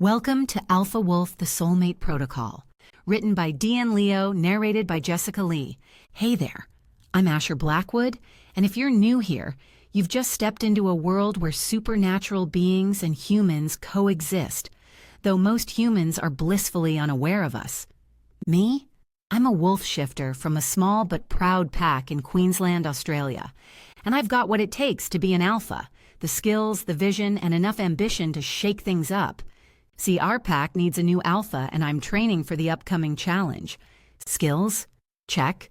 Welcome to Alpha Wolf, the Soulmate Protocol, written by Dean Leo, narrated by Jessica Lee. Hey there, I'm Asher Blackwood, and if you're new here, you've just stepped into a world where supernatural beings and humans coexist, though most humans are blissfully unaware of us. Me? I'm a wolf shifter from a small but proud pack in Queensland, Australia, and I've got what it takes to be an alpha, the skills, the vision, and enough ambition to shake things up. See, our pack needs a new alpha, and I'm training for the upcoming challenge. Skills? Check.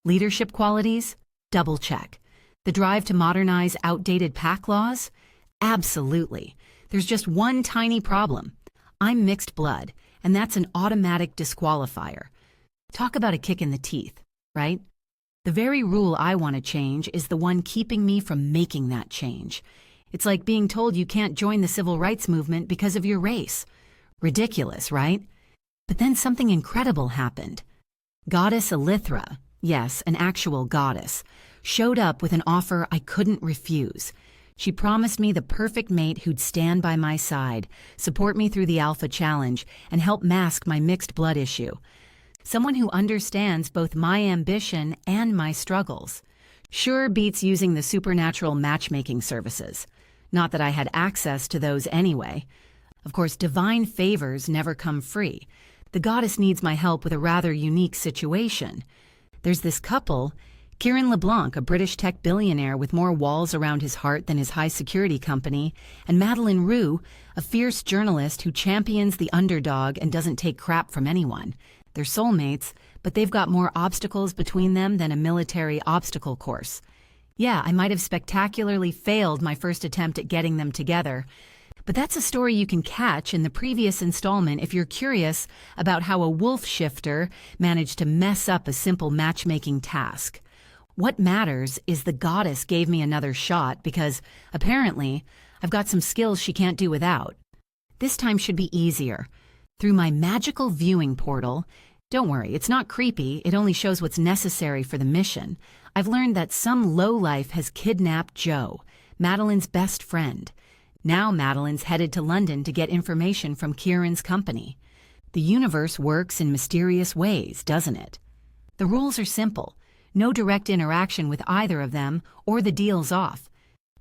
Leadership qualities? Double check. The drive to modernize outdated pack laws? Absolutely. There's just one tiny problem. I'm mixed blood, and that's an automatic disqualifier. Talk about a kick in the teeth, right? The very rule I want to change is the one keeping me from making that change. It's like being told you can't join the civil rights movement because of your race. Ridiculous, right? But then something incredible happened. Goddess Elithra, yes, an actual goddess, showed up with an offer I couldn't refuse. She promised me the perfect mate who'd stand by my side, support me through the Alpha Challenge, and help mask my mixed blood issue. Someone who understands both my ambition and my struggles. Sure beats using the supernatural matchmaking services. Not that I had access to those anyway. Of course, divine favors never come free. The goddess needs my help with a rather unique situation. There's this couple, Kieran LeBlanc, a British tech billionaire with more walls around his heart than his high-security company, and Madeleine Roux, a fierce journalist who champions the underdog and doesn't take crap from anyone. They're soulmates, but they've got more obstacles between them than a military obstacle course. Yeah, I might have spectacularly failed my first attempt at getting them together, but that's a story you can catch in the previous installment if you're curious about how a wolf shifter managed to mess up a simple matchmaking task. What matters is the goddess gave me another shot because, apparently, I've got some skills she can't do without. This time should be easier. Through my magical viewing portal, don't worry, it's not creepy, it only shows what's necessary for the mission. I've learned that some lowlife has kidnapped Joe, Madeleine's best friend. Now Madeleine's headed to London to get information from Kieran's company. The universe works in mysterious ways, doesn't it? The rules are simple. No direct interaction with either of them, or the deal's off.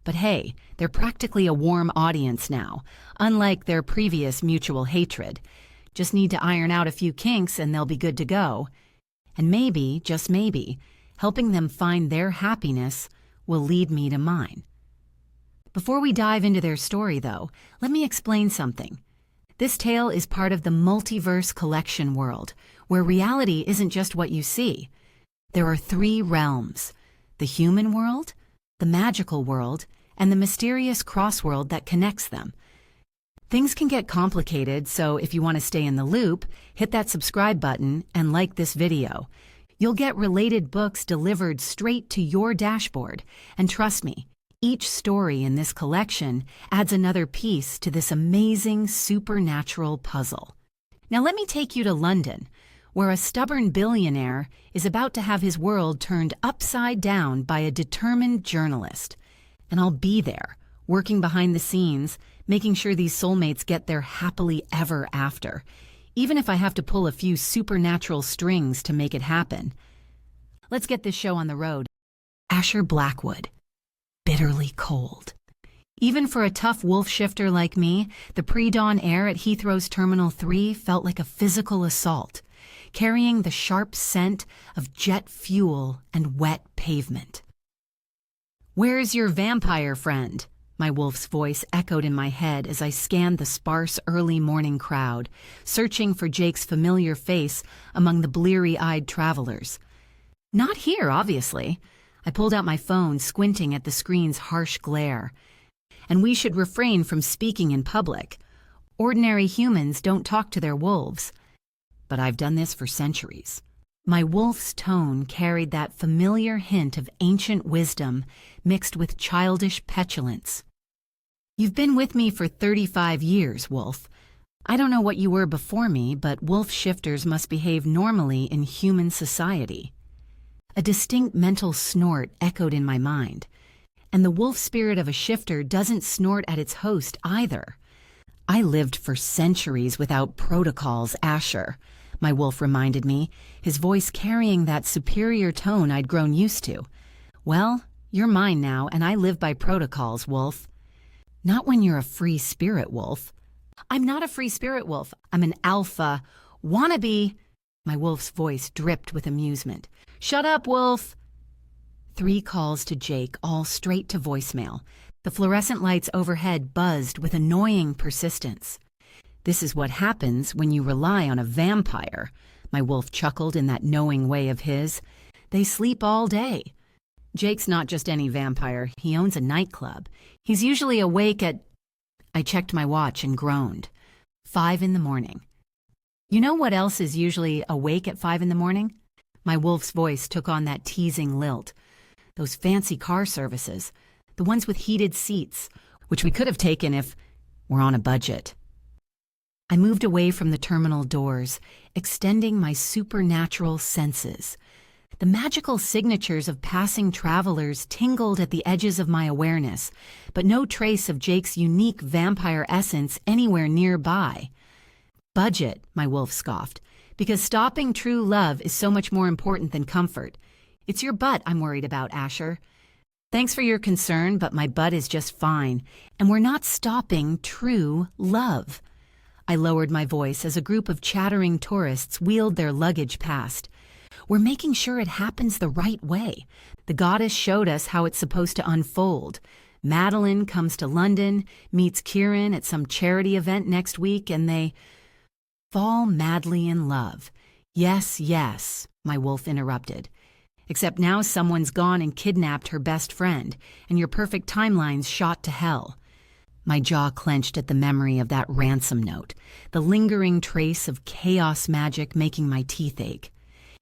But hey, they're practically a warm audience now, unlike their previous mutual hatred. Just need to iron out a few kinks and they'll be good to go. And maybe, just maybe, helping them find their happiness will lead me to mine. Before we dive into their story, though, let me explain something. This tale is part of the Multiverse Collection world, where reality isn't just what you see. There are 3 realms: the human world, the magical world, and the mysterious cross-world that connects them. Things can get complicated, so if you want to stay in the loop, hit that subscribe button and like this video. You'll get related books delivered straight to your dashboard, and trust me, each story in this collection adds another piece to this amazing supernatural puzzle. Now let me take you to London, where a stubborn billionaire is about to have his world turned upside down by a determined journalist. And I'll be there, working behind the scenes, making sure these soulmates get their happily ever after, even if I have to pull a few supernatural strings to make it happen. Let's get this show on the road. Asher Blackwood. Bitterly cold. Even for a tough wolf shifter like me, the pre-dawn air at Heathrow's Terminal 3 felt like a physical assault, carrying the sharp scent of jet fuel and wet pavement. "Where's your vampire friend?" My wolf's voice echoed in my head as I scanned the sparse early morning crowd, searching for Jake's familiar face among the bleary-eyed travelers. Not here, obviously. I pulled out my phone, squinting at the screen's harsh glare. And we should refrain from speaking in public. Ordinary humans don't talk to their wolves. But I've done this for centuries. My wolf's tone carried that familiar hint of ancient wisdom mixed with childish petulance. "You've been with me for 35 years, Wolf. I don't know what you were before me, but wolf shifters must behave normally in human society." A distinct mental snort echoed in my mind. And the wolf spirit of a shifter doesn't snort at its host either. I lived for centuries without protocols, Asher, my wolf reminded me, his voice carrying that superior tone I'd grown used to. Well, you're mine now, and I live by protocols, Wolf. Not when you're a free spirit wolf. I'm not a free spirit wolf. I'm an alpha wannabe. My wolf's voice dripped with amusement. Shut up, Wolf. 3 calls to Jake, all straight to voicemail. The fluorescent lights overhead buzzed with annoying persistence. This is what happens when you rely on a vampire, my wolf chuckled in that knowing way of his. They sleep all day. Jake's not just any vampire. He owns a nightclub. He's usually awake at... I checked my watch and groaned. 5 in the morning. You know what else is usually awake at 5 in the morning? My wolf's voice took on that teasing lilt. Those fancy car services. The ones with heated seats, which we could have taken if we're on a budget. I moved away from the terminal doors, extending my supernatural senses. The magical signatures of passing travelers tingled at the edges of my awareness, but no trace of Jake's unique vampire essence anywhere nearby. Budget, my wolf scoffed, because stopping true love is so much more important than comfort. It's your butt I'm worried about, Asher. Thanks for your concern, but my butt is just fine, and we're not stopping true love. I lowered my voice as a group of chattering tourists wheeled their luggage past. We're making sure it happens the right way. The goddess showed us how it's supposed to unfold. Madeline comes to London, meets Kieran at some charity event next week, and they fall madly in love. Yes, yes, my wolf interrupted. Except now someone's gone and kidnapped her best friend, and your perfect timeline's shot to hell. My jaw clenched at the memory of that ransom note, the lingering trace of chaos magic making my teeth ache.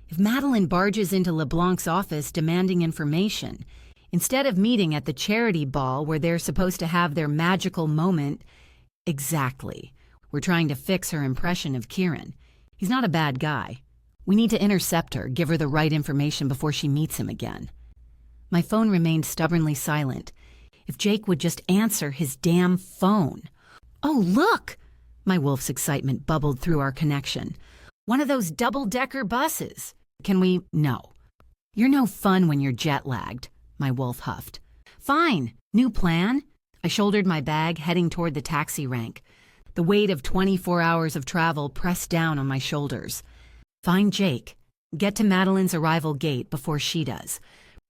If Madeline barges into LeBlanc's office demanding information, instead of meeting at the charity ball where they're supposed to have their magical moment... Exactly. We're trying to fix her impression of Kieran. He's not a bad guy. We need to intercept her, give her the right information before she meets him again. My phone remained stubbornly silent. If Jake would just answer his damn phone. Oh, look! My wolf's excitement bubbled through our connection. One of those double-decker buses. Can we... No. You're no fun when you're jet-lagged, my wolf huffed. Fine. New plan? I shouldered my bag, heading toward the taxi rank. The weight of 24 hours of travel pressed down on my shoulders. Find Jake. Get to Madeline's arrival gate before she does.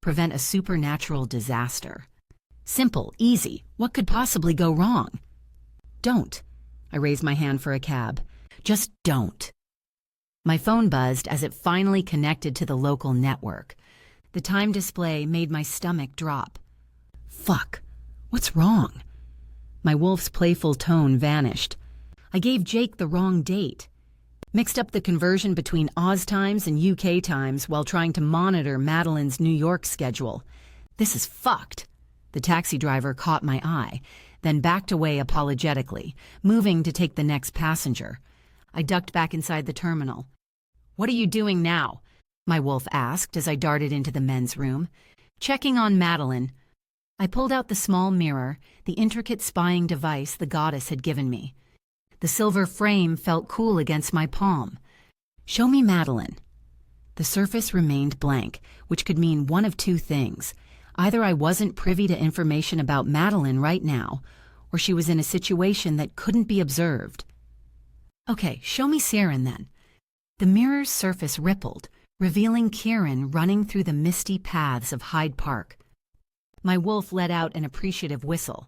Prevent a supernatural disaster. Simple, easy. What could possibly go wrong? Don't. I raised my hand for a cab. Just don't. My phone buzzed as it finally connected to the local network. The time display made my stomach drop. Fuck. What's wrong? My wolf's playful tone vanished. I gave Jake the wrong date. Mixed up the conversion between Oz times and UK times while trying to monitor Madeline's New York schedule. This is fucked. The taxi driver caught my eye, then backed away apologetically, moving to take the next passenger. I ducked back inside the terminal. What are you doing now? My wolf asked as I darted into the men's room. Checking on Madeline. I pulled out the small mirror, the intricate spying device the goddess had given me. The silver frame felt cool against my palm. Show me Madeline. The surface remained blank, which could mean one of two things. Either I wasn't privy to information about Madeline right now, or she was in a situation that couldn't be observed. Okay, show me Siren then. The mirror's surface rippled, revealing Kieran running through the misty paths of Hyde Park. My wolf let out an appreciative whistle.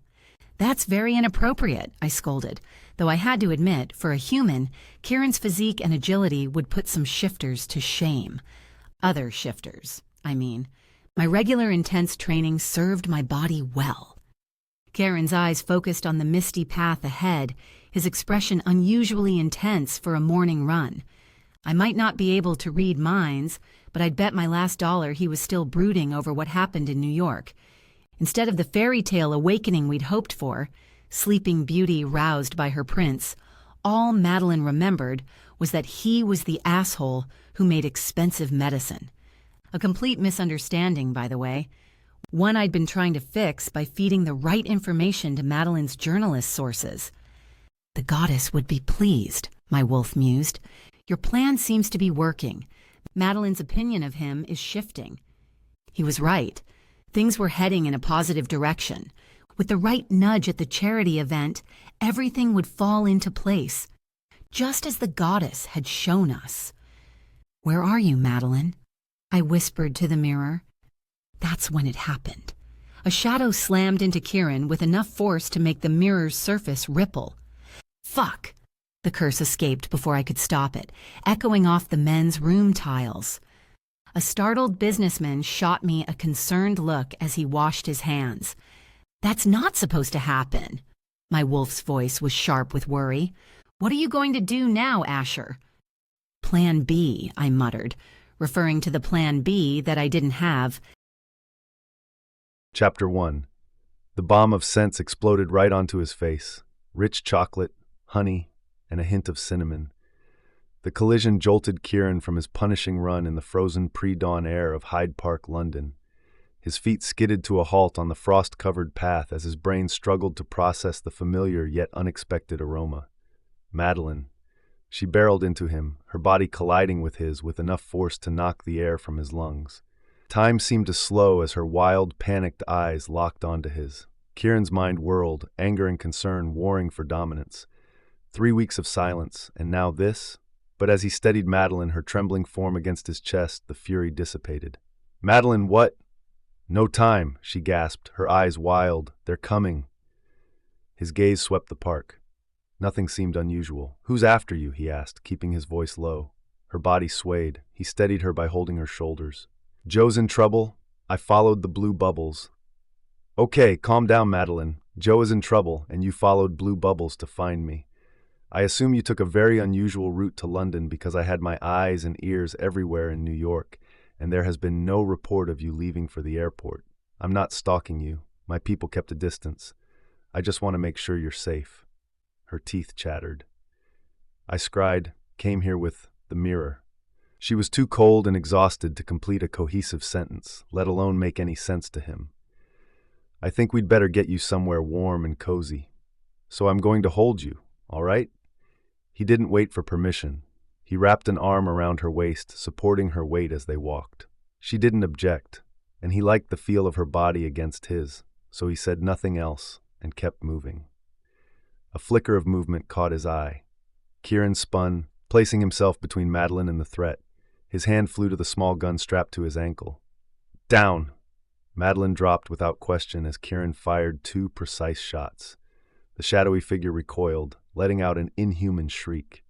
That's very inappropriate, I scolded, though I had to admit, for a human, Kieran's physique and agility would put some shifters to shame. Other shifters, I mean. My regular intense training served my body well. Kieran's eyes focused on the misty path ahead, his expression unusually intense for a morning run. I might not be able to read minds, but I'd bet my last dollar he was still brooding over what happened in New York. Instead of the fairy tale awakening we'd hoped for, Sleeping Beauty roused by her prince, all Madeline remembered was that he was the asshole who made expensive medicine. A complete misunderstanding, by the way. One I'd been trying to fix by feeding the right information to Madeline's journalist sources. The goddess would be pleased, my wolf mused. Your plan seems to be working. Madeline's opinion of him is shifting. He was right. Things were heading in a positive direction. With the right nudge at the charity event, everything would fall into place, just as the goddess had shown us. Where are you, Madeline? I whispered to the mirror. That's when it happened. A shadow slammed into Kieran with enough force to make the mirror's surface ripple. Fuck! The curse escaped before I could stop it, echoing off the men's room tiles. A startled businessman shot me a concerned look as he washed his hands. That's not supposed to happen. My wolf's voice was sharp with worry. What are you going to do now, Asher? Plan B, I muttered, referring to the Plan B that I didn't have. Chapter 1. The bomb of scents exploded right onto his face. Rich chocolate, honey, and a hint of cinnamon. The collision jolted Kieran from his punishing run in the frozen pre-dawn air of Hyde Park, London. His feet skidded to a halt on the frost-covered path as his brain struggled to process the familiar yet unexpected aroma. Madeline. She barreled into him, her body colliding with his with enough force to knock the air from his lungs. Time seemed to slow as her wild, panicked eyes locked onto his. Kieran's mind whirled, anger and concern warring for dominance. 3 weeks of silence, and now this? But as he steadied Madeline, her trembling form against his chest, the fury dissipated. Madeline, what? No time, she gasped, her eyes wild. They're coming. His gaze swept the park. Nothing seemed unusual. Who's after you? He asked, keeping his voice low. Her body swayed. He steadied her by holding her shoulders. Joe's in trouble. I followed the blue bubbles. Okay, calm down, Madeline. Joe is in trouble, and you followed blue bubbles to find me. I assume you took a very unusual route to London because I had my eyes and ears everywhere in New York, and there has been no report of you leaving for the airport. I'm not stalking you. My people kept a distance. I just want to make sure you're safe. Her teeth chattered. I came here with the mirror. She was too cold and exhausted to complete a cohesive sentence, let alone make any sense to him. I think we'd better get you somewhere warm and cozy. So I'm going to hold you, all right? He didn't wait for permission. He wrapped an arm around her waist, supporting her weight as they walked. She didn't object, and he liked the feel of her body against his, so he said nothing else and kept moving. A flicker of movement caught his eye. Kieran spun, placing himself between Madeline and the threat. His hand flew to the small gun strapped to his ankle. Down! Madeline dropped without question as Kieran fired 2 precise shots. The shadowy figure recoiled, letting out an inhuman shriek.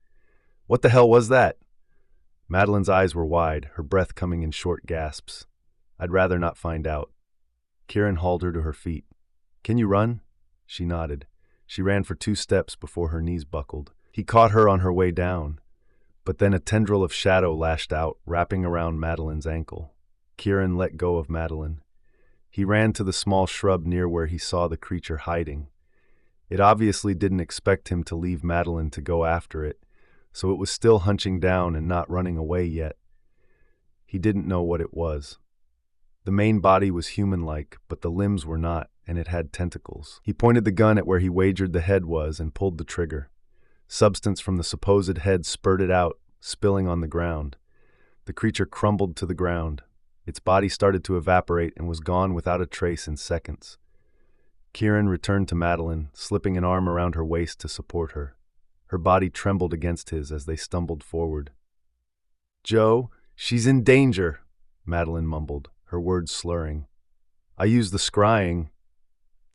What the hell was that? Madeline's eyes were wide, her breath coming in short gasps. I'd rather not find out. Kieran hauled her to her feet. Can you run? She nodded. She ran for 2 steps before her knees buckled. He caught her on her way down. But then a tendril of shadow lashed out, wrapping around Madeline's ankle. Kieran let go of Madeline. He ran to the small shrub near where he saw the creature hiding. It obviously didn't expect him to leave Madeline to go after it, so it was still hunching down and not running away yet. He didn't know what it was. The main body was human-like, but the limbs were not, and it had tentacles. He pointed the gun at where he wagered the head was and pulled the trigger. Substance from the supposed head spurted out, spilling on the ground. The creature crumbled to the ground. Its body started to evaporate and was gone without a trace in seconds. Kieran returned to Madeline, slipping an arm around her waist to support her. Her body trembled against his as they stumbled forward. Joe, she's in danger, Madeline mumbled, her words slurring. I used the scrying.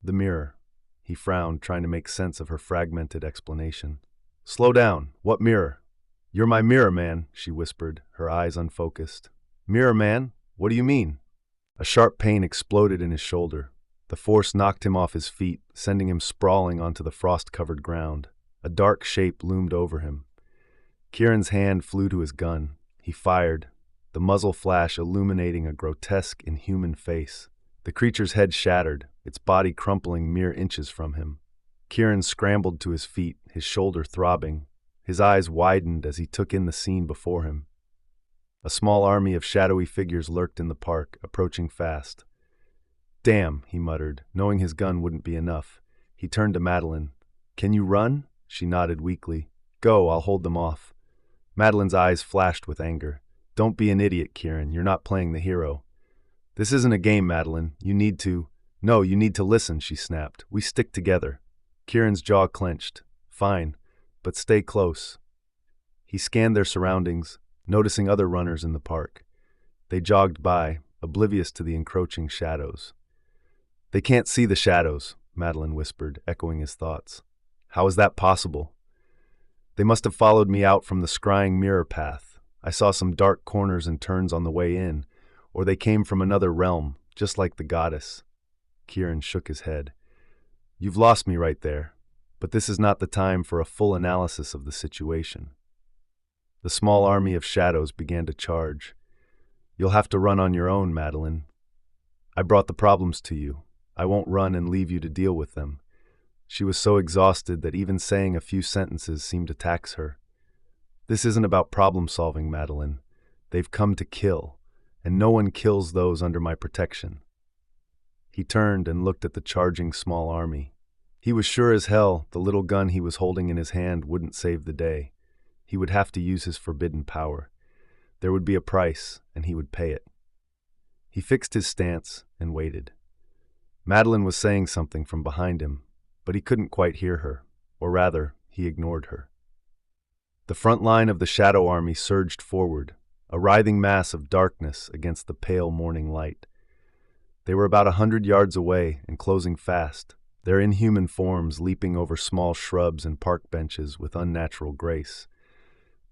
The mirror. He frowned, trying to make sense of her fragmented explanation. Slow down. What mirror? You're my mirror man, she whispered, her eyes unfocused. Mirror man? What do you mean? A sharp pain exploded in his shoulder. The force knocked him off his feet, sending him sprawling onto the frost-covered ground. A dark shape loomed over him. Kieran's hand flew to his gun. He fired, the muzzle flash illuminating a grotesque, inhuman face. The creature's head shattered, its body crumpling mere inches from him. Kieran scrambled to his feet, his shoulder throbbing. His eyes widened as he took in the scene before him. A small army of shadowy figures lurked in the park, approaching fast. Damn, he muttered, knowing his gun wouldn't be enough. He turned to Madeline. Can you run? She nodded weakly. Go, I'll hold them off. Madeline's eyes flashed with anger. Don't be an idiot, Kieran. You're not playing the hero. This isn't a game, Madeline. You need to... No, you need to listen, she snapped. We stick together. Kieran's jaw clenched. Fine, but stay close. He scanned their surroundings, noticing other runners in the park. They jogged by, oblivious to the encroaching shadows. They can't see the shadows, Madeline whispered, echoing his thoughts. How is that possible? They must have followed me out from the scrying mirror path. I saw some dark corners and turns on the way in, or they came from another realm, just like the goddess. Kieran shook his head. You've lost me right there, but this is not the time for a full analysis of the situation. The small army of shadows began to charge. You'll have to run on your own, Madeline. I brought the problems to you. I won't run and leave you to deal with them. She was so exhausted that even saying a few sentences seemed to tax her. This isn't about problem-solving, Madeline. They've come to kill, and no one kills those under my protection. He turned and looked at the charging small army. He was sure as hell the little gun he was holding in his hand wouldn't save the day. He would have to use his forbidden power. There would be a price, and he would pay it. He fixed his stance and waited. Madeline was saying something from behind him, but he couldn't quite hear her, or rather, he ignored her. The front line of the shadow army surged forward, a writhing mass of darkness against the pale morning light. They were about 100 yards away and closing fast, their inhuman forms leaping over small shrubs and park benches with unnatural grace.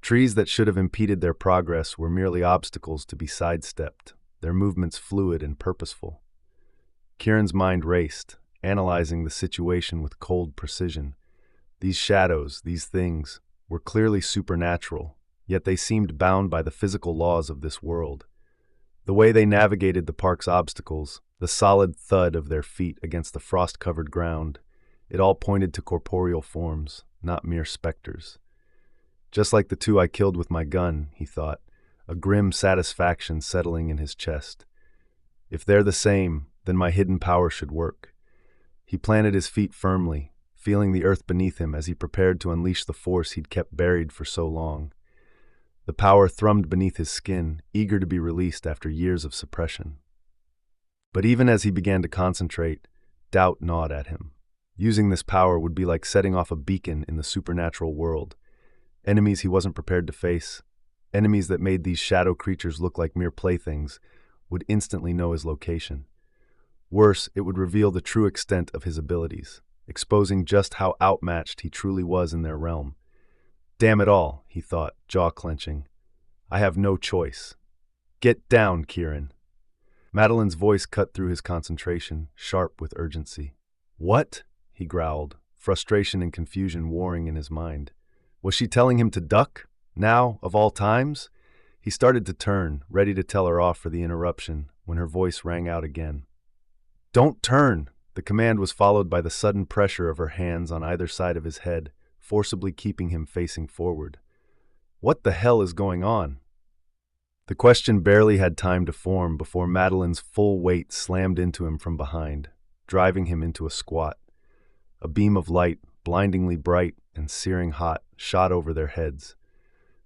Trees that should have impeded their progress were merely obstacles to be sidestepped, their movements fluid and purposeful. Kieran's mind raced, analyzing the situation with cold precision. These shadows, these things, were clearly supernatural, yet they seemed bound by the physical laws of this world. The way they navigated the park's obstacles, the solid thud of their feet against the frost-covered ground, it all pointed to corporeal forms, not mere specters. Just like the two I killed with my gun, he thought, a grim satisfaction settling in his chest. If they're the same, then my hidden power should work. He planted his feet firmly, feeling the earth beneath him as he prepared to unleash the force he'd kept buried for so long. The power thrummed beneath his skin, eager to be released after years of suppression. But even as he began to concentrate, doubt gnawed at him. Using this power would be like setting off a beacon in the supernatural world. Enemies he wasn't prepared to face, enemies that made these shadow creatures look like mere playthings, would instantly know his location. Worse, it would reveal the true extent of his abilities, exposing just how outmatched he truly was in their realm. Damn it all, he thought, jaw clenching. I have no choice. Get down, Kieran. Madeline's voice cut through his concentration, sharp with urgency. What? He growled, frustration and confusion warring in his mind. Was she telling him to duck? Now, of all times? He started to turn, ready to tell her off for the interruption, when her voice rang out again. Don't turn! The command was followed by the sudden pressure of her hands on either side of his head, forcibly keeping him facing forward. What the hell is going on? The question barely had time to form before Madeline's full weight slammed into him from behind, driving him into a squat. A beam of light, blindingly bright and searing hot, shot over their heads.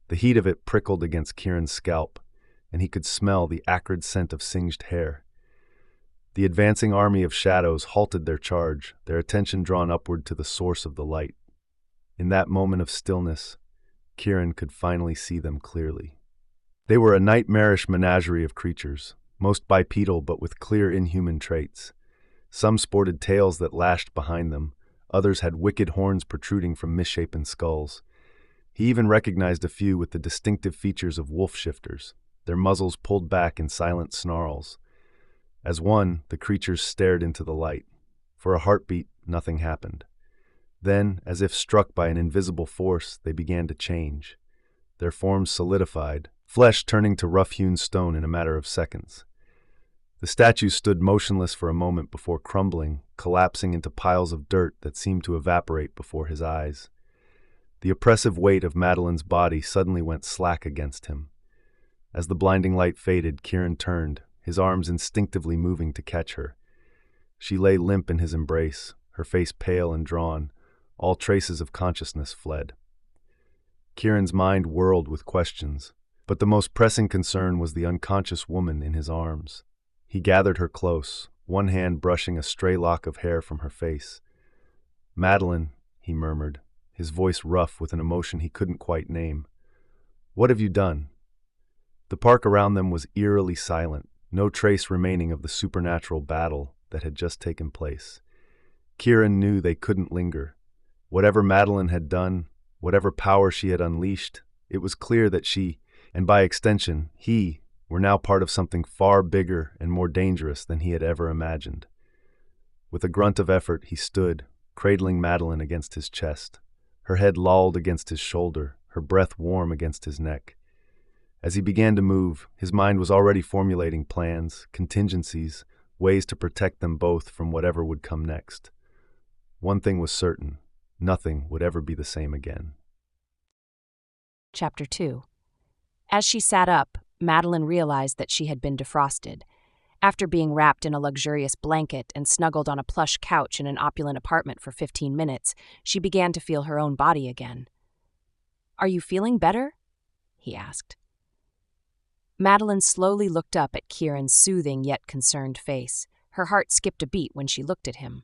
The heat of it prickled against Kieran's scalp, and he could smell the acrid scent of singed hair. The advancing army of shadows halted their charge, their attention drawn upward to the source of the light. In that moment of stillness, Kieran could finally see them clearly. They were a nightmarish menagerie of creatures, most bipedal but with clear inhuman traits. Some sported tails that lashed behind them, others had wicked horns protruding from misshapen skulls. He even recognized a few with the distinctive features of wolf shifters, their muzzles pulled back in silent snarls. As one, the creatures stared into the light. For a heartbeat, nothing happened. Then, as if struck by an invisible force, they began to change. Their forms solidified, flesh turning to rough-hewn stone in a matter of seconds. The statues stood motionless for a moment before crumbling, collapsing into piles of dirt that seemed to evaporate before his eyes. The oppressive weight of Madeline's body suddenly went slack against him. As the blinding light faded, Kieran turned, his arms instinctively moving to catch her. She lay limp in his embrace, her face pale and drawn, All traces of consciousness fled. Kieran's mind whirled with questions, but the most pressing concern was the unconscious woman in his arms. He gathered her close, one hand brushing a stray lock of hair from her face. "Madeline," he murmured, his voice rough with an emotion he couldn't quite name. "What have you done?" The park around them was eerily silent, no trace remaining of the supernatural battle that had just taken place. Kieran knew they couldn't linger. Whatever Madeline had done, whatever power she had unleashed, it was clear that she, and by extension, he, were now part of something far bigger and more dangerous than he had ever imagined. With a grunt of effort, he stood, cradling Madeline against his chest, her head lolled against his shoulder, her breath warm against his neck. As he began to move, his mind was already formulating plans, contingencies, ways to protect them both from whatever would come next. One thing was certain: nothing would ever be the same again. Chapter 2. As she sat up, Madeline realized that she had been defrosted. After being wrapped in a luxurious blanket and snuggled on a plush couch in an opulent apartment for 15 minutes, she began to feel her own body again. "Are you feeling better?" he asked. Madeline slowly looked up at Kieran's soothing yet concerned face. Her heart skipped a beat when she looked at him.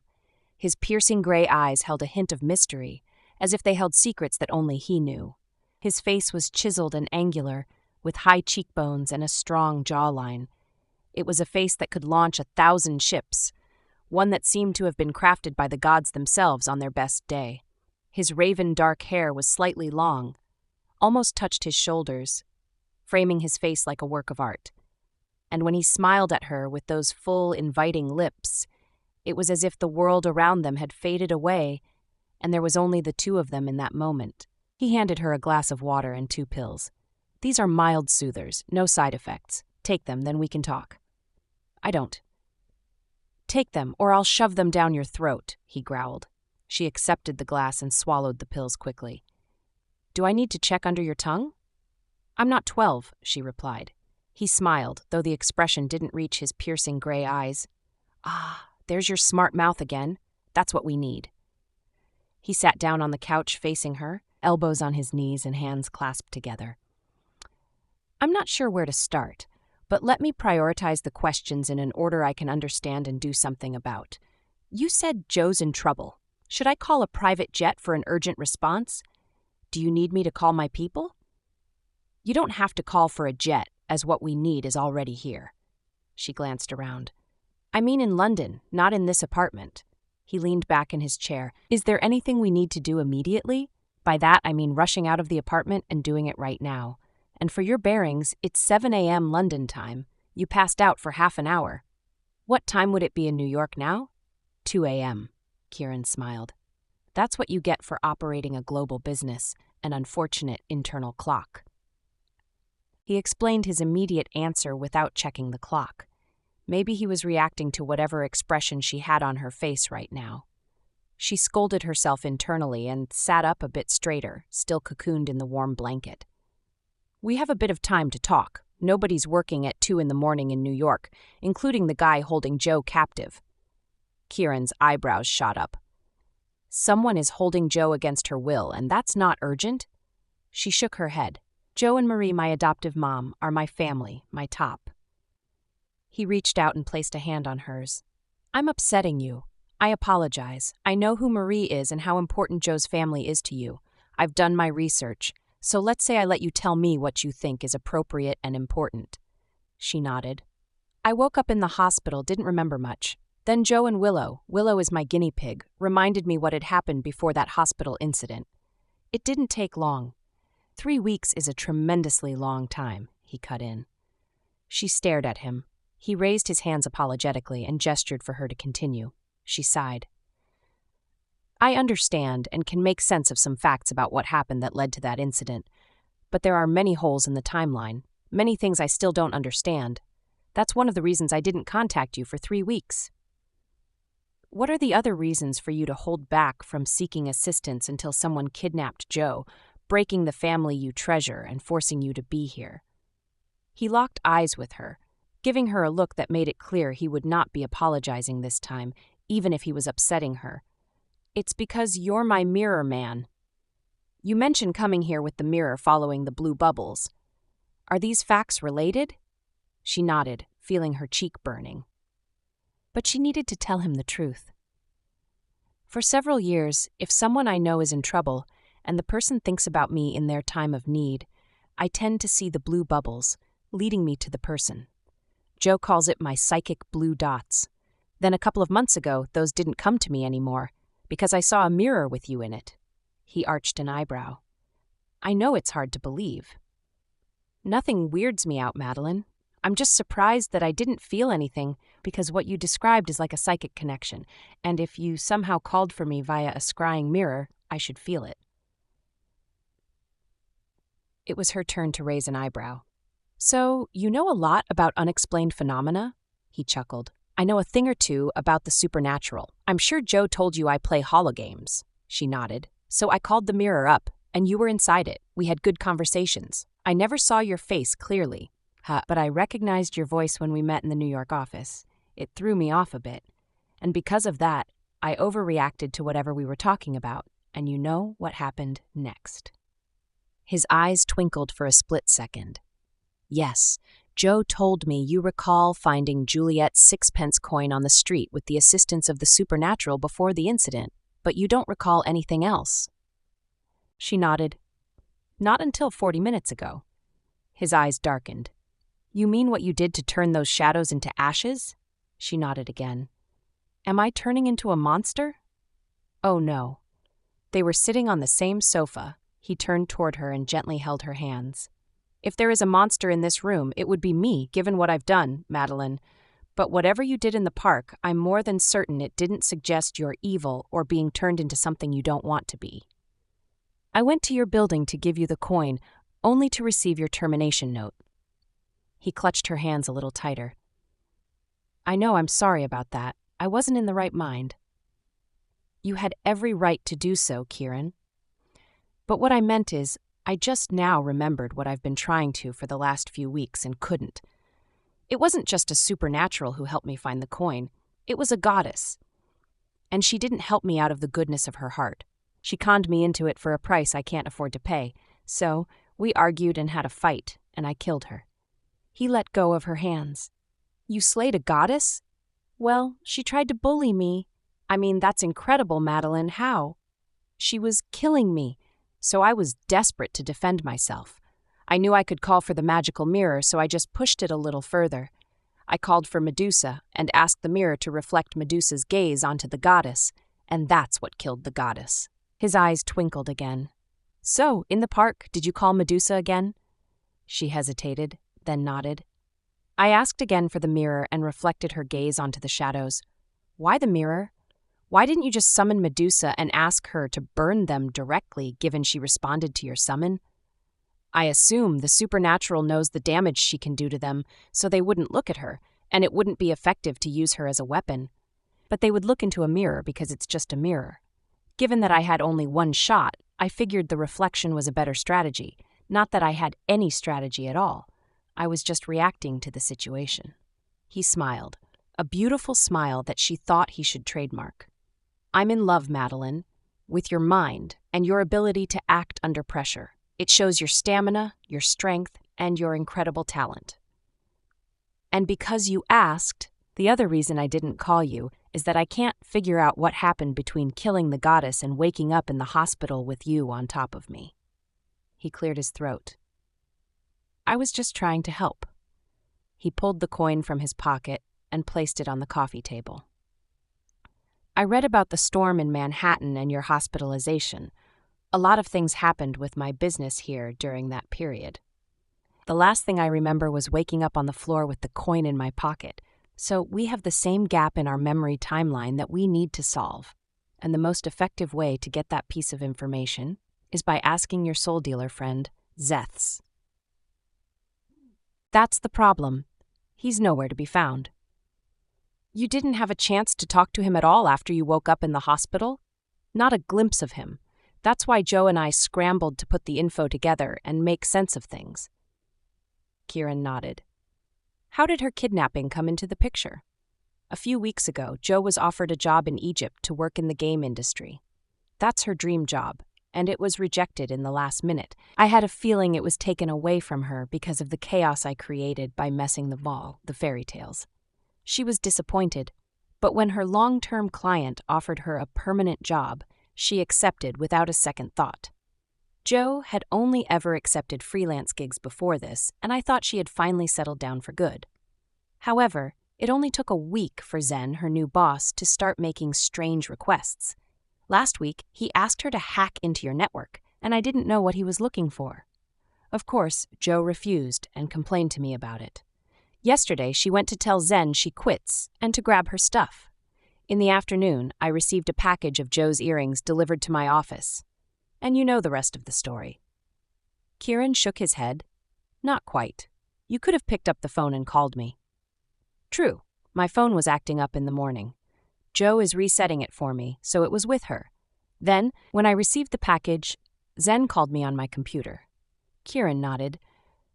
His piercing gray eyes held a hint of mystery, as if they held secrets that only he knew. His face was chiseled and angular, with high cheekbones and a strong jawline. It was a face that could launch 1,000 ships, one that seemed to have been crafted by the gods themselves on their best day. His raven dark hair was slightly long, almost touched his shoulders, framing his face like a work of art. And when he smiled at her with those full, inviting lips, it was as if the world around them had faded away, and there was only the two of them in that moment. He handed her a glass of water and 2 pills. "These are mild soothers, no side effects. Take them, then we can talk." "I don't." "Take them, or I'll shove them down your throat," he growled. She accepted the glass and swallowed the pills quickly. "Do I need to check under your tongue?" "I'm not 12, she replied. He smiled, though the expression didn't reach his piercing gray eyes. "Ah, there's your smart mouth again. That's what we need." He sat down on the couch facing her, elbows on his knees and hands clasped together. "I'm not sure where to start, but let me prioritize the questions in an order I can understand and do something about. You said Joe's in trouble. Should I call a private jet for an urgent response? Do you need me to call my people?" "You don't have to call for a jet, as what we need is already here." She glanced around. "I mean in London, not in this apartment." He leaned back in his chair. "Is there anything we need to do immediately? By that, I mean rushing out of the apartment and doing it right now. And for your bearings, it's 7 a.m. London time. You passed out for half an hour. What time would it be in New York now?" 2 a.m., Kieran smiled. "That's what you get for operating a global business, an unfortunate internal clock." He explained his immediate answer without checking the clock. Maybe he was reacting to whatever expression she had on her face right now. She scolded herself internally and sat up a bit straighter, still cocooned in the warm blanket. "We have a bit of time to talk. Nobody's working at 2 a.m. in New York, including the guy holding Joe captive." Kieran's eyebrows shot up. "Someone is holding Joe against her will, and that's not urgent?" She shook her head. "Joe and Marie, my adoptive mom, are my family, my top." He reached out and placed a hand on hers. "I'm upsetting you. I apologize. I know who Marie is and how important Joe's family is to you. I've done my research, so let's say I let you tell me what you think is appropriate and important." She nodded. "I woke up in the hospital, didn't remember much. Then Joe and Willow is my guinea pig, reminded me what had happened before that hospital incident. It didn't take long. 3 weeks is a tremendously long time," he cut in. She stared at him. He raised his hands apologetically and gestured for her to continue. She sighed. "I understand and can make sense of some facts about what happened that led to that incident, but there are many holes in the timeline, many things I still don't understand. That's one of the reasons I didn't contact you for 3 weeks." "What are the other reasons for you to hold back from seeking assistance until someone kidnapped Joe, breaking the family you treasure and forcing you to be here?" He locked eyes with her, giving her a look that made it clear he would not be apologizing this time, even if he was upsetting her. It's because you're my mirror man. You mentioned coming here with the mirror following the blue bubbles. Are these facts related? She nodded, feeling her cheek burning. But she needed to tell him the truth. For several years, if someone I know is in trouble and the person thinks about me in their time of need, I tend to see the blue bubbles, leading me to the person. Joe calls it my psychic blue dots. Then a couple of months ago, those didn't come to me anymore, because I saw a mirror with you in it. He arched an eyebrow. I know it's hard to believe. Nothing weirds me out, Madeline. I'm just surprised that I didn't feel anything, because what you described is like a psychic connection, and if you somehow called for me via a scrying mirror, I should feel it. It was her turn to raise an eyebrow. So, you know a lot about unexplained phenomena? He chuckled. I know a thing or two about the supernatural. I'm sure Joe told you I play hologames. She nodded. So I called the mirror up, and you were inside it. We had good conversations. I never saw your face clearly, but I recognized your voice when we met in the New York office. It threw me off a bit. And because of that, I overreacted to whatever we were talking about, and you know what happened next. His eyes twinkled for a split second. Yes, Joe told me you recall finding Juliet's sixpence coin on the street with the assistance of the supernatural before the incident, but you don't recall anything else. She nodded. Not until 40 minutes ago. His eyes darkened. You mean what you did to turn those shadows into ashes? She nodded again. Am I turning into a monster? Oh no. They were sitting on the same sofa. He turned toward her and gently held her hands. If there is a monster in this room, it would be me, given what I've done, Madeline. But whatever you did in the park, I'm more than certain it didn't suggest you're evil or being turned into something you don't want to be. I went to your building to give you the coin, only to receive your termination note. He clutched her hands a little tighter. I know I'm sorry about that. I wasn't in the right mind. You had every right to do so, Kieran. But what I meant is, I just now remembered what I've been trying to for the last few weeks and couldn't. It wasn't just a supernatural who helped me find the coin. It was a goddess. And she didn't help me out of the goodness of her heart. She conned me into it for a price I can't afford to pay. So we argued and had a fight, and I killed her. He let go of her hands. You slayed a goddess? Well, she tried to bully me. I mean, that's incredible, Madeline. How? She was killing me, so I was desperate to defend myself. I knew I could call for the magical mirror, so I just pushed it a little further. I called for Medusa and asked the mirror to reflect Medusa's gaze onto the goddess, and that's what killed the goddess. His eyes twinkled again. So, in the park, did you call Medusa again? She hesitated, then nodded. I asked again for the mirror and reflected her gaze onto the shadows. Why the mirror? Why didn't you just summon Medusa and ask her to burn them directly, given she responded to your summon? I assume the supernatural knows the damage she can do to them, so they wouldn't look at her, and it wouldn't be effective to use her as a weapon. But they would look into a mirror because it's just a mirror. Given that I had only one shot, I figured the reflection was a better strategy, not that I had any strategy at all. I was just reacting to the situation. He smiled, a beautiful smile that she thought he should trademark. I'm in love, Madeline, with your mind and your ability to act under pressure. It shows your stamina, your strength, and your incredible talent. And because you asked, the other reason I didn't call you is that I can't figure out what happened between killing the goddess and waking up in the hospital with you on top of me. He cleared his throat. I was just trying to help. He pulled the coin from his pocket and placed it on the coffee table. I read about the storm in Manhattan and your hospitalization. A lot of things happened with my business here during that period. The last thing I remember was waking up on the floor with the coin in my pocket, so we have the same gap in our memory timeline that we need to solve. And the most effective way to get that piece of information is by asking your soul dealer friend, Zeths. That's the problem. He's nowhere to be found. You didn't have a chance to talk to him at all after you woke up in the hospital? Not a glimpse of him. That's why Joe and I scrambled to put the info together and make sense of things. Kieran nodded. How did her kidnapping come into the picture? A few weeks ago, Jo was offered a job in Egypt to work in the game industry. That's her dream job, and it was rejected in the last minute. I had a feeling it was taken away from her because of the chaos I created by messing the ball, the fairy tales. She was disappointed, but when her long-term client offered her a permanent job, she accepted without a second thought. Jo had only ever accepted freelance gigs before this, and I thought she had finally settled down for good. However, it only took a week for Zen, her new boss, to start making strange requests. Last week, he asked her to hack into your network, and I didn't know what he was looking for. Of course, Jo refused and complained to me about it. Yesterday, she went to tell Zen she quits and to grab her stuff. In the afternoon, I received a package of Jo's earrings delivered to my office. And you know the rest of the story. Kieran shook his head. Not quite. You could have picked up the phone and called me. True, my phone was acting up in the morning. Jo is resetting it for me, so it was with her. Then, when I received the package, Zen called me on my computer. Kieran nodded.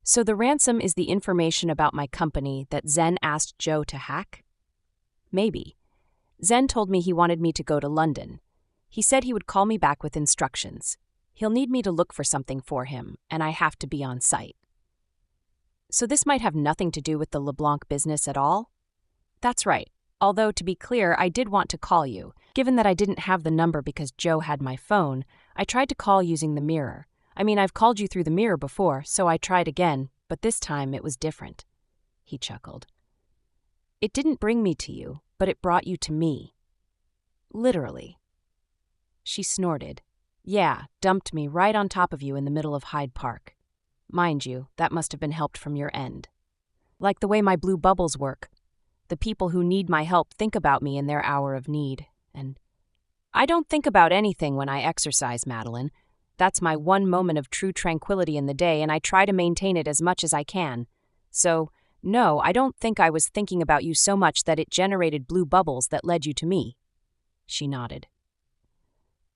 So the ransom is the information about my company that Zen asked Jo to hack? Maybe. Zen told me he wanted me to go to London. He said he would call me back with instructions. He'll need me to look for something for him, and I have to be on site. So this might have nothing to do with the LeBlanc business at all? That's right. Although, to be clear, I did want to call you. Given that I didn't have the number because Jo had my phone, I tried to call using the mirror. I mean, I've called you through the mirror before, so I tried again, but this time it was different. He chuckled. It didn't bring me to you, but it brought you to me. Literally. She snorted. Yeah, dumped me right on top of you in the middle of Hyde Park. Mind you, that must have been helped from your end. Like the way my blue bubbles work. The people who need my help think about me in their hour of need, and I don't think about anything when I exercise, Madeline. That's my one moment of true tranquility in the day, and I try to maintain it as much as I can. So, no, I don't think I was thinking about you so much that it generated blue bubbles that led you to me. She nodded.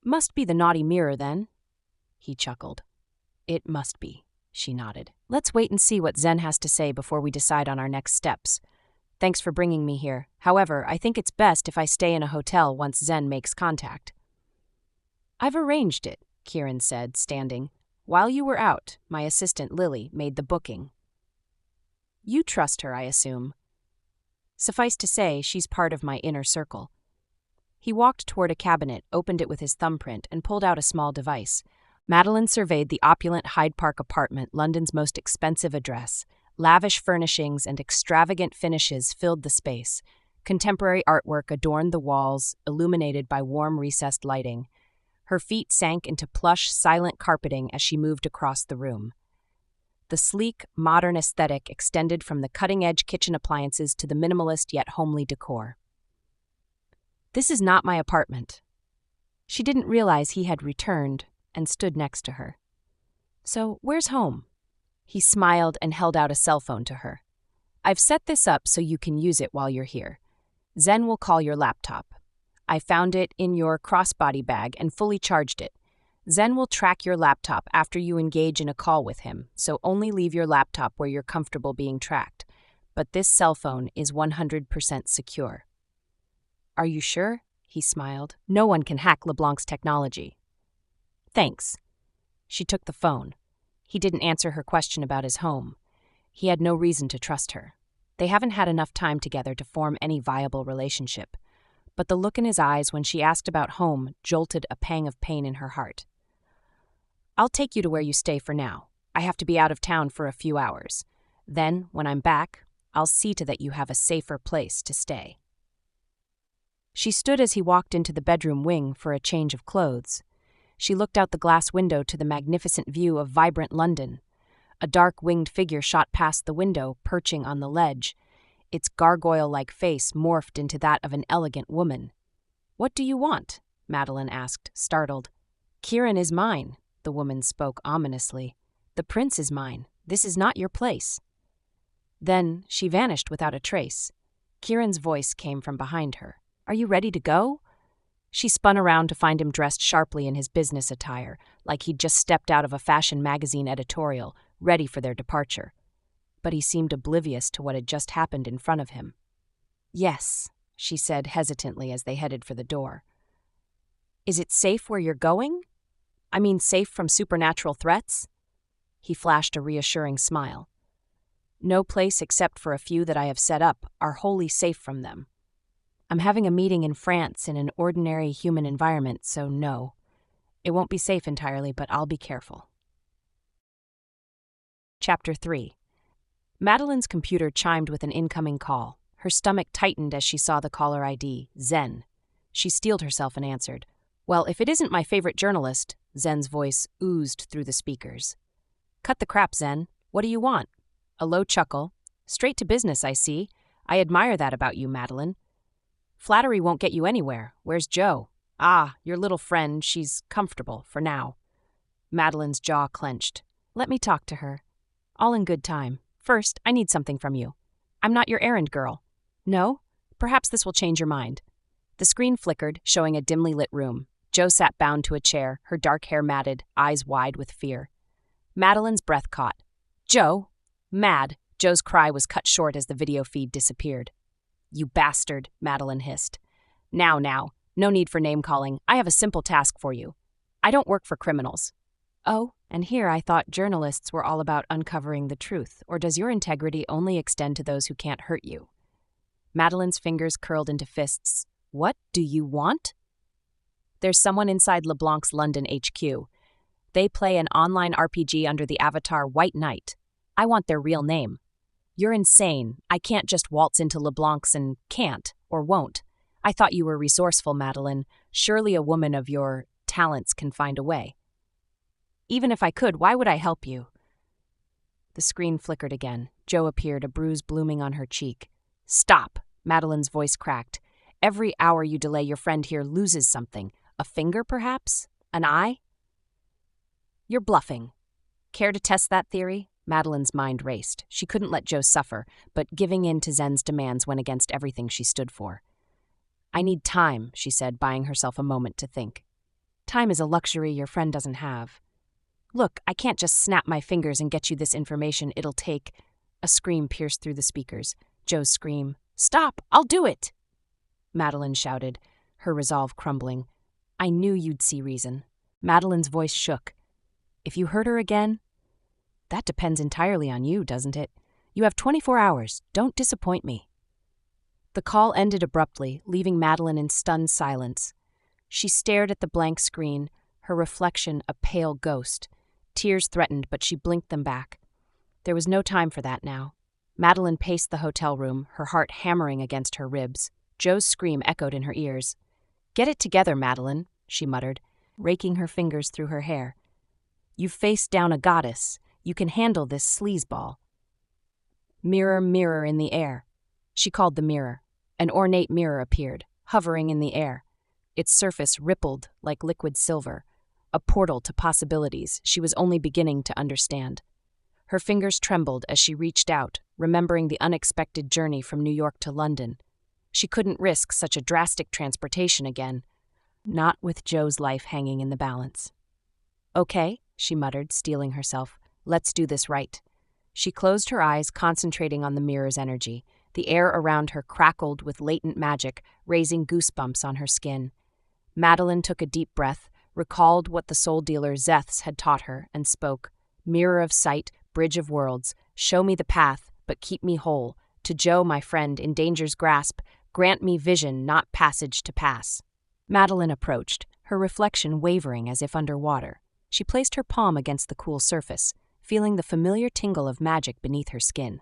Must be the naughty mirror, then. He chuckled. It must be, she nodded. Let's wait and see what Zen has to say before we decide on our next steps. Thanks for bringing me here. However, I think it's best if I stay in a hotel once Zen makes contact. I've arranged it, Kieran said, standing. While you were out, my assistant Lily made the booking. You trust her, I assume. Suffice to say, she's part of my inner circle. He walked toward a cabinet, opened it with his thumbprint, and pulled out a small device. Madeline surveyed the opulent Hyde Park apartment, London's most expensive address. Lavish furnishings and extravagant finishes filled the space. Contemporary artwork adorned the walls, illuminated by warm recessed lighting. Her feet sank into plush, silent carpeting as she moved across the room. The sleek, modern aesthetic extended from the cutting-edge kitchen appliances to the minimalist yet homely decor. This is not my apartment. She didn't realize he had returned and stood next to her. So, where's home? He smiled and held out a cell phone to her. I've set this up so you can use it while you're here. Zen will call your laptop. I found it in your crossbody bag and fully charged it. Zen will track your laptop after you engage in a call with him, so only leave your laptop where you're comfortable being tracked. But this cell phone is 100% secure. Are you sure? He smiled. No one can hack LeBlanc's technology. Thanks. She took the phone. He didn't answer her question about his home. He had no reason to trust her. They haven't had enough time together to form any viable relationship. But the look in his eyes when she asked about home jolted a pang of pain in her heart. I'll take you to where you stay for now. I have to be out of town for a few hours. Then, when I'm back, I'll see to that you have a safer place to stay. She stood as he walked into the bedroom wing for a change of clothes. She looked out the glass window to the magnificent view of vibrant London. A dark winged figure shot past the window, perching on the ledge. Its gargoyle-like face morphed into that of an elegant woman. What do you want? Madeline asked, startled. Kieran is mine, the woman spoke ominously. The prince is mine. This is not your place. Then she vanished without a trace. Kieran's voice came from behind her. Are you ready to go? She spun around to find him dressed sharply in his business attire, like he'd just stepped out of a fashion magazine editorial, ready for their departure. But he seemed oblivious to what had just happened in front of him. Yes, she said hesitantly as they headed for the door. Is it safe where you're going? I mean, safe from supernatural threats? He flashed a reassuring smile. No place except for a few that I have set up are wholly safe from them. I'm having a meeting in France in an ordinary human environment, so no. It won't be safe entirely, but I'll be careful. Chapter 3. Madeline's computer chimed with an incoming call. Her stomach tightened as she saw the caller ID, Zen. She steeled herself and answered. Well, if it isn't my favorite journalist, Zen's voice oozed through the speakers. Cut the crap, Zen. What do you want? A low chuckle. Straight to business, I see. I admire that about you, Madeline. Flattery won't get you anywhere. Where's Jo? Ah, your little friend. She's comfortable, for now. Madeline's jaw clenched. Let me talk to her. All in good time. First, I need something from you. I'm not your errand girl. No? Perhaps this will change your mind. The screen flickered, showing a dimly lit room. Jo sat bound to a chair, her dark hair matted, eyes wide with fear. Madeline's breath caught. Jo! Mad! Jo's cry was cut short as the video feed disappeared. You bastard, Madeline hissed. Now, no need for name-calling. I have a simple task for you. I don't work for criminals. Oh, and here I thought journalists were all about uncovering the truth, or does your integrity only extend to those who can't hurt you? Madeline's fingers curled into fists. What do you want? There's someone inside LeBlanc's London HQ. They play an online RPG under the avatar White Knight. I want their real name. You're insane. I can't just waltz into LeBlanc's and can't, or won't. I thought you were resourceful, Madeline. Surely a woman of your talents can find a way. Even if I could, why would I help you? The screen flickered again. Jo appeared, a bruise blooming on her cheek. Stop, Madeline's voice cracked. Every hour you delay, your friend here loses something. A finger, perhaps? An eye? You're bluffing. Care to test that theory? Madeline's mind raced. She couldn't let Jo suffer, but giving in to Zen's demands went against everything she stood for. I need time, she said, buying herself a moment to think. Time is a luxury your friend doesn't have. Look, I can't just snap my fingers and get you this information. It'll take... A scream pierced through the speakers. Jo's scream. Stop! I'll do it! Madeline shouted, her resolve crumbling. I knew you'd see reason. Madeline's voice shook. If you hurt her again... That depends entirely on you, doesn't it? You have 24 hours. Don't disappoint me. The call ended abruptly, leaving Madeline in stunned silence. She stared at the blank screen, her reflection a pale ghost. Tears threatened, but she blinked them back. There was no time for that now. Madeline paced the hotel room, her heart hammering against her ribs. Jo's scream echoed in her ears. Get it together, Madeline, she muttered, raking her fingers through her hair. You've faced down a goddess. You can handle this sleazeball. Mirror, mirror in the air. She called the mirror. An ornate mirror appeared, hovering in the air. Its surface rippled like liquid silver, a portal to possibilities she was only beginning to understand. Her fingers trembled as she reached out, remembering the unexpected journey from New York to London. She couldn't risk such a drastic transportation again, not with Jo's life hanging in the balance. Okay, she muttered, steeling herself. Let's do this right. She closed her eyes, concentrating on the mirror's energy. The air around her crackled with latent magic, raising goosebumps on her skin. Madeline took a deep breath, recalled what the soul dealer Zeths had taught her, and spoke. Mirror of sight, bridge of worlds, show me the path, but keep me whole. To Jo, my friend, in danger's grasp, grant me vision, not passage to pass. Madeline approached, her reflection wavering as if underwater. She placed her palm against the cool surface, feeling the familiar tingle of magic beneath her skin.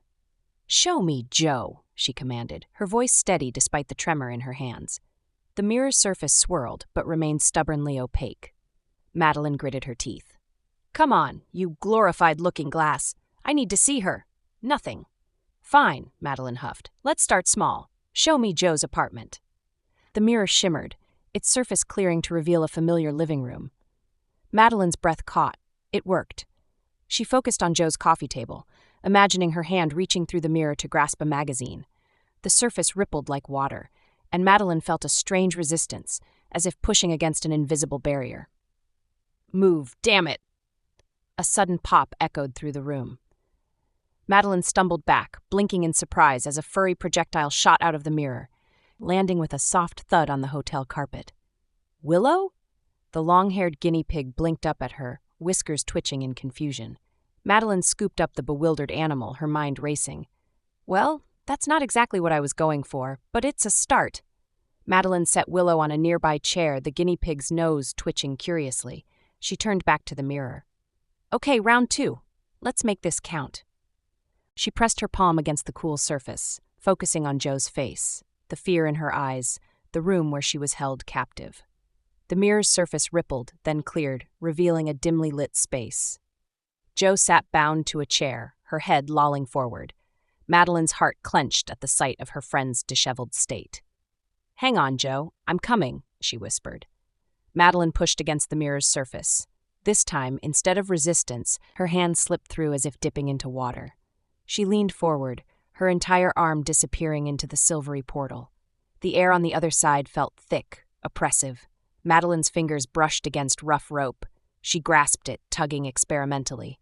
Show me, Jo, she commanded, her voice steady despite the tremor in her hands. The mirror's surface swirled, but remained stubbornly opaque. Madeline gritted her teeth. Come on, you glorified looking-glass. I need to see her. Nothing. Fine, Madeline huffed. Let's start small. Show me Jo's apartment. The mirror shimmered, its surface clearing to reveal a familiar living room. Madeline's breath caught. It worked. She focused on Jo's coffee table, imagining her hand reaching through the mirror to grasp a magazine. The surface rippled like water, and Madeline felt a strange resistance, as if pushing against an invisible barrier. Move, damn it! A sudden pop echoed through the room. Madeline stumbled back, blinking in surprise as a furry projectile shot out of the mirror. landing with a soft thud on the hotel carpet. Willow? The long-haired guinea pig blinked up at her, whiskers twitching in confusion. Madeline scooped up the bewildered animal, her mind racing. Well, that's not exactly what I was going for, but it's a start. Madeline set Willow on a nearby chair, the guinea pig's nose twitching curiously. She turned back to the mirror. Okay, round 2. Let's make this count. She pressed her palm against the cool surface, focusing on Joe's face, the fear in her eyes, the room where she was held captive. The mirror's surface rippled, then cleared, revealing a dimly lit space. Joe sat bound to a chair, her head lolling forward. Madeline's heart clenched at the sight of her friend's disheveled state. Hang on, Joe, I'm coming, she whispered. Madeline pushed against the mirror's surface. This time, instead of resistance, her hand slipped through as if dipping into water. She leaned forward, her entire arm disappearing into the silvery portal. The air on the other side felt thick, oppressive. Madeline's fingers brushed against rough rope. She grasped it, tugging experimentally.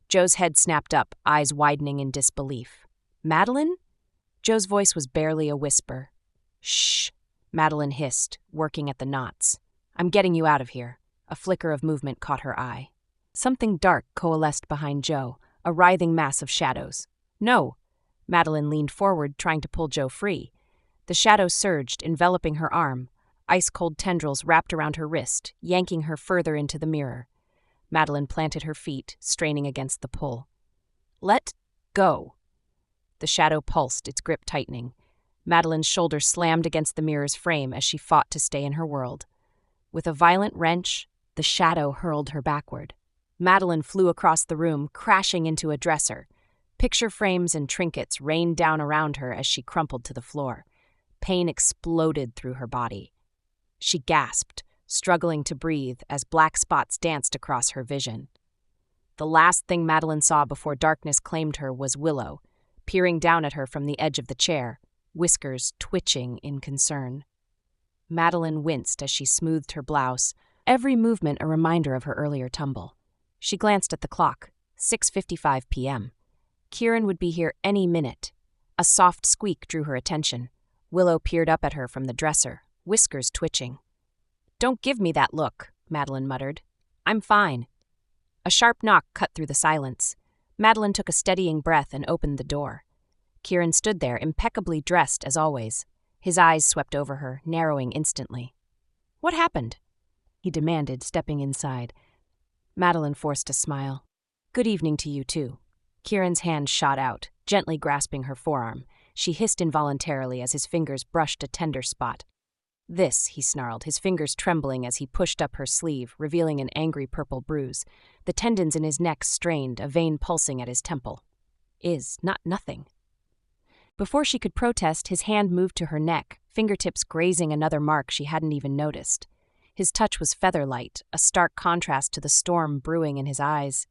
Joe's head snapped up, eyes widening in disbelief. Madeline? Joe's voice was barely a whisper. Shh, Madeline hissed, working at the knots. I'm getting you out of here. A flicker of movement caught her eye. Something dark coalesced behind Joe, a writhing mass of shadows. No! Madeline leaned forward, trying to pull Joe free. The shadow surged, enveloping her arm. Ice-cold tendrils wrapped around her wrist, yanking her further into the mirror. Madeline planted her feet, straining against the pull. Let go. The shadow pulsed, its grip tightening. Madeline's shoulder slammed against the mirror's frame as she fought to stay in her world. With a violent wrench, the shadow hurled her backward. Madeline flew across the room, crashing into a dresser. Picture frames and trinkets rained down around her as she crumpled to the floor. Pain exploded through her body. She gasped, struggling to breathe as black spots danced across her vision. The last thing Madeline saw before darkness claimed her was Willow, peering down at her from the edge of the chair, whiskers twitching in concern. Madeline winced as she smoothed her blouse, every movement a reminder of her earlier tumble. She glanced at the clock, 6:55 p.m. Kieran would be here any minute. A soft squeak drew her attention. Willow peered up at her from the dresser, whiskers twitching. Don't give me that look, Madeline muttered. I'm fine. A sharp knock cut through the silence. Madeline took a steadying breath and opened the door. Kieran stood there, impeccably dressed as always. His eyes swept over her, narrowing instantly. What happened? He demanded, stepping inside. Madeline forced a smile. Good evening to you, too. Kieran's hand shot out, gently grasping her forearm. She hissed involuntarily as his fingers brushed a tender spot. This, he snarled, his fingers trembling as he pushed up her sleeve, revealing an angry purple bruise. The tendons in his neck strained, a vein pulsing at his temple. Not nothing. Before she could protest, his hand moved to her neck, fingertips grazing another mark she hadn't even noticed. His touch was feather-light, a stark contrast to the storm brewing in his eyes.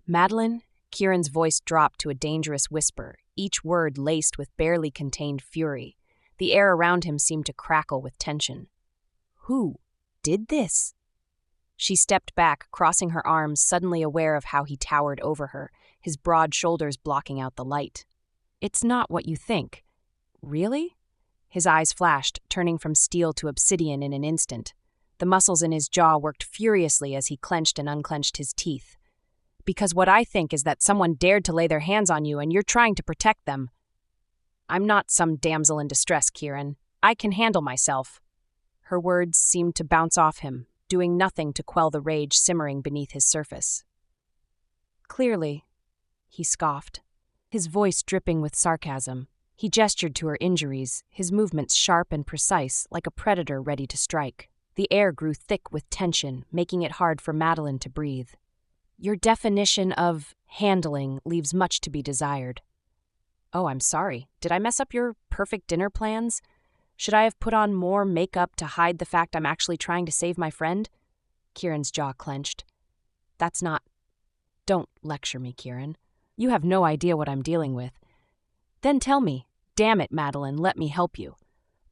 Madeline? Kieran's voice dropped to a dangerous whisper, each word laced with barely contained fury. The air around him seemed to crackle with tension. Who did this? She stepped back, crossing her arms, suddenly aware of how he towered over her, his broad shoulders blocking out the light. It's not what you think. Really? His eyes flashed, turning from steel to obsidian in an instant. The muscles in his jaw worked furiously as he clenched and unclenched his teeth. Because what I think is that someone dared to lay their hands on you and you're trying to protect them. I'm not some damsel in distress, Kieran. I can handle myself. Her words seemed to bounce off him, doing nothing to quell the rage simmering beneath his surface. Clearly, he scoffed, his voice dripping with sarcasm. He gestured to her injuries, his movements sharp and precise, like a predator ready to strike. The air grew thick with tension, making it hard for Madeline to breathe. Your definition of handling leaves much to be desired. Oh, I'm sorry. Did I mess up your perfect dinner plans? Should I have put on more makeup to hide the fact I'm actually trying to save my friend? Kieran's jaw clenched. That's not... Don't lecture me, Kieran. You have no idea what I'm dealing with. Then tell me. Damn it, Madeline, let me help you.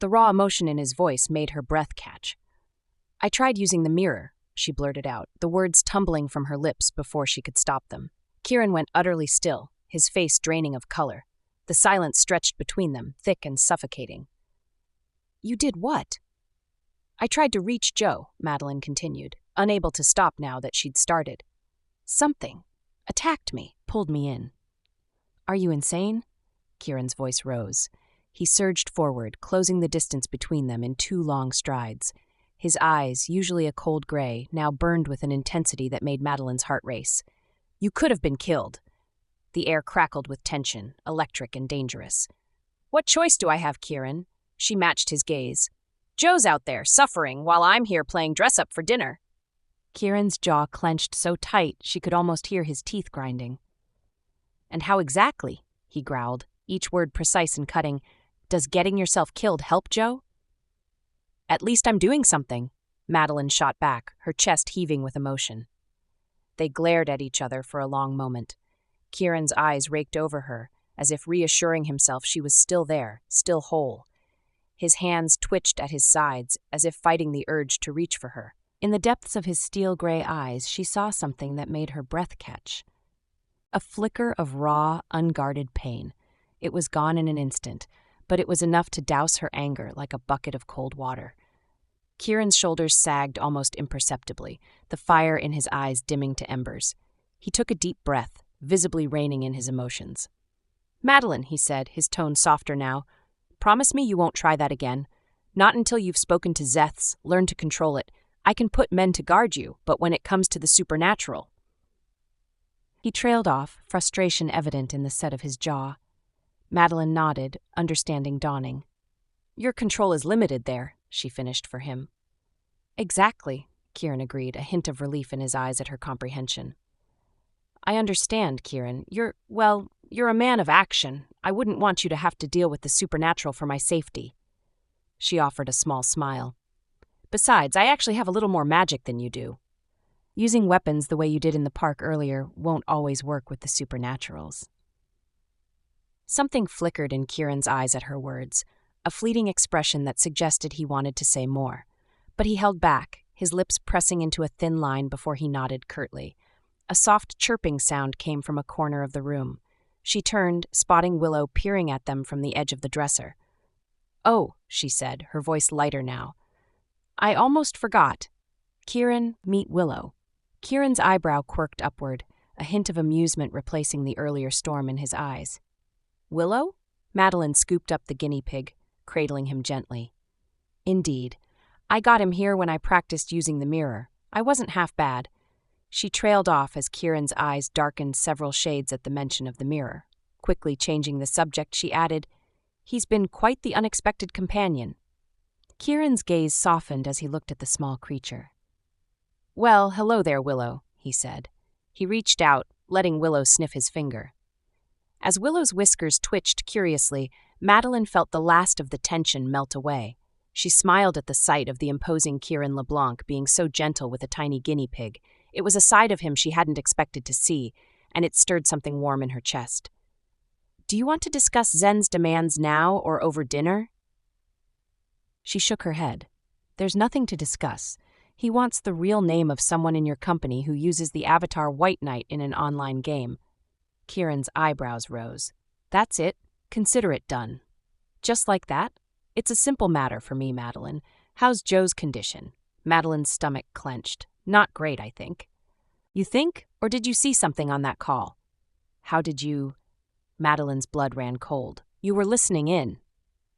The raw emotion in his voice made her breath catch. I tried using the mirror, she blurted out, the words tumbling from her lips before she could stop them. Kieran went utterly still, his face draining of color. The silence stretched between them, thick and suffocating. You did what? I tried to reach Joe, Madeline continued, unable to stop now that she'd started. Something attacked me, pulled me in. Are you insane? Kieran's voice rose. He surged forward, closing the distance between them in 2 long strides. His eyes, usually a cold gray, now burned with an intensity that made Madeline's heart race. You could have been killed. The air crackled with tension, electric and dangerous. What choice do I have, Kieran? She matched his gaze. Joe's out there, suffering, while I'm here playing dress-up for dinner. Kieran's jaw clenched so tight she could almost hear his teeth grinding. And how exactly, he growled, each word precise and cutting, does getting yourself killed help, Joe? At least I'm doing something, Madeline shot back, her chest heaving with emotion. They glared at each other for a long moment. Kieran's eyes raked over her, as if reassuring himself she was still there, still whole. His hands twitched at his sides, as if fighting the urge to reach for her. In the depths of his steel-gray eyes, she saw something that made her breath catch. A flicker of raw, unguarded pain. It was gone in an instant, but it was enough to douse her anger like a bucket of cold water. Kieran's shoulders sagged almost imperceptibly, the fire in his eyes dimming to embers. He took a deep breath, visibly reining in his emotions. Madeline, he said, his tone softer now, promise me you won't try that again. Not until you've spoken to Zeths, learned to control it. I can put men to guard you, but when it comes to the supernatural. He trailed off, frustration evident in the set of his jaw. Madeline nodded, understanding dawning. Your control is limited there, she finished for him. Exactly, Kieran agreed, a hint of relief in his eyes at her comprehension. I understand, Kieran. You're a man of action. I wouldn't want you to have to deal with the supernatural for my safety. She offered a small smile. Besides, I actually have a little more magic than you do. Using weapons the way you did in the park earlier won't always work with the supernaturals. Something flickered in Kieran's eyes at her words, a fleeting expression that suggested he wanted to say more. But he held back, his lips pressing into a thin line before he nodded curtly. A soft chirping sound came from a corner of the room. She turned, spotting Willow peering at them from the edge of the dresser. Oh, she said, her voice lighter now. I almost forgot. Kieran, meet Willow. Kieran's eyebrow quirked upward, a hint of amusement replacing the earlier storm in his eyes. Willow? Madeline scooped up the guinea pig, cradling him gently. Indeed. I got him here when I practiced using the mirror. I wasn't half bad. She trailed off as Kieran's eyes darkened several shades at the mention of the mirror. Quickly changing the subject, she added, He's been quite the unexpected companion. Kieran's gaze softened as he looked at the small creature. Well, hello there, Willow, he said. He reached out, letting Willow sniff his finger. As Willow's whiskers twitched curiously, Madeline felt the last of the tension melt away. She smiled at the sight of the imposing Kieran LeBlanc being so gentle with a tiny guinea pig. It was a side of him she hadn't expected to see, and it stirred something warm in her chest. Do you want to discuss Zen's demands now or over dinner? She shook her head. There's nothing to discuss. He wants the real name of someone in your company who uses the avatar White Knight in an online game. Kieran's eyebrows rose. That's it. Consider it done. Just like that? It's a simple matter for me, Madeline. How's Joe's condition? Madeline's stomach clenched. Not great, I think. You think? Or did you see something on that call? How did you... Madeline's blood ran cold. You were listening in.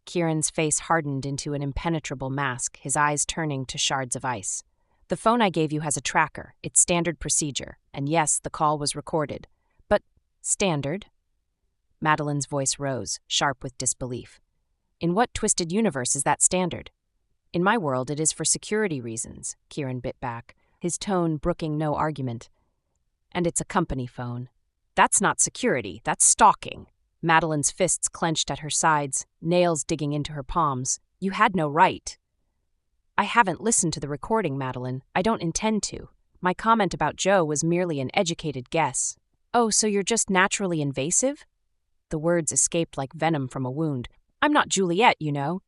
Kieran's face hardened into an impenetrable mask, his eyes turning to shards of ice. The phone I gave you has a tracker. It's standard procedure. And yes, the call was recorded. But standard? Madeline's voice rose, sharp with disbelief. In what twisted universe is that standard? In my world, it is for security reasons, Kieran bit back, his tone brooking no argument. And it's a company phone. That's not security, that's stalking. Madeline's fists clenched at her sides, nails digging into her palms. You had no right. I haven't listened to the recording, Madeline. I don't intend to. My comment about Joe was merely an educated guess. Oh, so you're just naturally invasive? The words escaped like venom from a wound. I'm not Juliet, you know.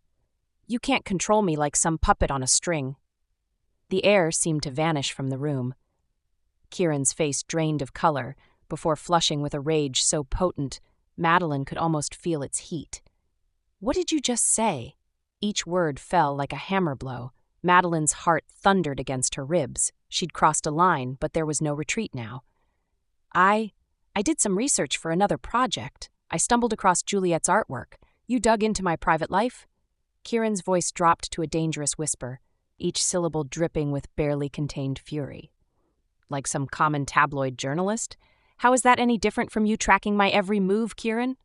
You can't control me like some puppet on a string. The air seemed to vanish from the room. Kieran's face drained of color, before flushing with a rage so potent, Madeline could almost feel its heat. What did you just say? Each word fell like a hammer blow. Madeline's heart thundered against her ribs. She'd crossed a line, but there was no retreat now. I did some research for another project. I stumbled across Juliet's artwork. You dug into my private life?" Kieran's voice dropped to a dangerous whisper, each syllable dripping with barely contained fury. "Like some common tabloid journalist? How is that any different from you tracking my every move, Kieran?"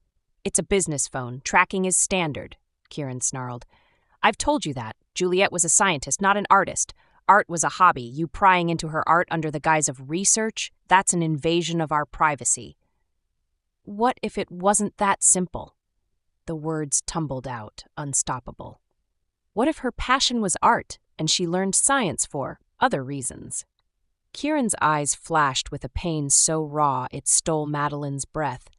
"It's a business phone. Tracking is standard," Kieran snarled. "I've told you that. Juliet was a scientist, not an artist. Art was a hobby. You prying into her art under the guise of research? That's an invasion of our privacy." "What if it wasn't that simple?" The words tumbled out, unstoppable. What if her passion was art, and she learned science for other reasons? Kieran's eyes flashed with a pain so raw it stole Madeline's breath.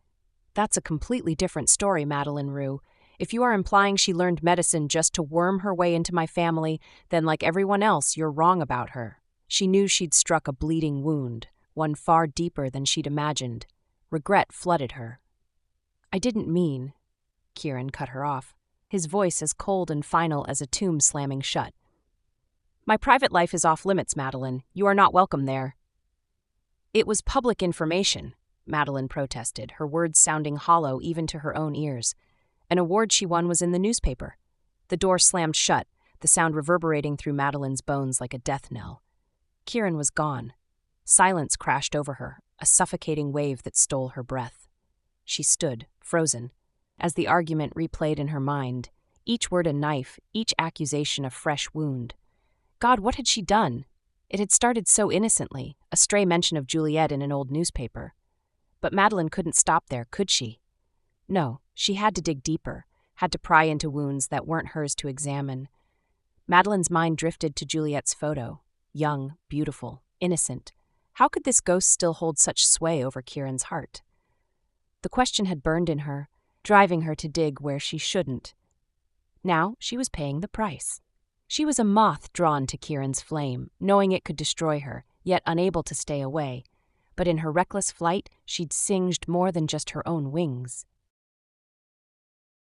"That's a completely different story, Madeline Rue. If you are implying she learned medicine just to worm her way into my family, then like everyone else, you're wrong about her." She knew she'd struck a bleeding wound, one far deeper than she'd imagined. Regret flooded her. "I didn't mean..." Kieran cut her off, his voice as cold and final as a tomb slamming shut. "My private life is off limits, Madeline. You are not welcome there." "It was public information," Madeline protested, her words sounding hollow even to her own ears. "An award she won was in the newspaper." The door slammed shut, the sound reverberating through Madeline's bones like a death knell. Kieran was gone. Silence crashed over her, a suffocating wave that stole her breath. She stood, frozen, as the argument replayed in her mind, each word a knife, each accusation a fresh wound. God, what had she done? It had started so innocently, a stray mention of Juliet in an old newspaper. But Madeline couldn't stop there, could she? No, she had to dig deeper, had to pry into wounds that weren't hers to examine. Madeline's mind drifted to Juliet's photo, young, beautiful, innocent. How could this ghost still hold such sway over Kieran's heart? The question had burned in her, driving her to dig where she shouldn't. Now she was paying the price. She was a moth drawn to Kieran's flame, knowing it could destroy her, yet unable to stay away. But in her reckless flight, she'd singed more than just her own wings.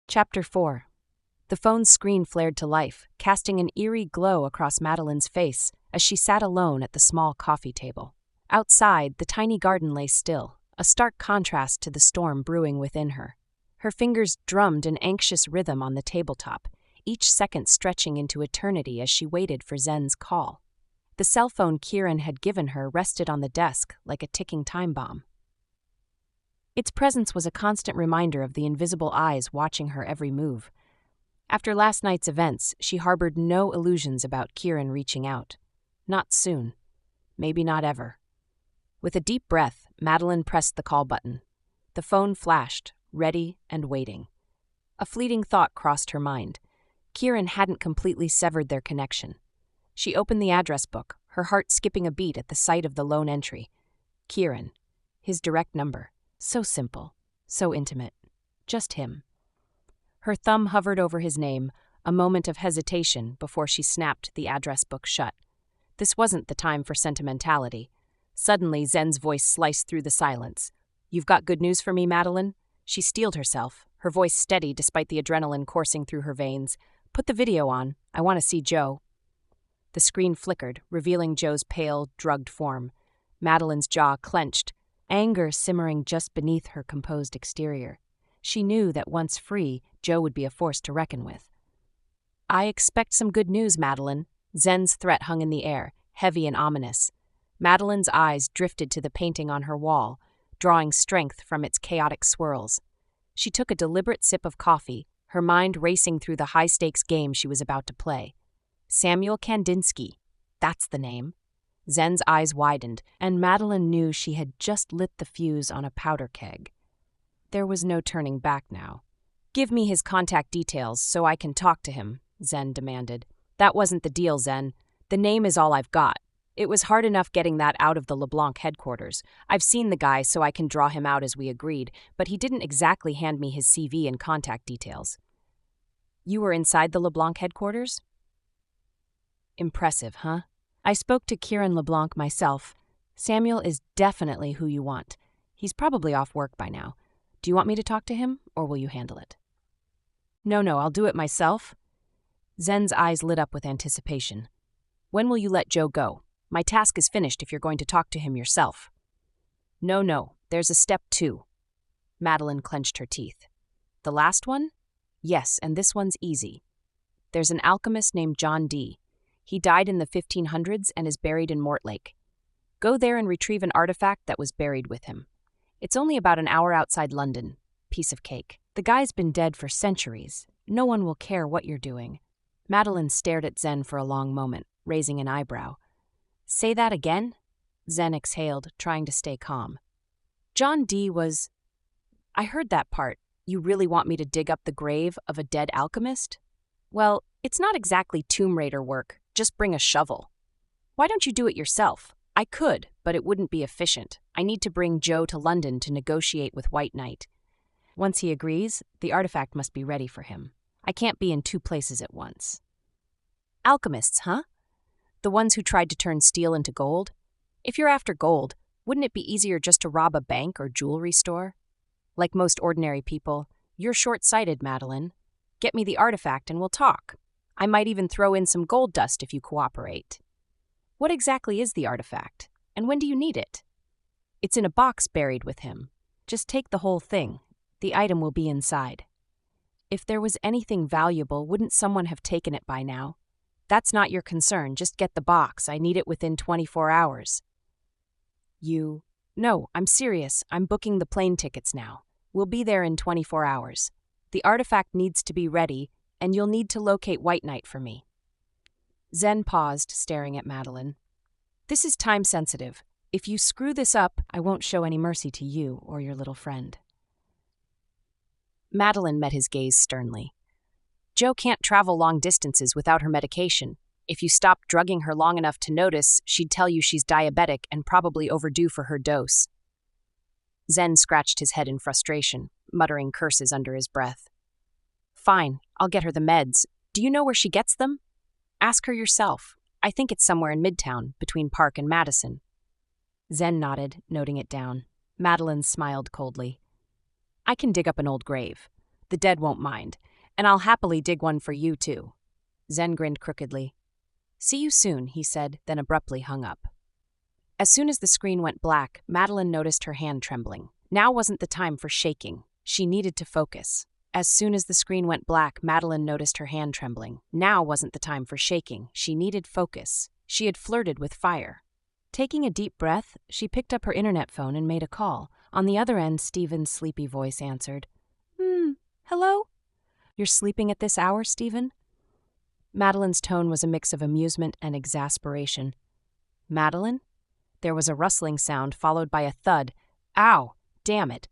Chapter 4. The phone's screen flared to life, casting an eerie glow across Madeline's face as she sat alone at the small coffee table. Outside, the tiny garden lay still, a stark contrast to the storm brewing within her. Her fingers drummed an anxious rhythm on the tabletop, each second stretching into eternity as she waited for Zen's call. The cell phone Kieran had given her rested on the desk like a ticking time bomb. Its presence was a constant reminder of the invisible eyes watching her every move. After last night's events, she harbored no illusions about Kieran reaching out. Not soon. Maybe not ever. With a deep breath, Madeline pressed the call button. The phone flashed, ready and waiting. A fleeting thought crossed her mind. Kieran hadn't completely severed their connection. She opened the address book, her heart skipping a beat at the sight of the lone entry. Kieran. His direct number. So simple. So intimate. Just him. Her thumb hovered over his name, a moment of hesitation before she snapped the address book shut. This wasn't the time for sentimentality. Suddenly, Zen's voice sliced through the silence. "You've got good news for me, Madeline?" She steeled herself, her voice steady despite the adrenaline coursing through her veins. "Put the video on. I want to see Joe." The screen flickered, revealing Joe's pale, drugged form. Madeline's jaw clenched, anger simmering just beneath her composed exterior. She knew that once free, Joe would be a force to reckon with. "I expect some good news, Madeline." Zen's threat hung in the air, heavy and ominous. Madeline's eyes drifted to the painting on her wall, drawing strength from its chaotic swirls. She took a deliberate sip of coffee, her mind racing through the high-stakes game she was about to play. Samuel Kandinsky. That's the name. Zen's eyes widened, and Madeline knew she had just lit the fuse on a powder keg. There was no turning back now. "Give me his contact details so I can talk to him," Zen demanded. "That wasn't the deal, Zen. The name is all I've got. It was hard enough getting that out of the LeBlanc headquarters. I've seen the guy so I can draw him out as we agreed, but he didn't exactly hand me his CV and contact details." "You were inside the LeBlanc headquarters?" "Impressive, huh? I spoke to Kieran LeBlanc myself. Samuel is definitely who you want. He's probably off work by now. Do you want me to talk to him, or will you handle it?" No, I'll do it myself." Zen's eyes lit up with anticipation. When will you let Joe go? My task is finished if you're going to talk to him yourself. No, there's a step 2. Madeline clenched her teeth. The last one? Yes, and this one's easy. There's an alchemist named John Dee. He died in the 1500s and is buried in Mortlake. Go there and retrieve an artifact that was buried with him. It's only about an hour outside London. Piece of cake. The guy's been dead for centuries. No one will care what you're doing. Madeline stared at Zen for a long moment, raising an eyebrow. Say that again? Zen exhaled, trying to stay calm. John Dee was... I heard that part. You really want me to dig up the grave of a dead alchemist? Well, it's not exactly Tomb Raider work. Just bring a shovel. Why don't you do it yourself? I could, but it wouldn't be efficient. I need to bring Joe to London to negotiate with White Knight. Once he agrees, the artifact must be ready for him. I can't be in 2 places at once. Alchemists, huh? The ones who tried to turn steel into gold? If you're after gold, wouldn't it be easier just to rob a bank or jewelry store? Like most ordinary people, you're short-sighted, Madeline. Get me the artifact and we'll talk. I might even throw in some gold dust if you cooperate. What exactly is the artifact, and when do you need it? It's in a box buried with him. Just take the whole thing. The item will be inside. If there was anything valuable, wouldn't someone have taken it by now? That's not your concern. Just get the box. I need it within 24 hours. No, I'm serious. I'm booking the plane tickets now. We'll be there in 24 hours. The artifact needs to be ready, and you'll need to locate White Knight for me. Zen paused, staring at Madeline. This is time-sensitive. If you screw this up, I won't show any mercy to you or your little friend. Madeline met his gaze sternly. Joe can't travel long distances without her medication. If you stopped drugging her long enough to notice, she'd tell you she's diabetic and probably overdue for her dose. Zen scratched his head in frustration, muttering curses under his breath. Fine, I'll get her the meds. Do you know where she gets them? Ask her yourself. I think it's somewhere in Midtown, between Park and Madison. Zen nodded, noting it down. Madeline smiled coldly. I can dig up an old grave. The dead won't mind, and I'll happily dig one for you, too. Zen grinned crookedly. See you soon, he said, then abruptly hung up. As soon as the screen went black, Madeline noticed her hand trembling. Now wasn't the time for shaking. She needed to focus. As soon as the screen went black, Madeline noticed her hand trembling. Now wasn't the time for shaking. She needed focus. She had flirted with fire. Taking a deep breath, she picked up her internet phone and made a call. On the other end, Stephen's sleepy voice answered. Hello? You're sleeping at this hour, Stephen? Madeline's tone was a mix of amusement and exasperation. Madeline? There was a rustling sound followed by a thud. Ow! Damn it.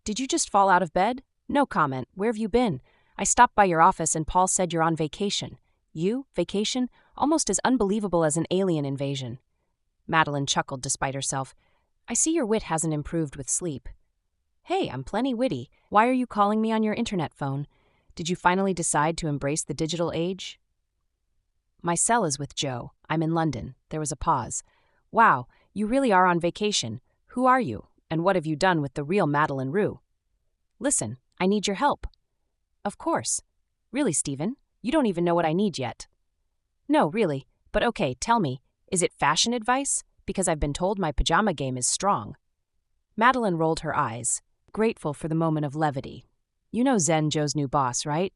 Did you just fall out of bed? No comment. Where have you been? I stopped by your office and Paul said you're on vacation. You? Vacation? Almost as unbelievable as an alien invasion. Madeline chuckled despite herself. I see your wit hasn't improved with sleep. Hey, I'm plenty witty. Why are you calling me on your internet phone? Did you finally decide to embrace the digital age? My cell is with Joe. I'm in London. There was a pause. Wow, you really are on vacation. Who are you? And what have you done with the real Madeline Rue? Listen, I need your help. Of course. Really, Stephen? You don't even know what I need yet. No, really. But okay, tell me. Is it fashion advice? Because I've been told my pajama game is strong. Madeline rolled her eyes, grateful for the moment of levity. You know Zen, Joe's new boss, right?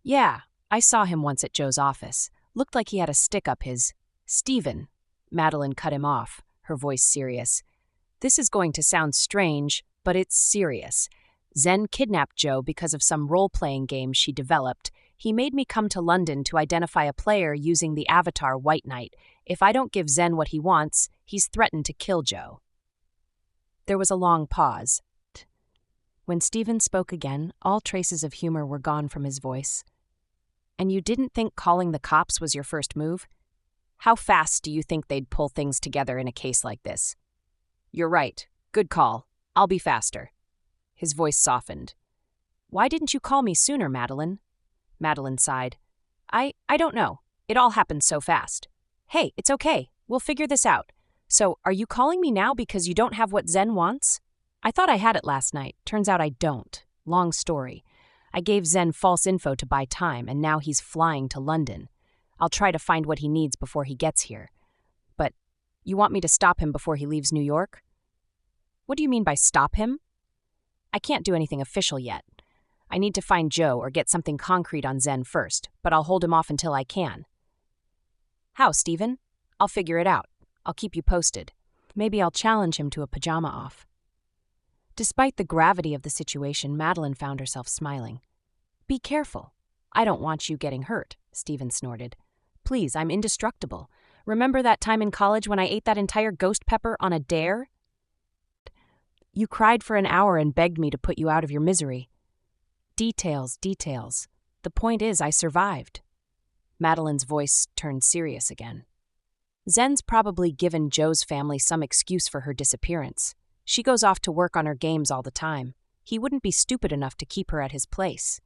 Yeah, I saw him once at Joe's office. Looked like he had a stick up his... Stephen. Madeline cut him off, her voice serious. This is going to sound strange, but it's serious. Zen kidnapped Joe because of some role-playing game she developed. He made me come to London to identify a player using the avatar White Knight. If I don't give Zen what he wants, he's threatened to kill Joe. There was a long pause. When Stephen spoke again, all traces of humor were gone from his voice. And you didn't think calling the cops was your first move? How fast do you think they'd pull things together in a case like this? You're right. Good call. I'll be faster. His voice softened. Why didn't you call me sooner, Madeline? Madeline sighed. I don't know. It all happened so fast. Hey, it's okay. We'll figure this out. So, are you calling me now because you don't have what Zen wants? I thought I had it last night. Turns out I don't. Long story. I gave Zen false info to buy time, and now he's flying to London. I'll try to find what he needs before he gets here. But you want me to stop him before he leaves New York? What do you mean by stop him? I can't do anything official yet. I need to find Joe or get something concrete on Zen first, but I'll hold him off until I can. How, Stephen? I'll figure it out. I'll keep you posted. Maybe I'll challenge him to a pajama off. Despite the gravity of the situation, Madeline found herself smiling. Be careful. I don't want you getting hurt, Stephen snorted. Please, I'm indestructible. Remember that time in college when I ate that entire ghost pepper on a dare? You cried for an hour and begged me to put you out of your misery. Details. The point is, I survived. Madeline's voice turned serious again. Zen's probably given Joe's family some excuse for her disappearance. She goes off to work on her games all the time. He wouldn't be stupid enough to keep her at his place.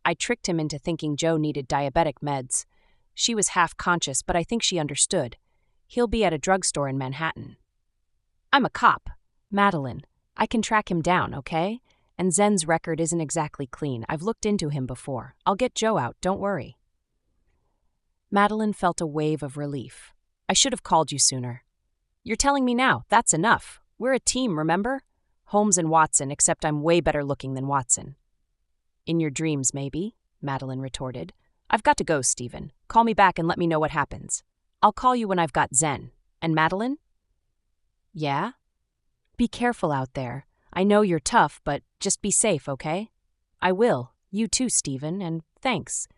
I tricked him into thinking Joe needed diabetic meds. She was half conscious, but I think she understood. He'll be at a drugstore in Manhattan. I'm a cop. Madeline, I can track him down, okay? And Zen's record isn't exactly clean. I've looked into him before. I'll get Joe out, don't worry. Madeline felt a wave of relief. I should have called you sooner. You're telling me now. That's enough. We're a team, remember? Holmes and Watson, except I'm way better looking than Watson. In your dreams, maybe, Madeline retorted. I've got to go, Stephen. Call me back and let me know what happens. I'll call you when I've got Zen. And Madeline? Yeah? Be careful out there. I know you're tough, but just be safe, okay? I will. You too, Stephen, and thanks.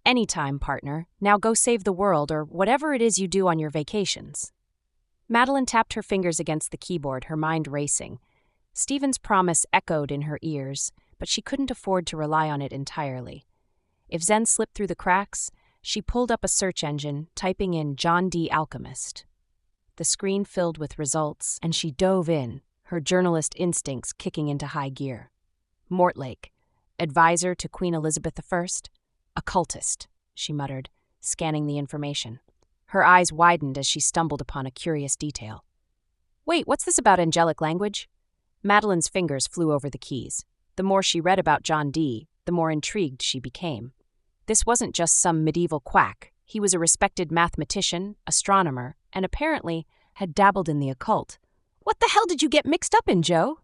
Anytime, partner. Now go save the world or whatever it is you do on your vacations. Madeline tapped her fingers against the keyboard, her mind racing. Stephen's promise echoed in her ears, but she couldn't afford to rely on it entirely. If Zen slipped through the cracks, she pulled up a search engine, typing in John D. Alchemist. The screen filled with results, and she dove in, her journalist instincts kicking into high gear. Mortlake, advisor to Queen Elizabeth I? Occultist, she muttered, scanning the information. Her eyes widened as she stumbled upon a curious detail. Wait, what's this about angelic language? Madeline's fingers flew over the keys. The more she read about John Dee, the more intrigued she became. This wasn't just some medieval quack. He was a respected mathematician, astronomer, and apparently had dabbled in the occult. What the hell did you get mixed up in, Joe?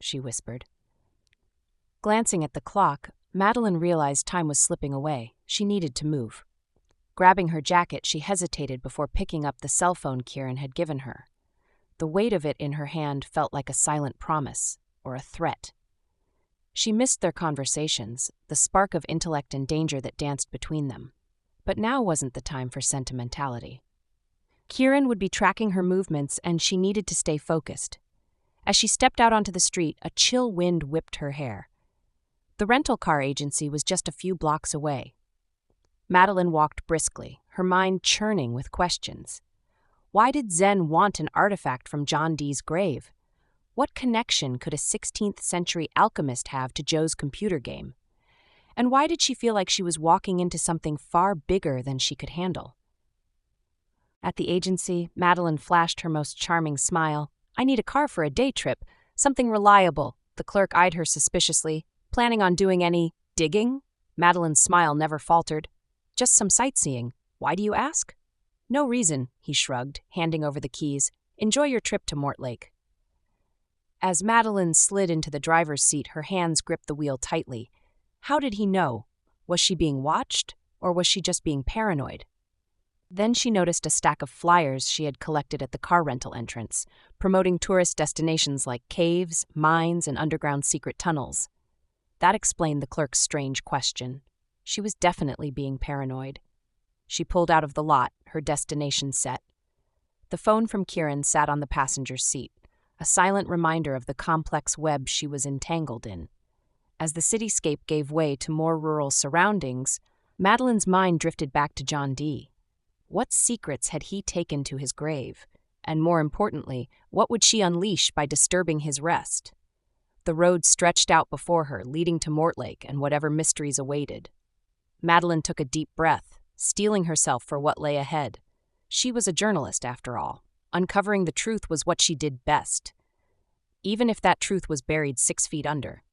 She whispered. Glancing at the clock, Madeline realized time was slipping away. She needed to move. Grabbing her jacket, she hesitated before picking up the cell phone Kieran had given her. The weight of it in her hand felt like a silent promise, or a threat. She missed their conversations, the spark of intellect and danger that danced between them. But now wasn't the time for sentimentality. Kieran would be tracking her movements, and she needed to stay focused. As she stepped out onto the street, a chill wind whipped her hair. The rental car agency was just a few blocks away. Madeline walked briskly, her mind churning with questions. Why did Zen want an artifact from John Dee's grave? What connection could a 16th century alchemist have to Joe's computer game? And why did she feel like she was walking into something far bigger than she could handle? At the agency, Madeline flashed her most charming smile. I need a car for a day trip, something reliable. The clerk eyed her suspiciously. Planning on doing any digging? Madeline's smile never faltered. Just some sightseeing. Why do you ask? No reason, he shrugged, handing over the keys. Enjoy your trip to Mortlake. As Madeline slid into the driver's seat, her hands gripped the wheel tightly. How did he know? Was she being watched, or was she just being paranoid? Then she noticed a stack of flyers she had collected at the car rental entrance, promoting tourist destinations like caves, mines, and underground secret tunnels. That explained the clerk's strange question. She was definitely being paranoid. She pulled out of the lot, her destination set. The phone from Kieran sat on the passenger's seat, a silent reminder of the complex web she was entangled in. As the cityscape gave way to more rural surroundings, Madeline's mind drifted back to John Dee. What secrets had he taken to his grave? And more importantly, what would she unleash by disturbing his rest? The road stretched out before her, leading to Mortlake and whatever mysteries awaited. Madeline took a deep breath, steeling herself for what lay ahead. She was a journalist, after all. Uncovering the truth was what she did best, even if that truth was buried 6 feet under.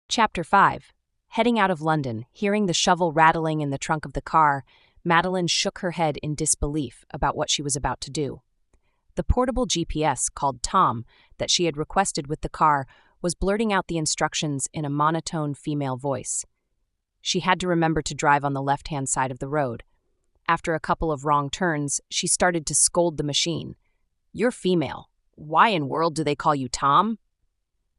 Chapter 5. Heading out of London, hearing the shovel rattling in the trunk of the car, Madeline shook her head in disbelief about what she was about to do. The portable GPS, called Tom, that she had requested with the car, was blurting out the instructions in a monotone female voice. She had to remember to drive on the left-hand side of the road. After a couple of wrong turns, she started to scold the machine. "You're female. Why in world do they call you Tom?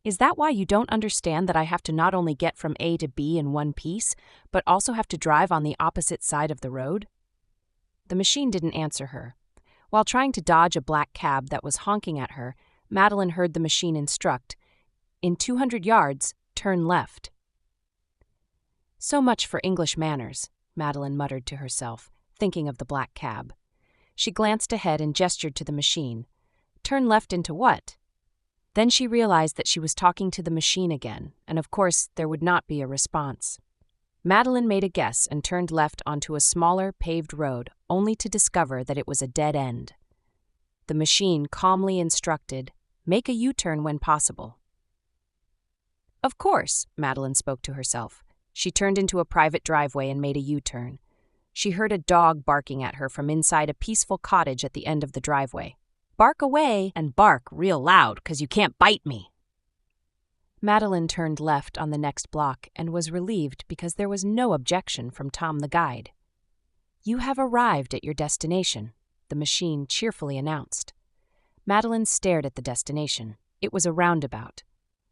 Is that why you don't understand that I have to not only get from A to B in one piece, but also have to drive on the opposite side of the road?" The machine didn't answer her. While trying to dodge a black cab that was honking at her, Madeline heard the machine instruct, "In 200 yards, turn left." "So much for English manners," Madeline muttered to herself, thinking of the black cab. She glanced ahead and gestured to the machine. "Turn left into what?" Then she realized that she was talking to the machine again, and of course there would not be a response. Madeline made a guess and turned left onto a smaller, paved road, only to discover that it was a dead end. The machine calmly instructed, "Make a U-turn when possible." "Of course," Madeline spoke to herself. She turned into a private driveway and made a U-turn. She heard a dog barking at her from inside a peaceful cottage at the end of the driveway. "Bark away, and bark real loud, 'cause you can't bite me." Madeline turned left on the next block and was relieved because there was no objection from Tom the guide. "You have arrived at your destination," the machine cheerfully announced. Madeline stared at the destination. It was a roundabout.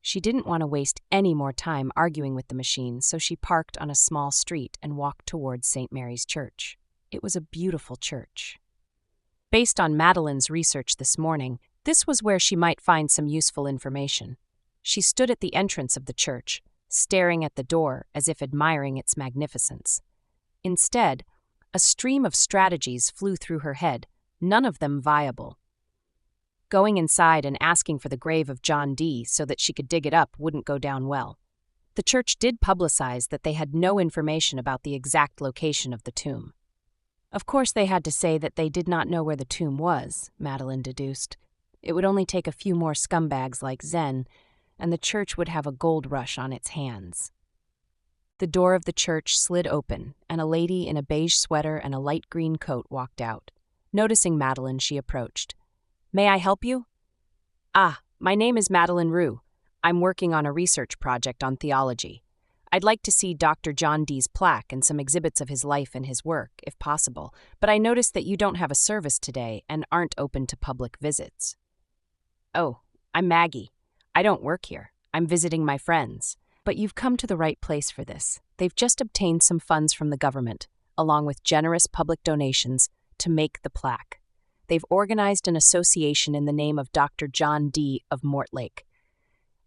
She didn't want to waste any more time arguing with the machine, so she parked on a small street and walked towards St. Mary's Church. It was a beautiful church. Based on Madeline's research this morning, this was where she might find some useful information. She stood at the entrance of the church, staring at the door as if admiring its magnificence. Instead, a stream of strategies flew through her head, none of them viable. Going inside and asking for the grave of John Dee so that she could dig it up wouldn't go down well. The church did publicize that they had no information about the exact location of the tomb. Of course they had to say that they did not know where the tomb was, Madeline deduced. It would only take a few more scumbags like Zen, and the church would have a gold rush on its hands. The door of the church slid open, and a lady in a beige sweater and a light green coat walked out. Noticing Madeline, she approached. "May I help you?" "Ah, my name is Madeline Rue. I'm working on a research project on theology. I'd like to see Dr. John Dee's plaque and some exhibits of his life and his work, if possible, but I noticed that you don't have a service today and aren't open to public visits." "Oh, I'm Maggie. I don't work here. I'm visiting my friends. But you've come to the right place for this. They've just obtained some funds from the government, along with generous public donations, to make the plaque. They've organized an association in the name of Dr. John Dee of Mortlake.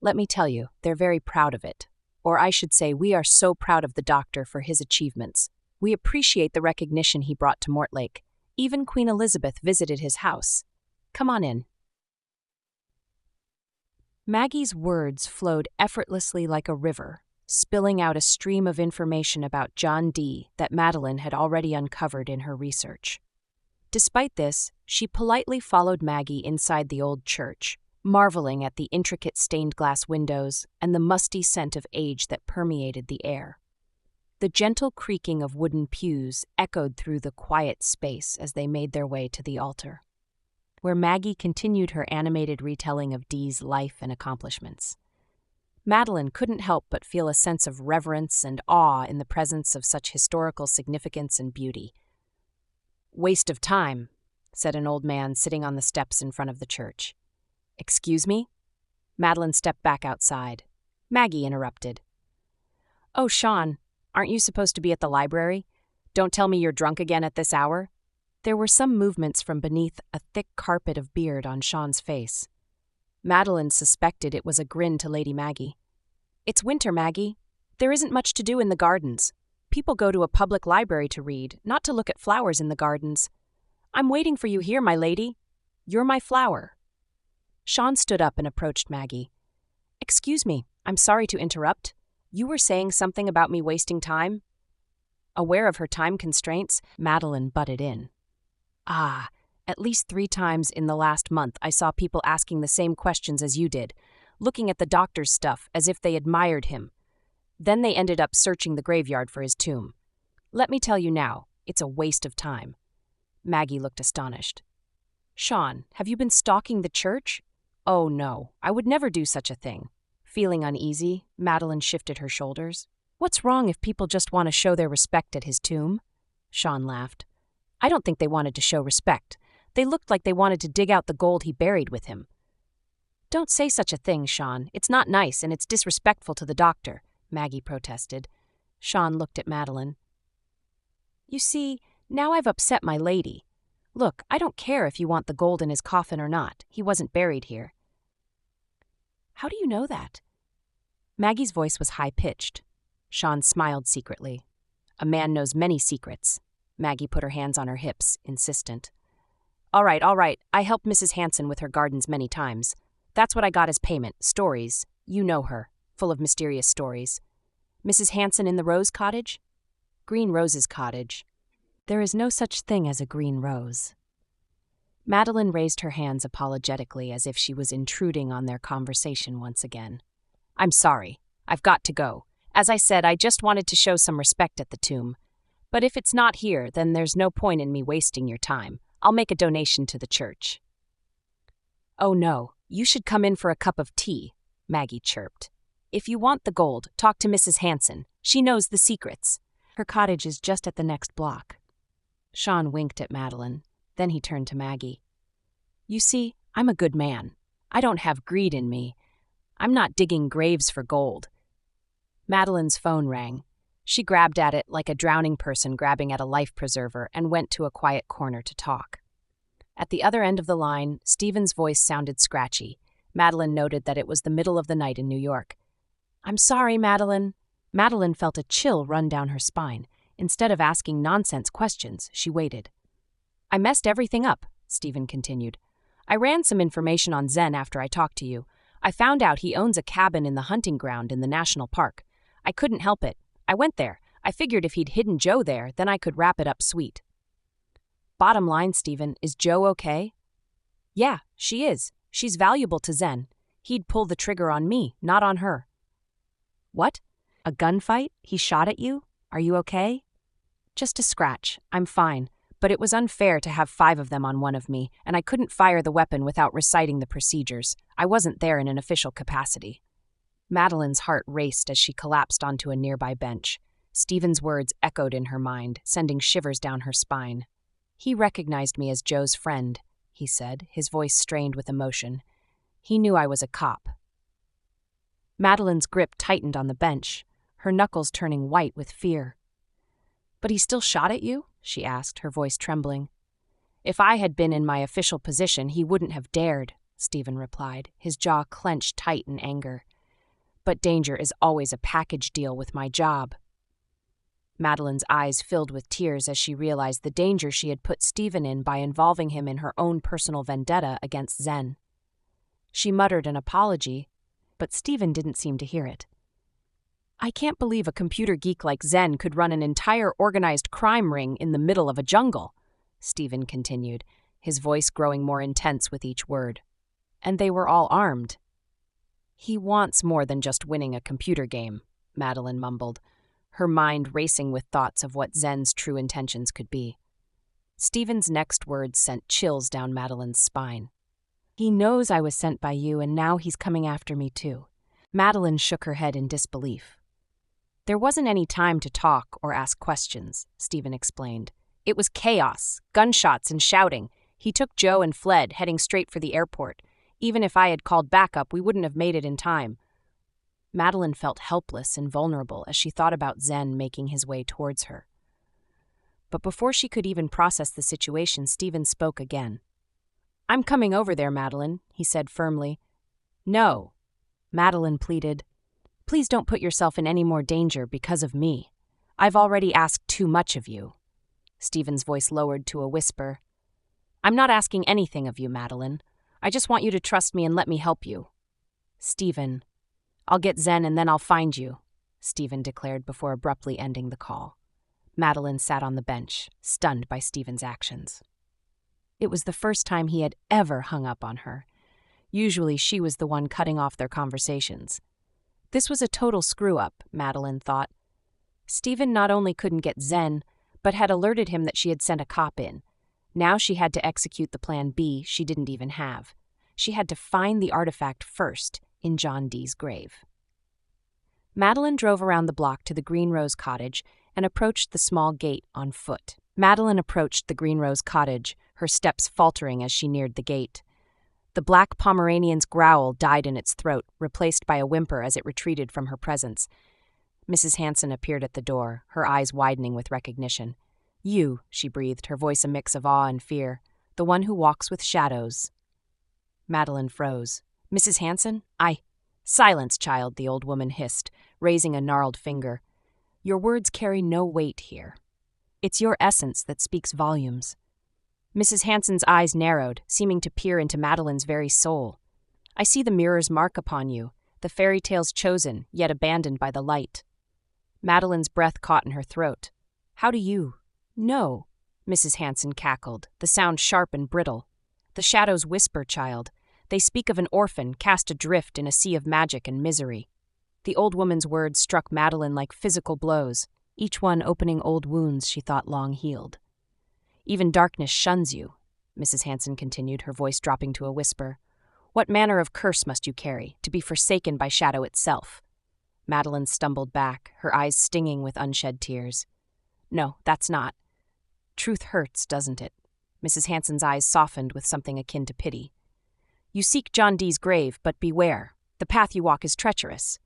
Let me tell you, they're very proud of it. Or I should say, we are so proud of the doctor for his achievements. We appreciate the recognition he brought to Mortlake. Even Queen Elizabeth visited his house. Come on in." Maggie's words flowed effortlessly like a river, spilling out a stream of information about John Dee that Madeline had already uncovered in her research. Despite this, she politely followed Maggie inside the old church, marveling at the intricate stained glass windows and the musty scent of age that permeated the air. The gentle creaking of wooden pews echoed through the quiet space as they made their way to the altar, where Maggie continued her animated retelling of Dee's life and accomplishments. Madeline couldn't help but feel a sense of reverence and awe in the presence of such historical significance and beauty. "Waste of time," said an old man sitting on the steps in front of the church. "Excuse me?" Madeline stepped back outside. Maggie interrupted. "Oh, Sean, aren't you supposed to be at the library? Don't tell me you're drunk again at this hour." There were some movements from beneath a thick carpet of beard on Sean's face. Madeline suspected it was a grin to Lady Maggie. "It's winter, Maggie. There isn't much to do in the gardens. People go to a public library to read, not to look at flowers in the gardens. I'm waiting for you here, my lady. You're my flower." Sean stood up and approached Maggie. "Excuse me, I'm sorry to interrupt. You were saying something about me wasting time?" Aware of her time constraints, Madeline butted in. "Ah, at least 3 times in the last month I saw people asking the same questions as you did, looking at the doctor's stuff as if they admired him. Then they ended up searching the graveyard for his tomb. Let me tell you now, it's a waste of time. Maggie looked astonished. Sean, have you been stalking the church? Oh no, I would never do such a thing. Feeling uneasy, Madeline shifted her shoulders. What's wrong if people just want to show their respect at his tomb? Sean laughed. I don't think they wanted to show respect. They looked like they wanted to dig out the gold he buried with him. Don't say such a thing, Sean. It's not nice and it's disrespectful to the doctor, Maggie protested. Sean looked at Madeline. You see, now I've upset my lady. Look, I don't care if you want the gold in his coffin or not. He wasn't buried here. How do you know that? Maggie's voice was high-pitched. Sean smiled secretly. A man knows many secrets. Maggie put her hands on her hips, insistent. All right. I helped Mrs. Hanson with her gardens many times. That's what I got as payment. Stories. You know her. Full of mysterious stories. Mrs. Hanson in the Rose Cottage? Green Rose's cottage. There is no such thing as a green rose. Madeline raised her hands apologetically as if she was intruding on their conversation once again. I'm sorry. I've got to go. As I said, I just wanted to show some respect at the tomb. But if it's not here, then there's no point in me wasting your time. I'll make a donation to the church. Oh no, you should come in for a cup of tea, Maggie chirped. If you want the gold, talk to Mrs. Hanson. She knows the secrets. Her cottage is just at the next block. Sean winked at Madeline. Then he turned to Maggie. You see, I'm a good man. I don't have greed in me. I'm not digging graves for gold. Madeline's phone rang. She grabbed at it like a drowning person grabbing at a life preserver and went to a quiet corner to talk. At the other end of the line, Stephen's voice sounded scratchy. Madeline noted that it was the middle of the night in New York. I'm sorry, Madeline. Madeline felt a chill run down her spine. Instead of asking nonsense questions, she waited. I messed everything up, Stephen continued. I ran some information on Zen after I talked to you. I found out he owns a cabin in the hunting ground in the national park. I couldn't help it. I went there. I figured if he'd hidden Joe there, then I could wrap it up sweet. Bottom line, Stephen, is Joe okay? Yeah, she is. She's valuable to Zen. He'd pull the trigger on me, not on her. What? A gunfight? He shot at you? Are you okay? Just a scratch. I'm fine. But it was unfair to have 5 of them on one of me, and I couldn't fire the weapon without reciting the procedures. I wasn't there in an official capacity. Madeline's heart raced as she collapsed onto a nearby bench. Stephen's words echoed in her mind, sending shivers down her spine. He recognized me as Joe's friend, he said, his voice strained with emotion. He knew I was a cop. Madeline's grip tightened on the bench, her knuckles turning white with fear. But he still shot at you? She asked, her voice trembling. If I had been in my official position, he wouldn't have dared, Stephen replied, his jaw clenched tight in anger. But danger is always a package deal with my job. Madeline's eyes filled with tears as she realized the danger she had put Stephen in by involving him in her own personal vendetta against Zen. She muttered an apology, but Stephen didn't seem to hear it. I can't believe a computer geek like Zen could run an entire organized crime ring in the middle of a jungle, Stephen continued, his voice growing more intense with each word. And they were all armed. He wants more than just winning a computer game, Madeline mumbled, her mind racing with thoughts of what Zen's true intentions could be. Stephen's next words sent chills down Madeline's spine. He knows I was sent by you, and now he's coming after me too. Madeline shook her head in disbelief. There wasn't any time to talk or ask questions, Stephen explained. It was chaos, gunshots and shouting. He took Joe and fled, heading straight for the airport. Even if I had called backup, we wouldn't have made it in time. Madeline felt helpless and vulnerable as she thought about Zen making his way towards her. But before she could even process the situation, Stephen spoke again. I'm coming over there, Madeline, he said firmly. No, Madeline pleaded. Please don't put yourself in any more danger because of me. I've already asked too much of you. Stephen's voice lowered to a whisper. I'm not asking anything of you, Madeline. I just want you to trust me and let me help you. Stephen, I'll get Zen and then I'll find you, Stephen declared before abruptly ending the call. Madeline sat on the bench, stunned by Stephen's actions. It was the first time he had ever hung up on her. Usually she was the one cutting off their conversations. This was a total screw-up, Madeline thought. Stephen not only couldn't get Zen, but had alerted him that she had sent a cop in. Now she had to execute the plan B she didn't even have. She had to find the artifact first in John Dee's grave. Madeline drove around the block to the Green Rose cottage and approached the small gate on foot. Madeline approached the Green Rose cottage, her steps faltering as she neared the gate. The black Pomeranian's growl died in its throat, replaced by a whimper as it retreated from her presence. Mrs. Hanson appeared at the door, her eyes widening with recognition. "You," she breathed, her voice a mix of awe and fear. "The one who walks with shadows." Madeline froze. "Mrs. Hanson? Silence, child," the old woman hissed, raising a gnarled finger. "Your words carry no weight here. It's your essence that speaks volumes." Mrs. Hanson's eyes narrowed, seeming to peer into Madeline's very soul. "I see the mirror's mark upon you, the fairy tale's chosen, yet abandoned by the light." Madeline's breath caught in her throat. "How do you know?" Mrs. Hanson cackled, the sound sharp and brittle. "The shadows whisper, child. They speak of an orphan cast adrift in a sea of magic and misery." The old woman's words struck Madeline like physical blows, each one opening old wounds she thought long healed. "Even darkness shuns you," Mrs. Hanson continued, her voice dropping to a whisper. "What manner of curse must you carry, to be forsaken by shadow itself?" Madeline stumbled back, her eyes stinging with unshed tears. "No, that's not. Truth hurts, doesn't it?" Mrs. Hanson's eyes softened with something akin to pity. "You seek John Dee's grave, but beware. The path you walk is treacherous."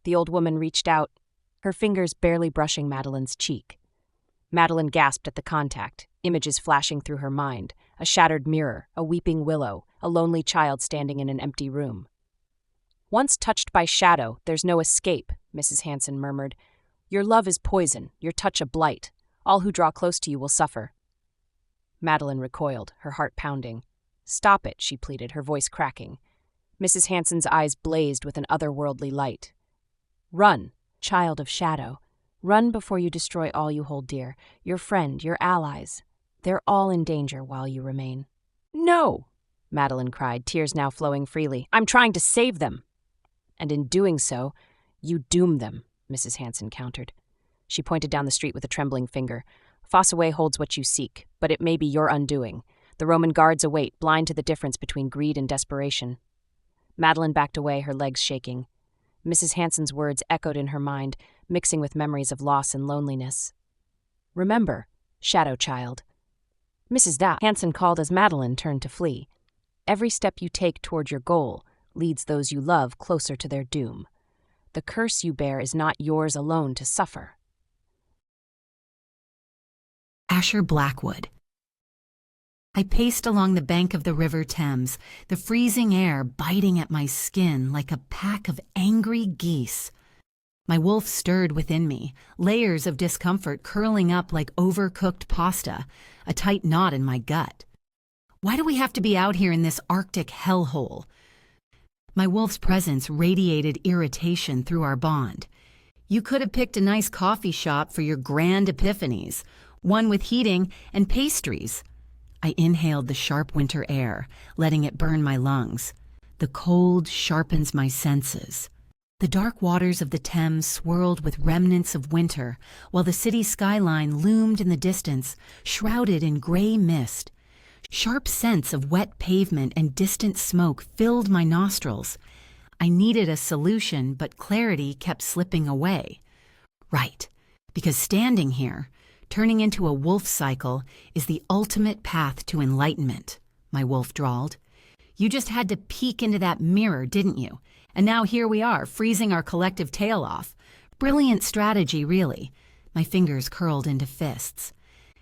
The old woman reached out, her fingers barely brushing Madeline's cheek. Madeline gasped at the contact, images flashing through her mind, a shattered mirror, a weeping willow, a lonely child standing in an empty room. "Once touched by shadow, there's no escape," Mrs. Hanson murmured. "Your love is poison, your touch a blight. All who draw close to you will suffer." Madeline recoiled, her heart pounding. "Stop it," she pleaded, her voice cracking. Mrs. Hanson's eyes blazed with an otherworldly light. "Run, child of shadow. Run before you destroy all you hold dear, your friend, your allies. They're all in danger while you remain." "No!" Madeline cried, tears now flowing freely. "I'm trying to save them." "And in doing so, you doom them," Mrs. Hanson countered. She pointed down the street with a trembling finger. "Fossaway holds what you seek, but it may be your undoing. The Roman guards await, blind to the difference between greed and desperation." Madeline backed away, her legs shaking. Mrs. Hanson's words echoed in her mind, mixing with memories of loss and loneliness. "Remember, shadow child." "Mrs. Hanson called as Madeline turned to flee. "Every step you take toward your goal leads those you love closer to their doom. The curse you bear is not yours alone to suffer." Asher Blackwood. I paced along the bank of the River Thames, the freezing air biting at my skin like a pack of angry geese. My wolf stirred within me, layers of discomfort curling up like overcooked pasta, a tight knot in my gut. Why do we have to be out here in this Arctic hellhole? My wolf's presence radiated irritation through our bond. You could have picked a nice coffee shop for your grand epiphanies, one with heating and pastries. I inhaled the sharp winter air, letting it burn my lungs. The cold sharpens my senses. The dark waters of the Thames swirled with remnants of winter, while the city skyline loomed in the distance, shrouded in gray mist. Sharp scents of wet pavement and distant smoke filled my nostrils. I needed a solution, but clarity kept slipping away. Right, because standing here, turning into a wolf cycle, is the ultimate path to enlightenment, my wolf drawled. You just had to peek into that mirror, didn't you? And now here we are, freezing our collective tail off. Brilliant strategy, really. My fingers curled into fists.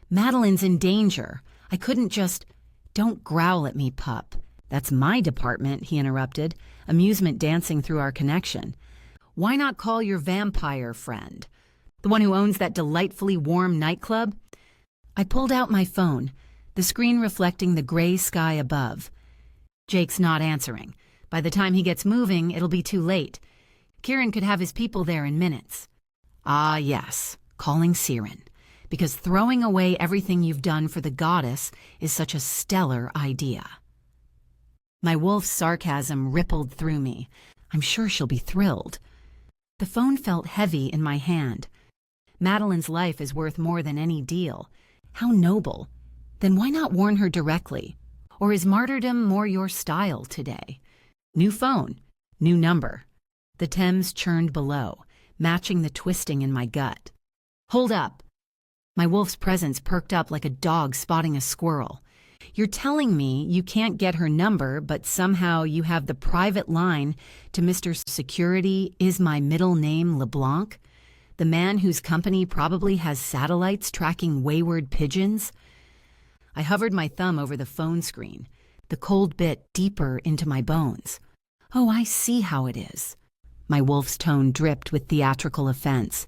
Madeline's in danger. I couldn't just... Don't growl at me, pup. That's my department, he interrupted, amusement dancing through our connection. Why not call your vampire friend? The one who owns that delightfully warm nightclub? I pulled out my phone, the screen reflecting the gray sky above. Jake's not answering. By the time he gets moving, it'll be too late. Kieran could have his people there in minutes. Ah, yes, calling Siren. Because throwing away everything you've done for the goddess is such a stellar idea. My wolf's sarcasm rippled through me. I'm sure she'll be thrilled. The phone felt heavy in my hand. Madeline's life is worth more than any deal. How noble. Then why not warn her directly? Or is martyrdom more your style today? New phone, new number. The Thames churned below, matching the twisting in my gut. Hold up. My wolf's presence perked up like a dog spotting a squirrel. You're telling me you can't get her number, but somehow you have the private line to Mr. Security is my middle name LeBlanc? The man whose company probably has satellites tracking wayward pigeons? I hovered my thumb over the phone screen, the cold bit deeper into my bones. Oh, I see how it is. My wolf's tone dripped with theatrical offense.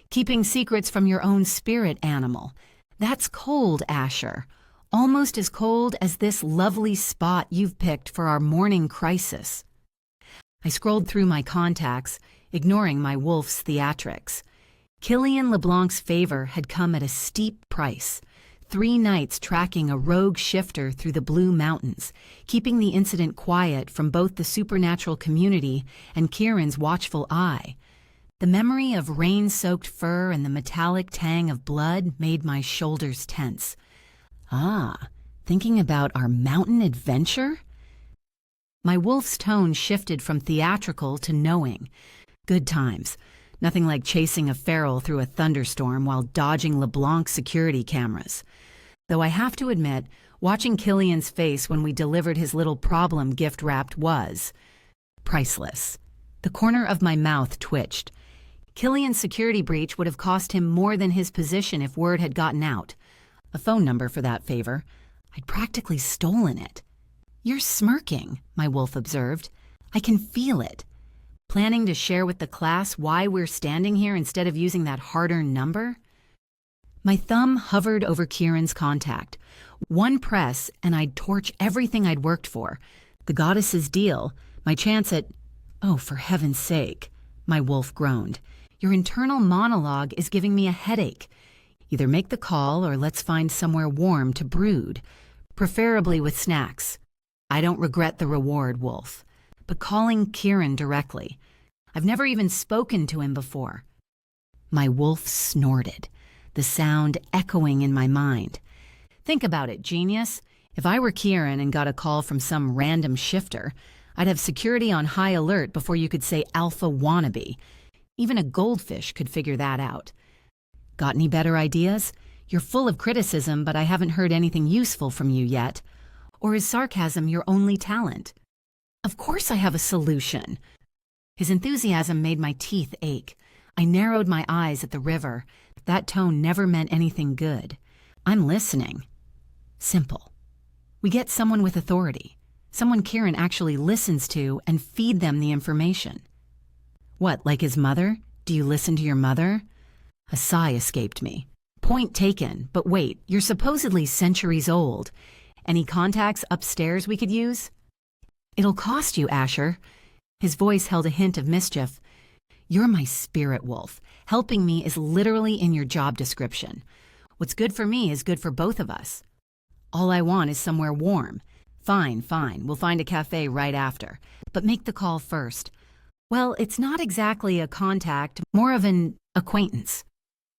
Keeping secrets from your own spirit animal. That's cold, Asher. Almost as cold as this lovely spot you've picked for our morning crisis. I scrolled through my contacts, ignoring my wolf's theatrics. Killian LeBlanc's favor had come at a steep price. 3 nights tracking a rogue shifter through the Blue Mountains, keeping the incident quiet from both the supernatural community and Kieran's watchful eye. The memory of rain-soaked fur and the metallic tang of blood made my shoulders tense. Ah, thinking about our mountain adventure? My wolf's tone shifted from theatrical to knowing. Good times. Nothing like chasing a feral through a thunderstorm while dodging LeBlanc's security cameras. Though I have to admit, watching Killian's face when we delivered his little problem gift wrapped was priceless. The corner of my mouth twitched. Killian's security breach would have cost him more than his position if word had gotten out. A phone number for that favor. I'd practically stolen it. You're smirking, my wolf observed. I can feel it. Planning to share with the class why we're standing here instead of using that hard-earned number? My thumb hovered over Kieran's contact. One press, and I'd torch everything I'd worked for. The goddess's deal, my chance at... Oh, for heaven's sake, my wolf groaned. Your internal monologue is giving me a headache. Either make the call or let's find somewhere warm to brood, preferably with snacks. I don't regret the reward, Wolf, but calling Kieran directly. I've never even spoken to him before. My wolf snorted, the sound echoing in my mind. Think about it, genius. If I were Kieran and got a call from some random shifter, I'd have security on high alert before you could say alpha wannabe. Even a goldfish could figure that out. Got any better ideas? You're full of criticism, but I haven't heard anything useful from you yet. Or is sarcasm your only talent? Of course I have a solution. His enthusiasm made my teeth ache. I narrowed my eyes at the river. That tone never meant anything good. I'm listening. Simple. We get someone with authority. Someone Kieran actually listens to and feed them the information. What, like his mother? Do you listen to your mother? A sigh escaped me. Point taken, but wait, you're supposedly centuries old. Any contacts upstairs we could use? It'll cost you, Asher. His voice held a hint of mischief. You're my spirit wolf. Helping me is literally in your job description. What's good for me is good for both of us. All I want is somewhere warm. Fine, we'll find a cafe right after. But make the call first. Well, it's not exactly a contact, more of an acquaintance.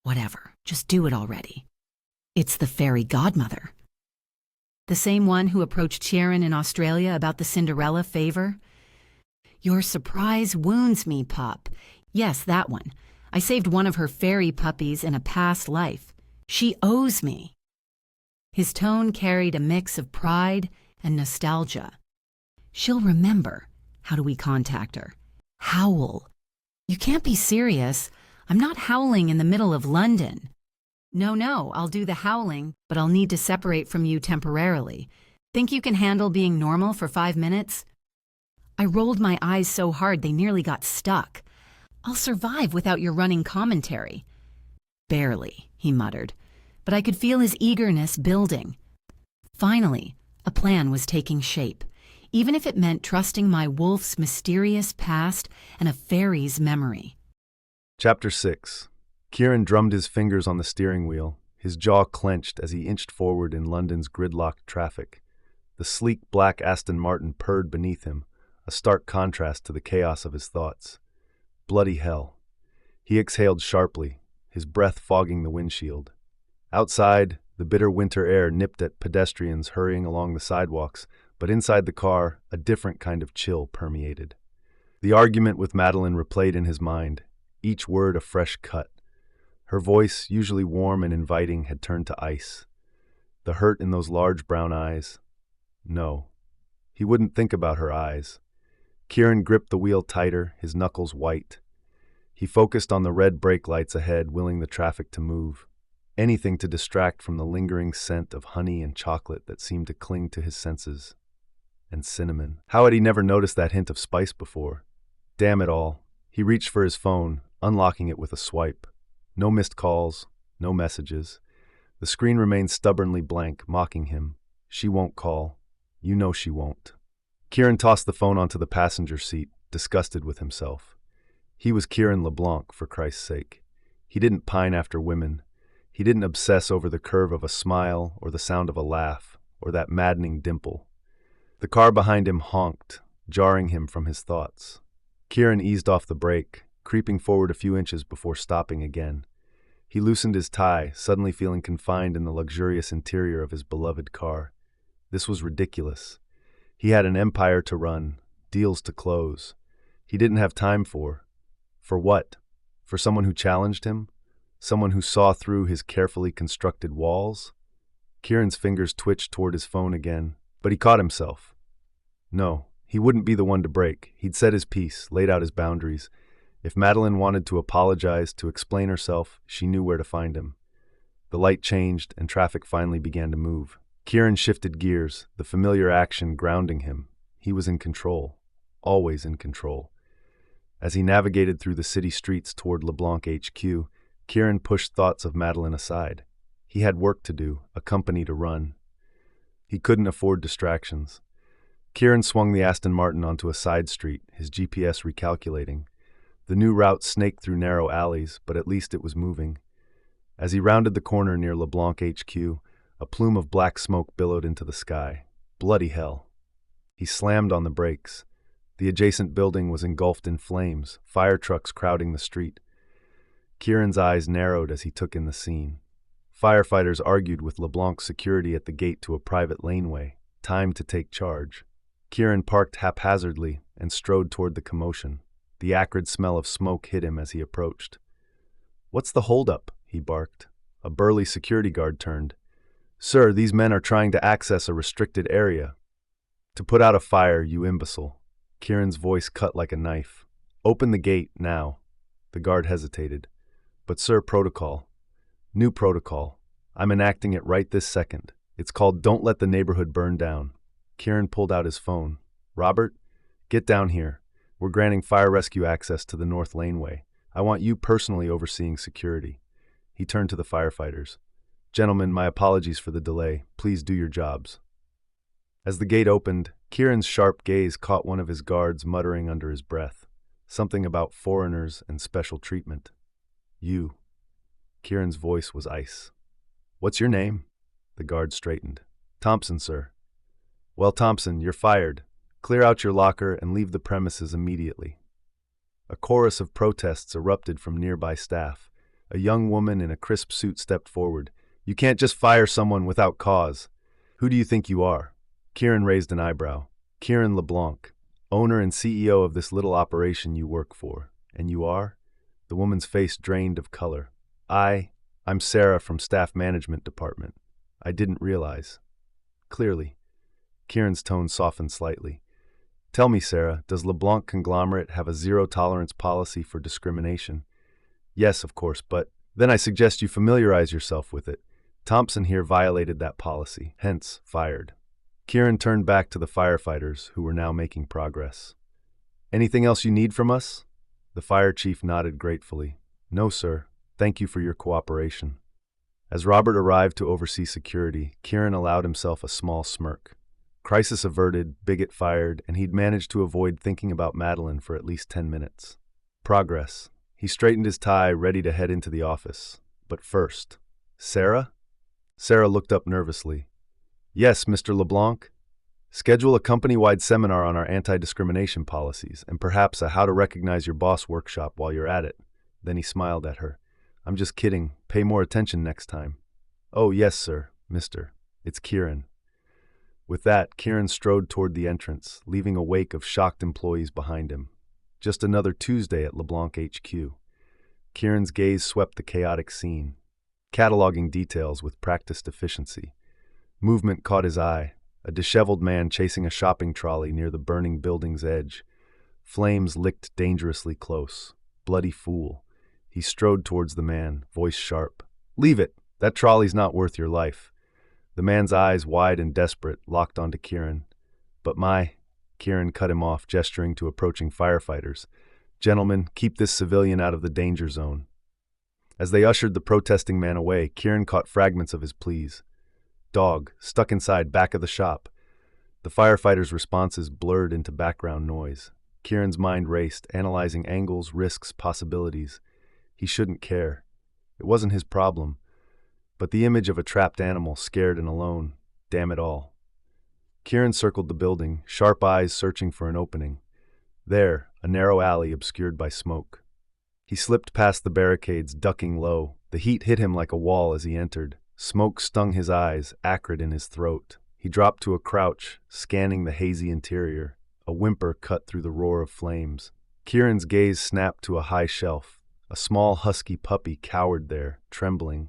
Whatever, just do it already. It's the fairy godmother. The same one who approached Sharon in Australia about the Cinderella favor? Your surprise wounds me, pup. Yes, that one. I saved one of her fairy puppies in a past life. She owes me. His tone carried a mix of pride and nostalgia. She'll remember. How do we contact her? Howl. You can't be serious. I'm not howling in the middle of London. No, I'll do the howling, but I'll need to separate from you temporarily. Think you can handle being normal for 5 minutes? I rolled my eyes so hard they nearly got stuck. I'll survive without your running commentary. Barely, he muttered, but I could feel his eagerness building. Finally, a plan was taking shape, even if it meant trusting my wolf's mysterious past and a fairy's memory. Chapter 6. Kieran drummed his fingers on the steering wheel, his jaw clenched as he inched forward in London's gridlocked traffic. The sleek black Aston Martin purred beneath him, a stark contrast to the chaos of his thoughts. Bloody hell. He exhaled sharply, his breath fogging the windshield. Outside, the bitter winter air nipped at pedestrians hurrying along the sidewalks, but inside the car, a different kind of chill permeated. The argument with Madeline replayed in his mind, each word a fresh cut. Her voice, usually warm and inviting, had turned to ice. The hurt in those large brown eyes. No, he wouldn't think about her eyes. Kieran gripped the wheel tighter, his knuckles white. He focused on the red brake lights ahead, willing the traffic to move. Anything to distract from the lingering scent of honey and chocolate that seemed to cling to his senses. And cinnamon. How had he never noticed that hint of spice before? Damn it all. He reached for his phone, unlocking it with a swipe. No missed calls, no messages. The screen remained stubbornly blank, mocking him. She won't call. You know she won't. Kieran tossed the phone onto the passenger seat, disgusted with himself. He was Kieran LeBlanc, for Christ's sake. He didn't pine after women. He didn't obsess over the curve of a smile or the sound of a laugh or that maddening dimple. The car behind him honked, jarring him from his thoughts. Kieran eased off the brake, creeping forward a few inches before stopping again. He loosened his tie, suddenly feeling confined in the luxurious interior of his beloved car. This was ridiculous. He had an empire to run, deals to close. He didn't have time for what? For someone who challenged him? Someone who saw through his carefully constructed walls? Kieran's fingers twitched toward his phone again, but he caught himself. No, he wouldn't be the one to break. He'd said his piece, laid out his boundaries. If Madeline wanted to apologize, to explain herself, she knew where to find him. The light changed, and traffic finally began to move. Kieran shifted gears, the familiar action grounding him. He was in control, always in control. As he navigated through the city streets toward LeBlanc HQ, Kieran pushed thoughts of Madeline aside. He had work to do, a company to run. He couldn't afford distractions. Kieran swung the Aston Martin onto a side street, his GPS recalculating. The new route snaked through narrow alleys, but at least it was moving. As he rounded the corner near LeBlanc HQ, a plume of black smoke billowed into the sky. Bloody hell. He slammed on the brakes. The adjacent building was engulfed in flames, fire trucks crowding the street. Kieran's eyes narrowed as he took in the scene. Firefighters argued with LeBlanc's security at the gate to a private laneway. Time to take charge. Kieran parked haphazardly and strode toward the commotion. The acrid smell of smoke hit him as he approached. "What's the holdup?" he barked. A burly security guard turned. "Sir, these men are trying to access a restricted area." "To put out a fire, you imbecile." Kieran's voice cut like a knife. "Open the gate, now." The guard hesitated. "But sir, protocol." "New protocol. I'm enacting it right this second. It's called Don't Let the Neighborhood Burn Down." Kieran pulled out his phone. "Robert, get down here. We're granting fire rescue access to the north laneway. I want you personally overseeing security." He turned to the firefighters. "Gentlemen, my apologies for the delay. Please do your jobs." As the gate opened, Kieran's sharp gaze caught one of his guards muttering under his breath. Something about foreigners and special treatment. "You." Kieran's voice was ice. "What's your name?" The guard straightened. "Thompson, sir." "Well, Thompson, you're fired. Clear out your locker and leave the premises immediately." A chorus of protests erupted from nearby staff. A young woman in a crisp suit stepped forward. "You can't just fire someone without cause. Who do you think you are?" Kieran raised an eyebrow. "Kieran LeBlanc, owner and CEO of this little operation you work for. And you are?" The woman's face drained of color. I'm Sarah from Staff Management Department. I didn't realize." "Clearly." Kieran's tone softened slightly. "Tell me, Sarah, does LeBlanc Conglomerate have a zero-tolerance policy for discrimination?" "Yes, of course, but then I suggest you familiarize yourself with it. Thompson here violated that policy, hence fired." Kieran turned back to the firefighters, who were now making progress. "Anything else you need from us?" The fire chief nodded gratefully. "No, sir. Thank you for your cooperation." As Robert arrived to oversee security, Kieran allowed himself a small smirk. Crisis averted, bigot fired, and he'd managed to avoid thinking about Madeline for at least 10 minutes. Progress. He straightened his tie, ready to head into the office. But first, "Sarah?" Sarah looked up nervously. "Yes, Mr. LeBlanc?" Schedule a company-wide seminar on our anti-discrimination policies and perhaps a how to recognize your boss workshop while you're at it. Then he smiled at her. I'm just kidding. Pay more attention next time. Oh, yes, sir, mister. It's Kieran. With that, Kieran strode toward the entrance, leaving a wake of shocked employees behind him. Just another Tuesday at LeBlanc HQ. Kieran's gaze swept the chaotic scene, cataloging details with practiced efficiency. Movement caught his eye. A disheveled man chasing a shopping trolley near the burning building's edge. Flames licked dangerously close. Bloody fool. He strode towards the man, voice sharp. Leave it. That trolley's not worth your life. The man's eyes, wide and desperate, locked onto Kieran. But Kieran cut him off, gesturing to approaching firefighters. Gentlemen, keep this civilian out of the danger zone. As they ushered the protesting man away, Kieran caught fragments of his pleas. Dog, stuck inside back of the shop. The firefighters' responses blurred into background noise. Kieran's mind raced, analyzing angles, risks, possibilities. He shouldn't care. It wasn't his problem. But the image of a trapped animal, scared and alone, damn it all. Kieran circled the building, sharp eyes searching for an opening. There, a narrow alley obscured by smoke. He slipped past the barricades, ducking low. The heat hit him like a wall as he entered. Smoke stung his eyes, acrid in his throat. He dropped to a crouch, scanning the hazy interior. A whimper cut through the roar of flames. Kieran's gaze snapped to a high shelf. A small husky puppy cowered there, trembling.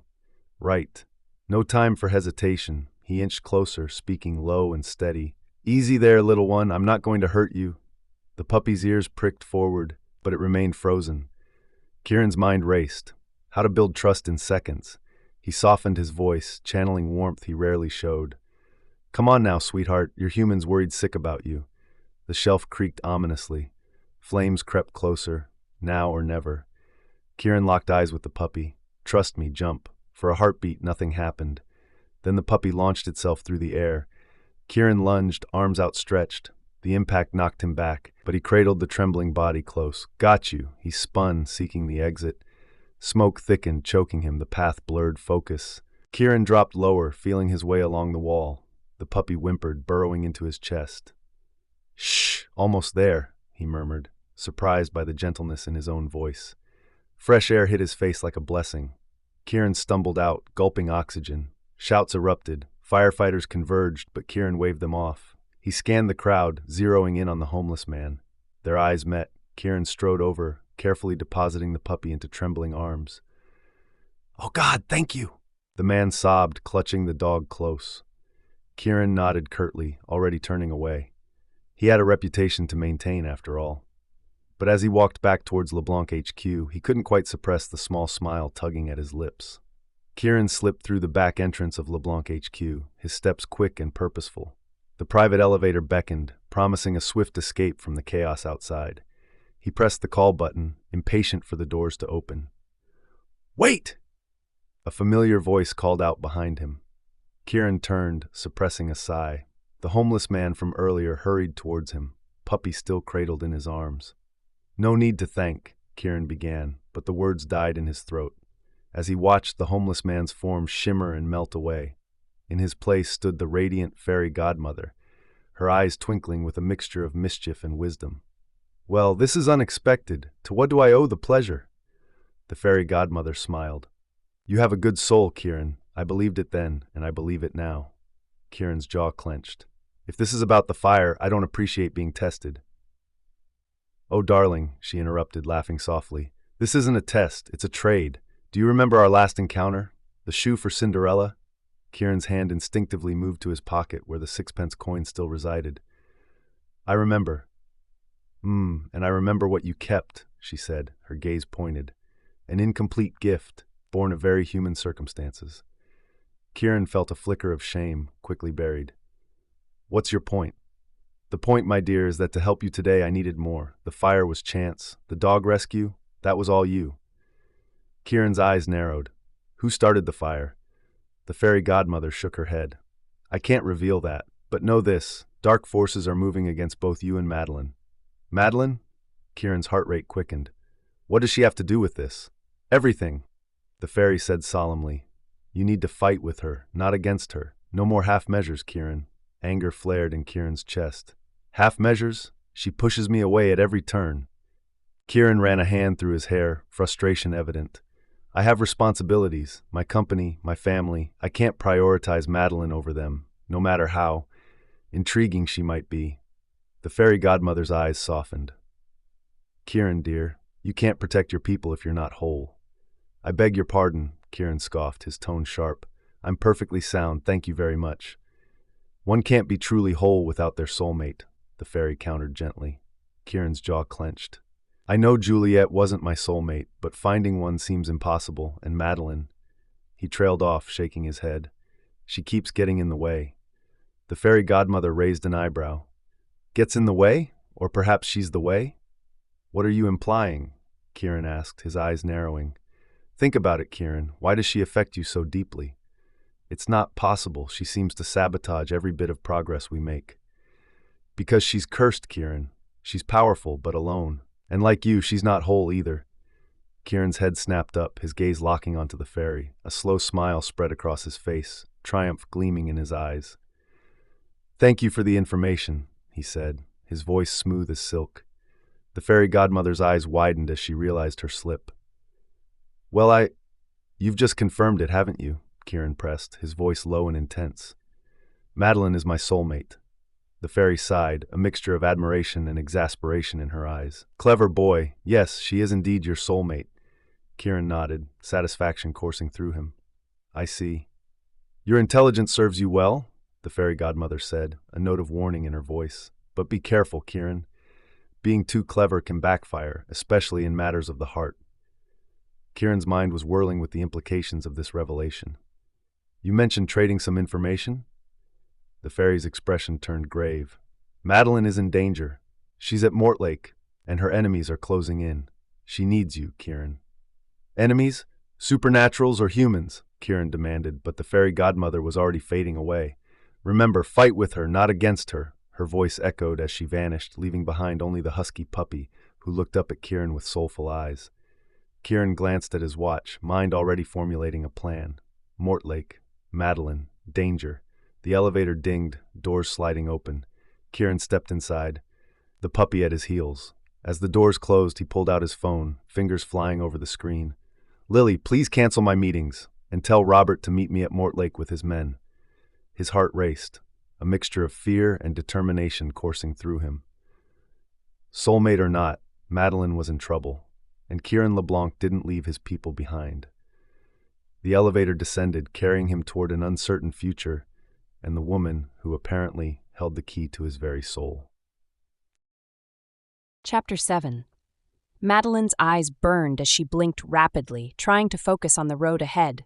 Right. No time for hesitation. He inched closer, speaking low and steady. Easy there, little one. I'm not going to hurt you. The puppy's ears pricked forward, but it remained frozen. Kieran's mind raced. How to build trust in seconds. He softened his voice, channeling warmth he rarely showed. Come on now, sweetheart. Your human's worried sick about you. The shelf creaked ominously. Flames crept closer. Now or never. Kieran locked eyes with the puppy. Trust me, jump. For a heartbeat, nothing happened. Then the puppy launched itself through the air. Kieran lunged, arms outstretched. The impact knocked him back, but he cradled the trembling body close. Got you. He spun, seeking the exit. Smoke thickened, choking him, the path blurred focus. Kieran dropped lower, feeling his way along the wall. The puppy whimpered, burrowing into his chest. Shh, almost there, he murmured, surprised by the gentleness in his own voice. Fresh air hit his face like a blessing. Kieran stumbled out, gulping oxygen. Shouts erupted. Firefighters converged, but Kieran waved them off. He scanned the crowd, zeroing in on the homeless man. Their eyes met. Kieran strode over, carefully depositing the puppy into trembling arms. Oh God, thank you! The man sobbed, clutching the dog close. Kieran nodded curtly, already turning away. He had a reputation to maintain, after all. But as he walked back towards LeBlanc HQ, he couldn't quite suppress the small smile tugging at his lips. Kieran slipped through the back entrance of LeBlanc HQ, his steps quick and purposeful. The private elevator beckoned, promising a swift escape from the chaos outside. He pressed the call button, impatient for the doors to open. Wait! A familiar voice called out behind him. Kieran turned, suppressing a sigh. The homeless man from earlier hurried towards him, puppy still cradled in his arms. No need to thank, Kieran began, but the words died in his throat. As he watched the homeless man's form shimmer and melt away, in his place stood the radiant fairy godmother, her eyes twinkling with a mixture of mischief and wisdom. Well, this is unexpected. To what do I owe the pleasure? The fairy godmother smiled. You have a good soul, Kieran. I believed it then, and I believe it now. Kieran's jaw clenched. If this is about the fire, I don't appreciate being tested. Oh, darling, she interrupted, laughing softly. This isn't a test, it's a trade. Do you remember our last encounter? The shoe for Cinderella? Kieran's hand instinctively moved to his pocket where the sixpence coin still resided. I remember. And I remember what you kept, she said, her gaze pointed. An incomplete gift, born of very human circumstances. Kieran felt a flicker of shame, quickly buried. What's your point? The point, my dear, is that to help you today I needed more. The fire was chance. The dog rescue, that was all you. Kieran's eyes narrowed. Who started the fire? The fairy godmother shook her head. I can't reveal that, but know this. Dark forces are moving against both you and Madeline. Madeline? Kieran's heart rate quickened. What does she have to do with this? Everything, the fairy said solemnly. You need to fight with her, not against her. No more half measures, Kieran. Anger flared in Kieran's chest. Half measures? She pushes me away at every turn. Kieran ran a hand through his hair, frustration evident. I have responsibilities, my company, my family. I can't prioritize Madeline over them, no matter how intriguing she might be. The fairy godmother's eyes softened. Kieran, dear, you can't protect your people if you're not whole. I beg your pardon, Kieran scoffed, his tone sharp. I'm perfectly sound, thank you very much. One can't be truly whole without their soulmate, the fairy countered gently. Kieran's jaw clenched. I know Juliet wasn't my soulmate, but finding one seems impossible, and Madeline... He trailed off, shaking his head. She keeps getting in the way. The fairy godmother raised an eyebrow. Gets in the way? Or perhaps she's the way? What are you implying? Kieran asked, his eyes narrowing. Think about it, Kieran. Why does she affect you so deeply? It's not possible. She seems to sabotage every bit of progress we make. Because she's cursed, Kieran. She's powerful, but alone. And like you, she's not whole either. Kieran's head snapped up, his gaze locking onto the fairy. A slow smile spread across his face, triumph gleaming in his eyes. Thank you for the information, he said, his voice smooth as silk. The fairy godmother's eyes widened as she realized her slip. Well, you've just confirmed it, haven't you? Kieran pressed, his voice low and intense. Madeline is my soulmate. The fairy sighed, a mixture of admiration and exasperation in her eyes. Clever boy. Yes, she is indeed your soulmate. Kieran nodded, satisfaction coursing through him. I see. Your intelligence serves you well, the fairy godmother said, a note of warning in her voice. But be careful, Kieran. Being too clever can backfire, especially in matters of the heart. Kieran's mind was whirling with the implications of this revelation. You mentioned trading some information? The fairy's expression turned grave. Madeline is in danger. She's at Mortlake, and her enemies are closing in. She needs you, Kieran. Enemies? Supernaturals or humans? Kieran demanded, but the fairy godmother was already fading away. Remember, fight with her, not against her. Her voice echoed as she vanished, leaving behind only the husky puppy, who looked up at Kieran with soulful eyes. Kieran glanced at his watch, mind already formulating a plan. Mortlake, Madeline, danger. The elevator dinged, doors sliding open. Kieran stepped inside, the puppy at his heels. As the doors closed, he pulled out his phone, fingers flying over the screen. Lily, please cancel my meetings, and tell Robert to meet me at Mortlake with his men. His heart raced, a mixture of fear and determination coursing through him. Soulmate or not, Madeline was in trouble, and Kieran LeBlanc didn't leave his people behind. The elevator descended, carrying him toward an uncertain future, and the woman who apparently held the key to his very soul. Chapter 7. Madeline's eyes burned as she blinked rapidly, trying to focus on the road ahead.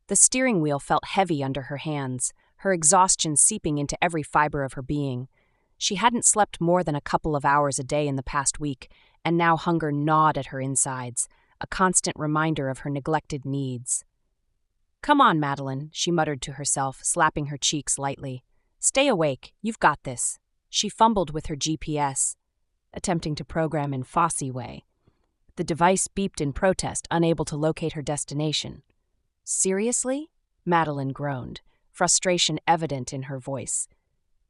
The steering wheel felt heavy under her hands, her exhaustion seeping into every fiber of her being. She hadn't slept more than a couple of hours a day in the past week, and now hunger gnawed at her insides, a constant reminder of her neglected needs. Come on, Madeline, she muttered to herself, slapping her cheeks lightly. Stay awake, you've got this. She fumbled with her GPS, attempting to program in Fosse way. The device beeped in protest, unable to locate her destination. Seriously? Madeline groaned, frustration evident in her voice.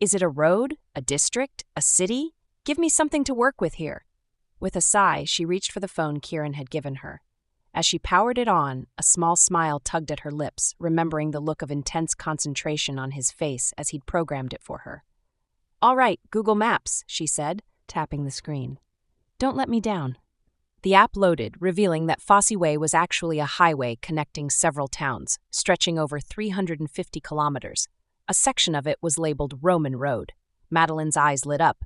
Is it a road? A district? A city? Give me something to work with here. With a sigh, she reached for the phone Kieran had given her. As she powered it on, a small smile tugged at her lips, remembering the look of intense concentration on his face as he'd programmed it for her. All right, Google Maps, she said, tapping the screen. Don't let me down. The app loaded, revealing that Fosse Way was actually a highway connecting several towns, stretching over 350 kilometers. A section of it was labeled Roman Road. Madeline's eyes lit up.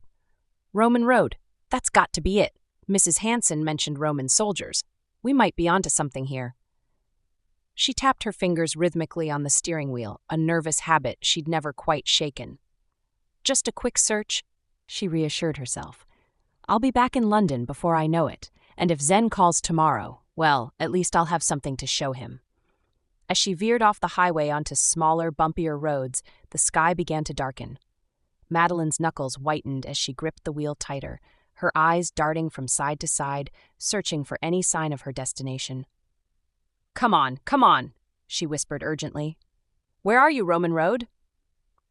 Roman Road. That's got to be it. Mrs. Hanson mentioned Roman soldiers. We might be onto something here. She tapped her fingers rhythmically on the steering wheel, a nervous habit she'd never quite shaken. Just a quick search, she reassured herself. I'll be back in London before I know it, and if Zen calls tomorrow, well, at least I'll have something to show him. As she veered off the highway onto smaller, bumpier roads, the sky began to darken. Madeline's knuckles whitened as she gripped the wheel tighter, her eyes darting from side to side, searching for any sign of her destination. Come on, she whispered urgently. Where are you, Roman Road?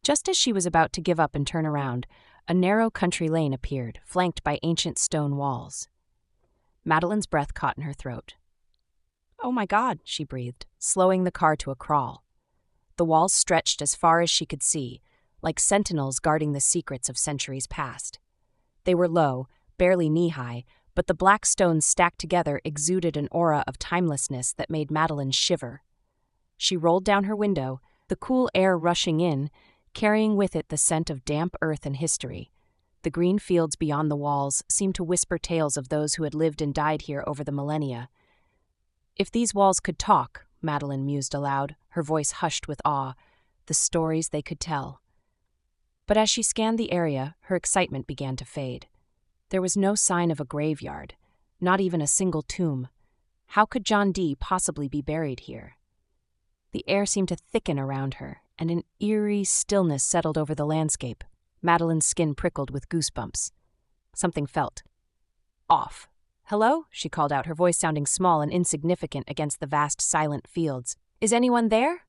Just as she was about to give up and turn around, a narrow country lane appeared, flanked by ancient stone walls. Madeline's breath caught in her throat. "Oh my God," she breathed, slowing the car to a crawl. The walls stretched as far as she could see, like sentinels guarding the secrets of centuries past. They were low, barely knee-high, but the black stones stacked together exuded an aura of timelessness that made Madeline shiver. She rolled down her window, the cool air rushing in, carrying with it the scent of damp earth and history. The green fields beyond the walls seemed to whisper tales of those who had lived and died here over the millennia. If these walls could talk, Madeline mused aloud, her voice hushed with awe, the stories they could tell. But as she scanned the area, her excitement began to fade. There was no sign of a graveyard, not even a single tomb. How could John Dee possibly be buried here? The air seemed to thicken around her, and an eerie stillness settled over the landscape. Madeline's skin prickled with goosebumps. Something felt off. "Hello?" she called out, her voice sounding small and insignificant against the vast, silent fields. "Is anyone there?"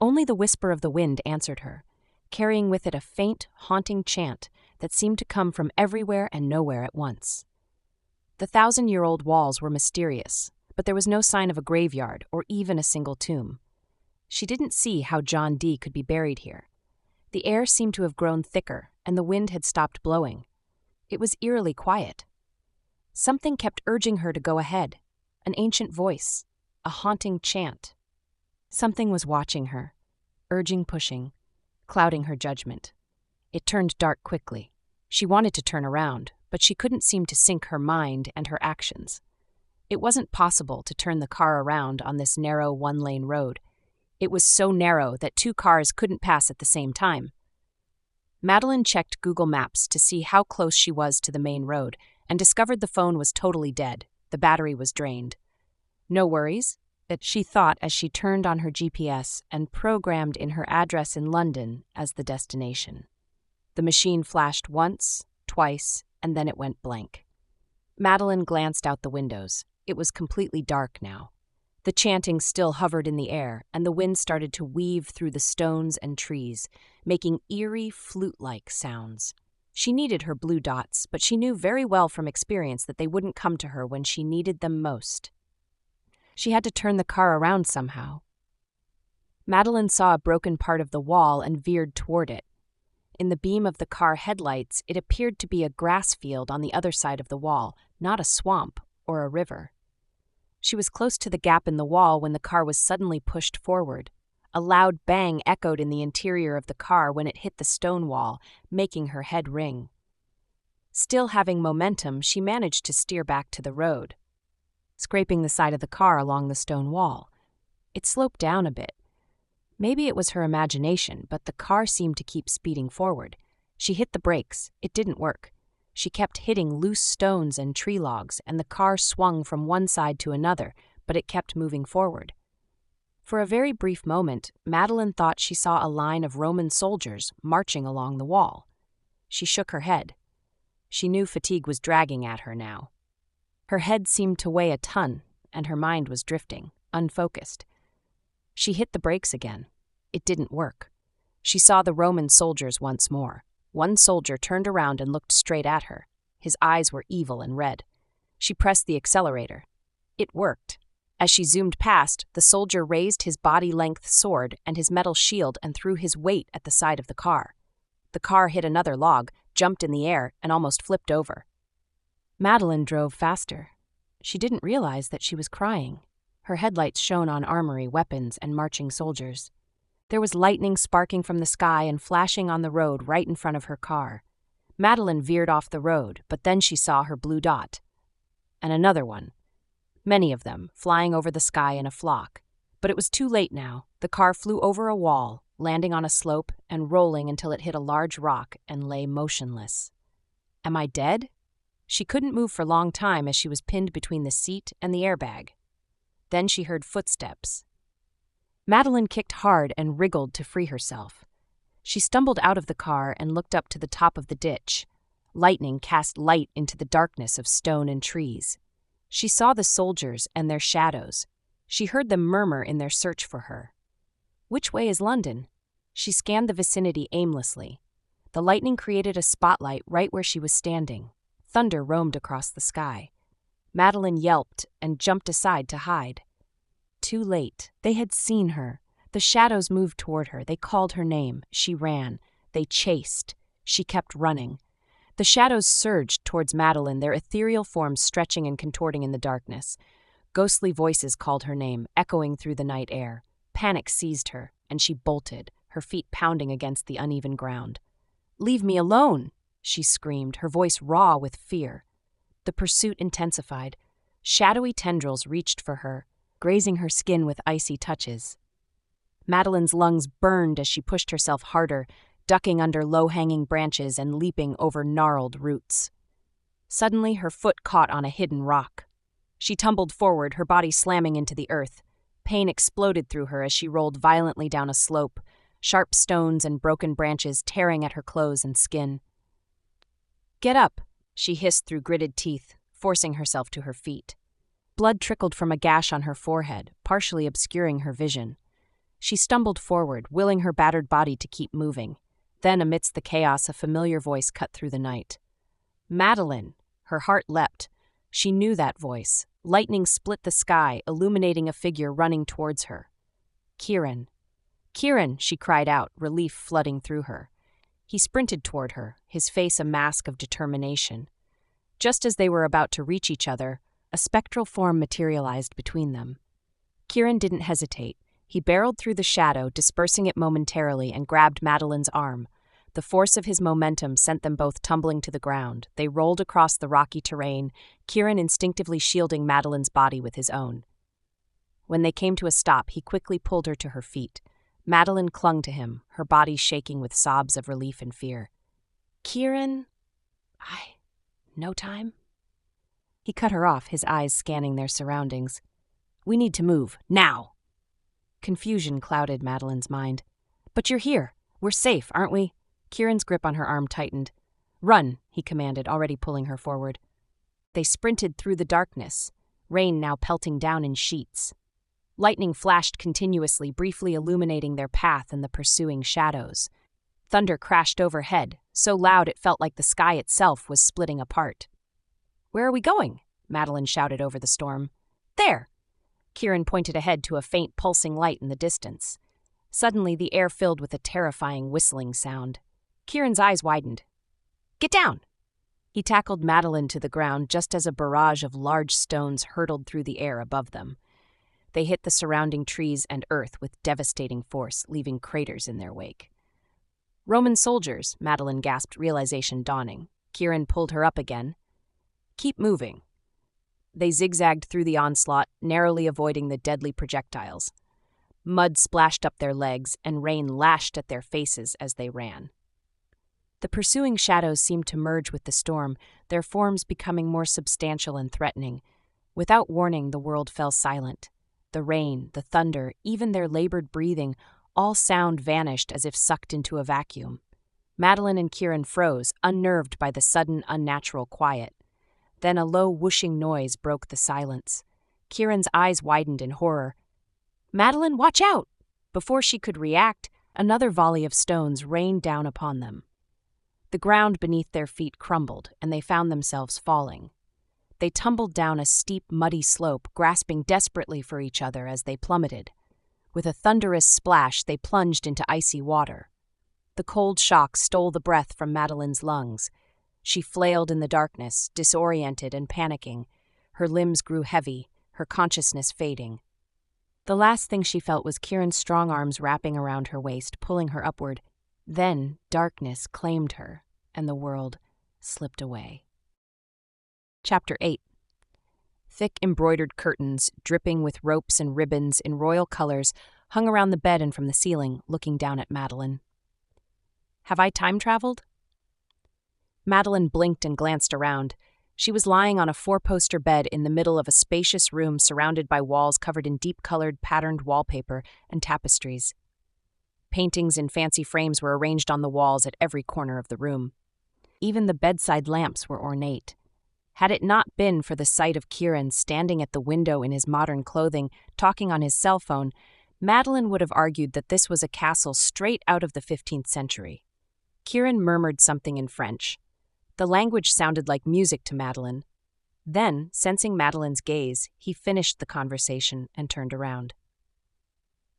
Only the whisper of the wind answered her, carrying with it a faint, haunting chant that seemed to come from everywhere and nowhere at once. The 1,000-year-old walls were mysterious, but there was no sign of a graveyard or even a single tomb. She didn't see how John Dee could be buried here. The air seemed to have grown thicker, and the wind had stopped blowing. It was eerily quiet. Something kept urging her to go ahead, an ancient voice, a haunting chant. Something was watching her, urging, pushing, clouding her judgment. It turned dark quickly. She wanted to turn around, but she couldn't seem to sync her mind and her actions. It wasn't possible to turn the car around on this narrow one-lane road. It was so narrow that 2 cars couldn't pass at the same time. Madeline checked Google Maps to see how close she was to the main road and discovered the phone was totally dead. The battery was drained. No worries, she thought as she turned on her GPS and programmed in her address in London as the destination. The machine flashed once, twice, and then it went blank. Madeline glanced out the windows. It was completely dark now. The chanting still hovered in the air, and the wind started to weave through the stones and trees, making eerie, flute-like sounds. She needed her blue dots, but she knew very well from experience that they wouldn't come to her when she needed them most. She had to turn the car around somehow. Madeline saw a broken part of the wall and veered toward it. In the beam of the car headlights, it appeared to be a grass field on the other side of the wall, not a swamp or a river. She was close to the gap in the wall when the car was suddenly pushed forward. A loud bang echoed in the interior of the car when it hit the stone wall, making her head ring. Still having momentum, she managed to steer back to the road, scraping the side of the car along the stone wall. It sloped down a bit. Maybe it was her imagination, but the car seemed to keep speeding forward. She hit the brakes. It didn't work. She kept hitting loose stones and tree logs, and the car swung from one side to another, but it kept moving forward. For a very brief moment, Madeline thought she saw a line of Roman soldiers marching along the wall. She shook her head. She knew fatigue was dragging at her now. Her head seemed to weigh a ton, and her mind was drifting, unfocused. She hit the brakes again. It didn't work. She saw the Roman soldiers once more. One soldier turned around and looked straight at her. His eyes were evil and red. She pressed the accelerator. It worked. As she zoomed past, the soldier raised his body-length sword and his metal shield and threw his weight at the side of the car. The car hit another log, jumped in the air, and almost flipped over. Madeline drove faster. She didn't realize that she was crying. Her headlights shone on armory, weapons, and marching soldiers. There was lightning sparking from the sky and flashing on the road right in front of her car. Madeline veered off the road, but then she saw her blue dot. And another one. Many of them, flying over the sky in a flock. But it was too late now. The car flew over a wall, landing on a slope and rolling until it hit a large rock and lay motionless. Am I dead? She couldn't move for a long time as she was pinned between the seat and the airbag. Then she heard footsteps. Madeline kicked hard and wriggled to free herself. She stumbled out of the car and looked up to the top of the ditch. Lightning cast light into the darkness of stone and trees. She saw the soldiers and their shadows. She heard them murmur in their search for her. Which way is London? She scanned the vicinity aimlessly. The lightning created a spotlight right where she was standing. Thunder roamed across the sky. Madeline yelped and jumped aside to hide. Too late. They had seen her. The shadows moved toward her. They called her name. She ran. They chased. She kept running. The shadows surged towards Madeline, their ethereal forms stretching and contorting in the darkness. Ghostly voices called her name, echoing through the night air. Panic seized her, and she bolted, her feet pounding against the uneven ground. "Leave me alone!" she screamed, her voice raw with fear. The pursuit intensified. Shadowy tendrils reached for her, grazing her skin with icy touches. Madeline's lungs burned as she pushed herself harder, ducking under low-hanging branches and leaping over gnarled roots. Suddenly, her foot caught on a hidden rock. She tumbled forward, her body slamming into the earth. Pain exploded through her as she rolled violently down a slope, sharp stones and broken branches tearing at her clothes and skin. "Get up," she hissed through gritted teeth, forcing herself to her feet. Blood trickled from a gash on her forehead, partially obscuring her vision. She stumbled forward, willing her battered body to keep moving. Then, amidst the chaos, a familiar voice cut through the night. "Madeline!" Her heart leapt. She knew that voice. Lightning split the sky, illuminating a figure running towards her. Kieran. "Kieran!" she cried out, relief flooding through her. He sprinted toward her, his face a mask of determination. Just as they were about to reach each other, a spectral form materialized between them. Kieran didn't hesitate. He barreled through the shadow, dispersing it momentarily, and grabbed Madeline's arm. The force of his momentum sent them both tumbling to the ground. They rolled across the rocky terrain, Kieran instinctively shielding Madeline's body with his own. When they came to a stop, he quickly pulled her to her feet. Madeline clung to him, her body shaking with sobs of relief and fear. "Kieran? No time?" He cut her off, his eyes scanning their surroundings. "We need to move, now!" Confusion clouded Madeline's mind. "But you're here. We're safe, aren't we?" Kieran's grip on her arm tightened. "Run," he commanded, already pulling her forward. They sprinted through the darkness, rain now pelting down in sheets. Lightning flashed continuously, briefly illuminating their path in the pursuing shadows. Thunder crashed overhead, so loud it felt like the sky itself was splitting apart. "Where are we going?" Madeline shouted over the storm. "There!" Kieran pointed ahead to a faint pulsing light in the distance. Suddenly, the air filled with a terrifying whistling sound. Kieran's eyes widened. "Get down!" He tackled Madeline to the ground just as a barrage of large stones hurtled through the air above them. They hit the surrounding trees and earth with devastating force, leaving craters in their wake. "Roman soldiers," Madeline gasped, realization dawning. Kieran pulled her up again. "Keep moving." They zigzagged through the onslaught, narrowly avoiding the deadly projectiles. Mud splashed up their legs, and rain lashed at their faces as they ran. The pursuing shadows seemed to merge with the storm, their forms becoming more substantial and threatening. Without warning, the world fell silent. The rain, the thunder, even their labored breathing, all sound vanished as if sucked into a vacuum. Madeline and Kieran froze, unnerved by the sudden, unnatural quiet. Then a low, whooshing noise broke the silence. Kieran's eyes widened in horror. "Madeline, watch out!" Before she could react, another volley of stones rained down upon them. The ground beneath their feet crumbled, and they found themselves falling. They tumbled down a steep, muddy slope, grasping desperately for each other as they plummeted. With a thunderous splash, they plunged into icy water. The cold shock stole the breath from Madeline's lungs. She flailed in the darkness, disoriented and panicking. Her limbs grew heavy, her consciousness fading. The last thing she felt was Kieran's strong arms wrapping around her waist, pulling her upward. Then darkness claimed her, and the world slipped away. Chapter 8. Thick embroidered curtains, dripping with ropes and ribbons in royal colors, hung around the bed and from the ceiling, looking down at Madeline. "Have I time traveled?" Madeline blinked and glanced around. She was lying on a four-poster bed in the middle of a spacious room surrounded by walls covered in deep-colored, patterned wallpaper and tapestries. Paintings in fancy frames were arranged on the walls at every corner of the room. Even the bedside lamps were ornate. Had it not been for the sight of Kieran standing at the window in his modern clothing, talking on his cell phone, Madeline would have argued that this was a castle straight out of the 15th century. Kieran murmured something in French. The language sounded like music to Madeline. Then, sensing Madeline's gaze, he finished the conversation and turned around.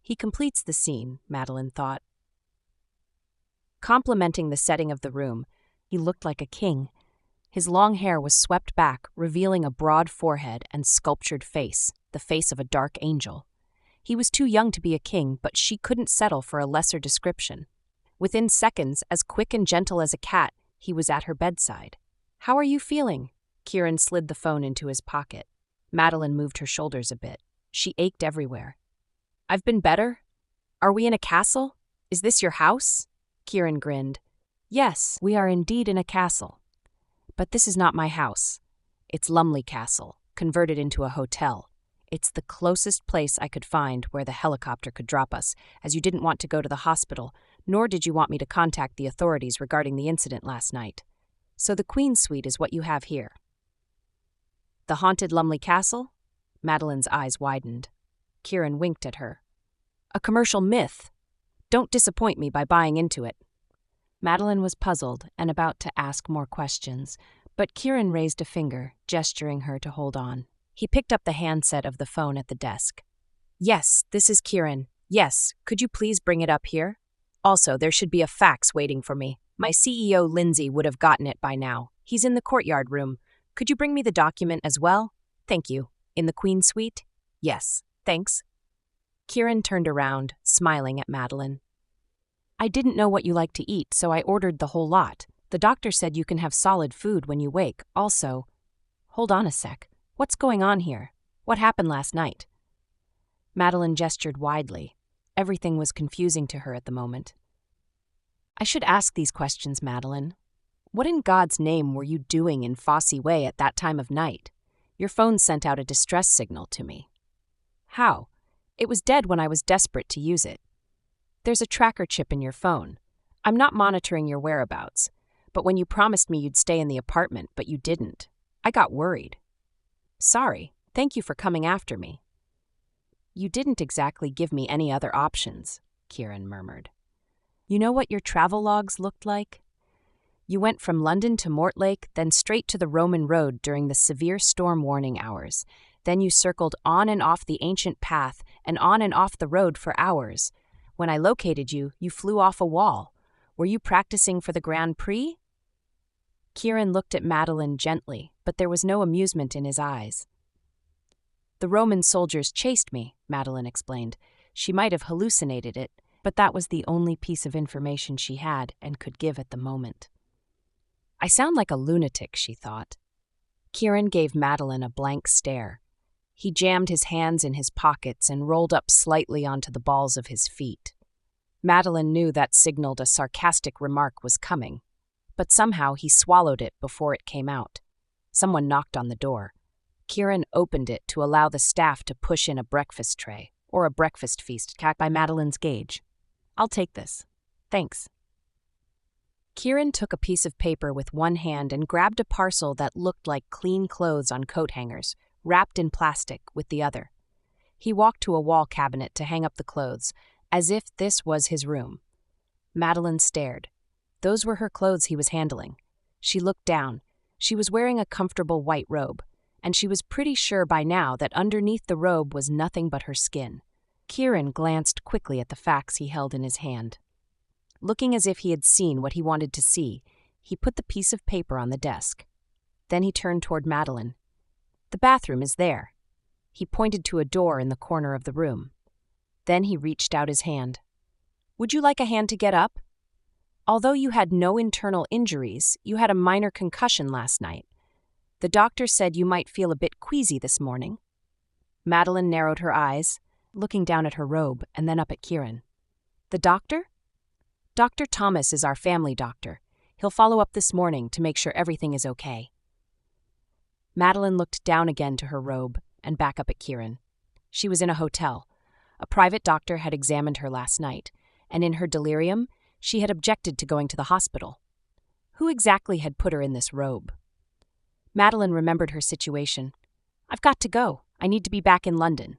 He completes the scene, Madeline thought. Complementing the setting of the room, he looked like a king. His long hair was swept back, revealing a broad forehead and sculptured face, the face of a dark angel. He was too young to be a king, but she couldn't settle for a lesser description. Within seconds, as quick and gentle as a cat, he was at her bedside. "How are you feeling?" Kieran slid the phone into his pocket. Madeline moved her shoulders a bit. She ached everywhere. "I've been better. Are we in a castle? Is this your house?" Kieran grinned. "Yes, we are indeed in a castle. But this is not my house. It's Lumley Castle, converted into a hotel. It's the closest place I could find where the helicopter could drop us, as you didn't want to go to the hospital, nor did you want me to contact the authorities regarding the incident last night. So the Queen's Suite is what you have here." "The haunted Lumley Castle?" Madeline's eyes widened. Kieran winked at her. "A commercial myth. Don't disappoint me by buying into it." Madeline was puzzled and about to ask more questions, but Kieran raised a finger, gesturing her to hold on. He picked up the handset of the phone at the desk. "Yes, this is Kieran. Yes, could you please bring it up here? Also, there should be a fax waiting for me. My CEO, Lindsay, would have gotten it by now. He's in the courtyard room. Could you bring me the document as well? Thank you. In the Queen's Suite? Yes, thanks." Kieran turned around, smiling at Madeline. "I didn't know what you like to eat, so I ordered the whole lot. The doctor said you can have solid food when you wake. Also, hold on a sec. What's going on here? What happened last night?" Madeline gestured widely. Everything was confusing to her at the moment. "I should ask these questions, Madeline. What in God's name were you doing in Fosse Way at that time of night? Your phone sent out a distress signal to me." "How? It was dead when I was desperate to use it. There's a tracker chip in your phone. I'm not monitoring your whereabouts, but when you promised me you'd stay in the apartment, but you didn't, I got worried. Sorry, thank you for coming after me." "You didn't exactly give me any other options," Kieran murmured. "You know what your travel logs looked like? You went from London to Mortlake, then straight to the Roman road during the severe storm warning hours. Then you circled on and off the ancient path and on and off the road for hours. When I located you, you flew off a wall. Were you practicing for the Grand Prix?" Kieran looked at Madeline gently, but there was no amusement in his eyes. "The Roman soldiers chased me," Madeline explained. She might have hallucinated it, but that was the only piece of information she had and could give at the moment. "I sound like a lunatic," she thought. Kieran gave Madeline a blank stare. He jammed his hands in his pockets and rolled up slightly onto the balls of his feet. Madeline knew that signaled a sarcastic remark was coming, but somehow he swallowed it before it came out. Someone knocked on the door. Kieran opened it to allow the staff to push in a breakfast tray, or a breakfast feast capped by Madeline's gauge. "I'll take this. Thanks." Kieran took a piece of paper with one hand and grabbed a parcel that looked like clean clothes on coat hangers, wrapped in plastic, with the other. He walked to a wall cabinet to hang up the clothes, as if this was his room. Madeline stared. Those were her clothes he was handling. She looked down. She was wearing a comfortable white robe, and she was pretty sure by now that underneath the robe was nothing but her skin. Kieran glanced quickly at the fax he held in his hand. Looking as if he had seen what he wanted to see, he put the piece of paper on the desk. Then he turned toward Madeline. "The bathroom is there." He pointed to a door in the corner of the room. Then he reached out his hand. "Would you like a hand to get up? Although you had no internal injuries, you had a minor concussion last night. The doctor said you might feel a bit queasy this morning." Madeline narrowed her eyes, looking down at her robe and then up at Kieran. "The doctor?" "Dr. Thomas is our family doctor. He'll follow up this morning to make sure everything is okay." Madeline looked down again to her robe and back up at Kieran. She was in a hotel. A private doctor had examined her last night, and in her delirium, she had objected to going to the hospital. Who exactly had put her in this robe? Madeline remembered her situation. "I've got to go. I need to be back in London.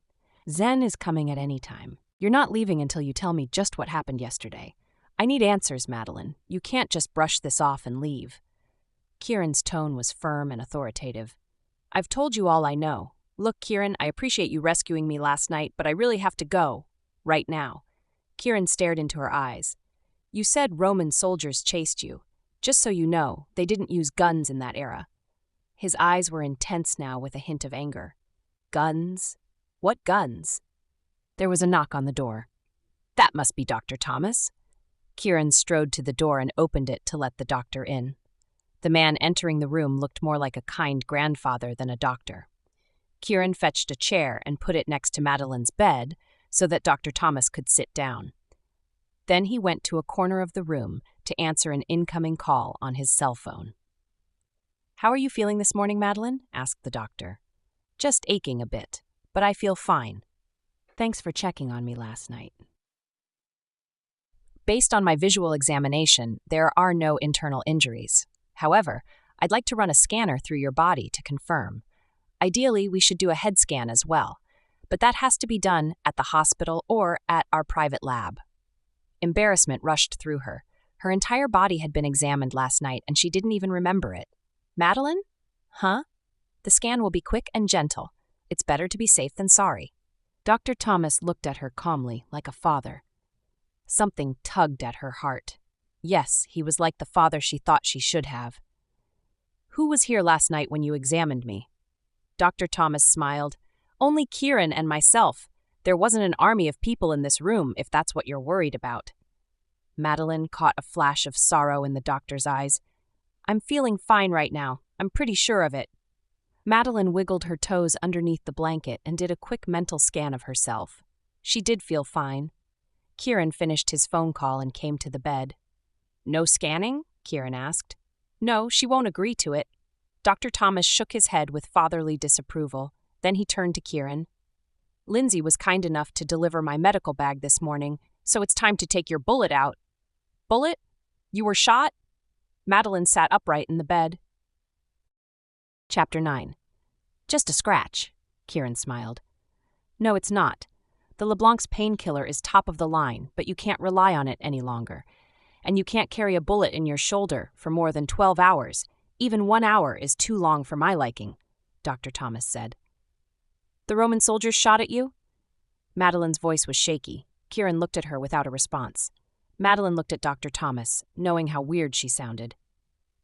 Zen is coming at any time. You're not leaving until you tell me just what happened yesterday. I need answers, Madeline. You can't just brush this off and leave. Kieran's tone was firm and authoritative. I've told you all I know. Look, Kieran, I appreciate you rescuing me last night, but I really have to go. Right now. Kieran stared into her eyes. You said Roman soldiers chased you. Just so you know, they didn't use guns in that era. His eyes were intense now with a hint of anger. Guns? What guns? There was a knock on the door. That must be Dr. Thomas. Kieran strode to the door and opened it to let the doctor in. The man entering the room looked more like a kind grandfather than a doctor. Kieran fetched a chair and put it next to Madeline's bed so that Dr. Thomas could sit down. Then he went to a corner of the room to answer an incoming call on his cell phone. How are you feeling this morning, Madeline? Asked the doctor. Just aching a bit, but I feel fine. Thanks for checking on me last night. Based on my visual examination, there are no internal injuries. However, I'd like to run a scanner through your body to confirm. Ideally, we should do a head scan as well, but that has to be done at the hospital or at our private lab. Embarrassment rushed through her. Her entire body had been examined last night and she didn't even remember it. Madeline? Huh? The scan will be quick and gentle. It's better to be safe than sorry. Dr. Thomas looked at her calmly, like a father. Something tugged at her heart. Yes, he was like the father she thought she should have. Who was here last night when you examined me? Dr. Thomas smiled. Only Kieran and myself. There wasn't an army of people in this room, if that's what you're worried about. Madeline caught a flash of sorrow in the doctor's eyes. I'm feeling fine right now. I'm pretty sure of it. Madeline wiggled her toes underneath the blanket and did a quick mental scan of herself. She did feel fine. Kieran finished his phone call and came to the bed. No scanning? Kieran asked. No, she won't agree to it. Dr. Thomas shook his head with fatherly disapproval. Then he turned to Kieran. Lindsay was kind enough to deliver my medical bag this morning, so it's time to take your bullet out. Bullet? You were shot? Madeline sat upright in the bed. Chapter 9. Just a scratch, Kieran smiled. No, it's not. The LeBlanc's painkiller is top of the line, but you can't rely on it any longer. And you can't carry a bullet in your shoulder for more than 12 hours. Even 1 hour is too long for my liking, Dr. Thomas said. The Roman soldiers shot at you? Madeline's voice was shaky. Kieran looked at her without a response. Madeline looked at Dr. Thomas, knowing how weird she sounded.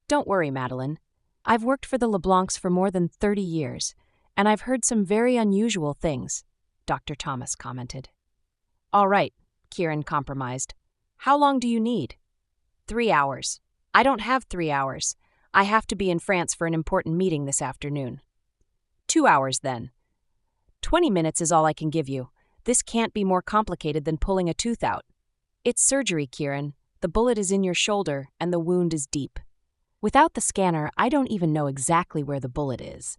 Don't worry, Madeline. I've worked for the LeBlancs for more than 30 years, and I've heard some very unusual things, Dr. Thomas commented. All right, Kieran compromised. How long do you need? 3 hours. I don't have 3 hours. I have to be in France for an important meeting this afternoon. 2 hours, then. 20 minutes is all I can give you. This can't be more complicated than pulling a tooth out. It's surgery, Kieran. The bullet is in your shoulder, and the wound is deep. Without the scanner, I don't even know exactly where the bullet is.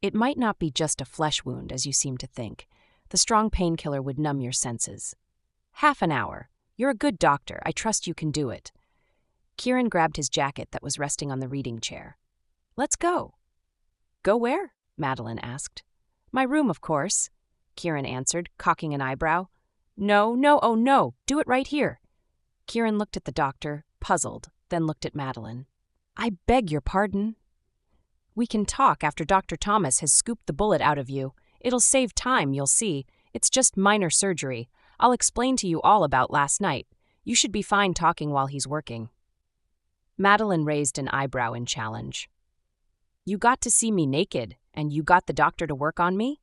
It might not be just a flesh wound, as you seem to think. The strong painkiller would numb your senses. Half an hour. You're a good doctor. I trust you can do it. Kieran grabbed his jacket that was resting on the reading chair. Let's go. Go where? Madeline asked. My room, of course, Kieran answered, cocking an eyebrow. No, oh no, do it right here. Kieran looked at the doctor, puzzled, then looked at Madeline. I beg your pardon. We can talk after Dr. Thomas has scooped the bullet out of you. It'll save time, you'll see. It's just minor surgery. I'll explain to you all about last night. You should be fine talking while he's working. Madeline raised an eyebrow in challenge. You got to see me naked, and you got the doctor to work on me?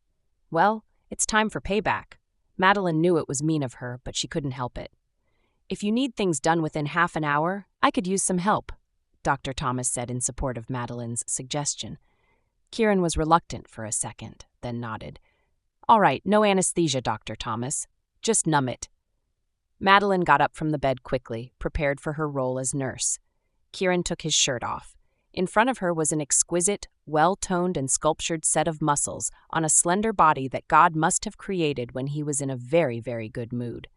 Well, it's time for payback. Madeline knew it was mean of her, but she couldn't help it. If you need things done within half an hour, I could use some help, Dr. Thomas said in support of Madeline's suggestion. Kieran was reluctant for a second, then nodded. All right, no anesthesia, Dr. Thomas. Just numb it. Madeline got up from the bed quickly, prepared for her role as nurse. Kieran took his shirt off. In front of her was an exquisite, well-toned and sculptured set of muscles on a slender body that God must have created when he was in a very, very good mood.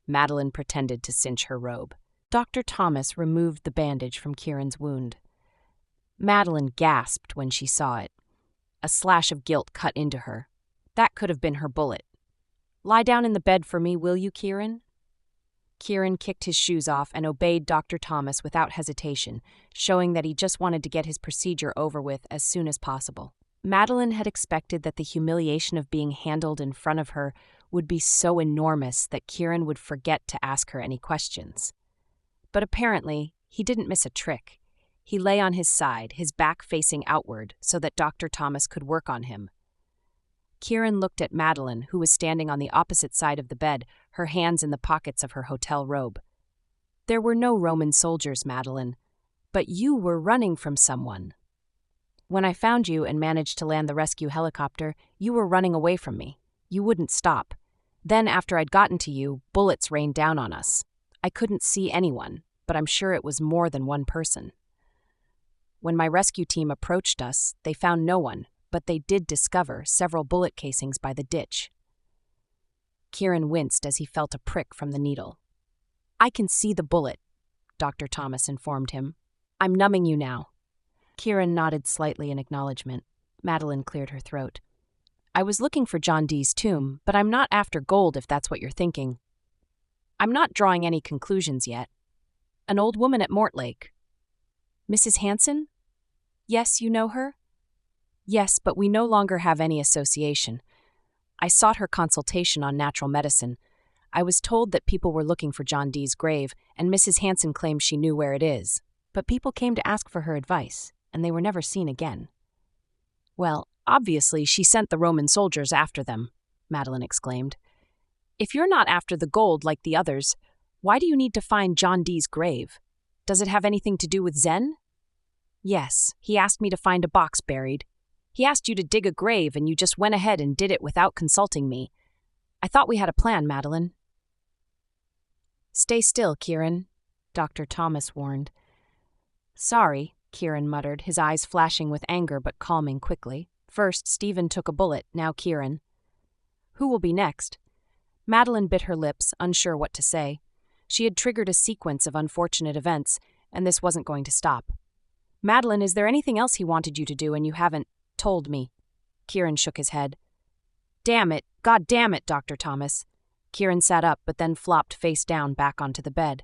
Madeline pretended to cinch her robe. Dr. Thomas removed the bandage from Kieran's wound. Madeline gasped when she saw it. A slash of guilt cut into her. That could have been her bullet. Lie down in the bed for me, will you, Kieran? Kieran kicked his shoes off and obeyed Dr. Thomas without hesitation, showing that he just wanted to get his procedure over with as soon as possible. Madeline had expected that the humiliation of being handled in front of her would be so enormous that Kieran would forget to ask her any questions. But apparently, he didn't miss a trick. He lay on his side, his back facing outward, so that Dr. Thomas could work on him. Kieran looked at Madeline, who was standing on the opposite side of the bed, her hands in the pockets of her hotel robe. There were no Roman soldiers, Madeline, but you were running from someone. When I found you and managed to land the rescue helicopter, you were running away from me. You wouldn't stop. Then, after I'd gotten to you, bullets rained down on us. I couldn't see anyone, but I'm sure it was more than one person. When my rescue team approached us, they found no one, but they did discover several bullet casings by the ditch. Kieran winced as he felt a prick from the needle. I can see the bullet, Dr. Thomas informed him. I'm numbing you now. Kieran nodded slightly in acknowledgement. Madeline cleared her throat. I was looking for John Dee's tomb, but I'm not after gold if that's what you're thinking. I'm not drawing any conclusions yet. An old woman at Mortlake. Mrs. Hanson? Yes, you know her? Yes, but we no longer have any association. I sought her consultation on natural medicine. I was told that people were looking for John Dee's grave, and Mrs. Hanson claims she knew where it is. But people came to ask for her advice, and they were never seen again. Well, obviously she sent the Roman soldiers after them, Madeline exclaimed. If you're not after the gold like the others, why do you need to find John Dee's grave? Does it have anything to do with Zen? Yes, he asked me to find a box buried. He asked you to dig a grave and you just went ahead and did it without consulting me. I thought we had a plan, Madeline. Stay still, Kieran, Dr. Thomas warned. Sorry, Kieran muttered, his eyes flashing with anger but calming quickly. First, Stephen took a bullet, now Kieran. Who will be next? Madeline bit her lips, unsure what to say. She had triggered a sequence of unfortunate events, and this wasn't going to stop. Madeline, is there anything else he wanted you to do and you haven't told me? Kieran shook his head. Damn it, God damn it, Dr. Thomas. Kieran sat up but then flopped face down back onto the bed.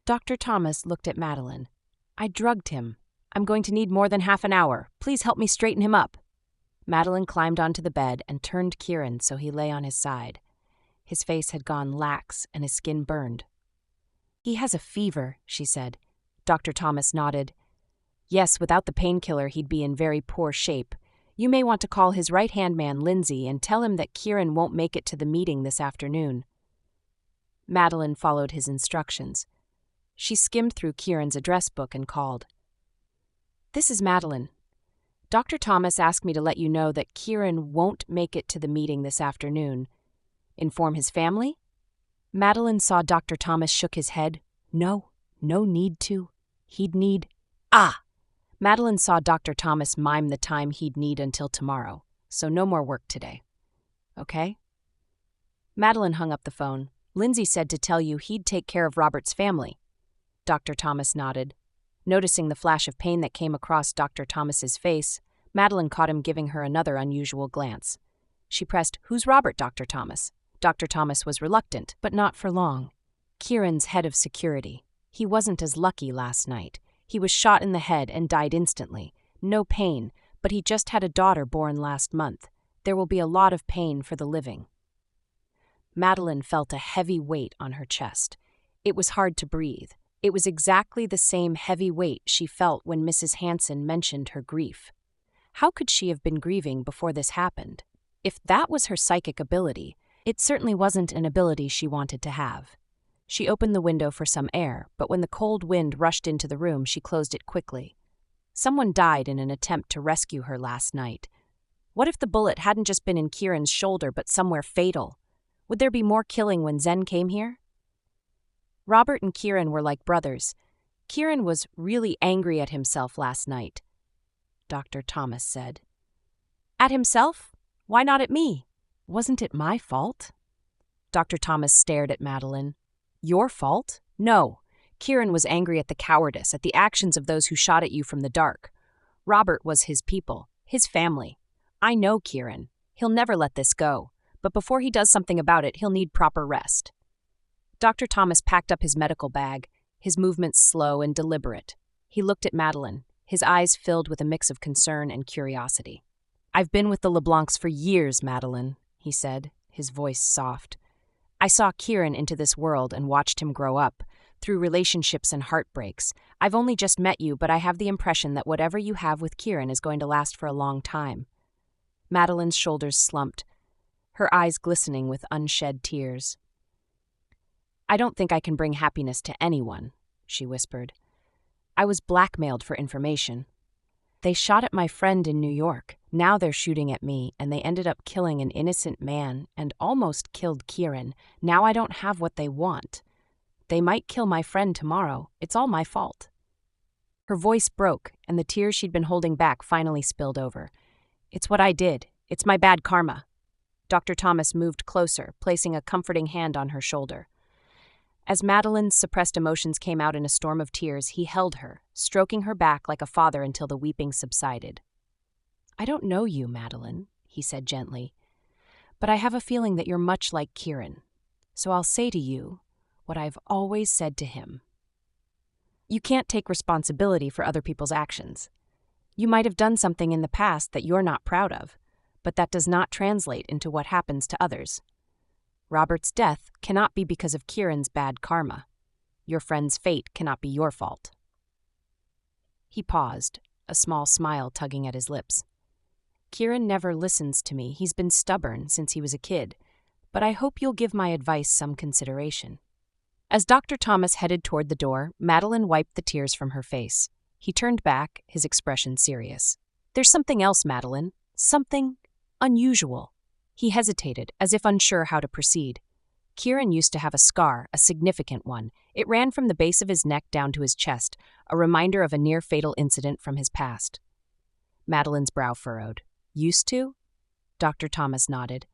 Dr. Thomas looked at Madeline. I drugged him. I'm going to need more than half an hour. Please help me straighten him up. Madeline climbed onto the bed and turned Kieran so he lay on his side. His face had gone lax and his skin burned. He has a fever, she said. Dr. Thomas nodded. Yes, without the painkiller he'd be in very poor shape. You may want to call his right-hand man, Lindsay, and tell him that Kieran won't make it to the meeting this afternoon. Madeline followed his instructions. She skimmed through Kieran's address book and called. This is Madeline. Dr. Thomas asked me to let you know that Kieran won't make it to the meeting this afternoon. Inform his family? Madeline saw Dr. Thomas shook his head. No need to. He'd need... Madeline saw Dr. Thomas mime the time he'd need until tomorrow, so no more work today. Okay? Madeline hung up the phone. Lindsay said to tell you he'd take care of Robert's family. Dr. Thomas nodded. Noticing the flash of pain that came across Dr. Thomas's face, Madeline caught him giving her another unusual glance. She pressed, Who's Robert, Dr. Thomas? Dr. Thomas was reluctant, but not for long. Kieran's head of security. He wasn't as lucky last night. He was shot in the head and died instantly. No pain, but he just had a daughter born last month. There will be a lot of pain for the living. Madeline felt a heavy weight on her chest. It was hard to breathe. It was exactly the same heavy weight she felt when Mrs. Hanson mentioned her grief. How could she have been grieving before this happened? If that was her psychic ability, it certainly wasn't an ability she wanted to have. She opened the window for some air, but when the cold wind rushed into the room, she closed it quickly. Someone died in an attempt to rescue her last night. What if the bullet hadn't just been in Kieran's shoulder, but somewhere fatal? Would there be more killing when Zen came here? Robert and Kieran were like brothers. Kieran was really angry at himself last night, Dr. Thomas said. At himself? Why not at me? Wasn't it my fault? Dr. Thomas stared at Madeline. Your fault? No. Kieran was angry at the cowardice, at the actions of those who shot at you from the dark. Robert was his people, his family. I know Kieran. He'll never let this go. but before he does something about it, he'll need proper rest. Dr. Thomas packed up his medical bag, his movements slow and deliberate. He looked at Madeline, his eyes filled with a mix of concern and curiosity. "I've been with the LeBlancs for years, Madeline," he said, his voice soft. "I saw Kieran into this world and watched him grow up, through relationships and heartbreaks. I've only just met you, but I have the impression that whatever you have with Kieran is going to last for a long time." Madeline's shoulders slumped, her eyes glistening with unshed tears. "I don't think I can bring happiness to anyone," she whispered. "I was blackmailed for information. They shot at my friend in New York. Now they're shooting at me, and they ended up killing an innocent man and almost killed Kieran. Now I don't have what they want. They might kill my friend tomorrow. It's all my fault." Her voice broke, and the tears she'd been holding back finally spilled over. "It's what I did. It's my bad karma." Dr. Thomas moved closer, placing a comforting hand on her shoulder. As Madeline's suppressed emotions came out in a storm of tears, he held her, stroking her back like a father until the weeping subsided. "I don't know you, Madeline," he said gently, "but I have a feeling that you're much like Kieran. So I'll say to you what I've always said to him. You can't take responsibility for other people's actions. You might have done something in the past that you're not proud of, but that does not translate into what happens to others. Robert's death cannot be because of Kieran's bad karma. Your friend's fate cannot be your fault." He paused, a small smile tugging at his lips. "Kieran never listens to me. He's been stubborn since he was a kid, but I hope you'll give my advice some consideration." As Dr. Thomas headed toward the door, Madeline wiped the tears from her face. He turned back, his expression serious. "There's something else, Madeline. Something unusual." He hesitated, as if unsure how to proceed. Kieran used to have a scar, a significant one. It ran from the base of his neck down to his chest, a reminder of a near-fatal incident from his past. Madeline's brow furrowed. "Used to?" Dr. Thomas nodded.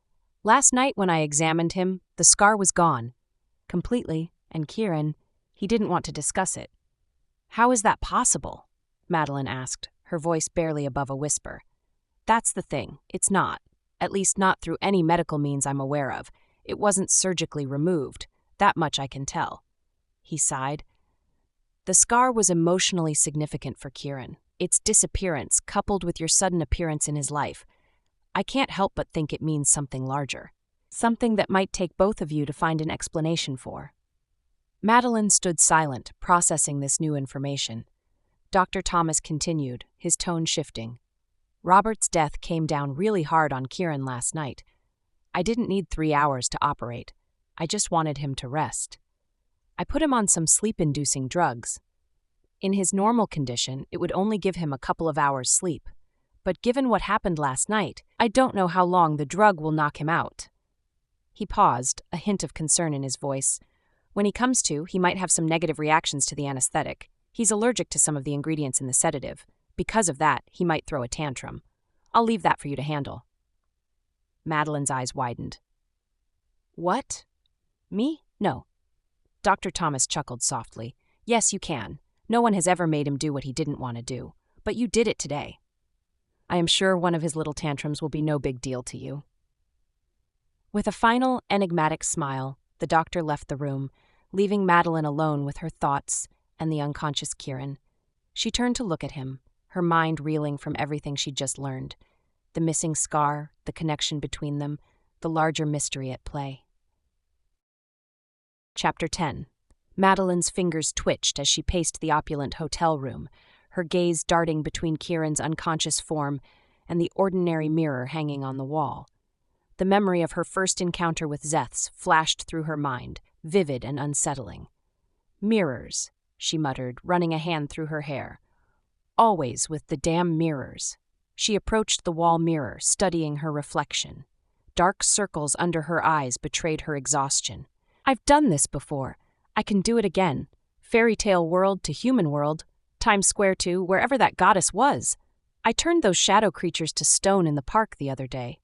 "Last night when I examined him, the scar was gone. Completely. And Kieran, he didn't want to discuss it." "How is that possible?" Madeline asked, her voice barely above a whisper. "That's the thing. It's not. At least not through any medical means I'm aware of. It wasn't surgically removed. That much I can tell." He sighed. "The scar was emotionally significant for Kieran. Its disappearance, coupled with your sudden appearance in his life. I can't help but think it means something larger. Something that might take both of you to find an explanation for." Madeline stood silent, processing this new information. Dr. Thomas continued, his tone shifting. "Robert's death came down really hard on Kieran last night. I didn't need 3 hours to operate. I just wanted him to rest. I put him on some sleep-inducing drugs. In his normal condition, it would only give him a couple of hours' sleep. But given what happened last night, I don't know how long the drug will knock him out." He paused, a hint of concern in his voice. "When he comes to, he might have some negative reactions to the anesthetic. He's allergic to some of the ingredients in the sedative. Because of that, he might throw a tantrum. I'll leave that for you to handle." Madeline's eyes widened. "What? Me? No." Dr. Thomas chuckled softly. "Yes, you can. No one has ever made him do what he didn't want to do. But you did it today. I am sure one of his little tantrums will be no big deal to you." With a final, enigmatic smile, the doctor left the room, leaving Madeline alone with her thoughts and the unconscious Kieran. She turned to look at him, her mind reeling from everything she'd just learned. The missing scar, the connection between them, the larger mystery at play. Chapter 10. Madeline's fingers twitched as she paced the opulent hotel room, her gaze darting between Kieran's unconscious form and the ordinary mirror hanging on the wall. The memory of her first encounter with Zeth's flashed through her mind, vivid and unsettling. "Mirrors," she muttered, running a hand through her hair. "Always with the damn mirrors." She approached the wall mirror, studying her reflection. Dark circles under her eyes betrayed her exhaustion. "I've done this before. I can do it again. Fairy tale world to human world, Times Square to wherever that goddess was. I turned those shadow creatures to stone in the park the other day."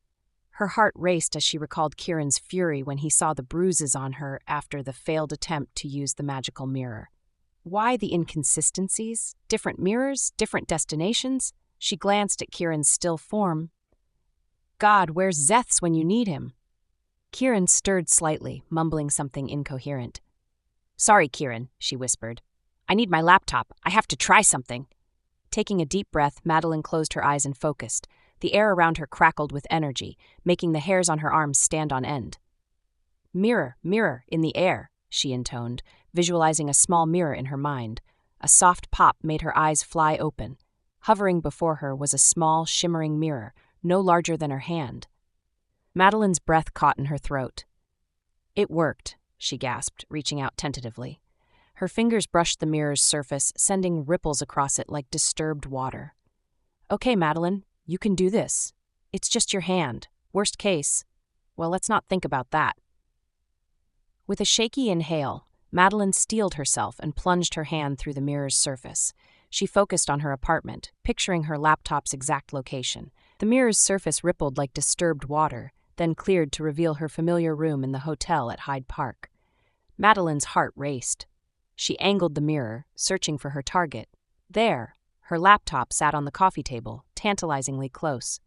Her heart raced as she recalled Kieran's fury when he saw the bruises on her after the failed attempt to use the magical mirror. Why the inconsistencies? Different mirrors? Different destinations? She glanced at Kieran's still form. "God, where's Zeth's when you need him?" Kieran stirred slightly, mumbling something incoherent. "Sorry, Kieran," she whispered. "I need my laptop. I have to try something." Taking a deep breath, Madeline closed her eyes and focused. The air around her crackled with energy, making the hairs on her arms stand on end. "Mirror, mirror, in the air," she intoned, visualizing a small mirror in her mind. A soft pop made her eyes fly open. Hovering before her was a small, shimmering mirror, no larger than her hand. Madeline's breath caught in her throat. "It worked," she gasped, reaching out tentatively. Her fingers brushed the mirror's surface, sending ripples across it like disturbed water. "Okay, Madeline, you can do this. It's just your hand. Worst case. Well, let's not think about that." With a shaky inhale, Madeline steeled herself and plunged her hand through the mirror's surface. She focused on her apartment, picturing her laptop's exact location. The mirror's surface rippled like disturbed water, then cleared to reveal her familiar room in the hotel at Hyde Park. Madeline's heart raced. She angled the mirror, searching for her target. There, her laptop sat on the coffee table, tantalizingly close.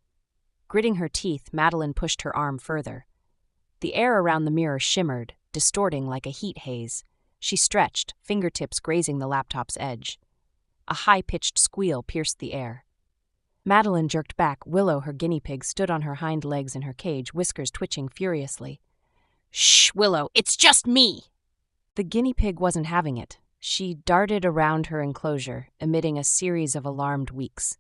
Gritting her teeth, Madeline pushed her arm further. The air around the mirror shimmered, distorting like a heat haze. She stretched, fingertips grazing the laptop's edge. A high-pitched squeal pierced the air. Madeline jerked back. Willow, her guinea pig, stood on her hind legs in her cage, whiskers twitching furiously. "Shh, Willow, it's just me!" The guinea pig wasn't having it. She darted around her enclosure, emitting a series of alarmed weeks.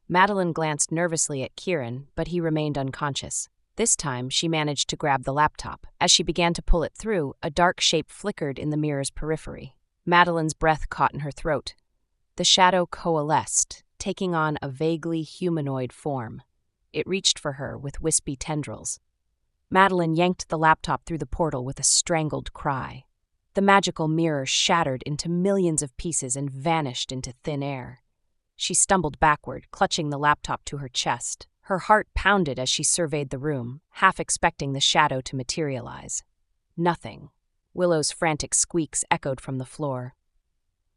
Madeline glanced nervously at Kieran, but he remained unconscious. This time, she managed to grab the laptop. As she began to pull it through, a dark shape flickered in the mirror's periphery. Madeline's breath caught in her throat. The shadow coalesced, taking on a vaguely humanoid form. It reached for her with wispy tendrils. Madeline yanked the laptop through the portal with a strangled cry. The magical mirror shattered into millions of pieces and vanished into thin air. She stumbled backward, clutching the laptop to her chest. Her heart pounded as she surveyed the room, half expecting the shadow to materialize. Nothing. Willow's frantic squeaks echoed from the floor.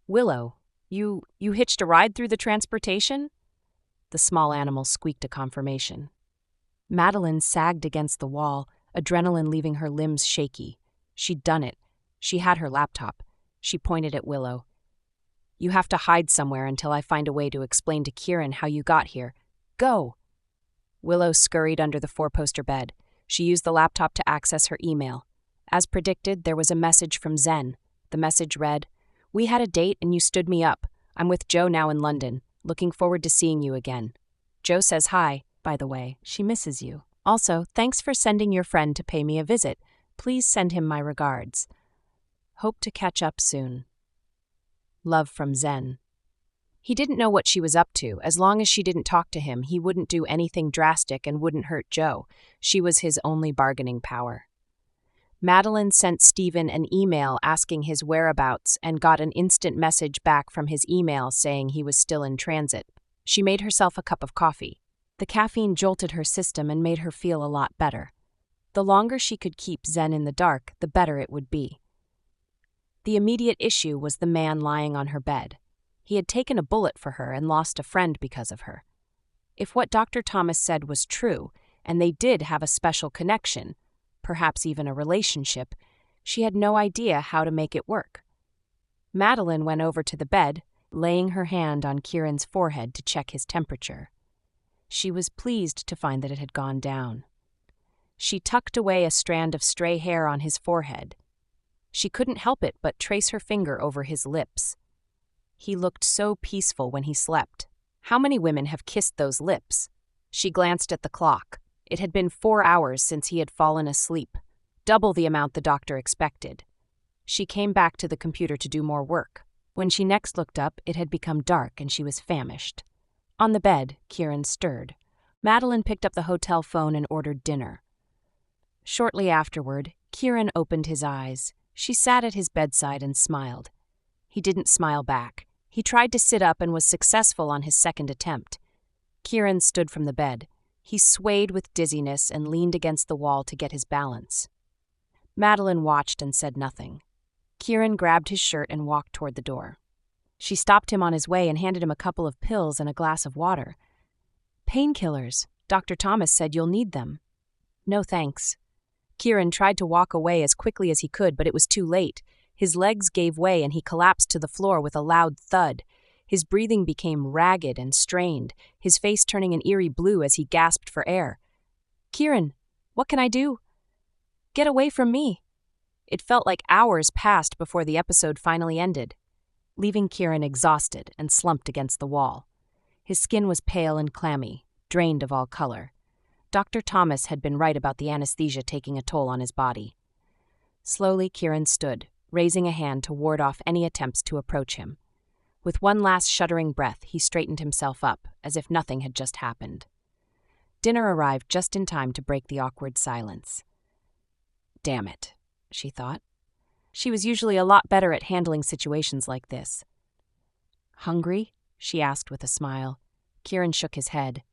"Willow, you hitched a ride through the transportation?" The small animal squeaked a confirmation. Madeline sagged against the wall, adrenaline leaving her limbs shaky. She'd done it. She had her laptop. She pointed at Willow. "You have to hide somewhere until I find a way to explain to Kieran how you got here. Go!" Willow scurried under the four-poster bed. She used the laptop to access her email. As predicted, there was a message from Zen. The message read, "We had a date and you stood me up. I'm with Joe now in London. Looking forward to seeing you again. Joe says hi, by the way. She misses you. Also, thanks for sending your friend to pay me a visit. Please send him my regards. Hope to catch up soon. Love from Zen." He didn't know what she was up to. As long as she didn't talk to him, he wouldn't do anything drastic and wouldn't hurt Joe. She was his only bargaining power. Madeline sent Stephen an email asking his whereabouts and got an instant message back from his email saying he was still in transit. She made herself a cup of coffee. The caffeine jolted her system and made her feel a lot better. The longer she could keep Zen in the dark, the better it would be. The immediate issue was the man lying on her bed. He had taken a bullet for her and lost a friend because of her. If what Dr. Thomas said was true, and they did have a special connection, perhaps even a relationship, she had no idea how to make it work. Madeline went over to the bed, laying her hand on Kieran's forehead to check his temperature. She was pleased to find that it had gone down. She tucked away a strand of stray hair on his forehead. She couldn't help it but trace her finger over his lips. He looked so peaceful when he slept. How many women have kissed those lips? She glanced at the clock. It had been 4 hours since he had fallen asleep, double the amount the doctor expected. She came back to the computer to do more work. When she next looked up, it had become dark and she was famished. On the bed, Kieran stirred. Madeline picked up the hotel phone and ordered dinner. Shortly afterward, Kieran opened his eyes. She sat at his bedside and smiled. He didn't smile back. He tried to sit up and was successful on his second attempt. Kieran stood from the bed. He swayed with dizziness and leaned against the wall to get his balance. Madeline watched and said nothing. Kieran grabbed his shirt and walked toward the door. She stopped him on his way and handed him a couple of pills and a glass of water. "Painkillers. Dr. Thomas said you'll need them." "No thanks." Kieran tried to walk away as quickly as he could, but it was too late. His legs gave way and he collapsed to the floor with a loud thud. His breathing became ragged and strained, his face turning an eerie blue as he gasped for air. "Kieran, what can I do? Get away from me." It felt like hours passed before the episode finally ended, leaving Kieran exhausted and slumped against the wall. His skin was pale and clammy, drained of all color. Dr. Thomas had been right about the anesthesia taking a toll on his body. Slowly, Kieran stood, raising a hand to ward off any attempts to approach him. With one last shuddering breath, he straightened himself up, as if nothing had just happened. Dinner arrived just in time to break the awkward silence. "Damn it," she thought. She was usually a lot better at handling situations like this. "Hungry?" she asked with a smile. Kieran shook his head.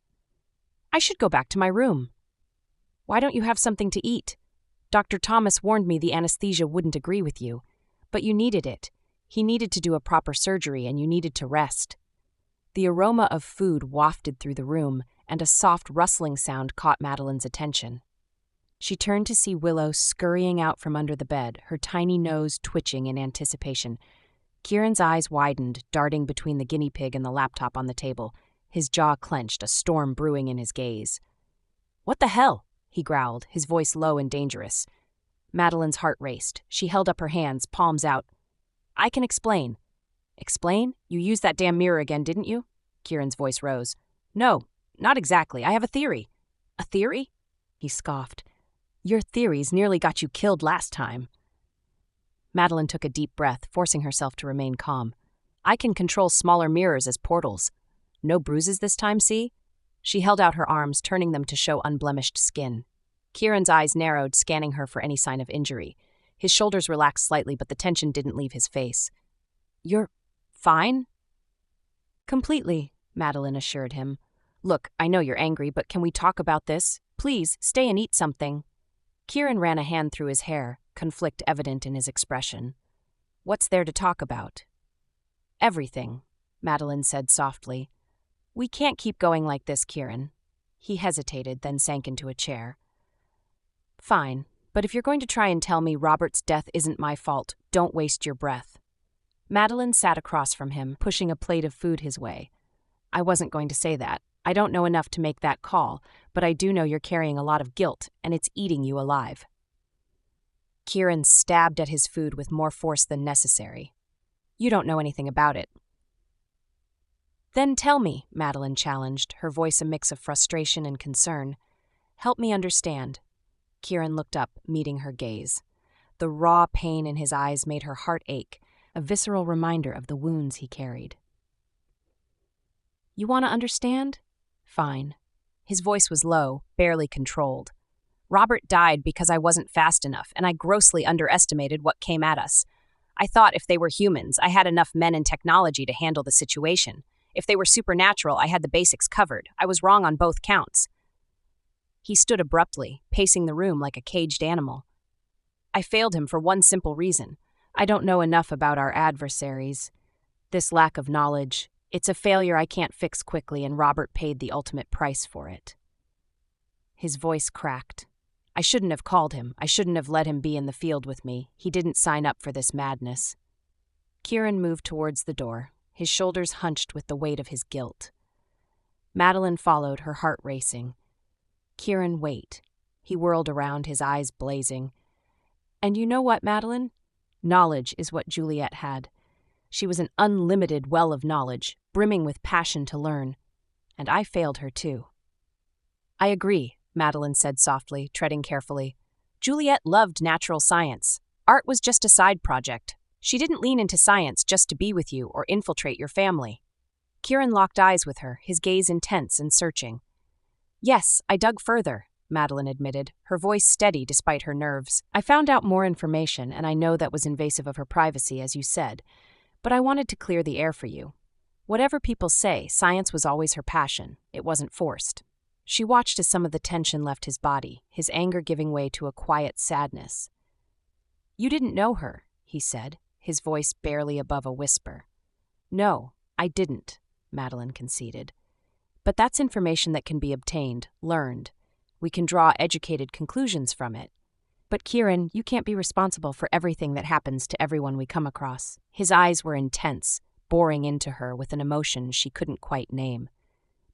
"I should go back to my room." "Why don't you have something to eat? Dr. Thomas warned me the anesthesia wouldn't agree with you, but you needed it. He needed to do a proper surgery and you needed to rest." The aroma of food wafted through the room, and a soft rustling sound caught Madeline's attention. She turned to see Willow scurrying out from under the bed, her tiny nose twitching in anticipation. Kieran's eyes widened, darting between the guinea pig and the laptop on the table. His jaw clenched, a storm brewing in his gaze. "What the hell?" he growled, his voice low and dangerous. Madeline's heart raced. She held up her hands, palms out. "I can explain." "Explain? You used that damn mirror again, didn't you?" Kieran's voice rose. "No, not exactly. I have a theory." "A theory?" He scoffed. "Your theories nearly got you killed last time." Madeline took a deep breath, forcing herself to remain calm. "I can control smaller mirrors as portals. No bruises this time, see?" She held out her arms, turning them to show unblemished skin. Kieran's eyes narrowed, scanning her for any sign of injury. His shoulders relaxed slightly, but the tension didn't leave his face. "You're fine?" "Completely," Madeline assured him. "Look, I know you're angry, but can we talk about this? Please, stay and eat something." Kieran ran a hand through his hair, conflict evident in his expression. "What's there to talk about?" "Everything," Madeline said softly. "We can't keep going like this, Kieran." He hesitated, then sank into a chair. "Fine, but if you're going to try and tell me Robert's death isn't my fault, don't waste your breath." Madeline sat across from him, pushing a plate of food his way. "I wasn't going to say that. I don't know enough to make that call, but I do know you're carrying a lot of guilt, and it's eating you alive." Kieran stabbed at his food with more force than necessary. "You don't know anything about it." "Then tell me," Madeline challenged, her voice a mix of frustration and concern. "Help me understand." Kieran looked up, meeting her gaze. The raw pain in his eyes made her heart ache, a visceral reminder of the wounds he carried. "You want to understand? Fine." His voice was low, barely controlled. "Robert died because I wasn't fast enough, and I grossly underestimated what came at us. I thought if they were humans, I had enough men and technology to handle the situation. If they were supernatural, I had the basics covered. I was wrong on both counts." He stood abruptly, pacing the room like a caged animal. "I failed him for one simple reason. I don't know enough about our adversaries. This lack of knowledge, it's a failure I can't fix quickly, and Robert paid the ultimate price for it." His voice cracked. "I shouldn't have called him. I shouldn't have let him be in the field with me. He didn't sign up for this madness." Kieran moved towards the door, his shoulders hunched with the weight of his guilt. Madeline followed, her heart racing. "Kieran, wait." He whirled around, his eyes blazing. "And you know what, Madeline? Knowledge is what Juliet had. She was an unlimited well of knowledge, brimming with passion to learn. And I failed her too." "I agree," Madeline said softly, treading carefully. "Juliet loved natural science. Art was just a side project. She didn't lean into science just to be with you or infiltrate your family." Kieran locked eyes with her, his gaze intense and searching. "Yes, I dug further," Madeline admitted, her voice steady despite her nerves. "I found out more information, and I know that was invasive of her privacy, as you said. But I wanted to clear the air for you. Whatever people say, science was always her passion. It wasn't forced." She watched as some of the tension left his body, his anger giving way to a quiet sadness. "You didn't know her," he said, his voice barely above a whisper. "No, I didn't," Madeline conceded. "But that's information that can be obtained, learned. We can draw educated conclusions from it. But Kieran, you can't be responsible for everything that happens to everyone we come across. His eyes were intense, boring into her with an emotion she couldn't quite name.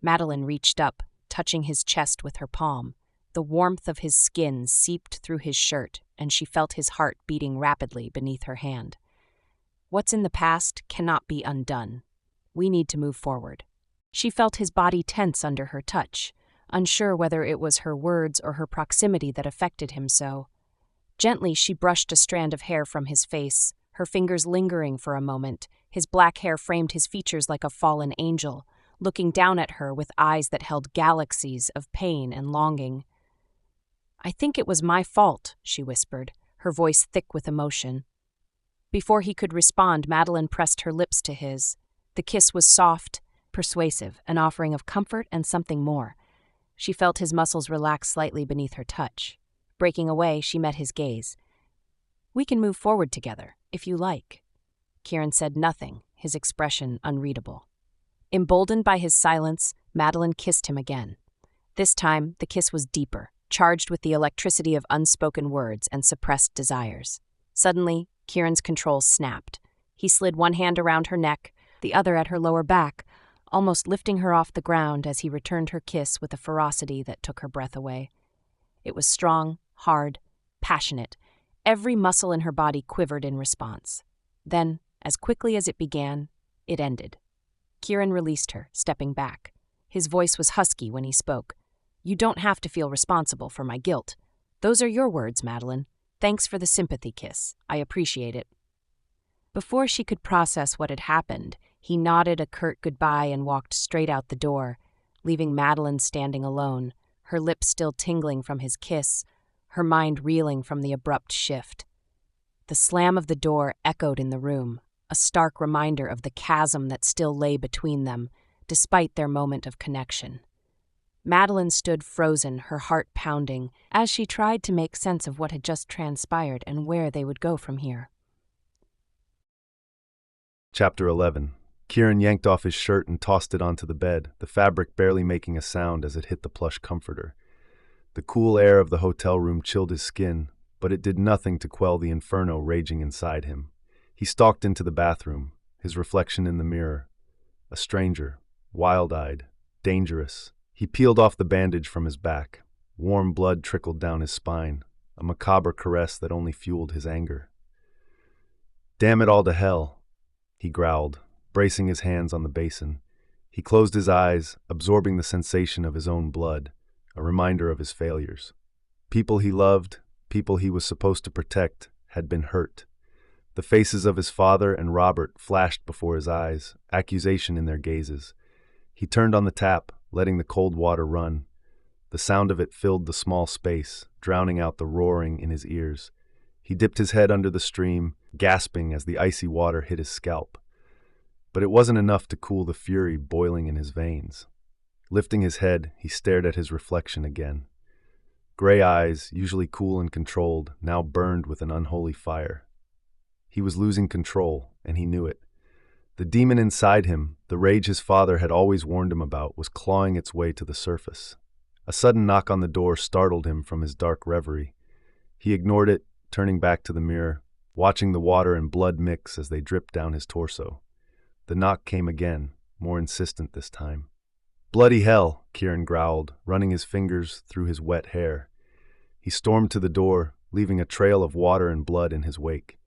Madeline reached up, touching his chest with her palm. The warmth of his skin seeped through his shirt, and she felt his heart beating rapidly beneath her hand. What's in the past cannot be undone. We need to move forward. She felt his body tense under her touch, unsure whether it was her words or her proximity that affected him so. Gently, she brushed a strand of hair from his face, her fingers lingering for a moment. His black hair framed his features like a fallen angel, looking down at her with eyes that held galaxies of pain and longing. "I think it was my fault," she whispered, her voice thick with emotion. Before he could respond, Madeline pressed her lips to his. The kiss was soft, persuasive, an offering of comfort and something more. She felt his muscles relax slightly beneath her touch. Breaking away, she met his gaze. "We can move forward together, if you like." Kieran said nothing, his expression unreadable. Emboldened by his silence, Madeline kissed him again. This time, the kiss was deeper, charged with the electricity of unspoken words and suppressed desires. Suddenly, Kieran's control snapped. He slid one hand around her neck, the other at her lower back, almost lifting her off the ground as he returned her kiss with a ferocity that took her breath away. It was strong, hard, passionate. Every muscle in her body quivered in response. Then, as quickly as it began, it ended. Kieran released her, stepping back. His voice was husky when he spoke. "You don't have to feel responsible for my guilt. Those are your words, Madeline. Thanks for the sympathy kiss. I appreciate it." Before she could process what had happened, he nodded a curt goodbye and walked straight out the door, leaving Madeline standing alone, her lips still tingling from his kiss, her mind reeling from the abrupt shift. The slam of the door echoed in the room, a stark reminder of the chasm that still lay between them, despite their moment of connection. Madeline stood frozen, her heart pounding, as she tried to make sense of what had just transpired and where they would go from here. Chapter 11. Kieran yanked off his shirt and tossed it onto the bed, the fabric barely making a sound as it hit the plush comforter. The cool air of the hotel room chilled his skin, but it did nothing to quell the inferno raging inside him. He stalked into the bathroom, his reflection in the mirror. A stranger, wild-eyed, dangerous. He peeled off the bandage from his back. Warm blood trickled down his spine, a macabre caress that only fueled his anger. "Damn it all to hell," he growled, bracing his hands on the basin. He closed his eyes, absorbing the sensation of his own blood, a reminder of his failures. People he loved, people he was supposed to protect, had been hurt. The faces of his father and Robert flashed before his eyes, accusation in their gazes. He turned on the tap, letting the cold water run. The sound of it filled the small space, drowning out the roaring in his ears. He dipped his head under the stream, gasping as the icy water hit his scalp. But it wasn't enough to cool the fury boiling in his veins. Lifting his head, he stared at his reflection again. Gray eyes, usually cool and controlled, now burned with an unholy fire. He was losing control, and he knew it. The demon inside him, the rage his father had always warned him about, was clawing its way to the surface. A sudden knock on the door startled him from his dark reverie. He ignored it, turning back to the mirror, watching the water and blood mix as they dripped down his torso. The knock came again, more insistent this time. "Bloody hell," Kieran growled, running his fingers through his wet hair. He stormed to the door, leaving a trail of water and blood in his wake.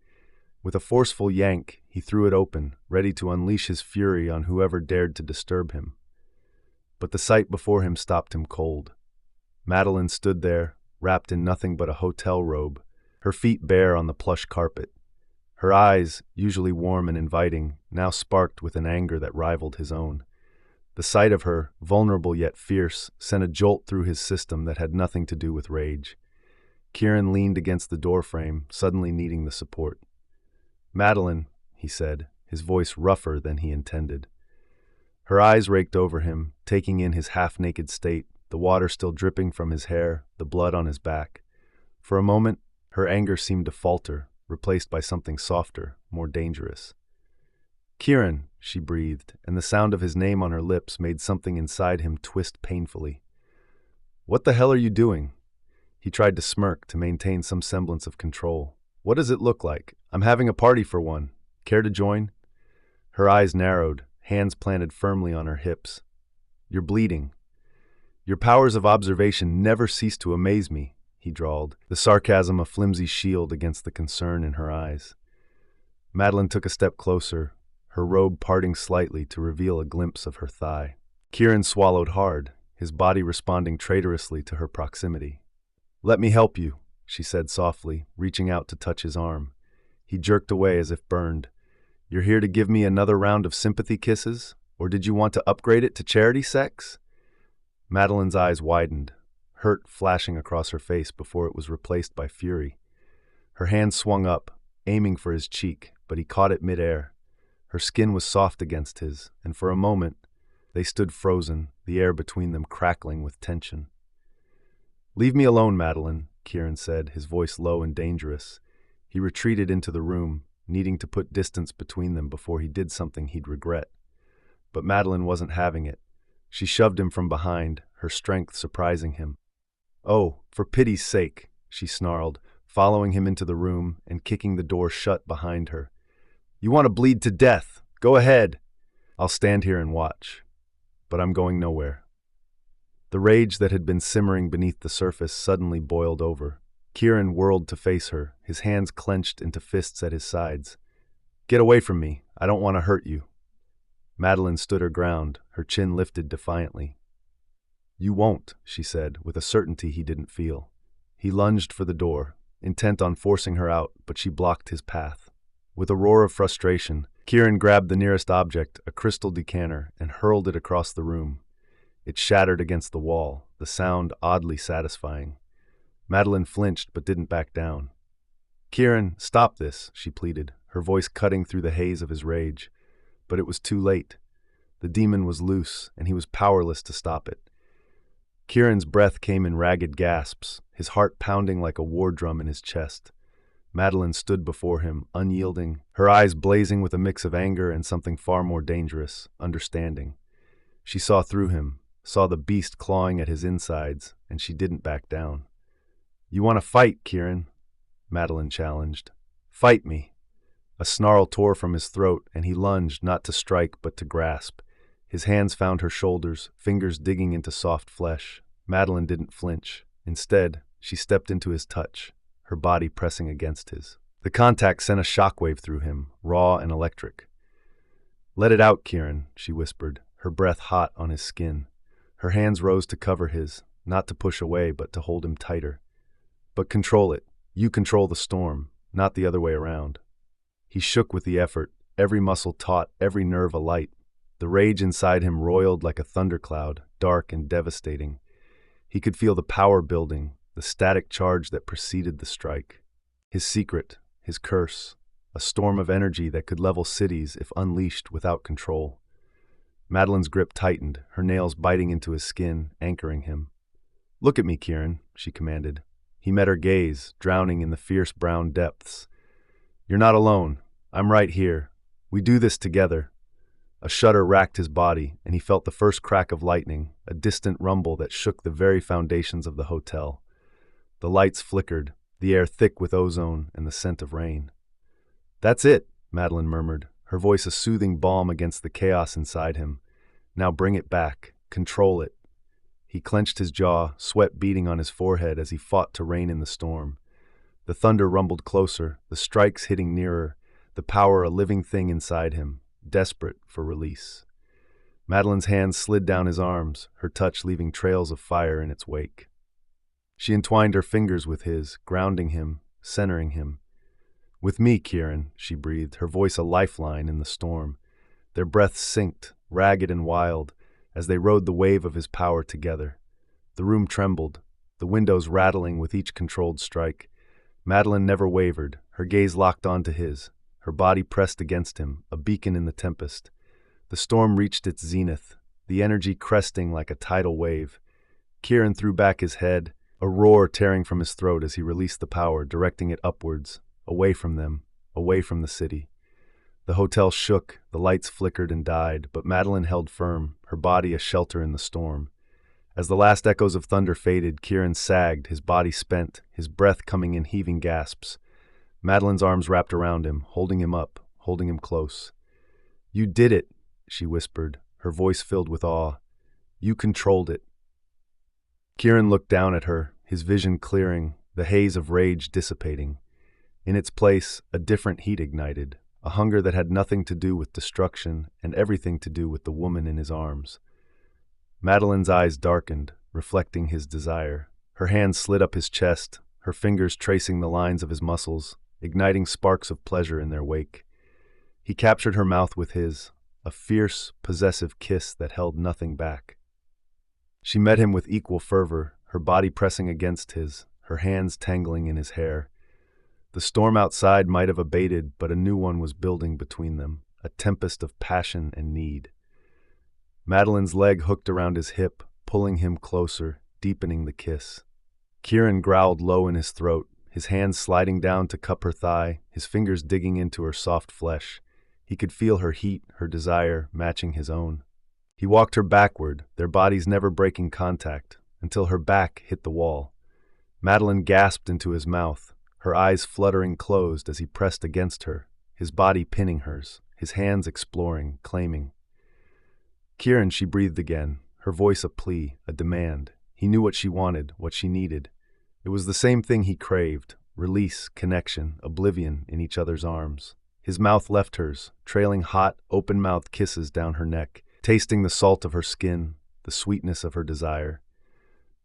With a forceful yank, he threw it open, ready to unleash his fury on whoever dared to disturb him. But the sight before him stopped him cold. Madeline stood there, wrapped in nothing but a hotel robe, her feet bare on the plush carpet. Her eyes, usually warm and inviting, now sparked with an anger that rivaled his own. The sight of her, vulnerable yet fierce, sent a jolt through his system that had nothing to do with rage. Kieran leaned against the doorframe, suddenly needing the support. "Madeline," he said, his voice rougher than he intended. Her eyes raked over him, taking in his half-naked state, the water still dripping from his hair, the blood on his back. For a moment, her anger seemed to falter, replaced by something softer, more dangerous. "Kieran," she breathed, and the sound of his name on her lips made something inside him twist painfully. "What the hell are you doing?" He tried to smirk to maintain some semblance of control. "What does it look like? I'm having a party for one. Care to join?" Her eyes narrowed, hands planted firmly on her hips. "You're bleeding." "Your powers of observation never cease to amaze me," he drawled, the sarcasm a flimsy shield against the concern in her eyes. Madeline took a step closer, her robe parting slightly to reveal a glimpse of her thigh. Kieran swallowed hard, his body responding traitorously to her proximity. "Let me help you," she said softly, reaching out to touch his arm. He jerked away as if burned. "You're here to give me another round of sympathy kisses? Or did you want to upgrade it to charity sex?" Madeline's eyes widened, hurt flashing across her face before it was replaced by fury. Her hand swung up, aiming for his cheek, but he caught it midair. Her skin was soft against his, and for a moment, they stood frozen, the air between them crackling with tension. "Leave me alone, Madeline," Kieran said, his voice low and dangerous. He retreated into the room, needing to put distance between them before he did something he'd regret. But Madeline wasn't having it. She shoved him from behind, her strength surprising him. "Oh, for pity's sake," she snarled, following him into the room and kicking the door shut behind her. "You want to bleed to death? Go ahead. I'll stand here and watch. But I'm going nowhere." The rage that had been simmering beneath the surface suddenly boiled over. Kieran whirled to face her, his hands clenched into fists at his sides. "Get away from me. I don't want to hurt you." Madeline stood her ground, her chin lifted defiantly. "You won't," she said, with a certainty he didn't feel. He lunged for the door, intent on forcing her out, but she blocked his path. With a roar of frustration, Kieran grabbed the nearest object, a crystal decanter, and hurled it across the room. It shattered against the wall, the sound oddly satisfying. Madeline flinched but didn't back down. "Kieran, stop this," she pleaded, her voice cutting through the haze of his rage. But it was too late. The demon was loose, and he was powerless to stop it. Kieran's breath came in ragged gasps, his heart pounding like a war drum in his chest. Madeline stood before him, unyielding, her eyes blazing with a mix of anger and something far more dangerous, understanding. She saw through him, saw the beast clawing at his insides, and she didn't back down. "You want to fight, Kieran?" Madeline challenged. "Fight me." A snarl tore from his throat, and he lunged not to strike but to grasp. His hands found her shoulders, fingers digging into soft flesh. Madeline didn't flinch. Instead, she stepped into his touch, her body pressing against his. The contact sent a shockwave through him, raw and electric. "Let it out, Kieran," she whispered, her breath hot on his skin. Her hands rose to cover his, not to push away but to hold him tighter. "But control it. You control the storm, not the other way around." He shook with the effort, every muscle taut, every nerve alight. The rage inside him roiled like a thundercloud, dark and devastating. He could feel the power building, the static charge that preceded the strike. His secret, his curse, a storm of energy that could level cities if unleashed without control. Madeline's grip tightened, her nails biting into his skin, anchoring him. "Look at me, Kieran," she commanded. He met her gaze, drowning in the fierce brown depths. "You're not alone. I'm right here. We do this together." A shudder racked his body, and he felt the first crack of lightning, a distant rumble that shook the very foundations of the hotel. The lights flickered, the air thick with ozone and the scent of rain. "That's it," Madeline murmured, her voice a soothing balm against the chaos inside him. "Now bring it back. Control it." He clenched his jaw, sweat beading on his forehead as he fought to rein in the storm. The thunder rumbled closer, the strikes hitting nearer, the power a living thing inside him, desperate for release. Madeline's hands slid down his arms, her touch leaving trails of fire in its wake. She entwined her fingers with his, grounding him, centering him. "With me, Kieran," she breathed, her voice a lifeline in the storm. Their breaths synced, ragged and wild, as they rode the wave of his power together. The room trembled, the windows rattling with each controlled strike. Madeline never wavered, her gaze locked onto his, her body pressed against him, a beacon in the tempest. The storm reached its zenith, the energy cresting like a tidal wave. Kieran threw back his head, a roar tearing from his throat as he released the power, directing it upwards, away from them, away from the city. The hotel shook, the lights flickered and died, but Madeline held firm, her body a shelter in the storm. As the last echoes of thunder faded, Kieran sagged, his body spent, his breath coming in heaving gasps. Madeline's arms wrapped around him, holding him up, holding him close. "You did it," she whispered, her voice filled with awe. "You controlled it." Kieran looked down at her, his vision clearing, the haze of rage dissipating. In its place, a different heat ignited, a hunger that had nothing to do with destruction and everything to do with the woman in his arms. Madeline's eyes darkened, reflecting his desire. Her hands slid up his chest, her fingers tracing the lines of his muscles, igniting sparks of pleasure in their wake. He captured her mouth with his, a fierce, possessive kiss that held nothing back. She met him with equal fervor, her body pressing against his, her hands tangling in his hair. The storm outside might have abated, but a new one was building between them, a tempest of passion and need. Madeline's leg hooked around his hip, pulling him closer, deepening the kiss. Kieran growled low in his throat, his hands sliding down to cup her thigh, his fingers digging into her soft flesh. He could feel her heat, her desire, matching his own. He walked her backward, their bodies never breaking contact, until her back hit the wall. Madeline gasped into his mouth, her eyes fluttering closed as he pressed against her, his body pinning hers, his hands exploring, claiming. "Kieran," she breathed again, her voice a plea, a demand. He knew what she wanted, what she needed. It was the same thing he craved, release, connection, oblivion in each other's arms. His mouth left hers, trailing hot, open-mouthed kisses down her neck, tasting the salt of her skin, the sweetness of her desire.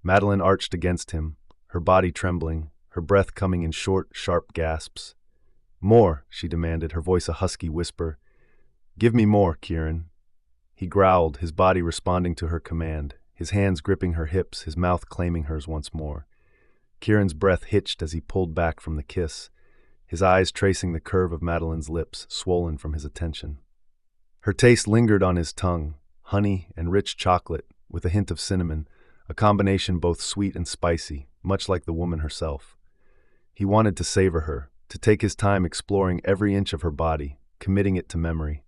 Madeline arched against him, her body trembling, her breath coming in short, sharp gasps. "More," she demanded, her voice a husky whisper. "Give me more, Kieran." He growled, his body responding to her command, his hands gripping her hips, his mouth claiming hers once more. Kieran's breath hitched as he pulled back from the kiss, his eyes tracing the curve of Madeline's lips, swollen from his attention. Her taste lingered on his tongue, honey and rich chocolate, with a hint of cinnamon, a combination both sweet and spicy, much like the woman herself. He wanted to savor her, to take his time exploring every inch of her body, committing it to memory.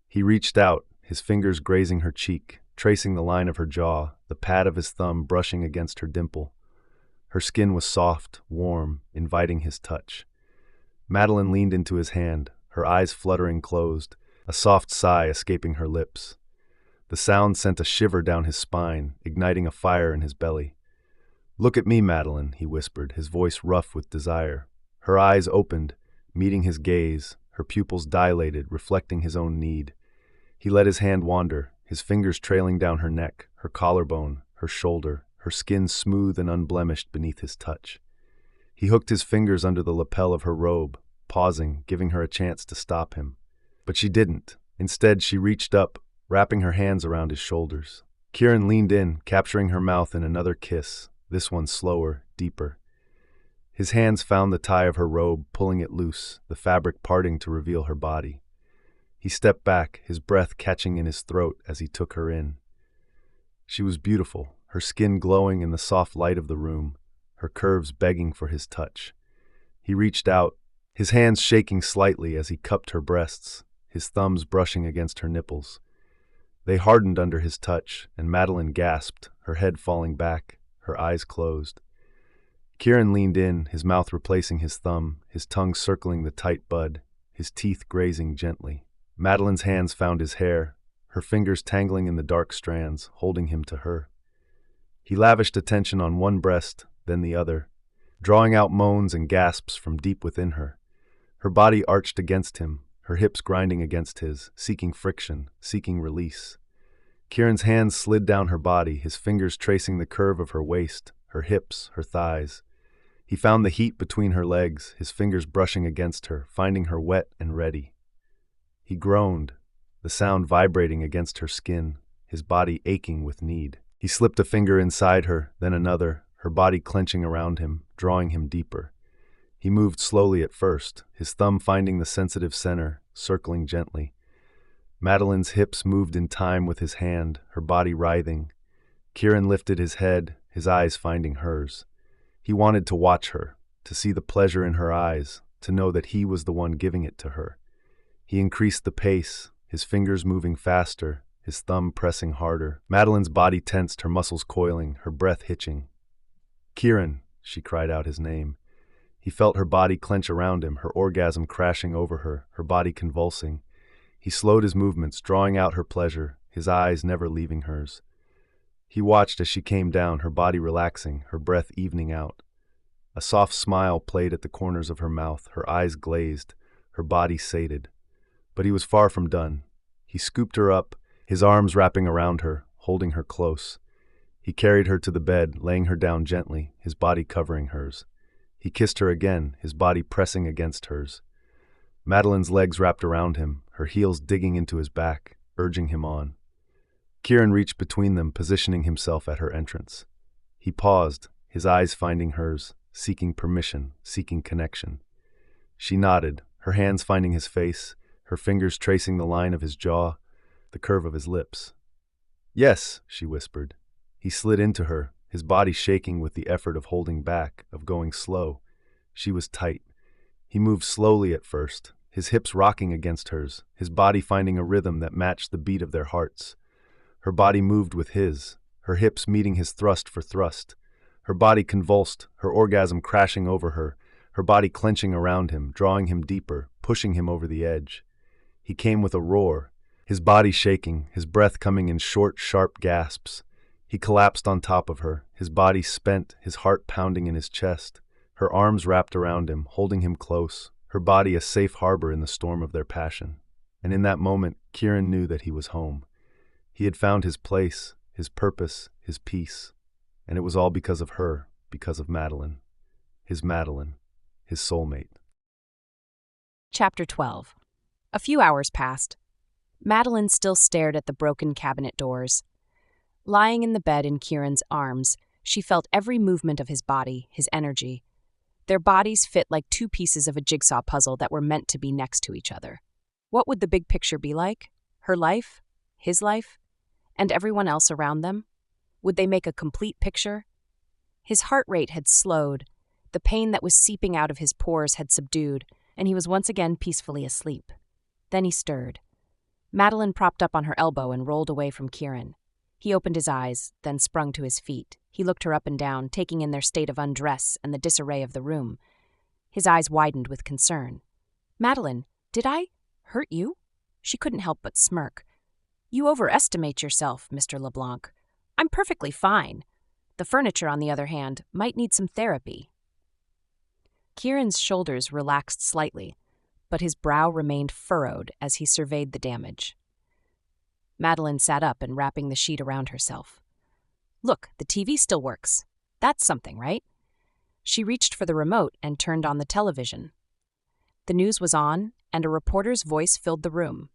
He reached out, his fingers grazing her cheek, tracing the line of her jaw, the pad of his thumb brushing against her dimple. Her skin was soft, warm, inviting his touch. Madeline leaned into his hand, her eyes fluttering closed, a soft sigh escaping her lips. The sound sent a shiver down his spine, igniting a fire in his belly. "Look at me, Madeline," he whispered, his voice rough with desire. Her eyes opened, meeting his gaze, her pupils dilated, reflecting his own need. He let his hand wander, his fingers trailing down her neck, her collarbone, her shoulder, her skin smooth and unblemished beneath his touch. He hooked his fingers under the lapel of her robe, pausing, giving her a chance to stop him. But she didn't. Instead, she reached up, wrapping her hands around his shoulders. Kieran leaned in, capturing her mouth in another kiss, this one slower, deeper. His hands found the tie of her robe, pulling it loose, the fabric parting to reveal her body. He stepped back, his breath catching in his throat as he took her in. She was beautiful, her skin glowing in the soft light of the room, her curves begging for his touch. He reached out, his hands shaking slightly as he cupped her breasts, his thumbs brushing against her nipples. They hardened under his touch, and Madeline gasped, her head falling back, her eyes closed. Kieran leaned in, his mouth replacing his thumb, his tongue circling the tight bud, his teeth grazing gently. Madeline's hands found his hair, her fingers tangling in the dark strands, holding him to her. He lavished attention on one breast, then the other, drawing out moans and gasps from deep within her. Her body arched against him, her hips grinding against his, seeking friction, seeking release. Kieran's hands slid down her body, his fingers tracing the curve of her waist, her hips, her thighs. He found the heat between her legs, his fingers brushing against her, finding her wet and ready. He groaned, the sound vibrating against her skin, his body aching with need. He slipped a finger inside her, then another, her body clenching around him, drawing him deeper. He moved slowly at first, his thumb finding the sensitive center, circling gently. Madeline's hips moved in time with his hand, her body writhing. Kieran lifted his head, his eyes finding hers. He wanted to watch her, to see the pleasure in her eyes, to know that he was the one giving it to her. He increased the pace, his fingers moving faster, his thumb pressing harder. Madeline's body tensed, her muscles coiling, her breath hitching. "Kieran," she cried out his name. He felt her body clench around him, her orgasm crashing over her, her body convulsing. He slowed his movements, drawing out her pleasure, his eyes never leaving hers. He watched as she came down, her body relaxing, her breath evening out. A soft smile played at the corners of her mouth, her eyes glazed, her body sated. But he was far from done. He scooped her up, his arms wrapping around her, holding her close. He carried her to the bed, laying her down gently, his body covering hers. He kissed her again, his body pressing against hers. Madeline's legs wrapped around him, her heels digging into his back, urging him on. Kieran reached between them, positioning himself at her entrance. He paused, his eyes finding hers, seeking permission, seeking connection. She nodded, her hands finding his face, her fingers tracing the line of his jaw, the curve of his lips. "Yes," she whispered. He slid into her, his body shaking with the effort of holding back, of going slow. She was tight. He moved slowly at first, his hips rocking against hers, his body finding a rhythm that matched the beat of their hearts. Her body moved with his, her hips meeting his thrust for thrust. Her body convulsed, her orgasm crashing over her body clenching around him, drawing him deeper, pushing him over the edge. He came with a roar, his body shaking, his breath coming in short, sharp gasps. He collapsed on top of her, his body spent, his heart pounding in his chest. Her arms wrapped around him, holding him close, her body a safe harbor in the storm of their passion. And in that moment, Kieran knew that he was home. He had found his place, his purpose, his peace. And it was all because of her, because of Madeline. His soulmate. Chapter 12. A few hours passed. Madeline still stared at the broken cabinet doors. Lying in the bed in Kieran's arms, she felt every movement of his body, his energy. Their bodies fit like two pieces of a jigsaw puzzle that were meant to be next to each other. What would the big picture be like? Her life? His life? And everyone else around them? Would they make a complete picture? His heart rate had slowed, the pain that was seeping out of his pores had subdued, and he was once again peacefully asleep. Then he stirred. Madeline propped up on her elbow and rolled away from Kieran. He opened his eyes, then sprung to his feet. He looked her up and down, taking in their state of undress and the disarray of the room. His eyes widened with concern. "Madeline, did I hurt you?" She couldn't help but smirk. "You overestimate yourself, Mr. LeBlanc. I'm perfectly fine. The furniture, on the other hand, might need some therapy." Kieran's shoulders relaxed slightly, but his brow remained furrowed as he surveyed the damage. Madeline sat up and wrapping the sheet around herself. "Look, the TV still works. That's something, right?" She reached for the remote and turned on the television. The news was on, and a reporter's voice filled the room.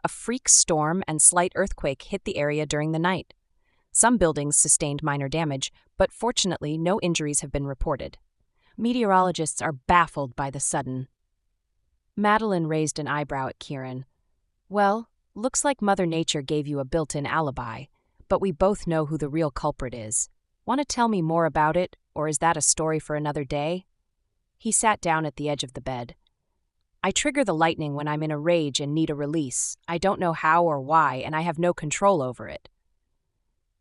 A freak storm and slight earthquake hit the area during the night. Some buildings sustained minor damage, but fortunately no injuries have been reported. Meteorologists are baffled by the sudden. Madeline raised an eyebrow at Kieran. "Well, looks like Mother Nature gave you a built-in alibi, but we both know who the real culprit is. Want to tell me more about it, or is that a story for another day?" He sat down at the edge of the bed. "I trigger the lightning when I'm in a rage and need a release. I don't know how or why, and I have no control over it."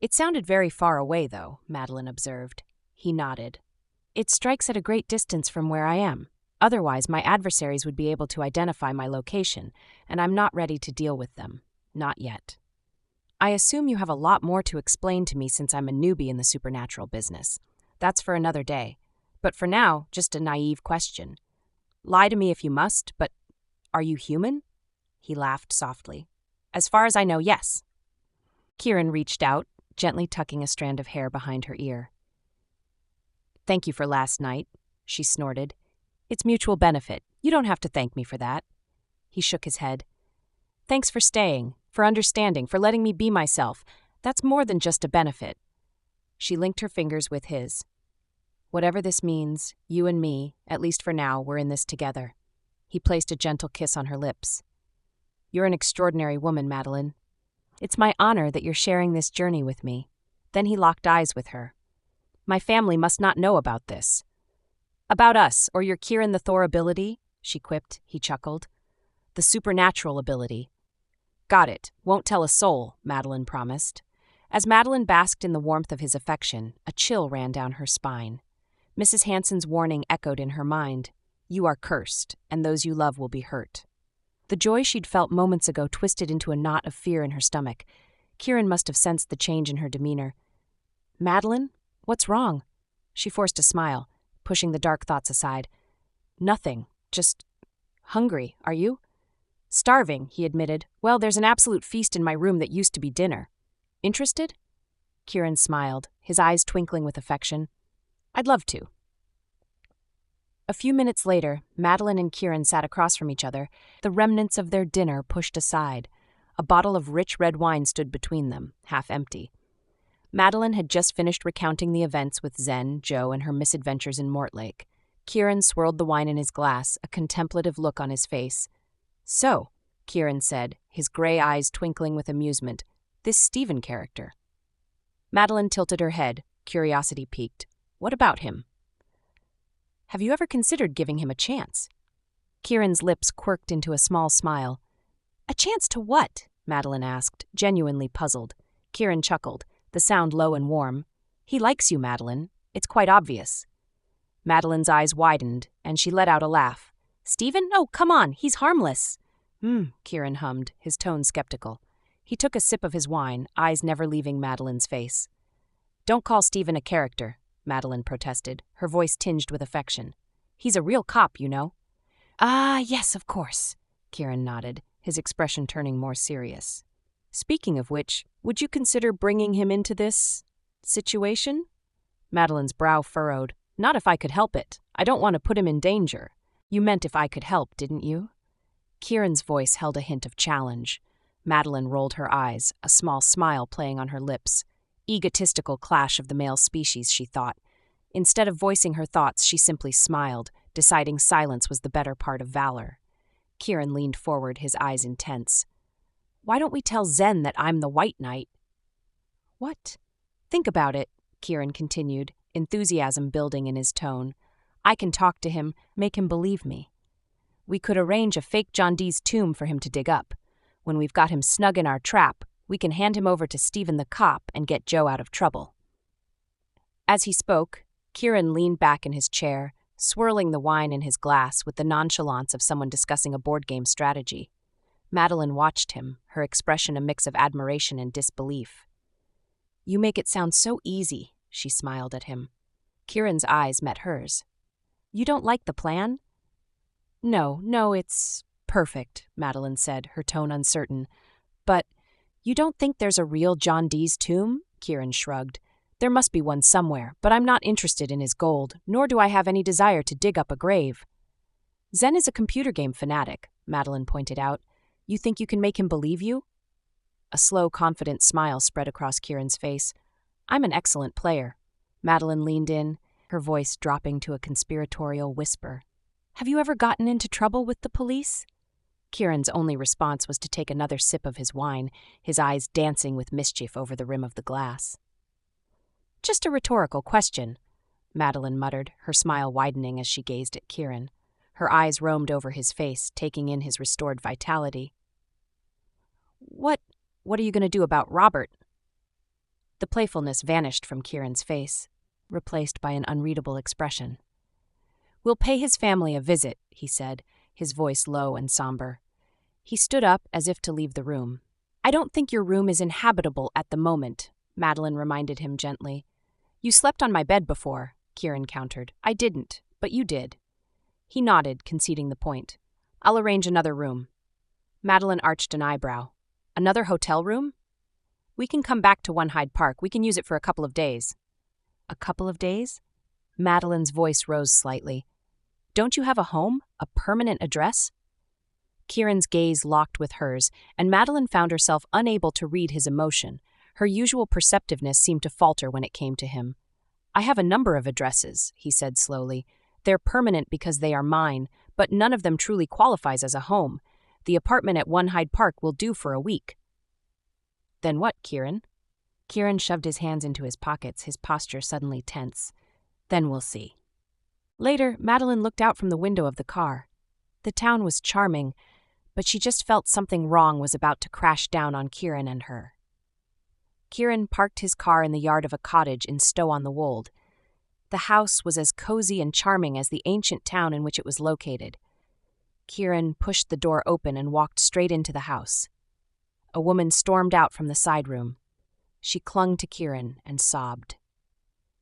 "It sounded very far away, though," Madeline observed. He nodded. "It strikes at a great distance from where I am. Otherwise, my adversaries would be able to identify my location, and I'm not ready to deal with them. Not yet. I assume you have a lot more to explain to me since I'm a newbie in the supernatural business. That's for another day. But for now, just a naive question. Lie to me if you must, but are you human?" He laughed softly. "As far as I know, yes." Kieran reached out, gently tucking a strand of hair behind her ear. "Thank you for last night," she snorted. "It's mutual benefit. You don't have to thank me for that." He shook his head. "Thanks for staying, for understanding, for letting me be myself. That's more than just a benefit." She linked her fingers with his. "Whatever this means, you and me, at least for now, we're in this together." He placed a gentle kiss on her lips. "You're an extraordinary woman, Madeline. It's my honor that you're sharing this journey with me." Then he locked eyes with her. "My family must not know about this." "About us, or your Kieran the Thor ability?" she quipped. He chuckled. "The supernatural ability." Got it. Won't tell a soul, Madeline promised. As Madeline basked in the warmth of his affection, a chill ran down her spine. Mrs. Hanson's warning echoed in her mind. You are cursed, and those you love will be hurt. The joy she'd felt moments ago twisted into a knot of fear in her stomach. Kieran must have sensed the change in her demeanor. Madeline? What's wrong? She forced a smile, pushing the dark thoughts aside. Nothing. Just hungry, are you? Starving, he admitted. Well, there's an absolute feast in my room that used to be dinner. Interested? Kieran smiled, his eyes twinkling with affection. I'd love to. A few minutes later, Madeline and Kieran sat across from each other, the remnants of their dinner pushed aside. A bottle of rich red wine stood between them, half empty. Madeline had just finished recounting the events with Zen, Joe, and her misadventures in Mortlake. Kieran swirled the wine in his glass, a contemplative look on his face. So, Kieran said, his gray eyes twinkling with amusement, this Stephen character. Madeline tilted her head, curiosity piqued. What about him? Have you ever considered giving him a chance? Kieran's lips quirked into a small smile. A chance to what? Madeline asked, genuinely puzzled. Kieran chuckled, the sound low and warm. He likes you, Madeline. It's quite obvious. Madeline's eyes widened, and she let out a laugh. Stephen? Oh, come on, he's harmless. Kieran hummed, his tone skeptical. He took a sip of his wine, eyes never leaving Madeline's face. Don't call Stephen a character, Madeline protested, her voice tinged with affection. He's a real cop, you know. Ah, yes, of course, Kieran nodded, his expression turning more serious. Speaking of which, would you consider bringing him into this situation? Madeline's brow furrowed. Not if I could help it. I don't want to put him in danger. You meant if I could help, didn't you? Kieran's voice held a hint of challenge. Madeline rolled her eyes, a small smile playing on her lips. Egotistical clash of the male species, she thought. Instead of voicing her thoughts, she simply smiled, deciding silence was the better part of valor. Kieran leaned forward, his eyes intense. Why don't we tell Zen that I'm the White Knight? What? Think about it, Kieran continued, enthusiasm building in his tone. I can talk to him, make him believe me. We could arrange a fake John Dee's tomb for him to dig up. When we've got him snug in our trap, we can hand him over to Stephen the cop and get Joe out of trouble. As he spoke, Kieran leaned back in his chair, swirling the wine in his glass with the nonchalance of someone discussing a board game strategy. Madeline watched him, her expression a mix of admiration and disbelief. You make it sound so easy, she smiled at him. Kieran's eyes met hers. You don't like the plan? No, it's perfect, Madeline said, her tone uncertain. But you don't think there's a real John Dee's tomb? Kieran shrugged. There must be one somewhere, but I'm not interested in his gold, nor do I have any desire to dig up a grave. Zen is a computer game fanatic, Madeline pointed out. You think you can make him believe you? A slow, confident smile spread across Kieran's face. I'm an excellent player. Madeline leaned in, her voice dropping to a conspiratorial whisper. Have you ever gotten into trouble with the police? Kieran's only response was to take another sip of his wine, his eyes dancing with mischief over the rim of the glass. Just a rhetorical question, Madeline muttered, her smile widening as she gazed at Kieran. Her eyes roamed over his face, taking in his restored vitality. What are you going to do about Robert? The playfulness vanished from Kieran's face, replaced by an unreadable expression. We'll pay his family a visit, he said, his voice low and somber. He stood up as if to leave the room. I don't think your room is inhabitable at the moment, Madeline reminded him gently. You slept on my bed before, Kieran countered. I didn't, but you did. He nodded, conceding the point. I'll arrange another room. Madeline arched an eyebrow. Another hotel room? We can come back to One Hyde Park. We can use it for a couple of days. A couple of days? Madeline's voice rose slightly. Don't you have a home? A permanent address? Kieran's gaze locked with hers, and Madeline found herself unable to read his emotion. Her usual perceptiveness seemed to falter when it came to him. I have a number of addresses, he said slowly. They're permanent because they are mine, but none of them truly qualifies as a home. The apartment at One Hyde Park will do for a week. Then what, Kieran? Kieran shoved his hands into his pockets, his posture suddenly tense. Then we'll see. Later, Madeline looked out from the window of the car. The town was charming, but she just felt something wrong was about to crash down on Kieran and her. Kieran parked his car in the yard of a cottage in Stow-on-the-Wold. The house was as cozy and charming as the ancient town in which it was located. Kieran pushed the door open and walked straight into the house. A woman stormed out from the side room. She clung to Kieran and sobbed.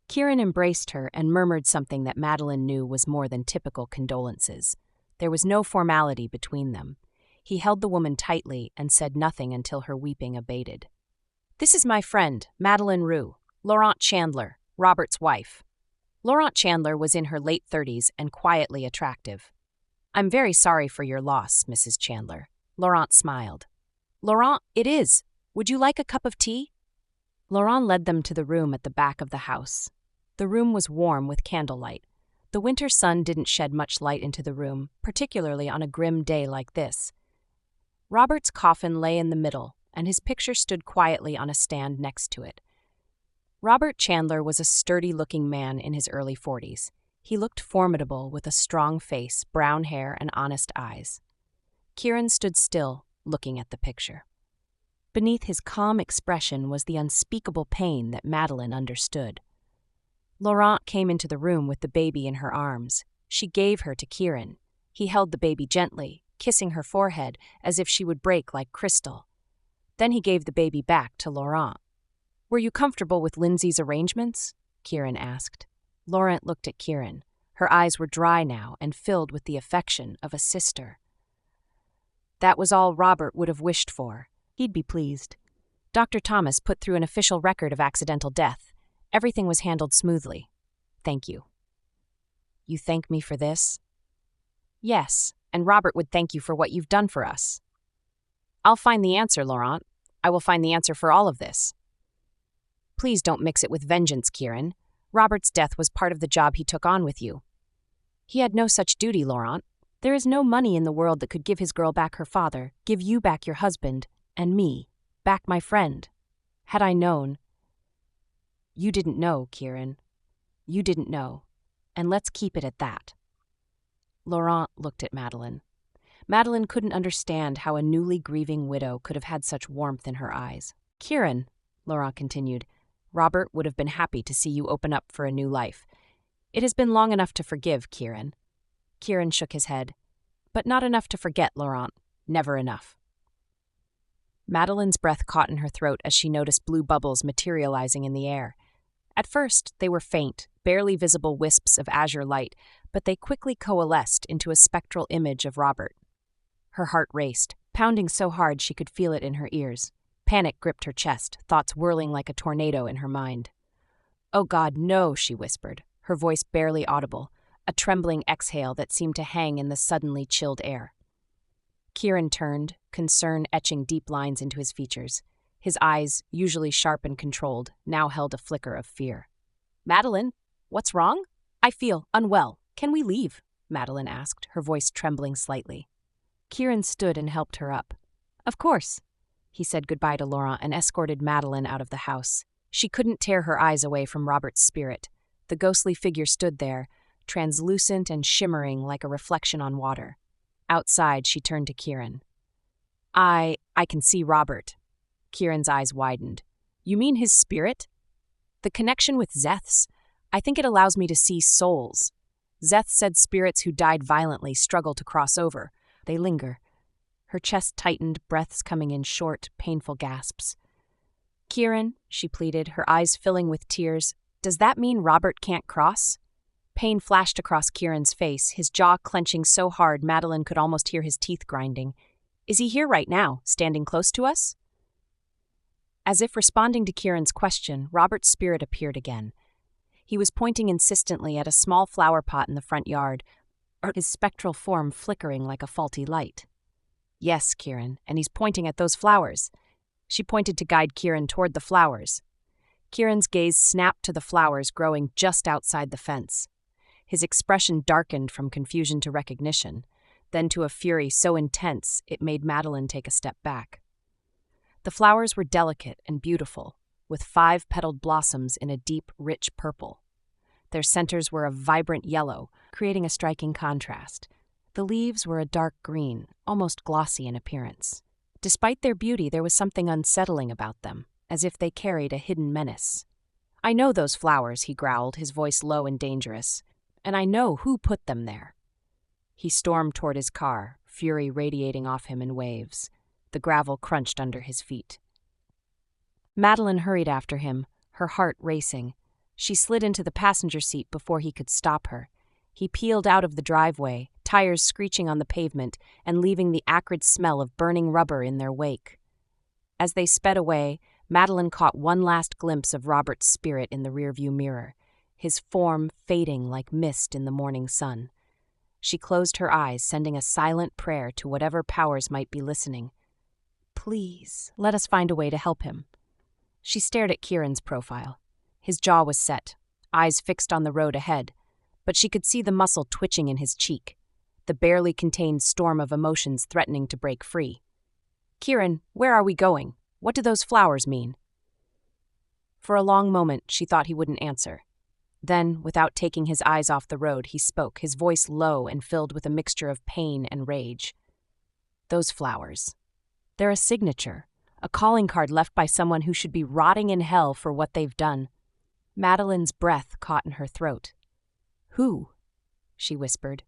Kieran embraced her and murmured something that Madeline knew was more than typical condolences. There was no formality between them. He held the woman tightly and said nothing until her weeping abated. "This is my friend, Madeline Rue, Laurent Chandler, Robert's wife." Laurent Chandler was in her late 30s and quietly attractive. "I'm very sorry for your loss, Mrs. Chandler." Laurent smiled. "Laurent, it is. Would you like a cup of tea?" Laurent led them to the room at the back of the house. The room was warm with candlelight. The winter sun didn't shed much light into the room, particularly on a grim day like this. Robert's coffin lay in the middle, and his picture stood quietly on a stand next to it. Robert Chandler was a sturdy-looking man in his early 40s. He looked formidable with a strong face, brown hair, and honest eyes. Kieran stood still, looking at the picture. Beneath his calm expression was the unspeakable pain that Madeline understood. Laurent came into the room with the baby in her arms. She gave her to Kieran. He held the baby gently, kissing her forehead as if she would break like crystal. Then he gave the baby back to Laurent. "Were you comfortable with Lindsay's arrangements?" Kieran asked. Laurent looked at Kieran. Her eyes were dry now and filled with the affection of a sister. That was all Robert would have wished for. He'd be pleased. Dr. Thomas put through an official record of accidental death. Everything was handled smoothly. "Thank you." "You thank me for this?" "Yes, and Robert would thank you for what you've done for us." "I'll find the answer, Laurent. I will find the answer for all of this." "Please don't mix it with vengeance, Kieran. Robert's death was part of the job he took on with you." "He had no such duty, Laurent. There is no money in the world that could give his girl back her father, give you back your husband, and me, back my friend. Had I known—" "You didn't know, Kieran. You didn't know. And let's keep it at that." Laurent looked at Madeline. Madeline couldn't understand how a newly grieving widow could have had such warmth in her eyes. "Kieran," Laurent continued, "Robert would have been happy to see you open up for a new life. It has been long enough to forgive, Kieran." Kieran shook his head. "But not enough to forget, Laurent. Never enough." Madeline's breath caught in her throat as she noticed blue bubbles materializing in the air. At first, they were faint, barely visible wisps of azure light, but they quickly coalesced into a spectral image of Robert. Her heart raced, pounding so hard she could feel it in her ears. Panic gripped her chest, thoughts whirling like a tornado in her mind. "Oh God, no," she whispered, her voice barely audible, a trembling exhale that seemed to hang in the suddenly chilled air. Kieran turned, concern etching deep lines into his features. His eyes, usually sharp and controlled, now held a flicker of fear. "Madeline, what's wrong?" "I feel unwell. Can we leave?" Madeline asked, her voice trembling slightly. Kieran stood and helped her up. "Of course." He said goodbye to Laurent and escorted Madeline out of the house. She couldn't tear her eyes away from Robert's spirit. The ghostly figure stood there, translucent and shimmering like a reflection on water. Outside, she turned to Kieran. I can see Robert." Kieran's eyes widened. "You mean his spirit?" "The connection with Zeth's. I think it allows me to see souls. Zeth said spirits who died violently struggle to cross over. They linger." Her chest tightened, breaths coming in short, painful gasps. "Kieran," she pleaded, her eyes filling with tears, "does that mean Robert can't cross?" Pain flashed across Kieran's face, his jaw clenching so hard Madeline could almost hear his teeth grinding. "Is he here right now, standing close to us?" As if responding to Kieran's question, Robert's spirit appeared again. He was pointing insistently at a small flower pot in the front yard, his spectral form flickering like a faulty light. "Yes, Kieran, and he's pointing at those flowers." She pointed to guide Kieran toward the flowers. Kieran's gaze snapped to the flowers growing just outside the fence. His expression darkened from confusion to recognition, then to a fury so intense it made Madeline take a step back. The flowers were delicate and beautiful, with 5-petaled blossoms in a deep, rich purple. Their centers were of vibrant yellow, creating a striking contrast. The leaves were a dark green, almost glossy in appearance. Despite their beauty, there was something unsettling about them, as if they carried a hidden menace. "I know those flowers," he growled, his voice low and dangerous, "and I know who put them there." He stormed toward his car, fury radiating off him in waves. The gravel crunched under his feet. Madeline hurried after him, her heart racing. She slid into the passenger seat before he could stop her. He peeled out of the driveway, tires screeching on the pavement and leaving the acrid smell of burning rubber in their wake. As they sped away, Madeline caught one last glimpse of Robert's spirit in the rearview mirror, his form fading like mist in the morning sun. She closed her eyes, sending a silent prayer to whatever powers might be listening. "Please, let us find a way to help him." She stared at Kieran's profile. His jaw was set, eyes fixed on the road ahead, but she could see the muscle twitching in his cheek, the barely contained storm of emotions threatening to break free. "Kieran, where are we going? What do those flowers mean?" For a long moment, she thought he wouldn't answer. Then, without taking his eyes off the road, he spoke, his voice low and filled with a mixture of pain and rage. "Those flowers. They're a signature, a calling card left by someone who should be rotting in hell for what they've done." Madeline's breath caught in her throat. "Who?" she whispered.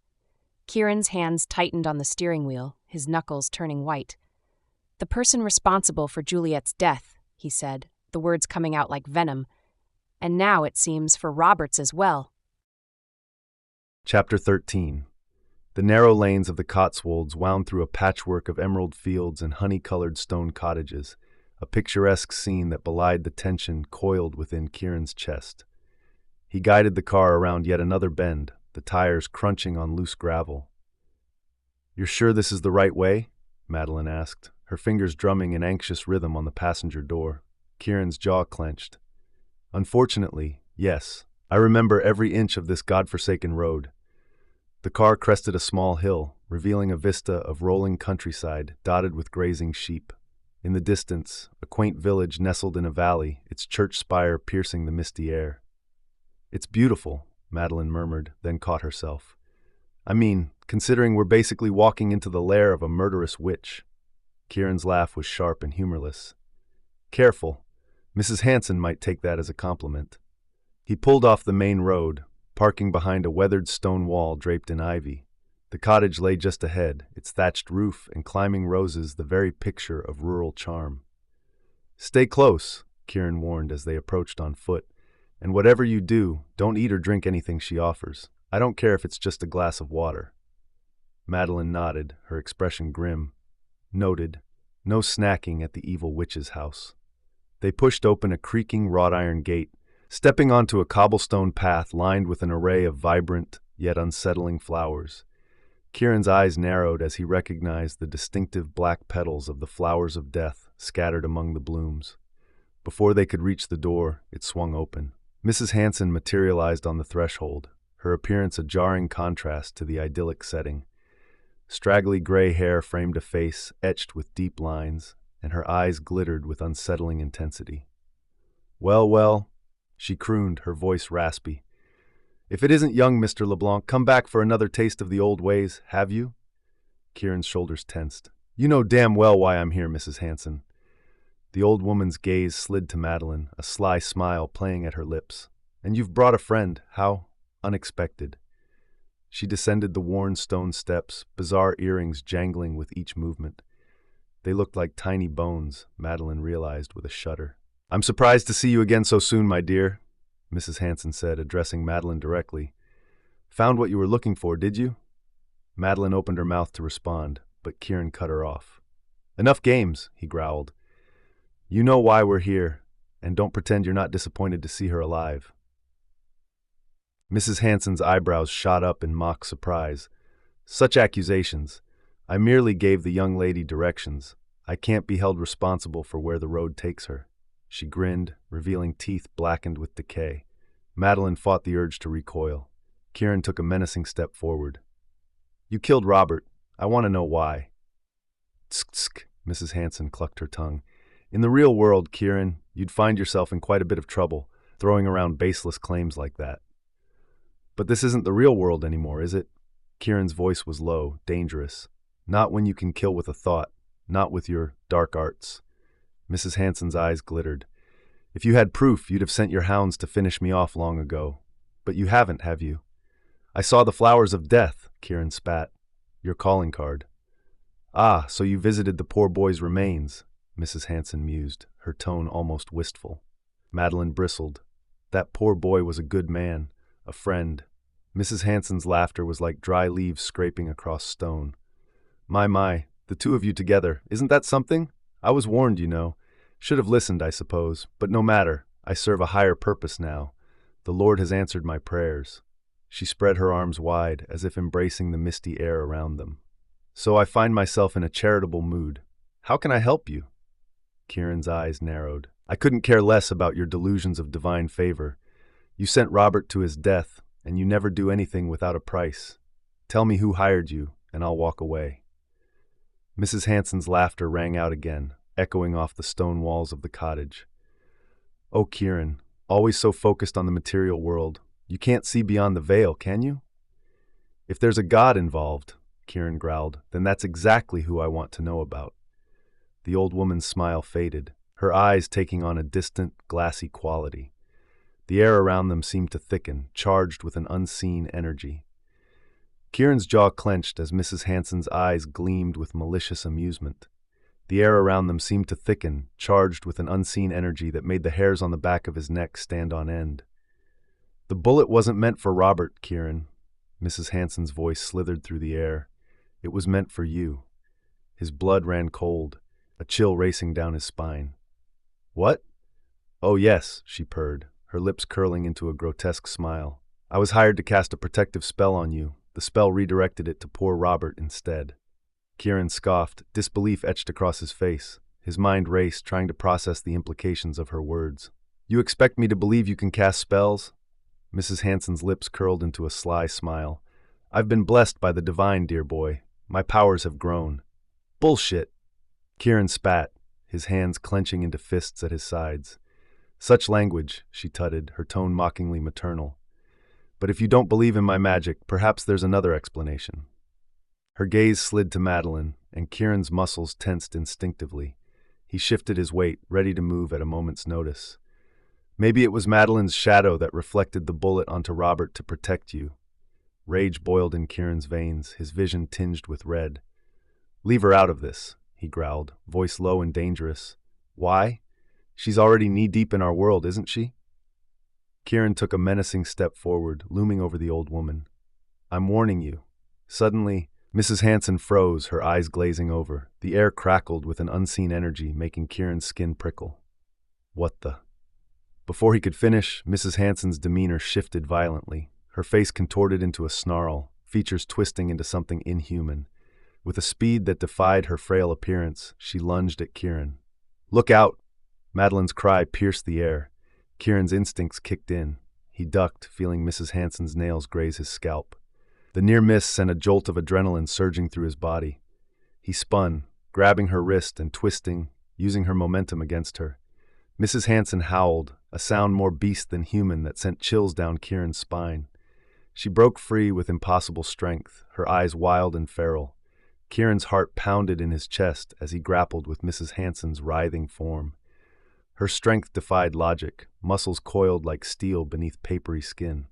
Kieran's hands tightened on the steering wheel, his knuckles turning white. "The person responsible for Juliet's death," he said, the words coming out like venom. "And now, it seems, for Robert's as well." Chapter 13. The narrow lanes of the Cotswolds wound through a patchwork of emerald fields and honey-colored stone cottages, a picturesque scene that belied the tension coiled within Kieran's chest. He guided the car around yet another bend, the tires crunching on loose gravel. "You're sure this is the right way?" Madeline asked, her fingers drumming in anxious rhythm on the passenger door. Kieran's jaw clenched. "Unfortunately, yes. I remember every inch of this godforsaken road." The car crested a small hill, revealing a vista of rolling countryside dotted with grazing sheep. In the distance, a quaint village nestled in a valley, its church spire piercing the misty air. "It's beautiful," Madeline murmured, then caught herself. "I mean, considering we're basically walking into the lair of a murderous witch." Kieran's laugh was sharp and humorless. "Careful. Mrs. Hanson might take that as a compliment." He pulled off the main road, parking behind a weathered stone wall draped in ivy. The cottage lay just ahead, its thatched roof and climbing roses the very picture of rural charm. "Stay close," Kieran warned as they approached on foot. "And whatever you do, don't eat or drink anything she offers. I don't care if it's just a glass of water." Madeline nodded, her expression grim. Noted. No snacking at the evil witch's house. They pushed open a creaking wrought iron gate, stepping onto a cobblestone path lined with an array of vibrant, yet unsettling flowers. Kieran's eyes narrowed as he recognized the distinctive black petals of the flowers of death scattered among the blooms. Before they could reach the door, it swung open. Mrs. Hanson materialized on the threshold, her appearance a jarring contrast to the idyllic setting. Straggly gray hair framed a face etched with deep lines, and her eyes glittered with unsettling intensity. "Well, well," she crooned, her voice raspy. "If it isn't young Mr. LeBlanc, come back for another taste of the old ways, have you?" Kieran's shoulders tensed. "You know damn well why I'm here, Mrs. Hanson." The old woman's gaze slid to Madeline, a sly smile playing at her lips. "And you've brought a friend. How unexpected." She descended the worn stone steps, bizarre earrings jangling with each movement. They looked like tiny bones, Madeline realized with a shudder. "I'm surprised to see you again so soon, my dear," Mrs. Hanson said, addressing Madeline directly. "Found what you were looking for, did you?" Madeline opened her mouth to respond, but Kieran cut her off. "Enough games," he growled. "You know why we're here, and don't pretend you're not disappointed to see her alive." Mrs. Hanson's eyebrows shot up in mock surprise. "Such accusations. I merely gave the young lady directions. I can't be held responsible for where the road takes her." She grinned, revealing teeth blackened with decay. Madeline fought the urge to recoil. Kieran took a menacing step forward. "You killed Robert. I want to know why." "Tsk-tsk," Mrs. Hanson clucked her tongue. "In the real world, Kieran, you'd find yourself in quite a bit of trouble, throwing around baseless claims like that." "But this isn't the real world anymore, is it?" Kieran's voice was low, dangerous. Not when you can kill with a thought, not with your dark arts. Mrs. Hanson's eyes glittered. If you had proof, you'd have sent your hounds to finish me off long ago. But you haven't, have you? I saw the flowers of death, Kieran spat. Your calling card. Ah, so you visited the poor boy's remains, Mrs. Hanson mused, her tone almost wistful. Madeline bristled. That poor boy was a good man, a friend. Mrs. Hanson's laughter was like dry leaves scraping across stone. My, the two of you together, isn't that something? I was warned, you know. Should have listened, I suppose, but no matter. I serve a higher purpose now. The Lord has answered my prayers. She spread her arms wide, as if embracing the misty air around them. So I find myself in a charitable mood. How can I help you? Kieran's eyes narrowed. I couldn't care less about your delusions of divine favor. You sent Robert to his death, and you never do anything without a price. Tell me who hired you, and I'll walk away. Mrs. Hanson's laughter rang out again, echoing off the stone walls of the cottage. Oh, Kieran, always so focused on the material world. You can't see beyond the veil, can you? If there's a God involved, Kieran growled, then that's exactly who I want to know about. The old woman's smile faded, her eyes taking on a distant, glassy quality. The air around them seemed to thicken, charged with an unseen energy. Kieran's jaw clenched as Mrs. Hanson's eyes gleamed with malicious amusement. The air around them seemed to thicken, charged with an unseen energy that made the hairs on the back of his neck stand on end. The bullet wasn't meant for Robert, Kieran. Mrs. Hanson's voice slithered through the air. It was meant for you. His blood ran cold, a chill racing down his spine. What? Oh yes, she purred, her lips curling into a grotesque smile. I was hired to cast a protective spell on you. The spell redirected it to poor Robert instead. Kieran scoffed, disbelief etched across his face. His mind raced, trying to process the implications of her words. You expect me to believe you can cast spells? Mrs. Hanson's lips curled into a sly smile. I've been blessed by the divine, dear boy. My powers have grown. Bullshit! Kieran spat, his hands clenching into fists at his sides. Such language, she tutted, her tone mockingly maternal. But if you don't believe in my magic, perhaps there's another explanation. Her gaze slid to Madeline, and Kieran's muscles tensed instinctively. He shifted his weight, ready to move at a moment's notice. Maybe it was Madeline's shadow that reflected the bullet onto Robert to protect you. Rage boiled in Kieran's veins, his vision tinged with red. Leave her out of this, he growled, voice low and dangerous. Why? She's already knee-deep in our world, isn't she? Kieran took a menacing step forward, looming over the old woman. I'm warning you. Suddenly, Mrs. Hanson froze, her eyes glazing over. The air crackled with an unseen energy, making Kieran's skin prickle. What the? Before he could finish, Mrs. Hanson's demeanor shifted violently. Her face contorted into a snarl, features twisting into something inhuman. With a speed that defied her frail appearance, she lunged at Kieran. Look out! Madeline's cry pierced the air. Kieran's instincts kicked in. He ducked, feeling Mrs. Hanson's nails graze his scalp. The near miss sent a jolt of adrenaline surging through his body. He spun, grabbing her wrist and twisting, using her momentum against her. Mrs. Hanson howled, a sound more beast than human that sent chills down Kieran's spine. She broke free with impossible strength, her eyes wild and feral. Kieran's heart pounded in his chest as he grappled with Mrs. Hanson's writhing form. Her strength defied logic, muscles coiled like steel beneath papery skin.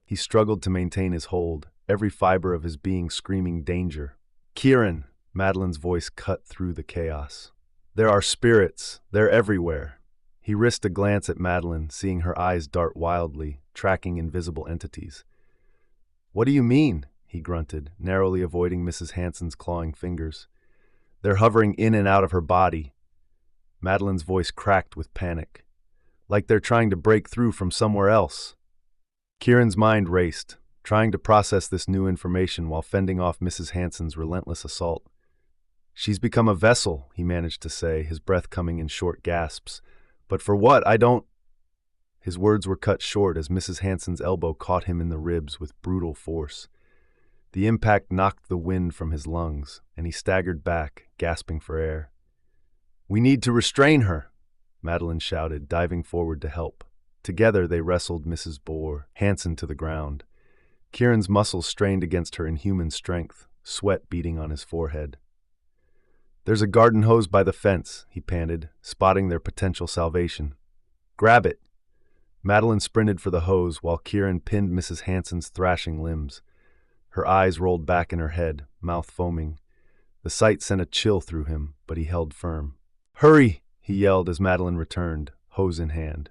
He struggled to maintain his hold, every fiber of his being screaming danger. Kieran! Madeline's voice cut through the chaos. There are spirits. They're everywhere. He risked a glance at Madeline, seeing her eyes dart wildly, tracking invisible entities. What do you mean? He grunted, narrowly avoiding Mrs. Hanson's clawing fingers. They're hovering in and out of her body. Madeline's voice cracked with panic. Like they're trying to break through from somewhere else. Kieran's mind raced, trying to process this new information while fending off Mrs. Hanson's relentless assault. She's become a vessel, he managed to say, his breath coming in short gasps. But for what? I don't... His words were cut short as Mrs. Hanson's elbow caught him in the ribs with brutal force. The impact knocked the wind from his lungs, and he staggered back, gasping for air. We need to restrain her, Madeline shouted, diving forward to help. Together they wrestled Mrs. Hanson to the ground. Kieran's muscles strained against her inhuman strength, sweat beading on his forehead. "There's a garden hose by the fence," he panted, spotting their potential salvation. "Grab it." Madeline sprinted for the hose while Kieran pinned Mrs. Hanson's thrashing limbs. Her eyes rolled back in her head, mouth foaming. The sight sent a chill through him, but he held firm. "Hurry!" he yelled as Madeline returned, hose in hand.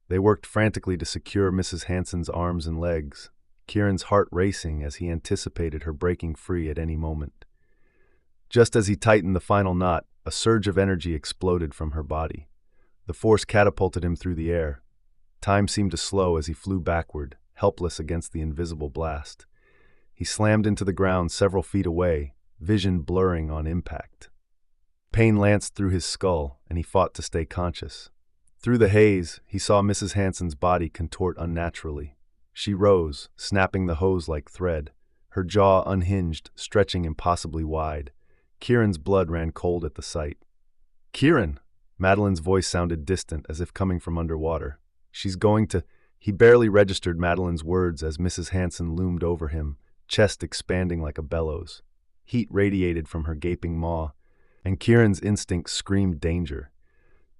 They worked frantically to secure Mrs. Hanson's arms and legs, Kieran's heart racing as he anticipated her breaking free at any moment. Just as he tightened the final knot, a surge of energy exploded from her body. The force catapulted him through the air. Time seemed to slow as he flew backward, helpless against the invisible blast. He slammed into the ground several feet away, vision blurring on impact. Pain lanced through his skull, and he fought to stay conscious. Through the haze, he saw Mrs. Hanson's body contort unnaturally. She rose, snapping the hose like thread, her jaw unhinged, stretching impossibly wide. Kieran's blood ran cold at the sight. "Kieran!" Madeline's voice sounded distant, as if coming from underwater. "She's going to—" He barely registered Madeline's words as Mrs. Hanson loomed over him, chest expanding like a bellows. Heat radiated from her gaping maw, and Kieran's instincts screamed danger.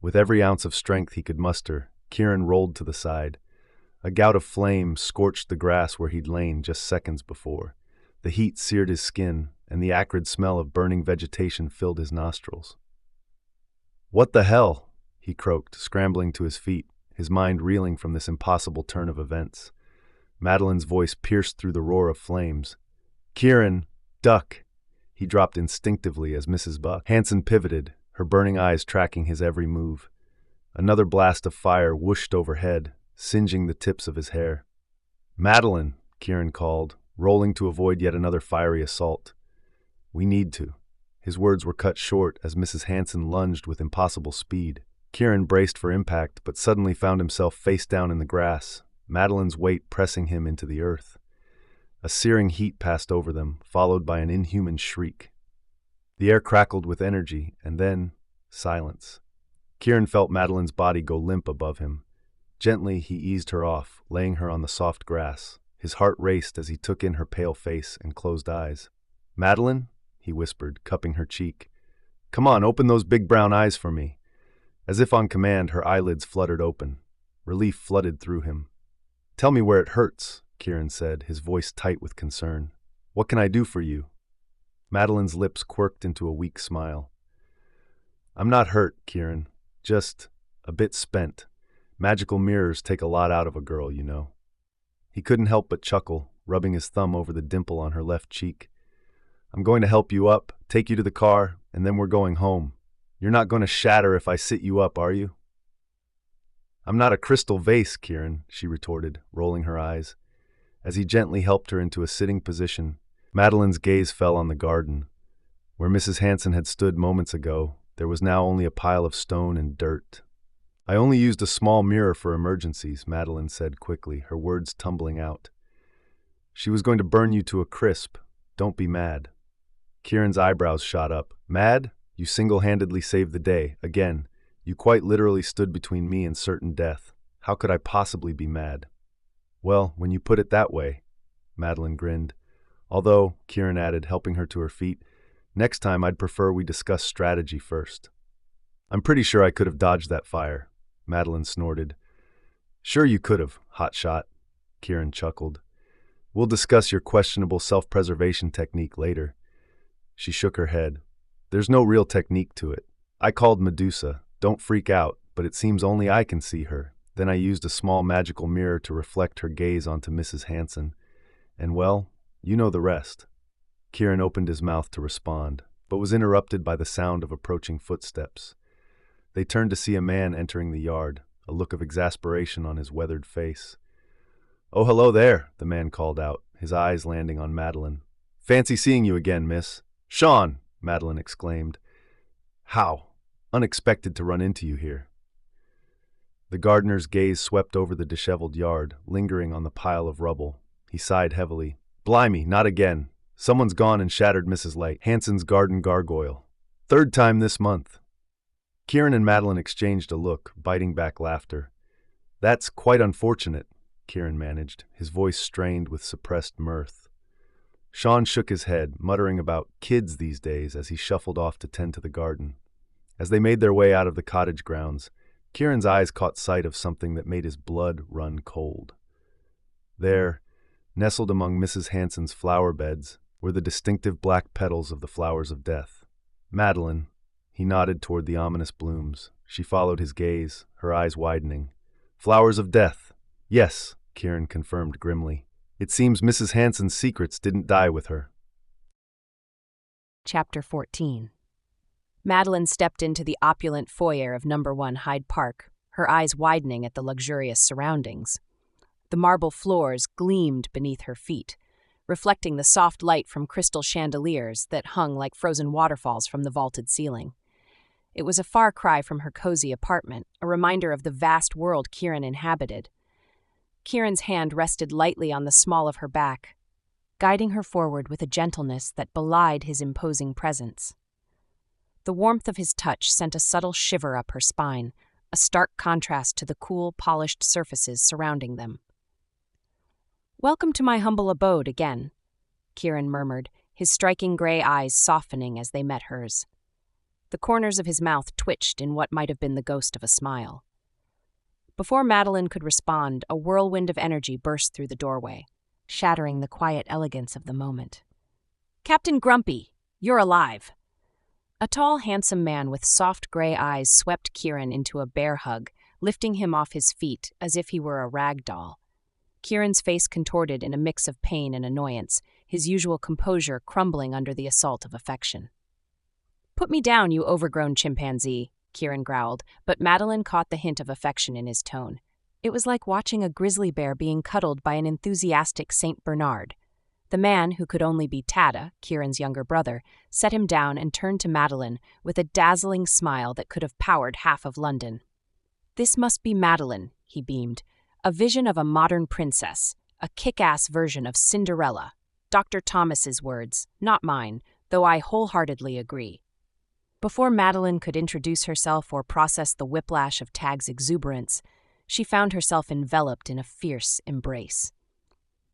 With every ounce of strength he could muster, Kieran rolled to the side. A gout of flame scorched the grass where he'd lain just seconds before. The heat seared his skin, and the acrid smell of burning vegetation filled his nostrils. "What the hell?" he croaked, scrambling to his feet, his mind reeling from this impossible turn of events. Madeline's voice pierced through the roar of flames. "Kieran, duck!" He dropped instinctively as Mrs. Hanson pivoted, her burning eyes tracking his every move. Another blast of fire whooshed overhead, singeing the tips of his hair. "Madeline," Kieran called, rolling to avoid yet another fiery assault. "We need to." His words were cut short as Mrs. Hanson lunged with impossible speed. Kieran braced for impact, but suddenly found himself face down in the grass, Madeline's weight pressing him into the earth. A searing heat passed over them, followed by an inhuman shriek. The air crackled with energy, and then silence. Kieran felt Madeline's body go limp above him. Gently, he eased her off, laying her on the soft grass. His heart raced as he took in her pale face and closed eyes. "Madeline?" he whispered, cupping her cheek. "Come on, open those big brown eyes for me." As if on command, her eyelids fluttered open. Relief flooded through him. "Tell me where it hurts," Kieran said, his voice tight with concern. "What can I do for you?" Madeline's lips quirked into a weak smile. "I'm not hurt, Kieran. Just a bit spent. Magical mirrors take a lot out of a girl, you know." He couldn't help but chuckle, rubbing his thumb over the dimple on her left cheek. "I'm going to help you up, take you to the car, and then we're going home. You're not going to shatter if I sit you up, are you?" "I'm not a crystal vase, Kieran," she retorted, rolling her eyes. As he gently helped her into a sitting position, Madeline's gaze fell on the garden. Where Mrs. Hanson had stood moments ago, there was now only a pile of stone and dirt. "I only used a small mirror for emergencies," Madeline said quickly, her words tumbling out. "She was going to burn you to a crisp. Don't be mad." Kieran's eyebrows shot up. "Mad? You single-handedly saved the day. Again, you quite literally stood between me and certain death. How could I possibly be mad?" "Well, when you put it that way," Madeline grinned. "Although," Kieran added, helping her to her feet, "next time I'd prefer we discuss strategy first." "I'm pretty sure I could have dodged that fire," Madeline snorted. "Sure you could have, hotshot," Kieran chuckled. "We'll discuss your questionable self-preservation technique later." She shook her head. "There's no real technique to it. I called Medusa. Don't freak out, but it seems only I can see her. Then I used a small magical mirror to reflect her gaze onto Mrs. Hanson. And well, you know the rest." Kieran opened his mouth to respond, but was interrupted by the sound of approaching footsteps. They turned to see a man entering the yard, a look of exasperation on his weathered face. "Oh, hello there," the man called out, his eyes landing on Madeline. "Fancy seeing you again, miss." "Sean!" Madeline exclaimed. "How? Unexpected to run into you here." The gardener's gaze swept over the disheveled yard, lingering on the pile of rubble. He sighed heavily. "Blimey, not again. Someone's gone and shattered Mrs. Hanson's garden gargoyle. Third time this month." Kieran and Madeline exchanged a look, biting back laughter. "That's quite unfortunate." Kieran managed, his voice strained with suppressed mirth. Sean shook his head, muttering about kids these days as he shuffled off to tend to the garden. As they made their way out of the cottage grounds, Kieran's eyes caught sight of something that made his blood run cold. There, nestled among Mrs. Hanson's flower beds, were the distinctive black petals of the flowers of death. Madeline, he nodded toward the ominous blooms. She followed his gaze, her eyes widening. Flowers of death. Yes, Kieran confirmed grimly. It seems Mrs. Hanson's secrets didn't die with her. Chapter 14. Madeline stepped into the opulent foyer of No. 1 Hyde Park, her eyes widening at the luxurious surroundings. The marble floors gleamed beneath her feet, reflecting the soft light from crystal chandeliers that hung like frozen waterfalls from the vaulted ceiling. It was a far cry from her cozy apartment, a reminder of the vast world Kieran inhabited. Kieran's hand rested lightly on the small of her back, guiding her forward with a gentleness that belied his imposing presence. The warmth of his touch sent a subtle shiver up her spine, a stark contrast to the cool, polished surfaces surrounding them. "Welcome to my humble abode again," Kieran murmured, his striking gray eyes softening as they met hers. The corners of his mouth twitched in what might have been the ghost of a smile. Before Madeline could respond, a whirlwind of energy burst through the doorway, shattering the quiet elegance of the moment. "Captain Grumpy, you're alive!" A tall, handsome man with soft gray eyes swept Kieran into a bear hug, lifting him off his feet as if he were a rag doll. Kieran's face contorted in a mix of pain and annoyance, his usual composure crumbling under the assault of affection. "Put me down, you overgrown chimpanzee," Kieran growled, but Madeline caught the hint of affection in his tone. It was like watching a grizzly bear being cuddled by an enthusiastic Saint Bernard. The man, who could only be Tada, Kieran's younger brother, set him down and turned to Madeline with a dazzling smile that could have powered half of London. "This must be Madeline," he beamed, "a vision of a modern princess, a kick-ass version of Cinderella. Dr. Thomas's words, not mine, though I wholeheartedly agree." Before Madeline could introduce herself or process the whiplash of Tag's exuberance, she found herself enveloped in a fierce embrace.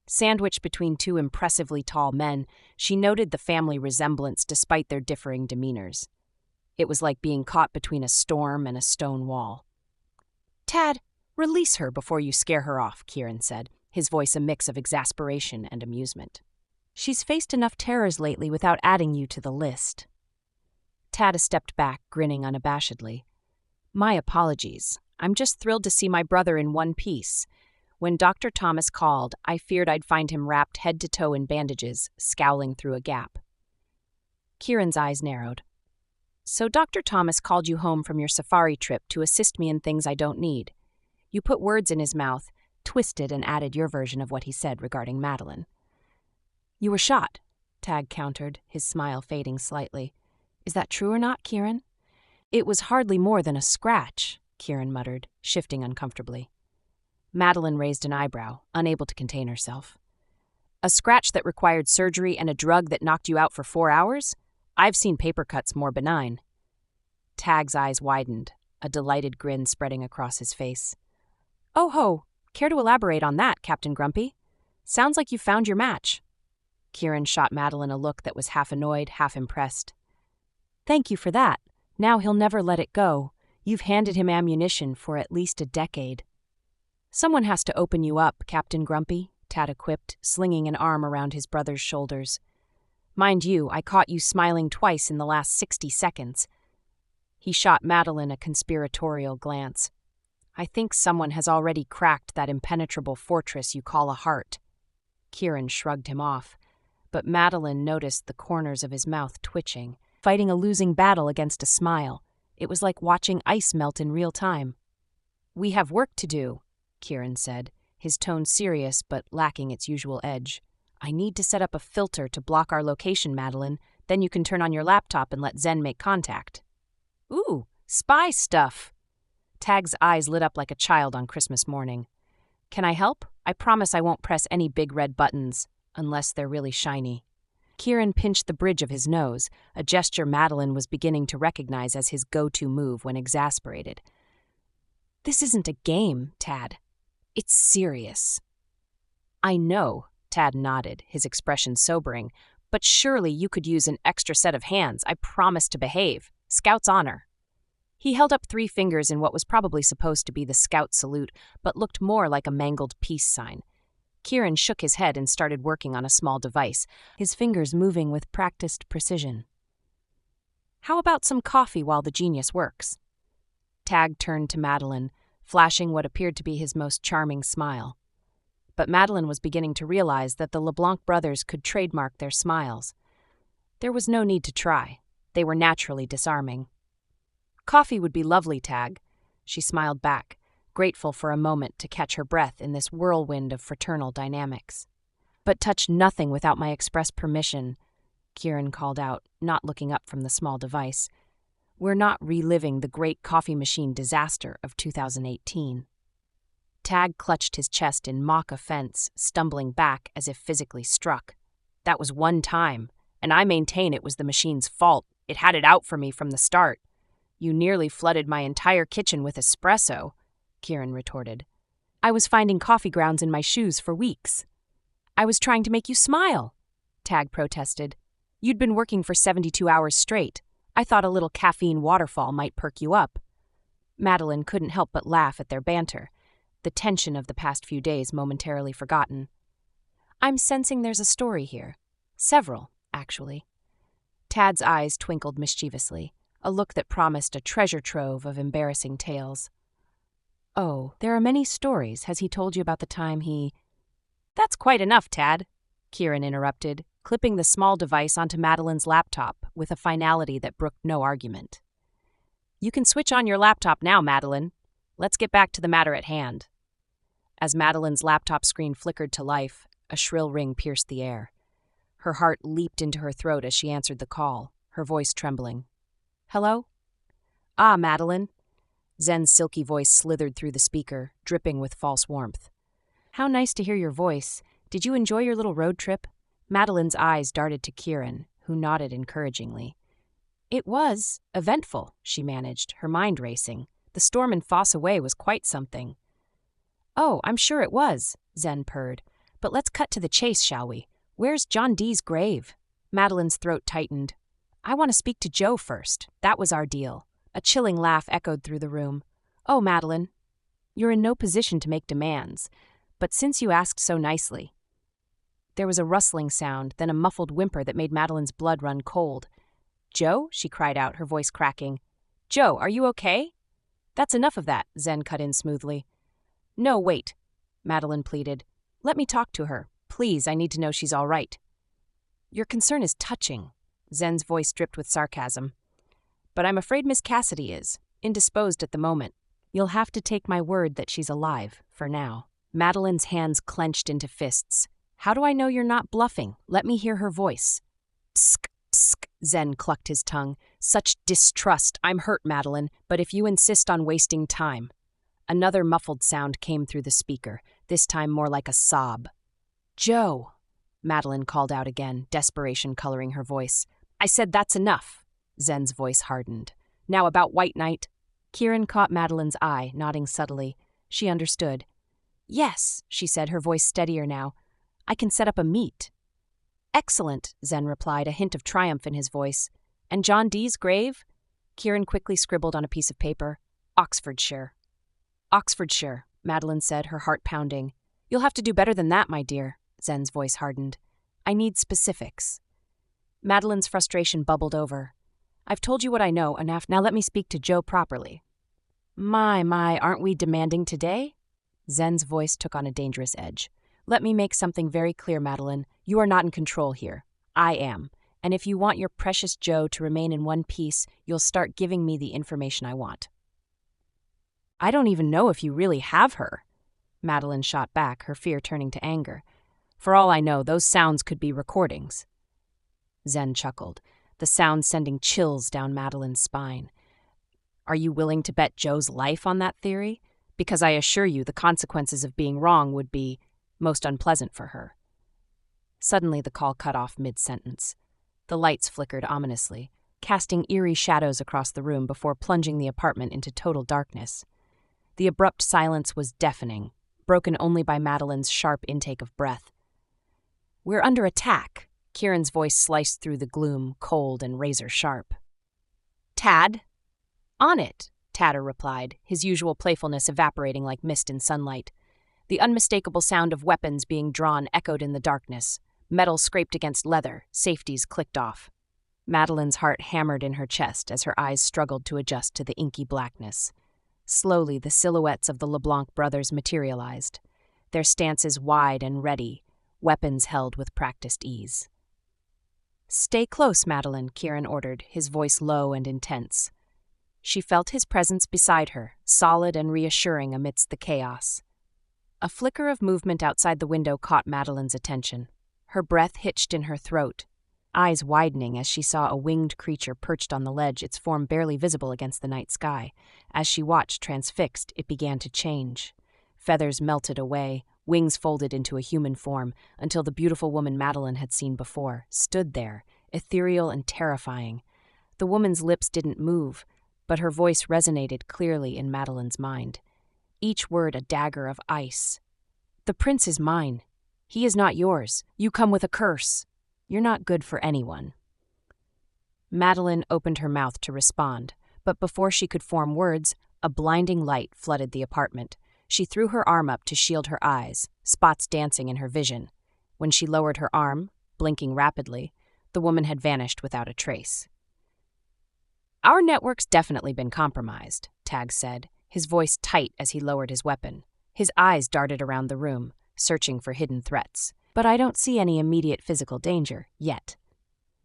Sandwiched between two impressively tall men, she noted the family resemblance despite their differing demeanors. It was like being caught between a storm and a stone wall. "Tad, release her before you scare her off," Kieran said, his voice a mix of exasperation and amusement. "She's faced enough terrors lately without adding you to the list." Tada stepped back, grinning unabashedly. "My apologies. I'm just thrilled to see my brother in one piece. When Dr. Thomas called, I feared I'd find him wrapped head to toe in bandages, scowling through a gap." Kieran's eyes narrowed. "So Dr. Thomas called you home from your safari trip to assist me in things I don't need." You put words in his mouth, twisted and added your version of what he said regarding Madeline. "You were shot," Tag countered, his smile fading slightly. "Is that true or not, Kieran?" "It was hardly more than a scratch," Kieran muttered, shifting uncomfortably. Madeline raised an eyebrow, unable to contain herself. "A scratch that required surgery and a drug that knocked you out for 4 hours? I've seen paper cuts more benign." Tag's eyes widened, a delighted grin spreading across his face. "Oh ho, care to elaborate on that, Captain Grumpy? Sounds like you found your match." Kieran shot Madeline a look that was half annoyed, half impressed. "Thank you for that. Now he'll never let it go. You've handed him ammunition for at least a decade." "Someone has to open you up, Captain Grumpy," Tada quipped, slinging an arm around his brother's shoulders. "Mind you, I caught you smiling twice in the last 60 seconds. He shot Madeline a conspiratorial glance. "I think someone has already cracked that impenetrable fortress you call a heart." Kieran shrugged him off, but Madeline noticed the corners of his mouth twitching, fighting a losing battle against a smile. It was like watching ice melt in real time. "We have work to do," Kieran said, his tone serious but lacking its usual edge. "I need to set up a filter to block our location, Madeline. Then you can turn on your laptop and let Zen make contact." "Ooh, spy stuff!" Tag's eyes lit up like a child on Christmas morning. "Can I help? I promise I won't press any big red buttons, unless they're really shiny." Kieran pinched the bridge of his nose, a gesture Madeline was beginning to recognize as his go-to move when exasperated. "This isn't a game, Tad." It's serious. I know, Tad nodded, his expression sobering, but surely you could use an extra set of hands. I promise to behave. Scout's honor. He held up 3 fingers in what was probably supposed to be the scout salute, but looked more like a mangled peace sign. Kieran shook his head and started working on a small device, his fingers moving with practiced precision. How about some coffee while the genius works? Tag turned to Madeline, flashing what appeared to be his most charming smile. But Madeline was beginning to realize that the LeBlanc brothers could trademark their smiles. There was no need to try. They were naturally disarming. Coffee would be lovely, Tag. She smiled back, grateful for a moment to catch her breath in this whirlwind of fraternal dynamics. But touch nothing without my express permission, Kieran called out, not looking up from the small device. We're not reliving the great coffee machine disaster of 2018. Tag clutched his chest in mock offense, stumbling back as if physically struck. That was one time, and I maintain it was the machine's fault. It had it out for me from the start. You nearly flooded my entire kitchen with espresso, Kieran retorted. I was finding coffee grounds in my shoes for weeks. I was trying to make you smile, Tag protested. You'd been working for 72 hours straight. I thought a little caffeine waterfall might perk you up. Madeline couldn't help but laugh at their banter, the tension of the past few days momentarily forgotten. I'm sensing there's a story here. Several, actually. Tad's eyes twinkled mischievously, a look that promised a treasure trove of embarrassing tales. Oh, there are many stories. Has he told you about the time he... That's quite enough, Tad, Kieran interrupted, clipping the small device onto Madeline's laptop with a finality that brooked no argument. You can switch on your laptop now, Madeline. Let's get back to the matter at hand. As Madeline's laptop screen flickered to life, a shrill ring pierced the air. Her heart leaped into her throat as she answered the call, her voice trembling. Hello? Ah, Madeline. Zen's silky voice slithered through the speaker, dripping with false warmth. How nice to hear your voice. Did you enjoy your little road trip? Madeline's eyes darted to Kieran, who nodded encouragingly. It was eventful, she managed, her mind racing. The storm in Fosse Way was quite something. Oh, I'm sure it was, Zen purred. But let's cut to the chase, shall we? Where's John Dee's grave? Madeline's throat tightened. I want to speak to Joe first. That was our deal. A chilling laugh echoed through the room. Oh, Madeline, you're in no position to make demands. But since you asked so nicely... There was a rustling sound, then a muffled whimper that made Madeline's blood run cold. Joe? She cried out, her voice cracking. Joe, are you okay? That's enough of that, Zen cut in smoothly. No, wait, Madeline pleaded. Let me talk to her. Please, I need to know she's all right. Your concern is touching, Zen's voice dripped with sarcasm. But I'm afraid Miss Cassidy is, indisposed at the moment. You'll have to take my word that she's alive, for now. Madeline's hands clenched into fists. How do I know you're not bluffing? Let me hear her voice. Tsk, tsk, Zen clucked his tongue. Such distrust. I'm hurt, Madeline, but if you insist on wasting time. Another muffled sound came through the speaker, this time more like a sob. Joe, Madeline called out again, desperation coloring her voice. I said that's enough. Zen's voice hardened. Now about White Knight. Kieran caught Madeline's eye, nodding subtly. She understood. Yes, she said, her voice steadier now. I can set up a meet. Excellent, Zen replied, a hint of triumph in his voice. And John Dee's grave? Kieran quickly scribbled on a piece of paper. Oxfordshire. Oxfordshire, Madeline said, her heart pounding. You'll have to do better than that, my dear, Zen's voice hardened. I need specifics. Madeline's frustration bubbled over. I've told you what I know enough. Now let me speak to Joe properly. My, aren't we demanding today? Zen's voice took on a dangerous edge. Let me make something very clear, Madeline. You are not in control here. I am. And if you want your precious Joe to remain in one piece, you'll start giving me the information I want. I don't even know if you really have her. Madeline shot back, her fear turning to anger. For all I know, those sounds could be recordings. Zen chuckled, the sound sending chills down Madeline's spine. Are you willing to bet Joe's life on that theory? Because I assure you the consequences of being wrong would be most unpleasant for her. Suddenly the call cut off mid-sentence. The lights flickered ominously, casting eerie shadows across the room before plunging the apartment into total darkness. The abrupt silence was deafening, broken only by Madeline's sharp intake of breath. "We're under attack." Kieran's voice sliced through the gloom, cold and razor-sharp. "Tad?" "On it," Tatter replied, his usual playfulness evaporating like mist in sunlight. The unmistakable sound of weapons being drawn echoed in the darkness. Metal scraped against leather, safeties clicked off. Madeline's heart hammered in her chest as her eyes struggled to adjust to the inky blackness. Slowly, the silhouettes of the LeBlanc brothers materialized, their stances wide and ready, weapons held with practiced ease. "Stay close, Madeline," Kieran ordered, his voice low and intense. She felt his presence beside her, solid and reassuring amidst the chaos. A flicker of movement outside the window caught Madeline's attention. Her breath hitched in her throat, eyes widening as she saw a winged creature perched on the ledge, its form barely visible against the night sky. As she watched, transfixed, it began to change. Feathers melted away, wings folded into a human form, until the beautiful woman Madeline had seen before stood there, ethereal and terrifying. The woman's lips didn't move, but her voice resonated clearly in Madeline's mind, each word a dagger of ice. "The prince is mine. He is not yours. You come with a curse. You're not good for anyone." Madeline opened her mouth to respond, but before she could form words, a blinding light flooded the apartment. She threw her arm up to shield her eyes, spots dancing in her vision. When she lowered her arm, blinking rapidly, the woman had vanished without a trace. "Our network's definitely been compromised," Tag said, his voice tight as he lowered his weapon. His eyes darted around the room, searching for hidden threats. "But I don't see any immediate physical danger, yet."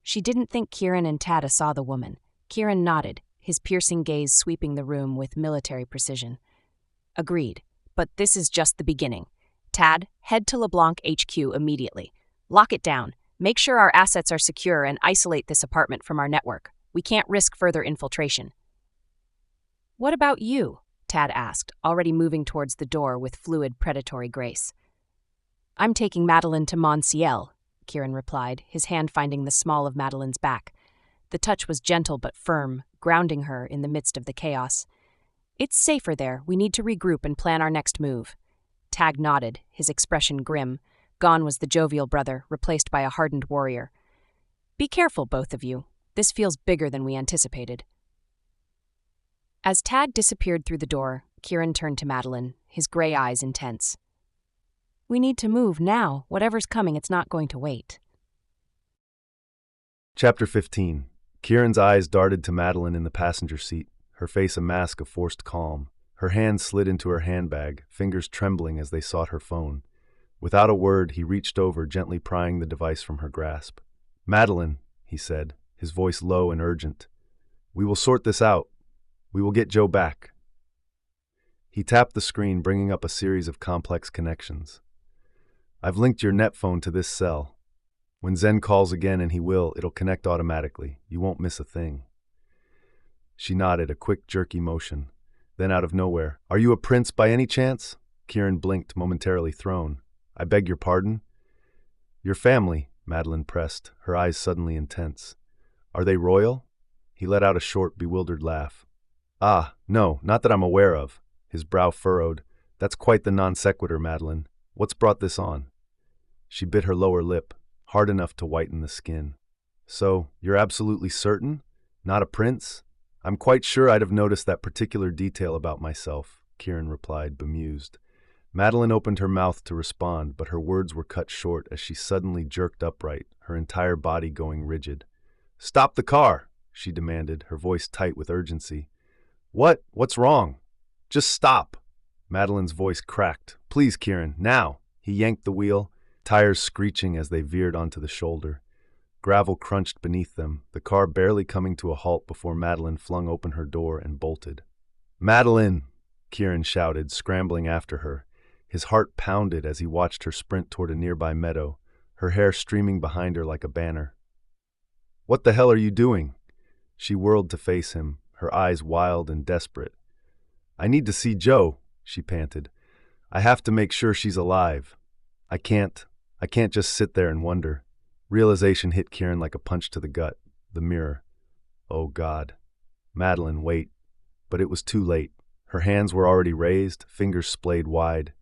She didn't think Kieran and Tada saw the woman. Kieran nodded, his piercing gaze sweeping the room with military precision. "Agreed, but this is just the beginning. Tad, head to LeBlanc HQ immediately. Lock it down, make sure our assets are secure, and isolate this apartment from our network. We can't risk further infiltration." "What about you?" Tad asked, already moving towards the door with fluid predatory grace. "I'm taking Madeline to Monsiel," Kieran replied, his hand finding the small of Madeline's back. The touch was gentle but firm, grounding her in the midst of the chaos. "It's safer there. We need to regroup and plan our next move." Tag nodded, his expression grim. Gone was the jovial brother, replaced by a hardened warrior. "Be careful, both of you. This feels bigger than we anticipated." As Tad disappeared through the door, Kieran turned to Madeline, his gray eyes intense. "We need to move now. Whatever's coming, it's not going to wait." Chapter 15. Kieran's eyes darted to Madeline in the passenger seat, her face a mask of forced calm. Her hand slid into her handbag, fingers trembling as they sought her phone. Without a word, he reached over, gently prying the device from her grasp. "Madeline," he said, his voice low and urgent. "We will sort this out. We will get Joe back." He tapped the screen, bringing up a series of complex connections. "I've linked your net phone to this cell. When Zen calls again, and he will, it'll connect automatically. You won't miss a thing." She nodded, a quick, jerky motion. Then out of nowhere, "Are you a prince by any chance?" Kieran blinked, momentarily thrown. "I beg your pardon?" "Your family," Madeline pressed, her eyes suddenly intense. "Are they royal?" He let out a short, bewildered laugh. "Ah, no, not that I'm aware of." His brow furrowed. "That's quite the non sequitur, Madeline. What's brought this on?" She bit her lower lip, hard enough to whiten the skin. "So, you're absolutely certain? Not a prince?" "I'm quite sure I'd have noticed that particular detail about myself," Kieran replied, bemused. Madeline opened her mouth to respond, but her words were cut short as she suddenly jerked upright, her entire body going rigid. "Stop the car!" she demanded, her voice tight with urgency. What's wrong?" "Just stop!" Madeline's voice cracked. "Please, Kieran, now!" He yanked the wheel, tires screeching as they veered onto the shoulder. Gravel crunched beneath them, the car barely coming to a halt before Madeline flung open her door and bolted. "Madeline!" Kieran shouted, scrambling after her. His heart pounded as he watched her sprint toward a nearby meadow, her hair streaming behind her like a banner. "What the hell are you doing?" She whirled to face him, her eyes wild and desperate. "I need to see Joe," she panted. "I have to make sure she's alive. I can't just sit there and wonder." Realization hit Kieran like a punch to the gut. The mirror. Oh, God. "Madeline, wait." But it was too late. Her hands were already raised, fingers splayed wide.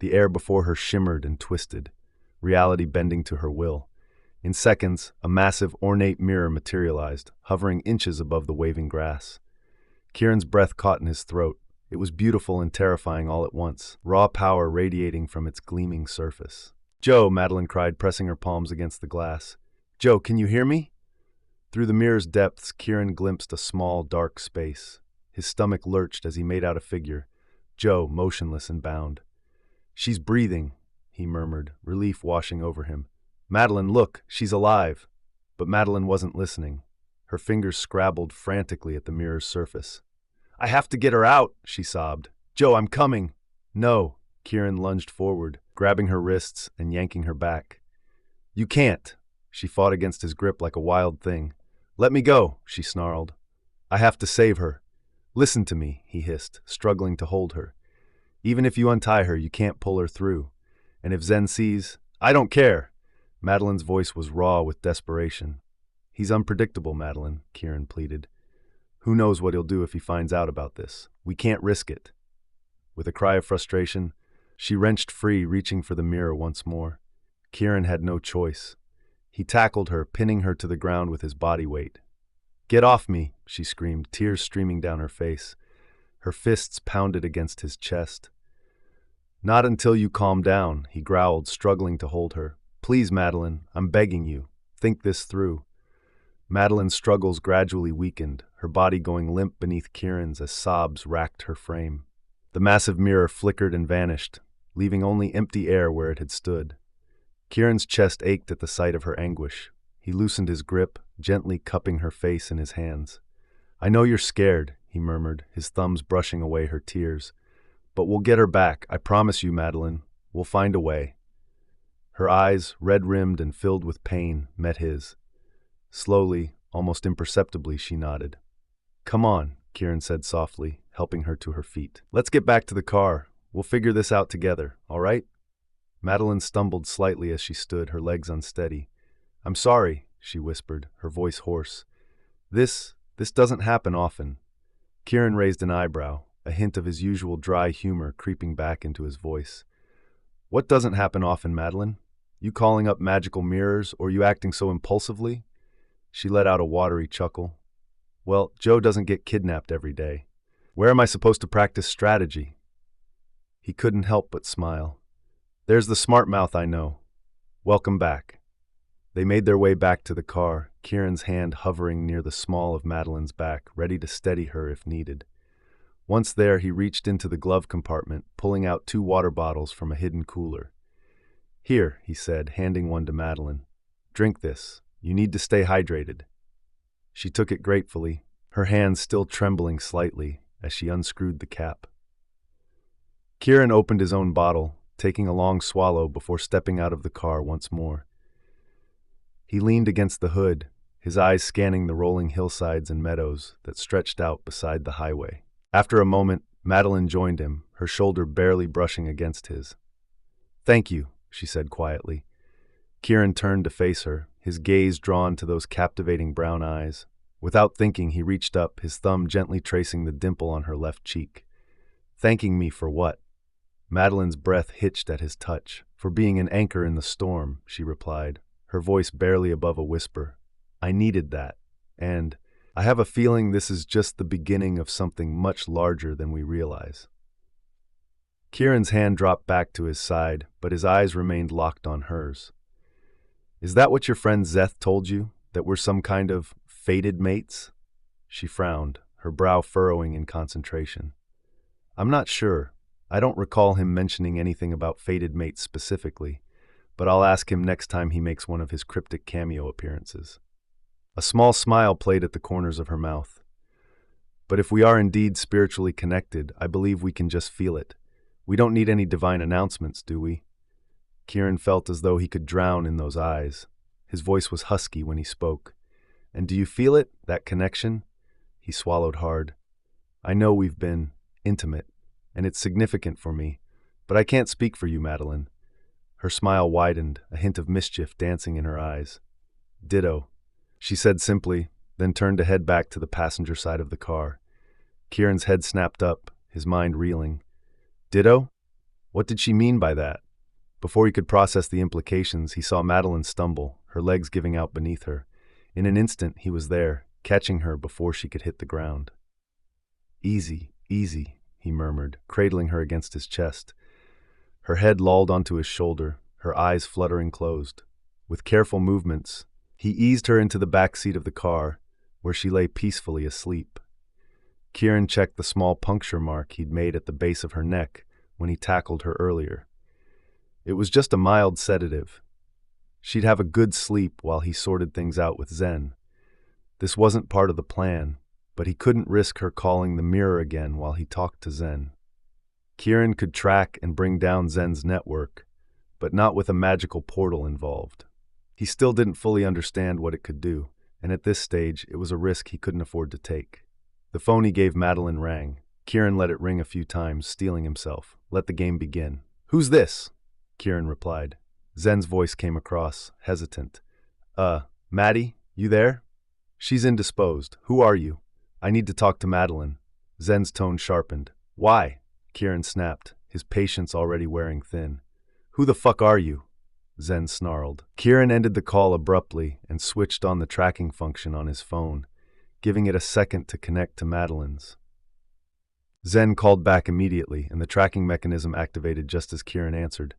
The air before her shimmered and twisted, reality bending to her will. In seconds, a massive, ornate mirror materialized, hovering inches above the waving grass. Kieran's breath caught in his throat. It was beautiful and terrifying all at once, raw power radiating from its gleaming surface. "Joe," Madeline cried, pressing her palms against the glass. "Joe, can you hear me?" Through the mirror's depths, Kieran glimpsed a small, dark space. His stomach lurched as he made out a figure, Joe, motionless and bound. "She's breathing," he murmured, relief washing over him. "Madeline, look, she's alive." But Madeline wasn't listening. Her fingers scrabbled frantically at the mirror's surface. "I have to get her out," she sobbed. "Joe, I'm coming." "No." Kieran lunged forward, grabbing her wrists and yanking her back. "You can't." She fought against his grip like a wild thing. "Let me go," she snarled. "I have to save her." "Listen to me," he hissed, struggling to hold her. "Even if you untie her, you can't pull her through. And if Zen sees—" "I don't care!" Madeline's voice was raw with desperation. "He's unpredictable, Madeline," Kieran pleaded. "Who knows what he'll do if he finds out about this? We can't risk it." With a cry of frustration, she wrenched free, reaching for the mirror once more. Kieran had no choice. He tackled her, pinning her to the ground with his body weight. "Get off me!" she screamed, tears streaming down her face. Her fists pounded against his chest. "Not until you calm down," he growled, struggling to hold her. "Please, Madeline, I'm begging you. Think this through." Madeline's struggles gradually weakened, her body going limp beneath Kieran's as sobs racked her frame. The massive mirror flickered and vanished, leaving only empty air where it had stood. Kieran's chest ached at the sight of her anguish. He loosened his grip, gently cupping her face in his hands. "I know you're scared," he murmured, his thumbs brushing away her tears. "But we'll get her back, I promise you, Madeline. We'll find a way." Her eyes, red-rimmed and filled with pain, met his. Slowly, almost imperceptibly, she nodded. "Come on," Kieran said softly, helping her to her feet. "Let's get back to the car. We'll figure this out together, all right?" Madeline stumbled slightly as she stood, her legs unsteady. "I'm sorry," she whispered, her voice hoarse. This doesn't happen often." Kieran raised an eyebrow, a hint of his usual dry humor creeping back into his voice. "What doesn't happen often, Madeline? You calling up magical mirrors, or you acting so impulsively?" She let out a watery chuckle. "Well, Joe doesn't get kidnapped every day. Where am I supposed to practice strategy?" He couldn't help but smile. "There's the smart mouth I know. Welcome back." They made their way back to the car, Kieran's hand hovering near the small of Madeline's back, ready to steady her if needed. Once there, he reached into the glove compartment, pulling out 2 water bottles from a hidden cooler. "Here," he said, handing one to Madeline. "Drink this. You need to stay hydrated." She took it gratefully, her hands still trembling slightly as she unscrewed the cap. Kieran opened his own bottle, taking a long swallow before stepping out of the car once more. He leaned against the hood, his eyes scanning the rolling hillsides and meadows that stretched out beside the highway. After a moment, Madeline joined him, her shoulder barely brushing against his. "Thank you," she said quietly. Kieran turned to face her, his gaze drawn to those captivating brown eyes. Without thinking, he reached up, his thumb gently tracing the dimple on her left cheek. "Thanking me for what?" Madeline's breath hitched at his touch. "For being an anchor in the storm," she replied, her voice barely above a whisper. "I needed that. And I have a feeling this is just the beginning of something much larger than we realize." Kieran's hand dropped back to his side, but his eyes remained locked on hers. "Is that what your friend Zeth told you? That we're some kind of fated mates?" She frowned, her brow furrowing in concentration. "I'm not sure. I don't recall him mentioning anything about fated mates specifically, but I'll ask him next time he makes one of his cryptic cameo appearances." A small smile played at the corners of her mouth. "But if we are indeed spiritually connected, I believe we can just feel it. We don't need any divine announcements, do we?" Kieran felt as though he could drown in those eyes. His voice was husky when he spoke. "And do you feel it, that connection?" He swallowed hard. "I know we've been intimate, and it's significant for me, but I can't speak for you, Madeline." Her smile widened, a hint of mischief dancing in her eyes. "Ditto," she said simply, then turned to head back to the passenger side of the car. Kieran's head snapped up, his mind reeling. "Ditto?" What did she mean by that? Before he could process the implications, he saw Madeline stumble, her legs giving out beneath her. In an instant, he was there, catching her before she could hit the ground. Easy, easy, he murmured, cradling her against his chest. Her head lolled onto his shoulder, her eyes fluttering closed. With careful movements, he eased her into the back seat of the car, where she lay peacefully asleep. Kieran checked the small puncture mark he'd made at the base of her neck when he tackled her earlier. It was just a mild sedative. She'd have a good sleep while he sorted things out with Zen. This wasn't part of the plan, but he couldn't risk her calling the mirror again while he talked to Zen. Kieran could track and bring down Zen's network, but not with a magical portal involved. He still didn't fully understand what it could do, and at this stage, it was a risk he couldn't afford to take. The phone he gave Madeline rang. Kieran let it ring a few times, steeling himself. Let the game begin. "Who's this?" Kieran replied. Zen's voice came across, hesitant. Maddie, you there?" "She's indisposed. Who are you?" "I need to talk to Madeline." Zen's tone sharpened. "Why?" Kieran snapped, his patience already wearing thin. "Who the fuck are you?" Zen snarled. Kieran ended the call abruptly and switched on the tracking function on his phone, giving it a second to connect to Madeline's. Zen called back immediately, and the tracking mechanism activated just as Kieran answered.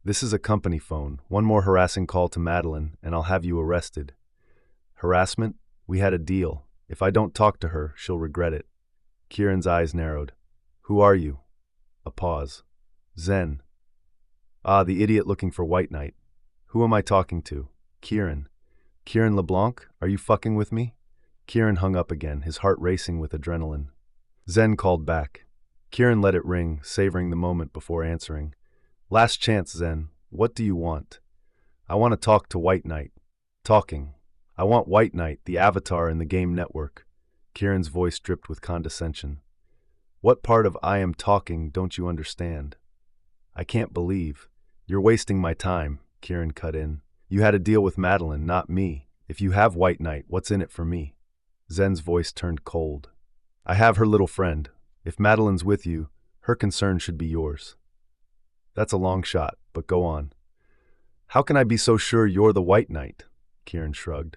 "This is a company phone. One more harassing call to Madeline, and I'll have you arrested." "Harassment? We had a deal. If I don't talk to her, she'll regret it." Kieran's eyes narrowed. "Who are you?" A pause. "Zen." "Ah, the idiot looking for White Knight. Who am I talking to?" "Kieran." "Kieran LeBlanc? Are you fucking with me?" Kieran hung up again, his heart racing with adrenaline. Zen called back. Kieran let it ring, savoring the moment before answering. "Last chance, Zen. What do you want?" "I want to talk to White Knight." "Talking. I want White Knight, the avatar in the game network." Kieran's voice dripped with condescension. "What part of I am talking don't you understand?" "I can't believe. You're wasting my time," Kieran cut in. "You had a deal with Madeline, not me. If you have White Knight, what's in it for me?" Zen's voice turned cold. "I have her little friend. If Madeline's with you, her concern should be yours." "That's a long shot, but go on." "How can I be so sure you're the White Knight?" Kieran shrugged.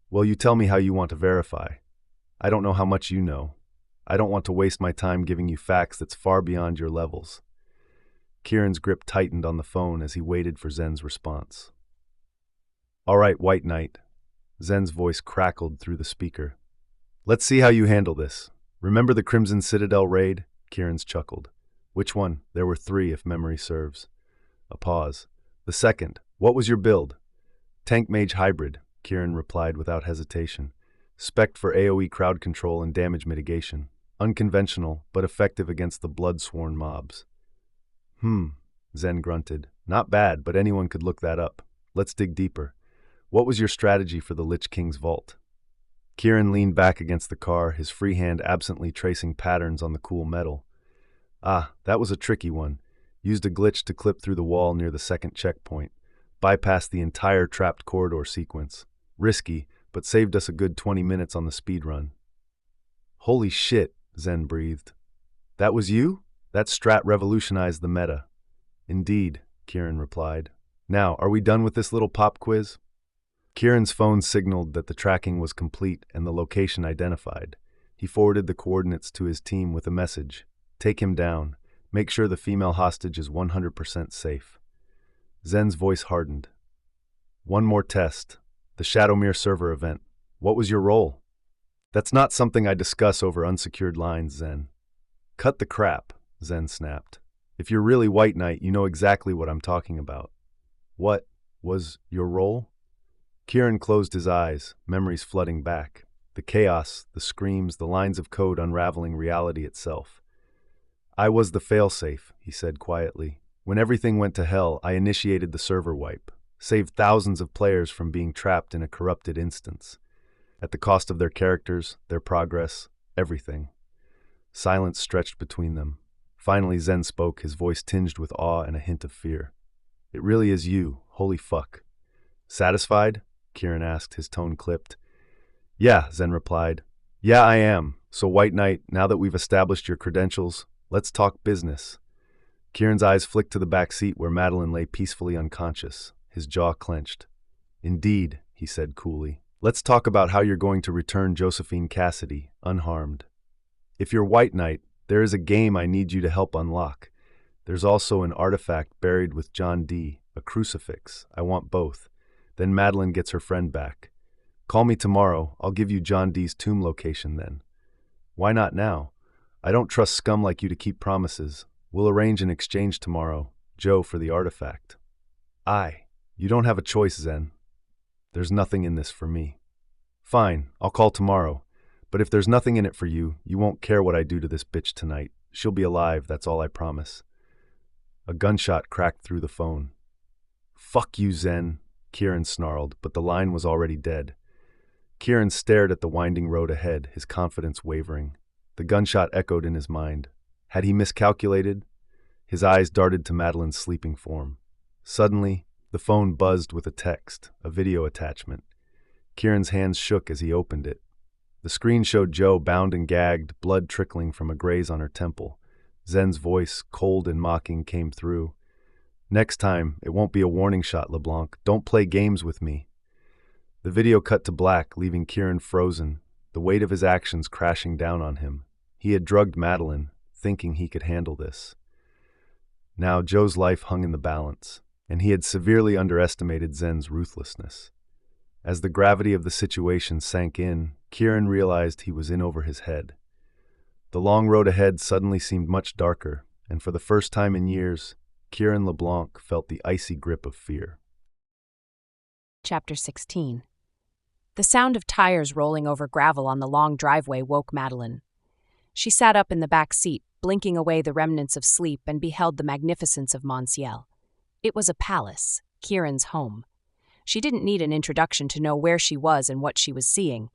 "Well, you tell me how you want to verify. I don't know how much you know. I don't want to waste my time giving you facts that's far beyond your levels." Kieran's grip tightened on the phone as he waited for Zen's response. "All right, White Knight." Zen's voice crackled through the speaker. "Let's see how you handle this. Remember the Crimson Citadel raid?" Kieran's chuckled. "Which one? There were 3, if memory serves." A pause. "The second. What was your build?" "Tank Mage Hybrid," Kieran replied without hesitation. "Spec for AoE crowd control and damage mitigation. Unconventional, but effective against the blood-sworn mobs." Zen grunted. "Not bad, but anyone could look that up. Let's dig deeper. What was your strategy for the Lich King's vault?" Kieran leaned back against the car, his free hand absently tracing patterns on the cool metal. "Ah, that was a tricky one. Used a glitch to clip through the wall near the second checkpoint. Bypassed the entire trapped corridor sequence. Risky, but saved us a good 20 minutes on the speed run." "Holy shit," Zen breathed. "That was you? That strat revolutionized the meta." "Indeed," Kieran replied. "Now, are we done with this little pop quiz?" Kieran's phone signaled that the tracking was complete and the location identified. He forwarded the coordinates to his team with a message. "Take him down. Make sure the female hostage is 100% safe." Zen's voice hardened. "One more test. The Shadowmere server event. What was your role?" "That's not something I discuss over unsecured lines, Zen." "Cut the crap," Zen snapped. "If you're really White Knight, you know exactly what I'm talking about." "What was your role?" Kieran closed his eyes, memories flooding back. The chaos, the screams, the lines of code unraveling reality itself. "I was the failsafe," he said quietly. "When everything went to hell, I initiated the server wipe. Saved thousands of players from being trapped in a corrupted instance. At the cost of their characters, their progress, everything." Silence stretched between them. Finally, Zen spoke, his voice tinged with awe and a hint of fear. "It really is you. Holy fuck." "Satisfied?" Kieran asked, his tone clipped. "Yeah," Zen replied. "Yeah, I am. So, White Knight, now that we've established your credentials, let's talk business." Kieran's eyes flicked to the back seat where Madeline lay peacefully unconscious, his jaw clenched. "Indeed," he said coolly. "Let's talk about how you're going to return Josephine Cassidy, unharmed. If you're White Knight, there is a game I need you to help unlock. There's also an artifact buried with John D., a crucifix. I want both. Then Madeline gets her friend back. Call me tomorrow. I'll give you John D.'s tomb location then." "Why not now? I don't trust scum like you to keep promises. We'll arrange an exchange tomorrow, Joe for the artifact." You don't have a choice, Zen. There's nothing in this for me." "Fine, I'll call tomorrow. But if there's nothing in it for you, you won't care what I do to this bitch tonight. She'll be alive, that's all I promise." A gunshot cracked through the phone. "Fuck you, Zen," Kieran snarled, but the line was already dead. Kieran stared at the winding road ahead, his confidence wavering. The gunshot echoed in his mind. Had he miscalculated? His eyes darted to Madeline's sleeping form. Suddenly, the phone buzzed with a text, a video attachment. Kieran's hands shook as he opened it. The screen showed Joe bound and gagged, blood trickling from a graze on her temple. Zen's voice, cold and mocking, came through. "Next time, it won't be a warning shot, LeBlanc. Don't play games with me." The video cut to black, leaving Kieran frozen, the weight of his actions crashing down on him. He had drugged Madeline, thinking he could handle this. Now Joe's life hung in the balance, and he had severely underestimated Zen's ruthlessness. As the gravity of the situation sank in, Kieran realized he was in over his head. The long road ahead suddenly seemed much darker, and for the first time in years, Kieran LeBlanc felt the icy grip of fear. Chapter 16. The sound of tires rolling over gravel on the long driveway woke Madeline. She sat up in the back seat, blinking away the remnants of sleep, and beheld the magnificence of Monsiel. It was a palace, Kieran's home. She didn't need an introduction to know where she was and what she was seeing.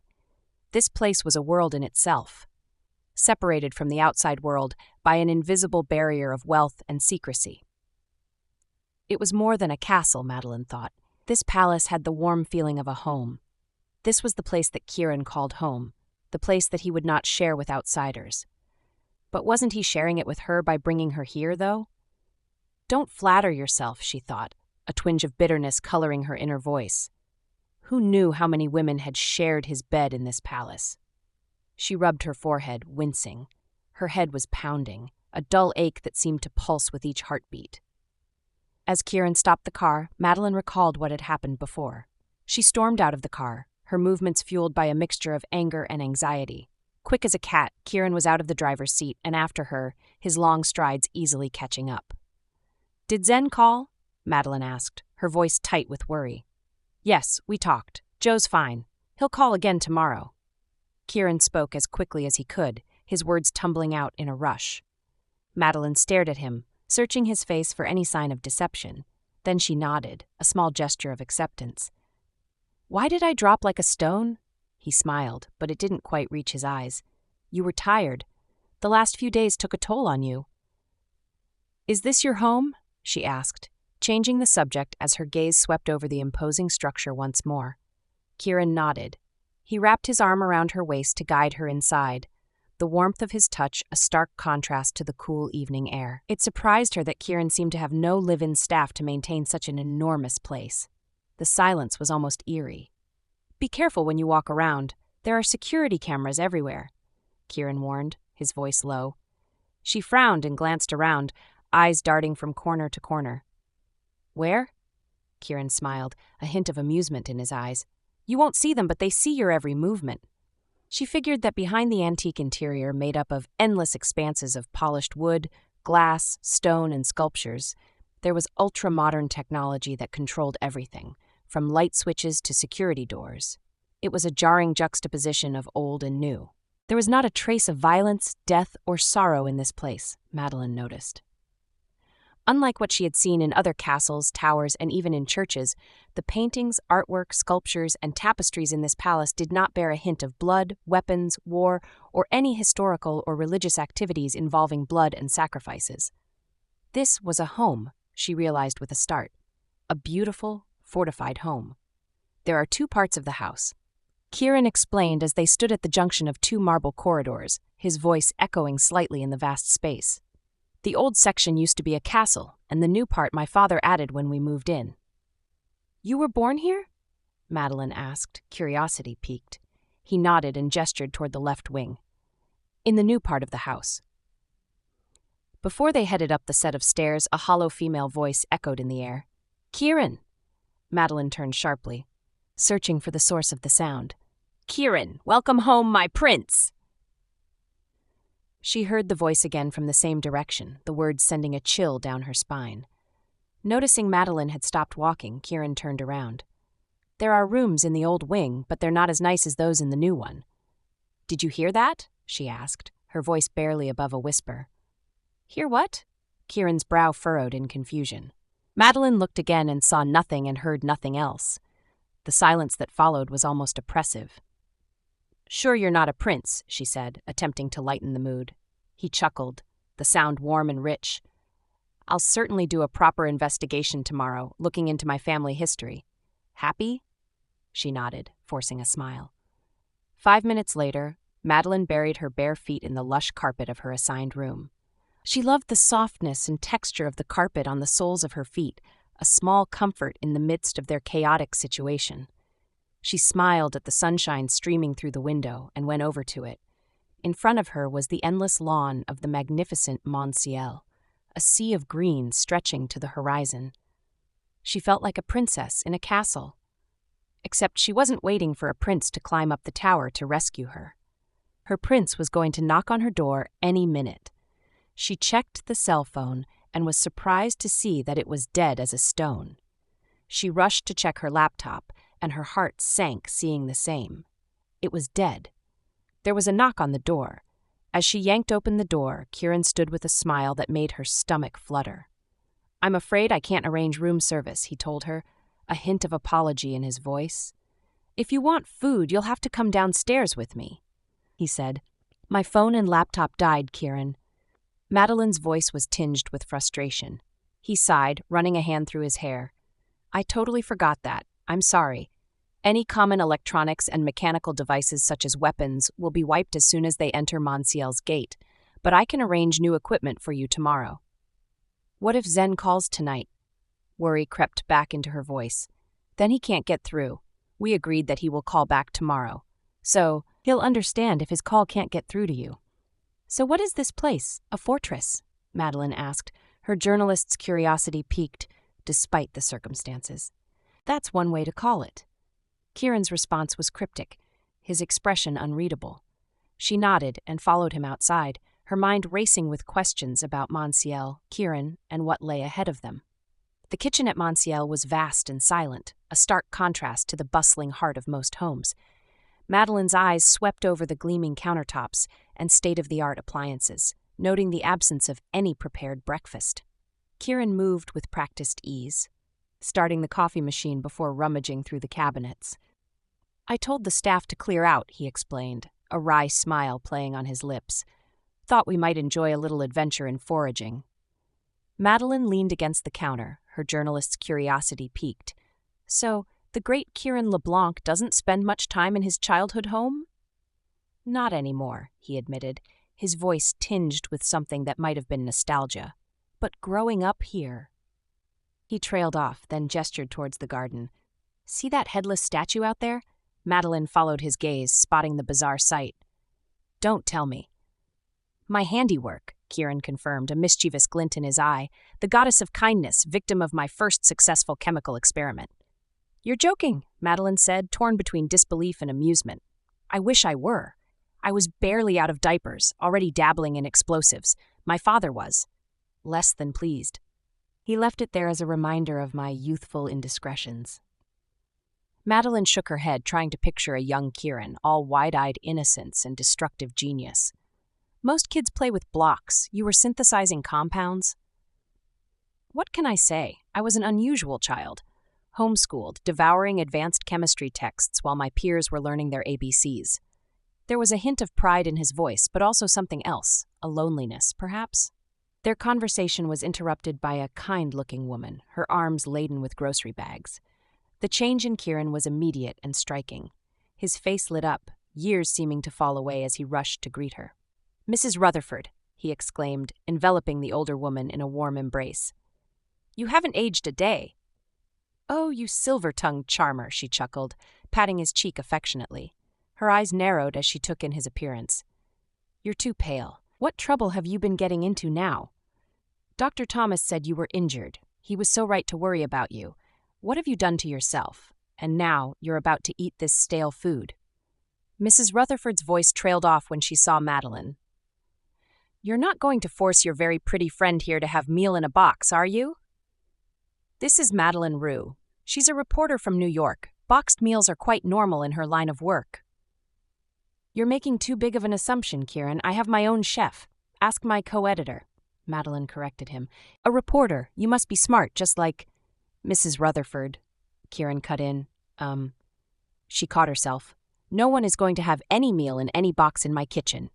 This place was a world in itself, separated from the outside world by an invisible barrier of wealth and secrecy. It was more than a castle, Madeline thought. This palace had the warm feeling of a home. This was the place that Kieran called home, the place that he would not share with outsiders. But wasn't he sharing it with her by bringing her here, though? "Don't flatter yourself," she thought, a twinge of bitterness coloring her inner voice. Who knew how many women had shared his bed in this palace? She rubbed her forehead, wincing. Her head was pounding, a dull ache that seemed to pulse with each heartbeat. As Kieran stopped the car, Madeline recalled what had happened before. She stormed out of the car, her movements fueled by a mixture of anger and anxiety. Quick as a cat, Kieran was out of the driver's seat and after her, his long strides easily catching up. "Did Zen call?" Madeline asked, her voice tight with worry. "Yes, we talked. Joe's fine. He'll call again tomorrow." Kieran spoke as quickly as he could, his words tumbling out in a rush. Madeline stared at him, searching his face for any sign of deception. Then she nodded, a small gesture of acceptance. "Why did I drop like a stone?" He smiled, but it didn't quite reach his eyes. "You were tired. The last few days took a toll on you." "Is this your home?" she asked, changing the subject as her gaze swept over the imposing structure once more. Kieran nodded. He wrapped his arm around her waist to guide her inside, the warmth of his touch a stark contrast to the cool evening air. It surprised her that Kieran seemed to have no live-in staff to maintain such an enormous place. The silence was almost eerie. "Be careful when you walk around. There are security cameras everywhere," Kieran warned, his voice low. She frowned and glanced around, eyes darting from corner to corner. "Where?" Kieran smiled, a hint of amusement in his eyes. "You won't see them, but they see your every movement." She figured that behind the antique interior made up of endless expanses of polished wood, glass, stone, and sculptures, there was ultra-modern technology that controlled everything, from light switches to security doors. It was a jarring juxtaposition of old and new. There was not a trace of violence, death, or sorrow in this place, Madeline noticed. Unlike what she had seen in other castles, towers, and even in churches, the paintings, artwork, sculptures, and tapestries in this palace did not bear a hint of blood, weapons, war, or any historical or religious activities involving blood and sacrifices. This was a home, she realized with a start. A beautiful, fortified home. There are two parts of the house. Kieran explained as they stood at the junction of two marble corridors, his voice echoing slightly in the vast space. The old section used to be a castle, and the new part my father added when we moved in." "You were born here?" Madeline asked, curiosity piqued. He nodded and gestured toward the left wing. "In the new part of the house." Before they headed up the set of stairs, a hollow female voice echoed in the air. "Kieran!" Madeline turned sharply, searching for the source of the sound. "Kieran, welcome home, my prince!" She heard the voice again from the same direction, the words sending a chill down her spine. Noticing Madeline had stopped walking, Kieran turned around. "There are rooms in the old wing, but they're not as nice as those in the new one." "Did you hear that?" she asked, her voice barely above a whisper. "Hear what?" Kieran's brow furrowed in confusion. Madeline looked again and saw nothing and heard nothing else. The silence that followed was almost oppressive. "Sure you're not a prince," she said, attempting to lighten the mood. He chuckled, the sound warm and rich. "I'll certainly do a proper investigation tomorrow, looking into my family history. Happy?" She nodded, forcing a smile. 5 minutes later, Madeline buried her bare feet in the lush carpet of her assigned room. She loved the softness and texture of the carpet on the soles of her feet, a small comfort in the midst of their chaotic situation. She smiled at the sunshine streaming through the window and went over to it. In front of her was the endless lawn of the magnificent Mont Ciel, a sea of green stretching to the horizon. She felt like a princess in a castle. Except she wasn't waiting for a prince to climb up the tower to rescue her. Her prince was going to knock on her door any minute. She checked the cell phone and was surprised to see that it was dead as a stone. She rushed to check her laptop, and her heart sank seeing the same. It was dead. There was a knock on the door. As she yanked open the door, Kieran stood with a smile that made her stomach flutter. "I'm afraid I can't arrange room service," he told her, a hint of apology in his voice. "If you want food, you'll have to come downstairs with me," he said. "My phone and laptop died, Kieran." Madeline's voice was tinged with frustration. He sighed, running a hand through his hair. "I totally forgot that. I'm sorry. Any common electronics and mechanical devices such as weapons will be wiped as soon as they enter Mont Ciel's gate, but I can arrange new equipment for you tomorrow." "What if Zen calls tonight?" Worry crept back into her voice. "Then he can't get through. We agreed that he will call back tomorrow. So, he'll understand if his call can't get through to you." "So what is this place? A fortress?" Madeline asked, her journalist's curiosity piqued, despite the circumstances. "That's one way to call it." Kieran's response was cryptic, his expression unreadable. She nodded and followed him outside, her mind racing with questions about Mont Ciel, Kieran, and what lay ahead of them. The kitchen at Mont Ciel was vast and silent, a stark contrast to the bustling heart of most homes. Madeline's eyes swept over the gleaming countertops and state-of-the-art appliances, noting the absence of any prepared breakfast. Kieran moved with practiced ease, starting the coffee machine before rummaging through the cabinets. "I told the staff to clear out," he explained, a wry smile playing on his lips. "Thought we might enjoy a little adventure in foraging." Madeline leaned against the counter, her journalist's curiosity piqued. "So, the great Kieran LeBlanc doesn't spend much time in his childhood home?" "Not anymore," he admitted, his voice tinged with something that might have been nostalgia. "But growing up here." He trailed off, then gestured towards the garden. "See that headless statue out there?" Madeline followed his gaze, spotting the bizarre sight. "Don't tell me." "My handiwork," Kieran confirmed, a mischievous glint in his eye. "The goddess of kindness, victim of my first successful chemical experiment." "You're joking," Madeline said, torn between disbelief and amusement. "I wish I were. I was barely out of diapers, already dabbling in explosives. My father was. Less than pleased." He left it there as a reminder of my youthful indiscretions. Madeline shook her head, trying to picture a young Kieran, all wide-eyed innocence and destructive genius. "Most kids play with blocks. You were synthesizing compounds." "What can I say? I was an unusual child. Homeschooled, devouring advanced chemistry texts while my peers were learning their ABCs. There was a hint of pride in his voice, but also something else, a loneliness, perhaps. Their conversation was interrupted by a kind-looking woman, her arms laden with grocery bags. The change in Kieran was immediate and striking. His face lit up, years seeming to fall away as he rushed to greet her. "Mrs. Rutherford," he exclaimed, enveloping the older woman in a warm embrace. You haven't aged a day. Oh, you silver-tongued charmer, she chuckled, patting his cheek affectionately. Her eyes narrowed as she took in his appearance. You're too pale. What trouble have you been getting into now? Dr. Thomas said you were injured. He was so right to worry about you. What have you done to yourself? And now you're about to eat this stale food. Mrs. Rutherford's voice trailed off when she saw Madeline. You're not going to force your very pretty friend here to have meal in a box, are you? This is Madeline Rue. She's a reporter from New York. Boxed meals are quite normal in her line of work. You're making too big of an assumption, Kieran. I have my own chef. Ask my co-editor. Madeline corrected him. A reporter. You must be smart, just like Mrs. Rutherford. Kieran cut in. She caught herself. No one is going to have any meal in any box in my kitchen.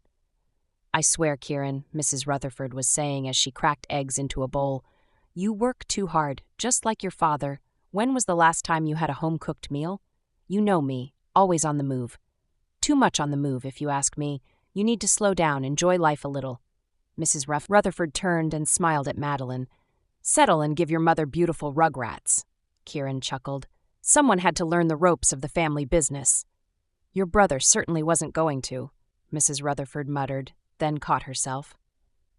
I swear, Kieran, Mrs. Rutherford was saying as she cracked eggs into a bowl. You work too hard, just like your father. When was the last time you had a home-cooked meal? You know me, always on the move. Too much on the move, if you ask me. You need to slow down, enjoy life a little. Mrs. Rutherford turned and smiled at Madeline. Settle and give your mother beautiful rugrats. Kieran chuckled. Someone had to learn the ropes of the family business. Your brother certainly wasn't going to, Mrs. Rutherford muttered, then caught herself.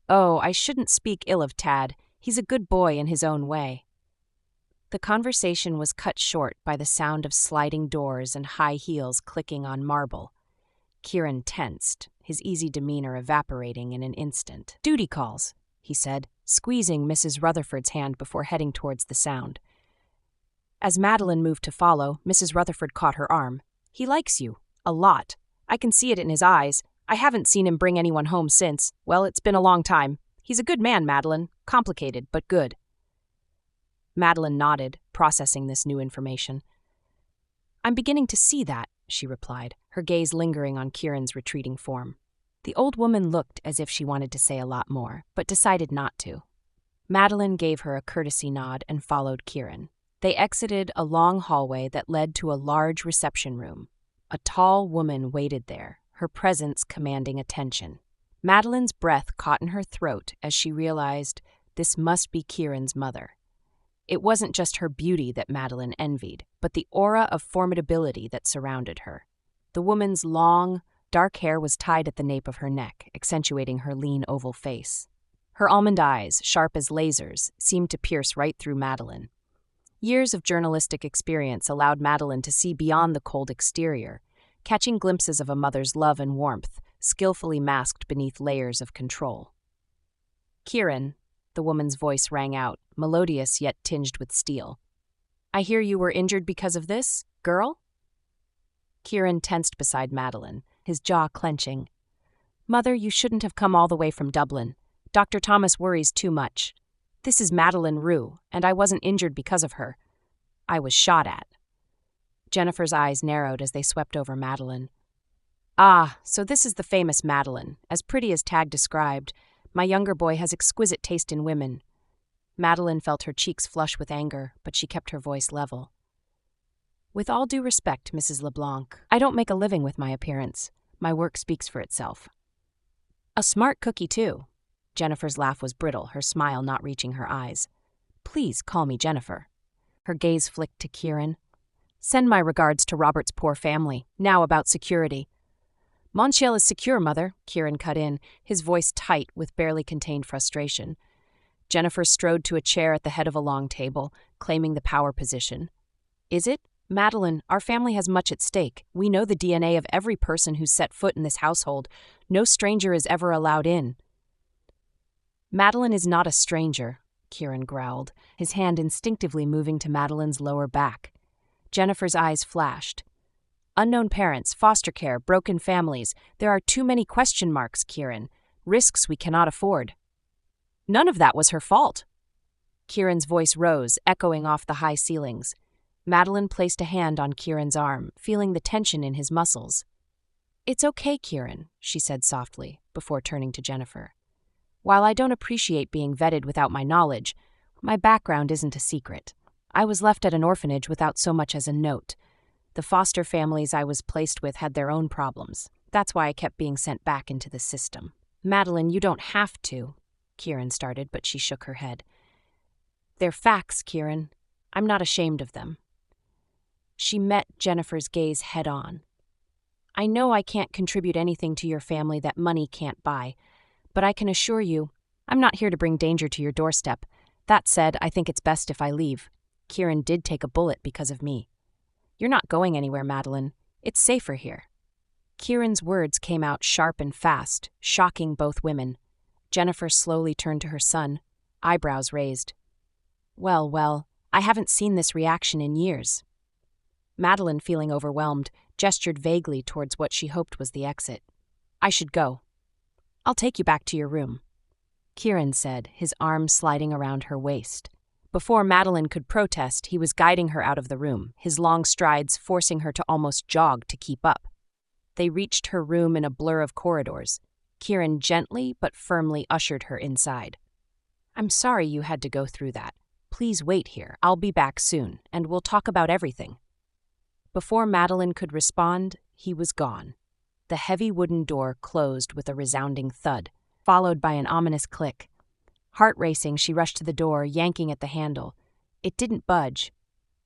Oh, I shouldn't speak ill of Tad. He's a good boy in his own way. The conversation was cut short by the sound of sliding doors and high heels clicking on marble. Kieran tensed, his easy demeanor evaporating in an instant. Duty calls, he said, squeezing Mrs. Rutherford's hand before heading towards the sound. As Madeline moved to follow, Mrs. Rutherford caught her arm. He likes you. A lot. I can see it in his eyes. I haven't seen him bring anyone home since. Well, it's been a long time. He's a good man, Madeline. Complicated, but good. Madeline nodded, processing this new information. I'm beginning to see that, she replied, her gaze lingering on Kieran's retreating form. The old woman looked as if she wanted to say a lot more, but decided not to. Madeline gave her a courtesy nod and followed Kieran. They exited a long hallway that led to a large reception room. A tall woman waited there, her presence commanding attention. Madeline's breath caught in her throat as she realized this must be Kieran's mother. It wasn't just her beauty that Madeline envied, but the aura of formidability that surrounded her. The woman's long, dark hair was tied at the nape of her neck, accentuating her lean oval face. Her almond eyes, sharp as lasers, seemed to pierce right through Madeline. Years of journalistic experience allowed Madeline to see beyond the cold exterior, catching glimpses of a mother's love and warmth, skillfully masked beneath layers of control. Kieran, the woman's voice rang out, melodious yet tinged with steel. I hear you were injured because of this, girl? Kieran tensed beside Madeline, his jaw clenching. Mother, you shouldn't have come all the way from Dublin. Dr. Thomas worries too much. This is Madeline Rue, and I wasn't injured because of her. I was shot at. Jennifer's eyes narrowed as they swept over Madeline. Ah, so this is the famous Madeline, as pretty as Tag described. My younger boy has exquisite taste in women. Madeline felt her cheeks flush with anger, but she kept her voice level. With all due respect, Mrs. LeBlanc, I don't make a living with my appearance. My work speaks for itself. A smart cookie, too. Jennifer's laugh was brittle, her smile not reaching her eyes. Please call me Jennifer. Her gaze flicked to Kieran. Send my regards to Robert's poor family. Now about security. Montiel is secure, Mother, Kieran cut in, his voice tight with barely contained frustration. Jennifer strode to a chair at the head of a long table, claiming the power position. Is it? Madeline, our family has much at stake. We know the DNA of every person who's set foot in this household. No stranger is ever allowed in. Madeline is not a stranger, Kieran growled, his hand instinctively moving to Madeline's lower back. Jennifer's eyes flashed. Unknown parents, foster care, broken families. There are too many question marks, Kieran. Risks we cannot afford. None of that was her fault. Kieran's voice rose, echoing off the high ceilings. Madeline placed a hand on Kieran's arm, feeling the tension in his muscles. It's okay, Kieran, she said softly, before turning to Jennifer. While I don't appreciate being vetted without my knowledge, my background isn't a secret. I was left at an orphanage without so much as a note. The foster families I was placed with had their own problems. That's why I kept being sent back into the system. Madeline, you don't have to, Kieran started, but she shook her head. They're facts, Kieran. I'm not ashamed of them. She met Jennifer's gaze head-on. I know I can't contribute anything to your family that money can't buy, but I can assure you, I'm not here to bring danger to your doorstep. That said, I think it's best if I leave. Kieran did take a bullet because of me. You're not going anywhere, Madeline. It's safer here. Kieran's words came out sharp and fast, shocking both women. Jennifer slowly turned to her son, eyebrows raised. Well, I haven't seen this reaction in years. Madeline, feeling overwhelmed, gestured vaguely towards what she hoped was the exit. I should go. I'll take you back to your room, Kieran said, his arm sliding around her waist. Before Madeline could protest, he was guiding her out of the room, his long strides forcing her to almost jog to keep up. They reached her room in a blur of corridors. Kieran gently but firmly ushered her inside. I'm sorry you had to go through that. Please wait here. I'll be back soon, and we'll talk about everything. Before Madeline could respond, he was gone. The heavy wooden door closed with a resounding thud, followed by an ominous click. Heart racing, she rushed to the door, yanking at the handle. It didn't budge.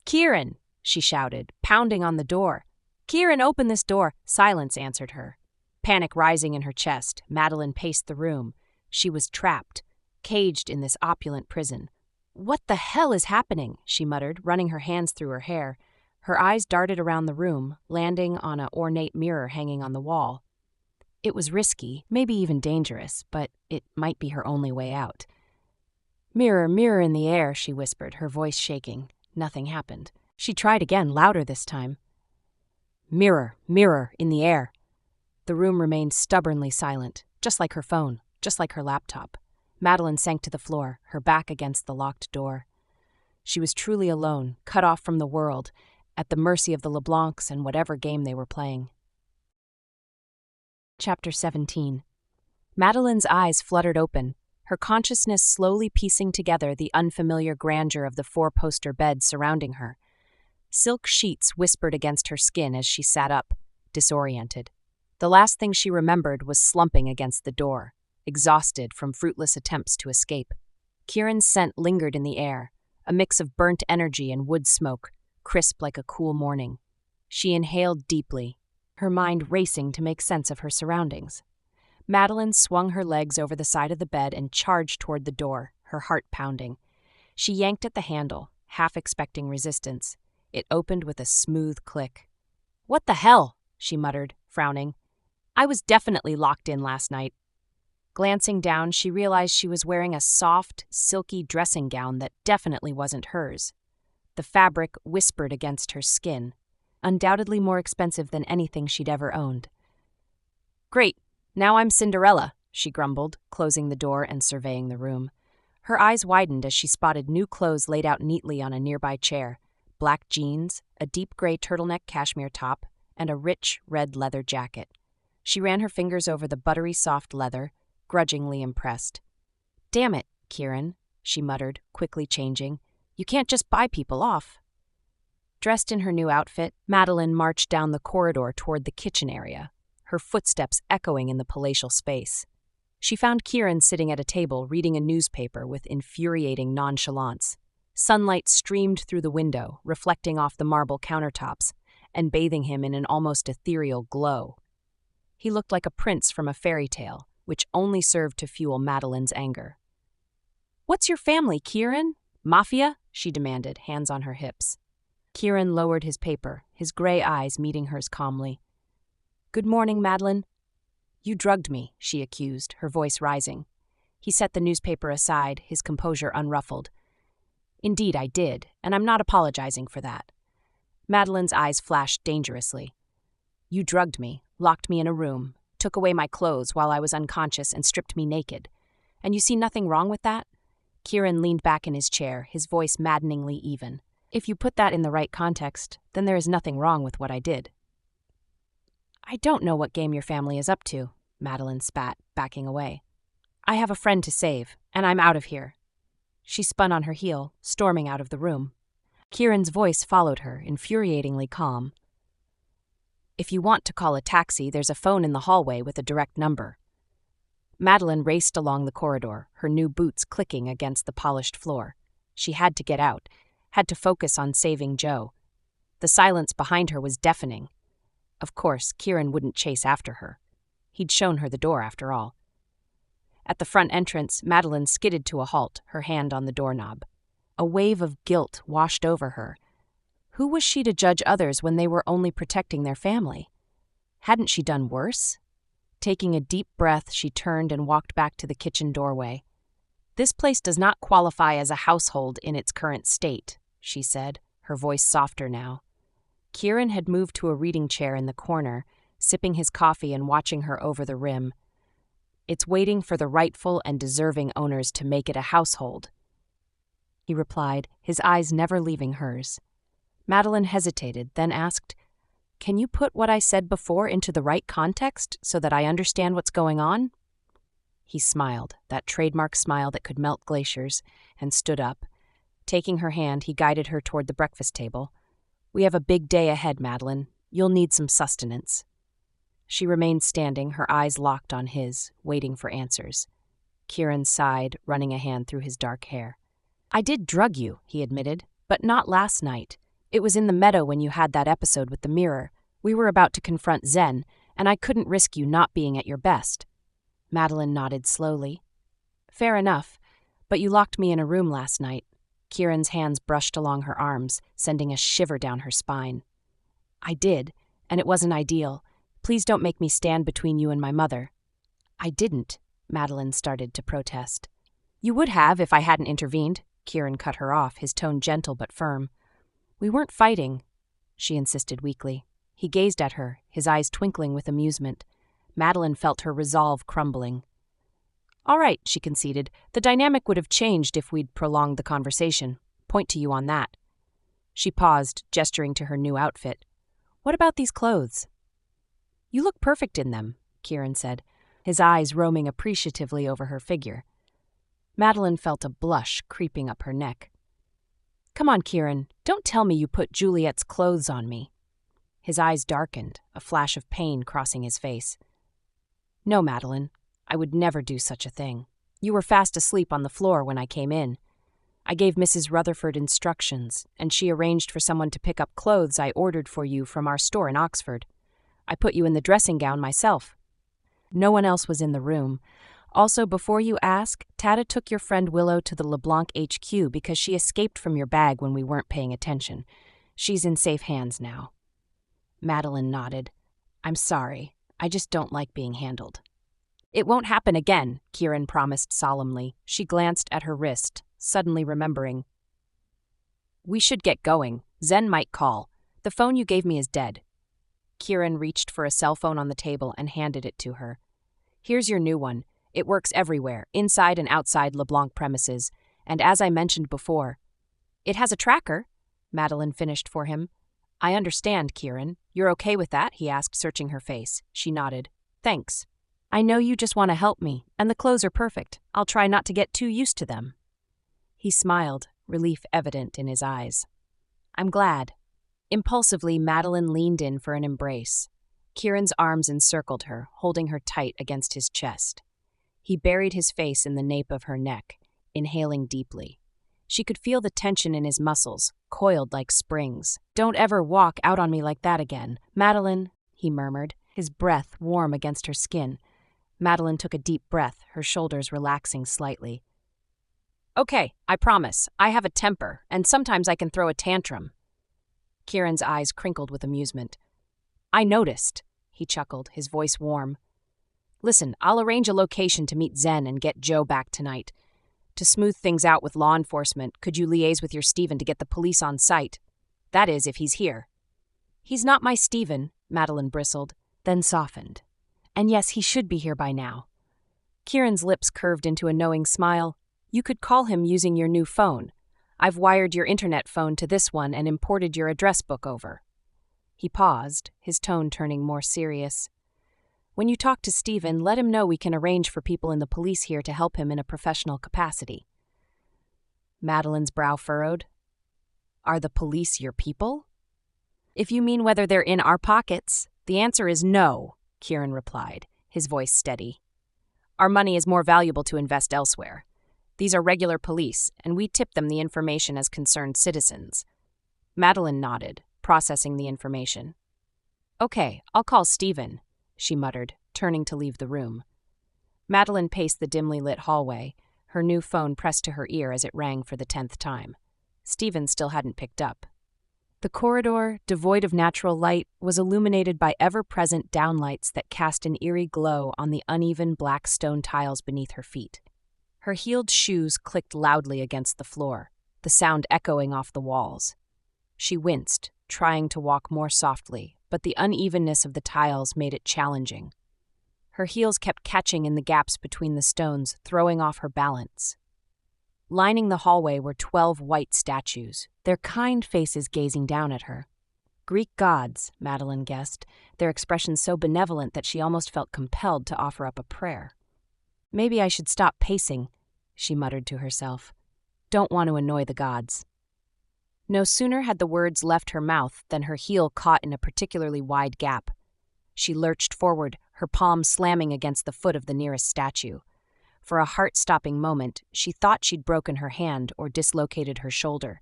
Kieran, she shouted, pounding on the door. Kieran, open this door. Silence answered her. Panic rising in her chest, Madeline paced the room. She was trapped, caged in this opulent prison. What the hell is happening? She muttered, running her hands through her hair. Her eyes darted around the room, landing on an ornate mirror hanging on the wall. It was risky, maybe even dangerous, but it might be her only way out. Mirror, mirror in the air, she whispered, her voice shaking. Nothing happened. She tried again, louder this time. Mirror, mirror in the air. The room remained stubbornly silent, just like her phone, just like her laptop. Madeline sank to the floor, her back against the locked door. She was truly alone, cut off from the world, at the mercy of the LeBlancs and whatever game they were playing. Chapter 17. Madeline's eyes fluttered open, her consciousness slowly piecing together the unfamiliar grandeur of the four-poster bed surrounding her. Silk sheets whispered against her skin as she sat up, disoriented. The last thing she remembered was slumping against the door, exhausted from fruitless attempts to escape. Kieran's scent lingered in the air, a mix of burnt energy and wood smoke, crisp like a cool morning. She inhaled deeply, her mind racing to make sense of her surroundings. Madeline swung her legs over the side of the bed and charged toward the door, her heart pounding. She yanked at the handle, half expecting resistance. It opened with a smooth click. What the hell? She muttered, frowning. I was definitely locked in last night. Glancing down, she realized she was wearing a soft, silky dressing gown that definitely wasn't hers. The fabric whispered against her skin, undoubtedly more expensive than anything she'd ever owned. Great, now I'm Cinderella, she grumbled, closing the door and surveying the room. Her eyes widened as she spotted new clothes laid out neatly on a nearby chair. Black jeans, a deep gray turtleneck cashmere top, and a rich red leather jacket. She ran her fingers over the buttery soft leather, grudgingly impressed. Damn it, Kieran, she muttered, quickly changing. You can't just buy people off. Dressed in her new outfit, Madeline marched down the corridor toward the kitchen area, her footsteps echoing in the palatial space. She found Kieran sitting at a table reading a newspaper with infuriating nonchalance. Sunlight streamed through the window, reflecting off the marble countertops, and bathing him in an almost ethereal glow. He looked like a prince from a fairy tale, which only served to fuel Madeline's anger. What's your family, Kieran? Mafia? She demanded, hands on her hips. Kieran lowered his paper, his gray eyes meeting hers calmly. Good morning, Madeline. You drugged me, she accused, her voice rising. He set the newspaper aside, his composure unruffled. Indeed, I did, and I'm not apologizing for that. Madeline's eyes flashed dangerously. You drugged me, locked me in a room, took away my clothes while I was unconscious and stripped me naked. And you see nothing wrong with that? Kieran leaned back in his chair, his voice maddeningly even. If you put that in the right context, then there is nothing wrong with what I did. I don't know what game your family is up to, Madeline spat, backing away. I have a friend to save, and I'm out of here. She spun on her heel, storming out of the room. Kieran's voice followed her, infuriatingly calm. If you want to call a taxi, there's a phone in the hallway with a direct number. Madeline raced along the corridor, her new boots clicking against the polished floor. She had to get out, had to focus on saving Joe. The silence behind her was deafening. Of course, Kieran wouldn't chase after her. He'd shown her the door after all. At the front entrance, Madeline skidded to a halt, her hand on the doorknob. A wave of guilt washed over her. Who was she to judge others when they were only protecting their family? Hadn't she done worse? Taking a deep breath, she turned and walked back to the kitchen doorway. "This place does not qualify as a household in its current state," she said, her voice softer now. Kieran had moved to a reading chair in the corner, sipping his coffee and watching her over the rim. "It's waiting for the rightful and deserving owners to make it a household," he replied, his eyes never leaving hers. Madeline hesitated, then asked, "Can you put what I said before into the right context so that I understand what's going on?" He smiled, that trademark smile that could melt glaciers, and stood up. Taking her hand, he guided her toward the breakfast table. "We have a big day ahead, Madeline. You'll need some sustenance." She remained standing, her eyes locked on his, waiting for answers. Kieran sighed, running a hand through his dark hair. "I did drug you," he admitted, "but not last night. It was in the meadow when you had that episode with the mirror. We were about to confront Zen, and I couldn't risk you not being at your best." Madeline nodded slowly. "Fair enough, but you locked me in a room last night." Kieran's hands brushed along her arms, sending a shiver down her spine. "I did, and it wasn't ideal. Please don't make me stand between you and my mother." "I didn't," Madeline started to protest. "You would have if I hadn't intervened," Kieran cut her off, his tone gentle but firm. "We weren't fighting," she insisted weakly. He gazed at her, his eyes twinkling with amusement. Madeline felt her resolve crumbling. "All right," she conceded. "The dynamic would have changed if we'd prolonged the conversation. Point to you on that." She paused, gesturing to her new outfit. "What about these clothes?" "You look perfect in them," Kieran said, his eyes roaming appreciatively over her figure. Madeline felt a blush creeping up her neck. "Come on, Kieran, don't tell me you put Juliet's clothes on me." His eyes darkened, a flash of pain crossing his face. "No, Madeline, I would never do such a thing. You were fast asleep on the floor when I came in. I gave Mrs. Rutherford instructions, and she arranged for someone to pick up clothes I ordered for you from our store in Oxford. I put you in the dressing gown myself. No one else was in the room. Also, before you ask, Tata took your friend Willow to the LeBlanc HQ because she escaped from your bag when we weren't paying attention. She's in safe hands now." Madeline nodded. "I'm sorry. I just don't like being handled." "It won't happen again," Kieran promised solemnly. She glanced at her wrist, suddenly remembering. "We should get going. Zen might call. The phone you gave me is dead." Kieran reached for a cell phone on the table and handed it to her. "Here's your new one. It works everywhere, inside and outside LeBlanc premises, and as I mentioned before—" "It has a tracker," Madeline finished for him. "I understand, Kieran. You're okay with that?" he asked, searching her face. She nodded. "Thanks. I know you just want to help me, and the clothes are perfect. I'll try not to get too used to them." He smiled, relief evident in his eyes. "I'm glad." Impulsively, Madeline leaned in for an embrace. Kieran's arms encircled her, holding her tight against his chest. He buried his face in the nape of her neck, inhaling deeply. She could feel the tension in his muscles, coiled like springs. "Don't ever walk out on me like that again, Madeline," he murmured, his breath warm against her skin. Madeline took a deep breath, her shoulders relaxing slightly. "Okay, I promise. I have a temper, and sometimes I can throw a tantrum." Kieran's eyes crinkled with amusement. "I noticed," he chuckled, his voice warm. "Listen, I'll arrange a location to meet Zen and get Joe back tonight. To smooth things out with law enforcement, could you liaise with your Stephen to get the police on site? That is, if he's here." "He's not my Stephen," Madeline bristled, then softened. "And yes, he should be here by now." Kieran's lips curved into a knowing smile. "You could call him using your new phone. I've wired your internet phone to this one and imported your address book over." He paused, his tone turning more serious. "When you talk to Stephen, let him know we can arrange for people in the police here to help him in a professional capacity." Madeline's brow furrowed. "Are the police your people?" "If you mean whether they're in our pockets, the answer is no," Kieran replied, his voice steady. Our money is more valuable to invest elsewhere. These are regular police, and we tip them the information as concerned citizens." Madeline nodded, processing the information. "Okay, I'll call Stephen," she muttered, turning to leave the room. Madeline paced the dimly lit hallway, her new phone pressed to her ear as it rang for the 10th time. Stephen still hadn't picked up. The corridor, devoid of natural light, was illuminated by ever-present downlights that cast an eerie glow on the uneven black stone tiles beneath her feet. Her heeled shoes clicked loudly against the floor, the sound echoing off the walls. She winced, trying to walk more softly, but the unevenness of the tiles made it challenging. Her heels kept catching in the gaps between the stones, throwing off her balance. Lining the hallway were 12 white statues, their kind faces gazing down at her. Greek gods, Madeline guessed, their expressions so benevolent that she almost felt compelled to offer up a prayer. "Maybe I should stop pacing," she muttered to herself. "Don't want to annoy the gods." No sooner had the words left her mouth than her heel caught in a particularly wide gap. She lurched forward, her palm slamming against the foot of the nearest statue. For a heart-stopping moment, she thought she'd broken her hand or dislocated her shoulder,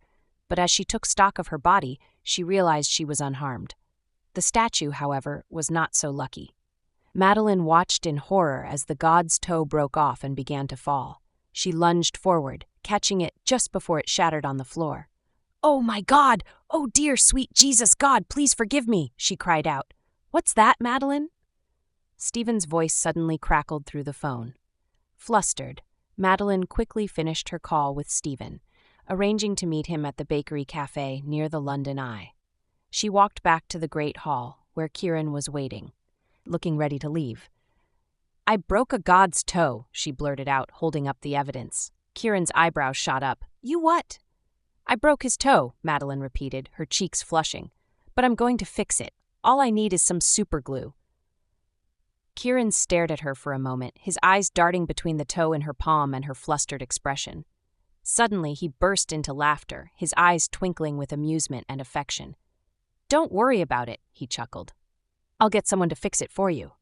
but as she took stock of her body, she realized she was unharmed. The statue, however, was not so lucky. Madeline watched in horror as the god's toe broke off and began to fall. She lunged forward, catching it just before it shattered on the floor. "Oh my God! Oh dear sweet Jesus God, please forgive me!" she cried out. "What's that, Madeline?" Stephen's voice suddenly crackled through the phone. Flustered, Madeline quickly finished her call with Stephen, arranging to meet him at the bakery cafe near the London Eye. She walked back to the Great Hall, where Kieran was waiting, looking ready to leave. "I broke a god's toe," she blurted out, holding up the evidence. Kieran's eyebrows shot up. "You what?" "I broke his toe," Madeline repeated, her cheeks flushing. "But I'm going to fix it. All I need is some super glue." Kieran stared at her for a moment, his eyes darting between the toe in her palm and her flustered expression. Suddenly, he burst into laughter, his eyes twinkling with amusement and affection. "Don't worry about it," he chuckled. "I'll get someone to fix it for you."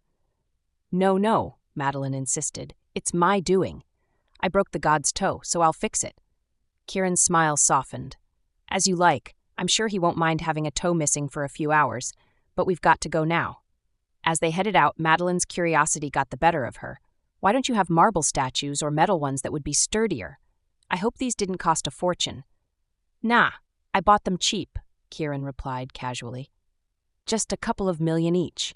No, Madeline insisted. "It's my doing. I broke the god's toe, so I'll fix it." Kieran's smile softened. "As you like. I'm sure he won't mind having a toe missing for a few hours, but we've got to go now." As they headed out, Madeline's curiosity got the better of her. "Why don't you have marble statues or metal ones that would be sturdier? I hope these didn't cost a fortune." "Nah, I bought them cheap," Kieran replied casually. "Just a couple of million each."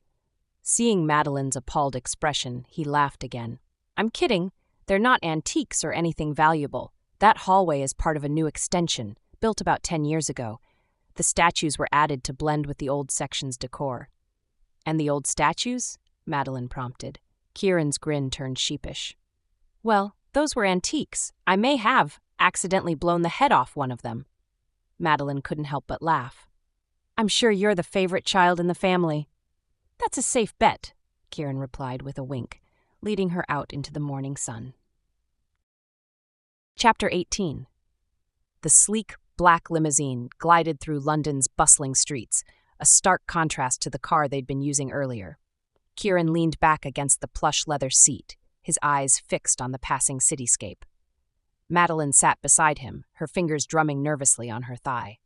Seeing Madeline's appalled expression, he laughed again. "I'm kidding. They're not antiques or anything valuable. That hallway is part of a new extension, built about 10 years ago. The statues were added to blend with the old section's decor." "And the old statues?" Madeline prompted. Kieran's grin turned sheepish. "Well, those were antiques. I may have accidentally blown the head off one of them." Madeline couldn't help but laugh. "I'm sure you're the favorite child in the family." "That's a safe bet," Kieran replied with a wink, leading her out into the morning sun. Chapter 18. The sleek, black limousine glided through London's bustling streets, a stark contrast to the car they'd been using earlier. Kieran leaned back against the plush leather seat, his eyes fixed on the passing cityscape. Madeline sat beside him, her fingers drumming nervously on her thigh.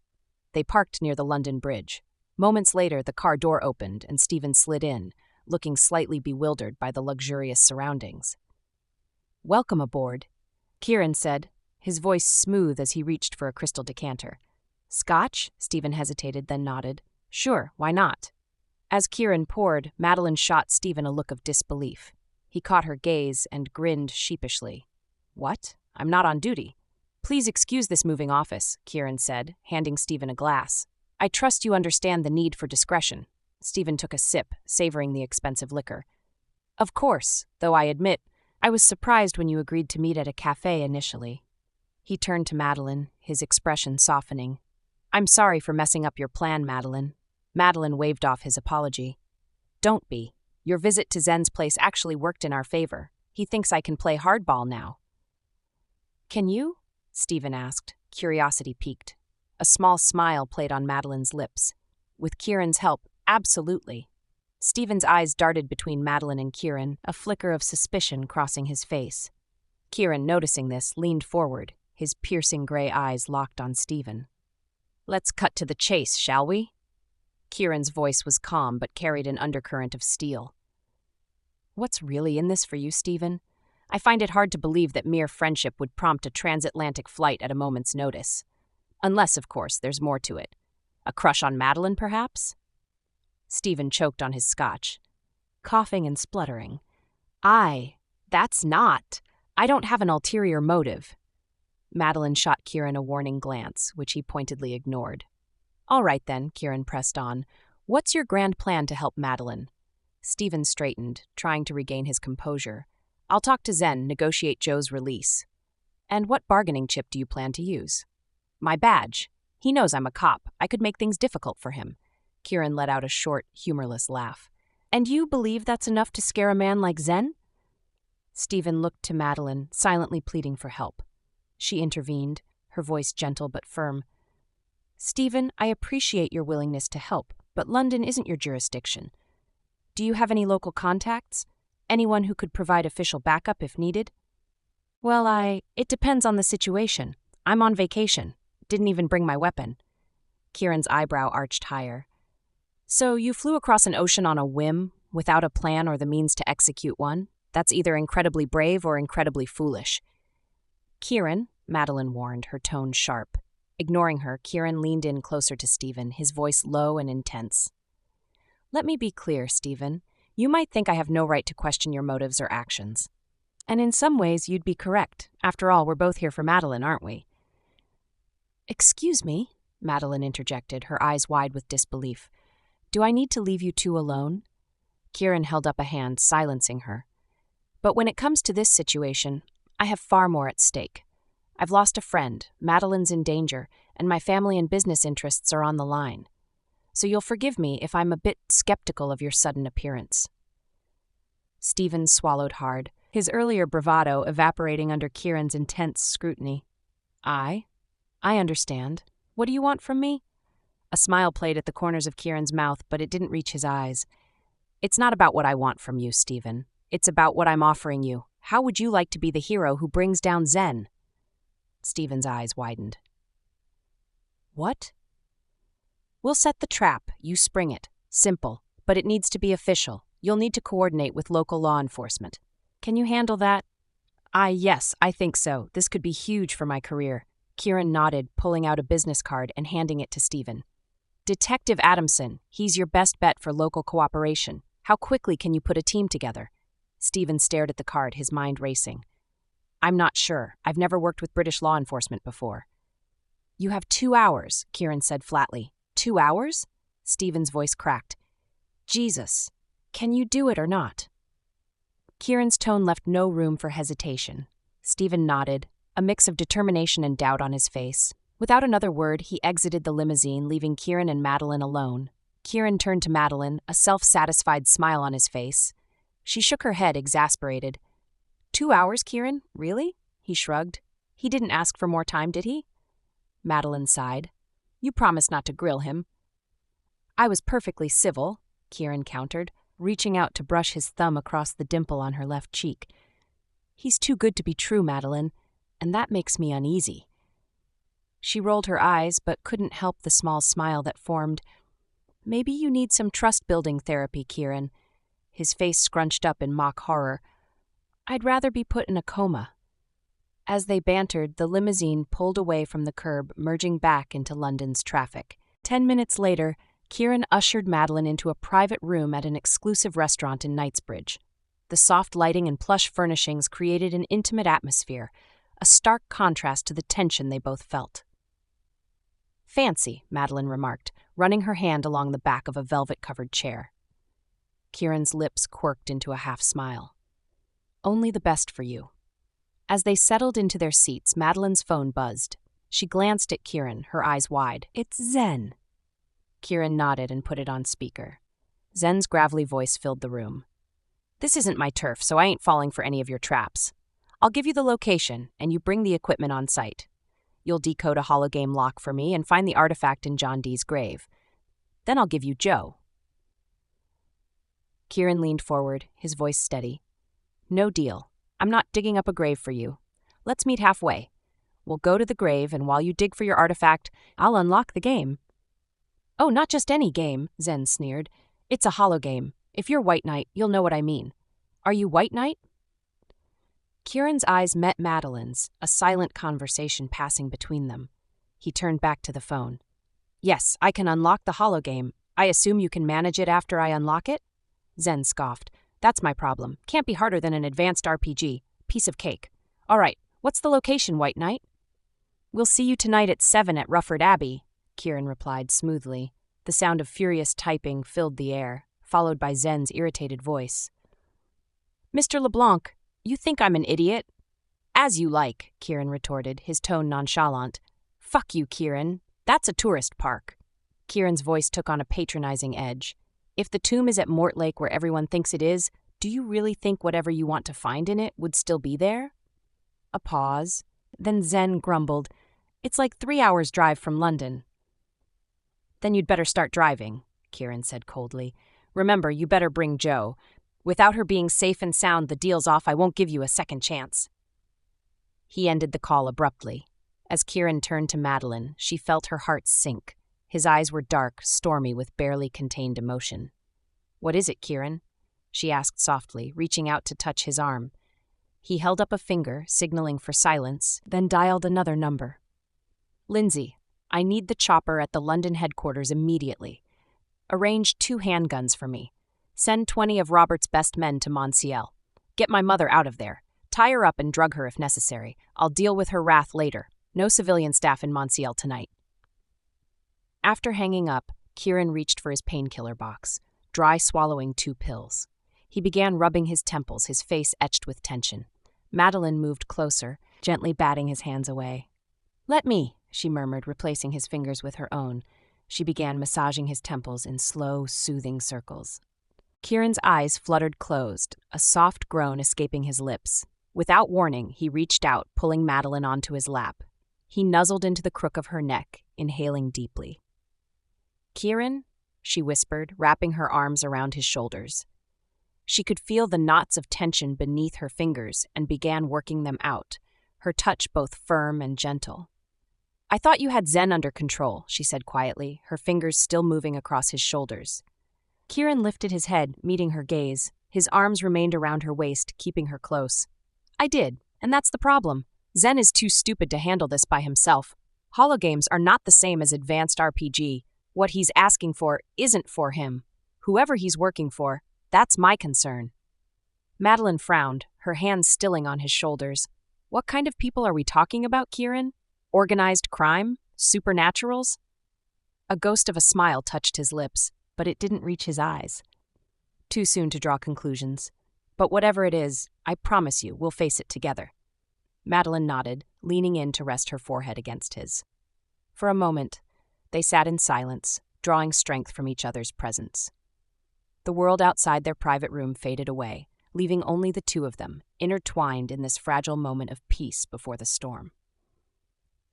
They parked near the London Bridge. Moments later, the car door opened and Stephen slid in, looking slightly bewildered by the luxurious surroundings. "Welcome aboard," Kieran said, his voice smooth as he reached for a crystal decanter. "Scotch?" Stephen hesitated, then nodded. "Sure, why not?" As Kieran poured, Madeline shot Stephen a look of disbelief. He caught her gaze and grinned sheepishly. "What? I'm not on duty." "Please excuse this moving office," Kieran said, handing Stephen a glass. "I trust you understand the need for discretion." Stephen took a sip, savoring the expensive liquor. "Of course, though I admit, I was surprised when you agreed to meet at a cafe initially." He turned to Madeline, his expression softening. "I'm sorry for messing up your plan, Madeline." Madeline waved off his apology. "Don't be. Your visit to Zen's place actually worked in our favor. He thinks I can play hardball now." "Can you?" Stephen asked, curiosity piqued. A small smile played on Madeline's lips. "With Kieran's help, absolutely." Stephen's eyes darted between Madeline and Kieran, a flicker of suspicion crossing his face. Kieran, noticing this, leaned forward, his piercing gray eyes locked on Stephen. "Let's cut to the chase, shall we?" Kieran's voice was calm but carried an undercurrent of steel. "What's really in this for you, Stephen? I find it hard to believe that mere friendship would prompt a transatlantic flight at a moment's notice. Unless, of course, there's more to it. A crush on Madeline, perhaps?" Stephen choked on his scotch, coughing and spluttering. That's not. I don't have an ulterior motive." Madeline shot Kieran a warning glance, which he pointedly ignored. "All right then," Kieran pressed on. "What's your grand plan to help Madeline?" Stephen straightened, trying to regain his composure. "I'll talk to Zen, negotiate Joe's release." "And what bargaining chip do you plan to use?" "My badge. He knows I'm a cop. I could make things difficult for him." Kieran let out a short, humorless laugh. "And you believe that's enough to scare a man like Zen?" Stephen looked to Madeline, silently pleading for help. She intervened, her voice gentle but firm. "Stephen, I appreciate your willingness to help, but London isn't your jurisdiction. Do you have any local contacts? Anyone who could provide official backup if needed?" "Well, it depends on the situation. I'm on vacation. Didn't even bring my weapon." Kieran's eyebrow arched higher. "So you flew across an ocean on a whim, without a plan or the means to execute one? That's either incredibly brave or incredibly foolish." "Kieran," Madeline warned, her tone sharp. Ignoring her, Kieran leaned in closer to Stephen, his voice low and intense. "Let me be clear, Stephen. You might think I have no right to question your motives or actions. And in some ways, you'd be correct. After all, we're both here for Madeline, aren't we?" "Excuse me," Madeline interjected, her eyes wide with disbelief. "Do I need to leave you two alone?" Kieran held up a hand, silencing her. "But when it comes to this situation, I have far more at stake. I've lost a friend, Madeline's in danger, and my family and business interests are on the line. So you'll forgive me if I'm a bit skeptical of your sudden appearance." Stephen swallowed hard, his earlier bravado evaporating under Kieran's intense scrutiny. I understand. What do you want from me?" A smile played at the corners of Kieran's mouth, but it didn't reach his eyes. "It's not about what I want from you, Stephen. It's about what I'm offering you. How would you like to be the hero who brings down Zen?" Stephen's eyes widened. "What?" "We'll set the trap. You spring it. Simple. But it needs to be official. You'll need to coordinate with local law enforcement. Can you handle that?" Yes, I think so. This could be huge for my career." Kieran nodded, pulling out a business card and handing it to Stephen. "Detective Adamson. He's your best bet for local cooperation. How quickly can you put a team together?" Stephen stared at the card, his mind racing. "I'm not sure. I've never worked with British law enforcement before." "You have 2 hours," Kieran said flatly. 2 hours? Stephen's voice cracked. "Jesus. Can you do it or not?" Kieran's tone left no room for hesitation. Stephen nodded, a mix of determination and doubt on his face. Without another word, he exited the limousine, leaving Kieran and Madeline alone. Kieran turned to Madeline, a self-satisfied smile on his face. She shook her head, exasperated. 2 hours, Kieran? Really? He shrugged. He didn't ask for more time, did he? Madeline sighed. You promised not to grill him. I was perfectly civil, Kieran countered, reaching out to brush his thumb across the dimple on her left cheek. He's too good to be true, Madeline, and that makes me uneasy. She rolled her eyes, but couldn't help the small smile that formed. Maybe you need some trust-building therapy, Kieran. His face scrunched up in mock horror. I'd rather be put in a coma. As they bantered, the limousine pulled away from the curb, merging back into London's traffic. 10 minutes later, Kieran ushered Madeline into a private room at an exclusive restaurant in Knightsbridge. The soft lighting and plush furnishings created an intimate atmosphere, a stark contrast to the tension they both felt. Fancy, Madeline remarked, running her hand along the back of a velvet-covered chair. Kieran's lips quirked into a half-smile. Only the best for you. As they settled into their seats, Madeline's phone buzzed. She glanced at Kieran, her eyes wide. It's Zen. Kieran nodded and put it on speaker. Zen's gravelly voice filled the room. This isn't my turf, so I ain't falling for any of your traps. I'll give you the location, and you bring the equipment on site. You'll decode a hologame lock for me and find the artifact in John Dee's grave. Then I'll give you Joe. Kieran leaned forward, his voice steady. No deal. I'm not digging up a grave for you. Let's meet halfway. We'll go to the grave, and while you dig for your artifact, I'll unlock the game. Oh, not just any game, Zen sneered. It's a holo game. If you're White Knight, you'll know what I mean. Are you White Knight? Kieran's eyes met Madeline's, a silent conversation passing between them. He turned back to the phone. Yes, I can unlock the holo game. I assume you can manage it after I unlock it? Zen scoffed. That's my problem. Can't be harder than an advanced RPG. Piece of cake. All right, what's the location, White Knight? We'll see you tonight at 7 at Rufford Abbey, Kieran replied smoothly. The sound of furious typing filled the air, followed by Zen's irritated voice. Mr. LeBlanc, you think I'm an idiot? As you like, Kieran retorted, his tone nonchalant. Fuck you, Kieran. That's a tourist park. Kieran's voice took on a patronizing edge. If the tomb is at Mortlake where everyone thinks it is, do you really think whatever you want to find in it would still be there? A pause. Then Zen grumbled. It's like 3 hours' drive from London. Then you'd better start driving, Kieran said coldly. Remember, you better bring Jo. Without her being safe and sound, the deal's off. I won't give you a second chance. He ended the call abruptly. As Kieran turned to Madeline, she felt her heart sink. His eyes were dark, stormy, with barely contained emotion. What is it, Kieran? She asked softly, reaching out to touch his arm. He held up a finger, signaling for silence, then dialed another number. Lindsay, I need the chopper at the London headquarters immediately. Arrange 2 handguns for me. Send 20 of Robert's best men to Monsiel. Get my mother out of there. Tie her up and drug her if necessary. I'll deal with her wrath later. No civilian staff in Monsiel tonight. After hanging up, Kieran reached for his painkiller box, dry swallowing 2 pills. He began rubbing his temples, his face etched with tension. Madeline moved closer, gently batting his hands away. Let me, she murmured, replacing his fingers with her own. She began massaging his temples in slow, soothing circles. Kieran's eyes fluttered closed, a soft groan escaping his lips. Without warning, he reached out, pulling Madeline onto his lap. He nuzzled into the crook of her neck, inhaling deeply. Kieran, she whispered, wrapping her arms around his shoulders. She could feel the knots of tension beneath her fingers and began working them out, her touch both firm and gentle. I thought you had Zen under control, she said quietly, her fingers still moving across his shoulders. Kieran lifted his head, meeting her gaze. His arms remained around her waist, keeping her close. I did, and that's the problem. Zen is too stupid to handle this by himself. Hologames are not the same as advanced RPG. What he's asking for isn't for him. Whoever he's working for, that's my concern. Madeline frowned, her hands stilling on his shoulders. What kind of people are we talking about, Kieran? Organized crime? Supernaturals? A ghost of a smile touched his lips, but it didn't reach his eyes. Too soon to draw conclusions. But whatever it is, I promise you, we'll face it together. Madeline nodded, leaning in to rest her forehead against his. For a moment, they sat in silence, drawing strength from each other's presence. The world outside their private room faded away, leaving only the two of them, intertwined in this fragile moment of peace before the storm.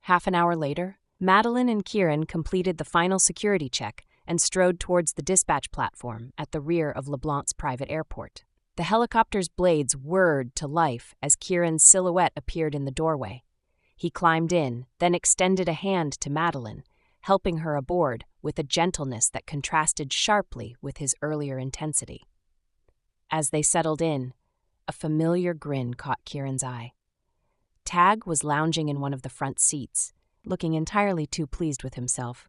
Half an hour later, Madeline and Kieran completed the final security check and strode towards the dispatch platform at the rear of LeBlanc's private airport. The helicopter's blades whirred to life as Kieran's silhouette appeared in the doorway. He climbed in, then extended a hand to Madeline, helping her aboard with a gentleness that contrasted sharply with his earlier intensity. As they settled in, a familiar grin caught Kieran's eye. Tag was lounging in one of the front seats, looking entirely too pleased with himself.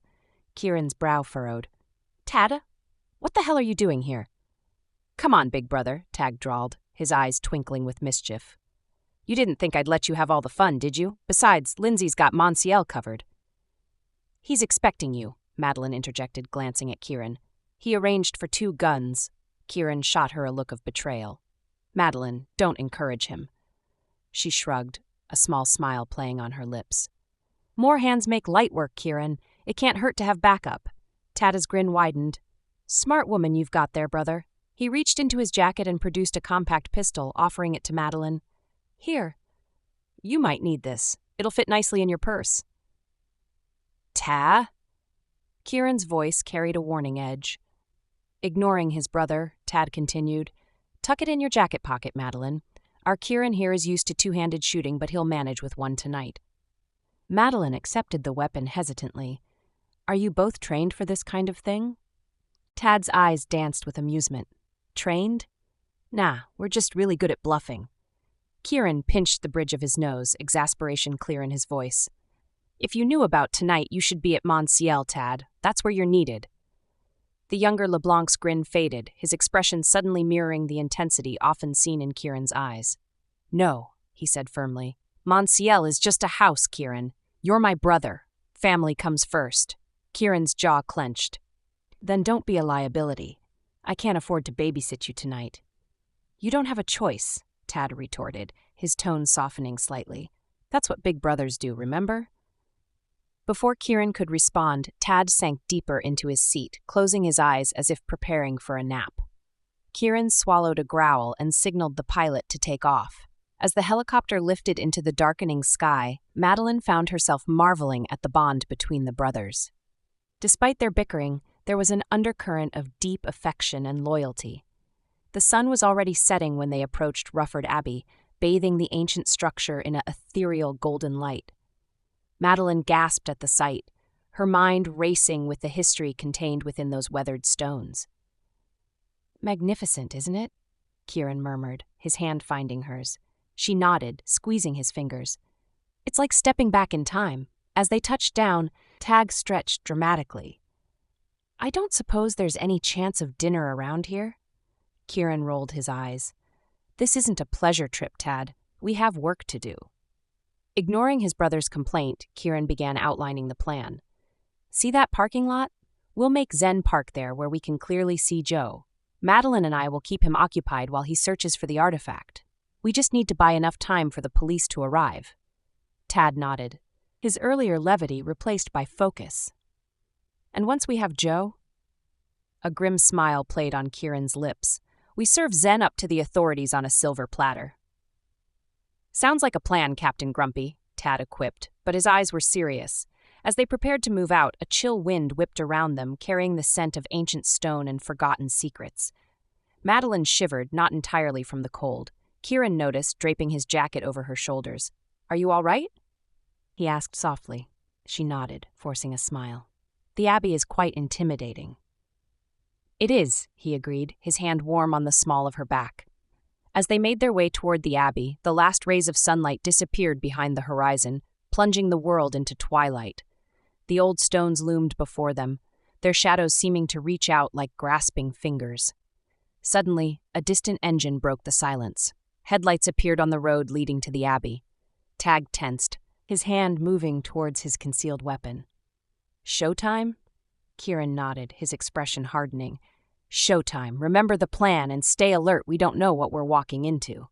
Kieran's brow furrowed. Tada, what the hell are you doing here? Come on, big brother, Tag drawled, his eyes twinkling with mischief. You didn't think I'd let you have all the fun, did you? Besides, Lindsay's got Monsiel covered. He's expecting you, Madeline interjected, glancing at Kieran. He arranged for 2 guns. Kieran shot her a look of betrayal. Madeline, don't encourage him. She shrugged, a small smile playing on her lips. More hands make light work, Kieran. It can't hurt to have backup. Tada's grin widened. Smart woman you've got there, brother. He reached into his jacket and produced a compact pistol, offering it to Madeline. Here. You might need this. It'll fit nicely in your purse. Ta? Kieran's voice carried a warning edge. Ignoring his brother, Tad continued, "Tuck it in your jacket pocket, Madeline. Our Kieran here is used to two-handed shooting, but he'll manage with one tonight." Madeline accepted the weapon hesitantly. "Are you both trained for this kind of thing?" Tad's eyes danced with amusement. "Trained? Nah, we're just really good at bluffing." Kieran pinched the bridge of his nose, exasperation clear in his voice. "If you knew about tonight, you should be at Monsiel, Tad. That's where you're needed." The younger LeBlanc's grin faded, his expression suddenly mirroring the intensity often seen in Kieran's eyes. "No," he said firmly. "Monsiel is just a house, Kieran. You're my brother. Family comes first." Kieran's jaw clenched. "Then don't be a liability. I can't afford to babysit you tonight." "You don't have a choice," Tad retorted, his tone softening slightly. "That's what big brothers do, remember?" Before Kieran could respond, Tad sank deeper into his seat, closing his eyes as if preparing for a nap. Kieran swallowed a growl and signaled the pilot to take off. As the helicopter lifted into the darkening sky, Madeline found herself marveling at the bond between the brothers. Despite their bickering, there was an undercurrent of deep affection and loyalty. The sun was already setting when they approached Rufford Abbey, bathing the ancient structure in an ethereal golden light. Madeline gasped at the sight, her mind racing with the history contained within those weathered stones. "Magnificent, isn't it?" Kieran murmured, his hand finding hers. She nodded, squeezing his fingers. "It's like stepping back in time." As they touched down, Tad stretched dramatically. "I don't suppose there's any chance of dinner around here?" Kieran rolled his eyes. "This isn't a pleasure trip, Tad. We have work to do." Ignoring his brother's complaint, Kieran began outlining the plan. "See that parking lot? We'll make Zen park there where we can clearly see Joe. Madeline and I will keep him occupied while he searches for the artifact. We just need to buy enough time for the police to arrive." Tad nodded, his earlier levity replaced by focus. "And once we have Joe?" A grim smile played on Kieran's lips. "We serve Zen up to the authorities on a silver platter." "Sounds like a plan, Captain Grumpy," Tad equipped, but his eyes were serious. As they prepared to move out, a chill wind whipped around them, carrying the scent of ancient stone and forgotten secrets. Madeline shivered, not entirely from the cold. Kieran noticed, draping his jacket over her shoulders. "Are you all right?" he asked softly. She nodded, forcing a smile. "The Abbey is quite intimidating." "It is," he agreed, his hand warm on the small of her back. As they made their way toward the Abbey, the last rays of sunlight disappeared behind the horizon, plunging the world into twilight. The old stones loomed before them, their shadows seeming to reach out like grasping fingers. Suddenly, a distant engine broke the silence. Headlights appeared on the road leading to the Abbey. Tad tensed, his hand moving towards his concealed weapon. "Showtime?" Kieran nodded, his expression hardening. "Showtime. Remember the plan and stay alert. We don't know what we're walking into."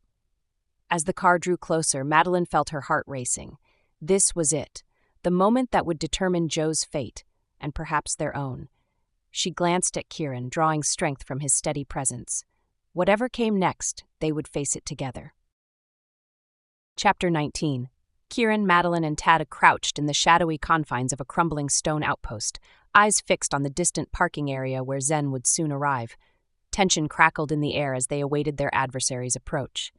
As the car drew closer, Madeline felt her heart racing. This was it, the moment that would determine Joe's fate, and perhaps their own. She glanced at Kieran, drawing strength from his steady presence. Whatever came next, they would face it together. Chapter 19. Kieran, Madeline, and Tad crouched in the shadowy confines of a crumbling stone outpost, eyes fixed on the distant parking area where Zen would soon arrive. Tension crackled in the air as they awaited their adversary's approach.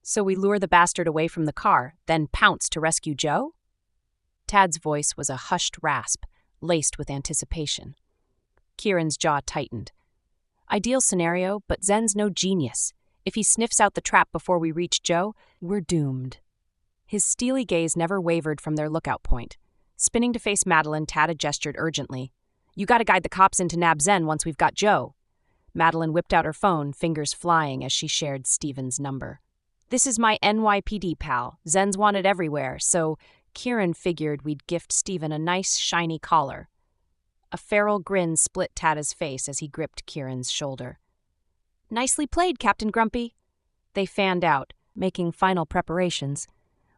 "So we lure the bastard away from the car, then pounce to rescue Joe?" Tad's voice was a hushed rasp, laced with anticipation. Kieran's jaw tightened. "Ideal scenario, but Zen's no genius. If he sniffs out the trap before we reach Joe, we're doomed." His steely gaze never wavered from their lookout point. Spinning to face Madeline, Tad gestured urgently. "You gotta guide the cops into nab Zen once we've got Joe." Madeline whipped out her phone, fingers flying as she shared Steven's number. "This is my NYPD pal. Zen's wanted everywhere, so Kieran figured we'd gift Steven a nice, shiny collar." A feral grin split Tada's face as he gripped Kieran's shoulder. "Nicely played, Captain Grumpy." They fanned out, making final preparations,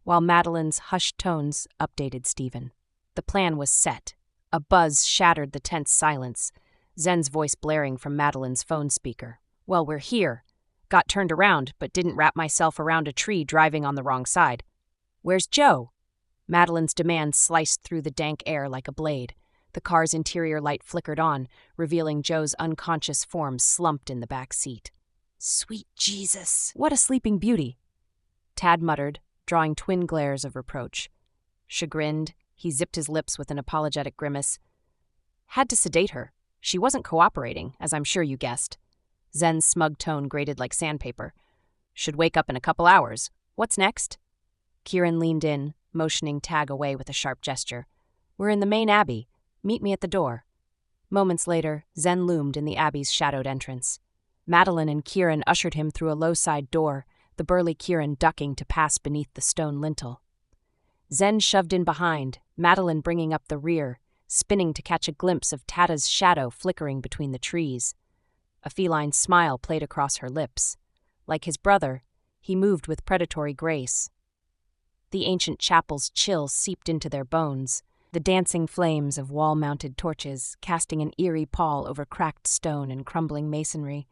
while Madeline's hushed tones updated Steven. The plan was set. A buzz shattered the tense silence, Zen's voice blaring from Madeline's phone speaker. "Well, we're here. Got turned around, but didn't wrap myself around a tree driving on the wrong side. Where's Joe?" Madeline's demand sliced through the dank air like a blade. The car's interior light flickered on, revealing Joe's unconscious form slumped in the back seat. "Sweet Jesus, what a sleeping beauty!" Tad muttered, drawing twin glares of reproach. Chagrined, he zipped his lips with an apologetic grimace. "Had to sedate her. She wasn't cooperating, as I'm sure you guessed." Zen's smug tone grated like sandpaper. "Should wake up in a couple hours. What's next?" Kieran leaned in, motioning Tag away with a sharp gesture. "We're in the main abbey. Meet me at the door." Moments later, Zen loomed in the abbey's shadowed entrance. Madeline and Kieran ushered him through a low side door, the burly Kieran ducking to pass beneath the stone lintel. Zen shoved in behind, Madeline bringing up the rear, spinning to catch a glimpse of Tada's shadow flickering between the trees. A feline smile played across her lips. Like his brother, he moved with predatory grace. The ancient chapel's chill seeped into their bones, the dancing flames of wall-mounted torches casting an eerie pall over cracked stone and crumbling masonry.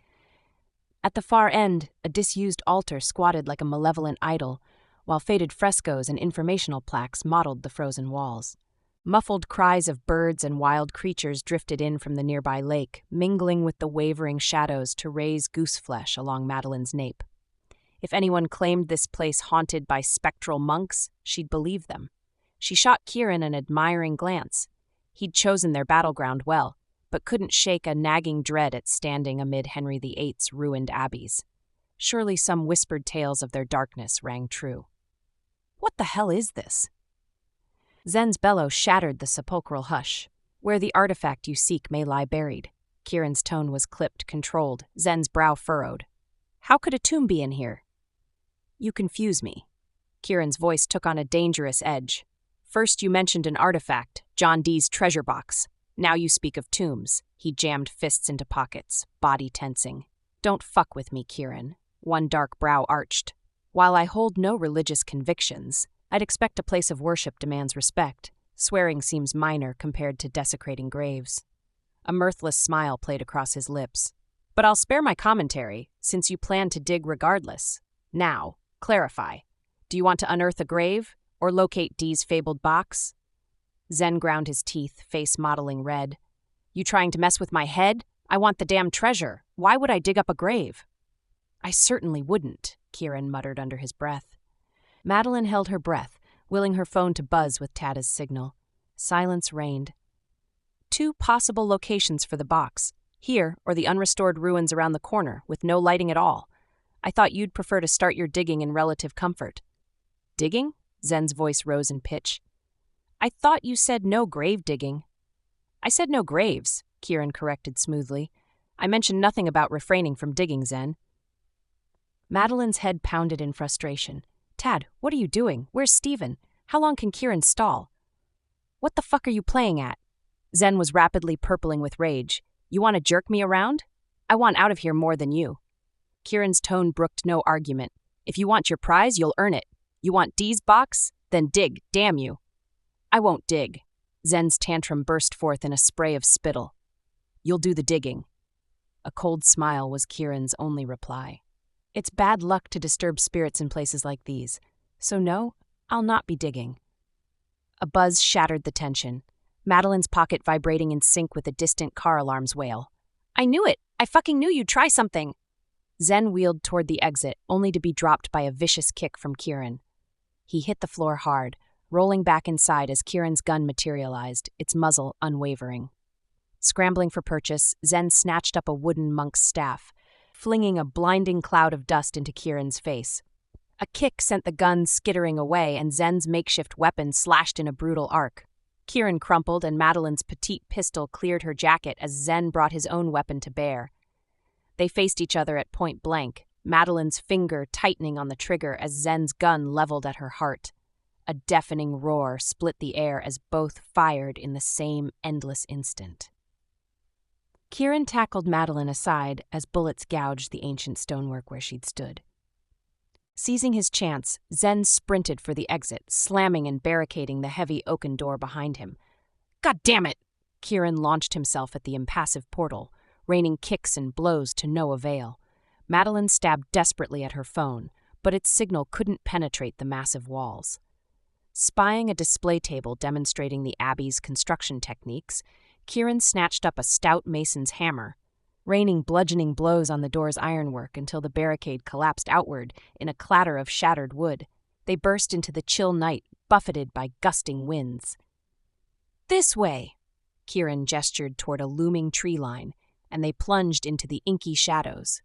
At the far end, a disused altar squatted like a malevolent idol, while faded frescoes and informational plaques mottled the frozen walls. Muffled cries of birds and wild creatures drifted in from the nearby lake, mingling with the wavering shadows to raise gooseflesh along Madeline's nape. If anyone claimed this place haunted by spectral monks, she'd believe them. She shot Kieran an admiring glance. He'd chosen their battleground well, but couldn't shake a nagging dread at standing amid Henry VIII's ruined abbeys. Surely some whispered tales of their darkness rang true. What the hell is this? Zen's bellow shattered the sepulchral hush. Where the artifact you seek may lie buried. Kieran's tone was clipped, controlled, Zen's brow furrowed. How could a tomb be in here? You confuse me. Kieran's voice took on a dangerous edge. First you mentioned an artifact, John Dee's treasure box. Now you speak of tombs. He jammed fists into pockets, body tensing. Don't fuck with me, Kieran. One dark brow arched. While I hold no religious convictions, I'd expect a place of worship demands respect. Swearing seems minor compared to desecrating graves. A mirthless smile played across his lips. But I'll spare my commentary, since you plan to dig regardless. Now, clarify. Do you want to unearth a grave, or locate Dee's fabled box? Zen ground his teeth, face mottling red. You trying to mess with my head? I want the damn treasure. Why would I dig up a grave? I certainly wouldn't, Kieran muttered under his breath. Madeline held her breath, willing her phone to buzz with Tada's signal. Silence reigned. 2 possible locations for the box. Here, or the unrestored ruins around the corner, with no lighting at all. I thought you'd prefer to start your digging in relative comfort. Digging? Zen's voice rose in pitch. I thought you said no grave digging. I said no graves, Kieran corrected smoothly. I mentioned nothing about refraining from digging, Zen. Madeline's head pounded in frustration. Tad, what are you doing? Where's Steven? How long can Kieran stall? What the fuck are you playing at? Zen was rapidly purpling with rage. You want to jerk me around? I want out of here more than you. Kieran's tone brooked no argument. If you want your prize, you'll earn it. You want Dee's box? Then dig, damn you. I won't dig. Zen's tantrum burst forth in a spray of spittle. You'll do the digging. A cold smile was Kieran's only reply. It's bad luck to disturb spirits in places like these. So no, I'll not be digging. A buzz shattered the tension. Madeline's pocket vibrating in sync with a distant car alarm's wail. I knew it! I fucking knew you'd try something! Zen wheeled toward the exit, only to be dropped by a vicious kick from Kieran. He hit the floor hard, rolling back inside as Kieran's gun materialized, its muzzle unwavering. Scrambling for purchase, Zen snatched up a wooden monk's staff, flinging a blinding cloud of dust into Kieran's face. A kick sent the gun skittering away, and Zen's makeshift weapon slashed in a brutal arc. Kieran crumpled, and Madeline's petite pistol cleared her jacket as Zen brought his own weapon to bear. They faced each other at point blank, Madeline's finger tightening on the trigger as Zen's gun leveled at her heart. A deafening roar split the air as both fired in the same endless instant. Kieran tackled Madeline aside as bullets gouged the ancient stonework where she'd stood. Seizing his chance, Zen sprinted for the exit, slamming and barricading the heavy oaken door behind him. God damn it! Kieran launched himself at the impassive portal, raining kicks and blows to no avail. Madeline stabbed desperately at her phone, but its signal couldn't penetrate the massive walls. Spying a display table demonstrating the Abbey's construction techniques, Kieran snatched up a stout mason's hammer, raining bludgeoning blows on the door's ironwork until the barricade collapsed outward in a clatter of shattered wood. They burst into the chill night, buffeted by gusting winds. "This way!" Kieran gestured toward a looming tree line, and they plunged into the inky shadows.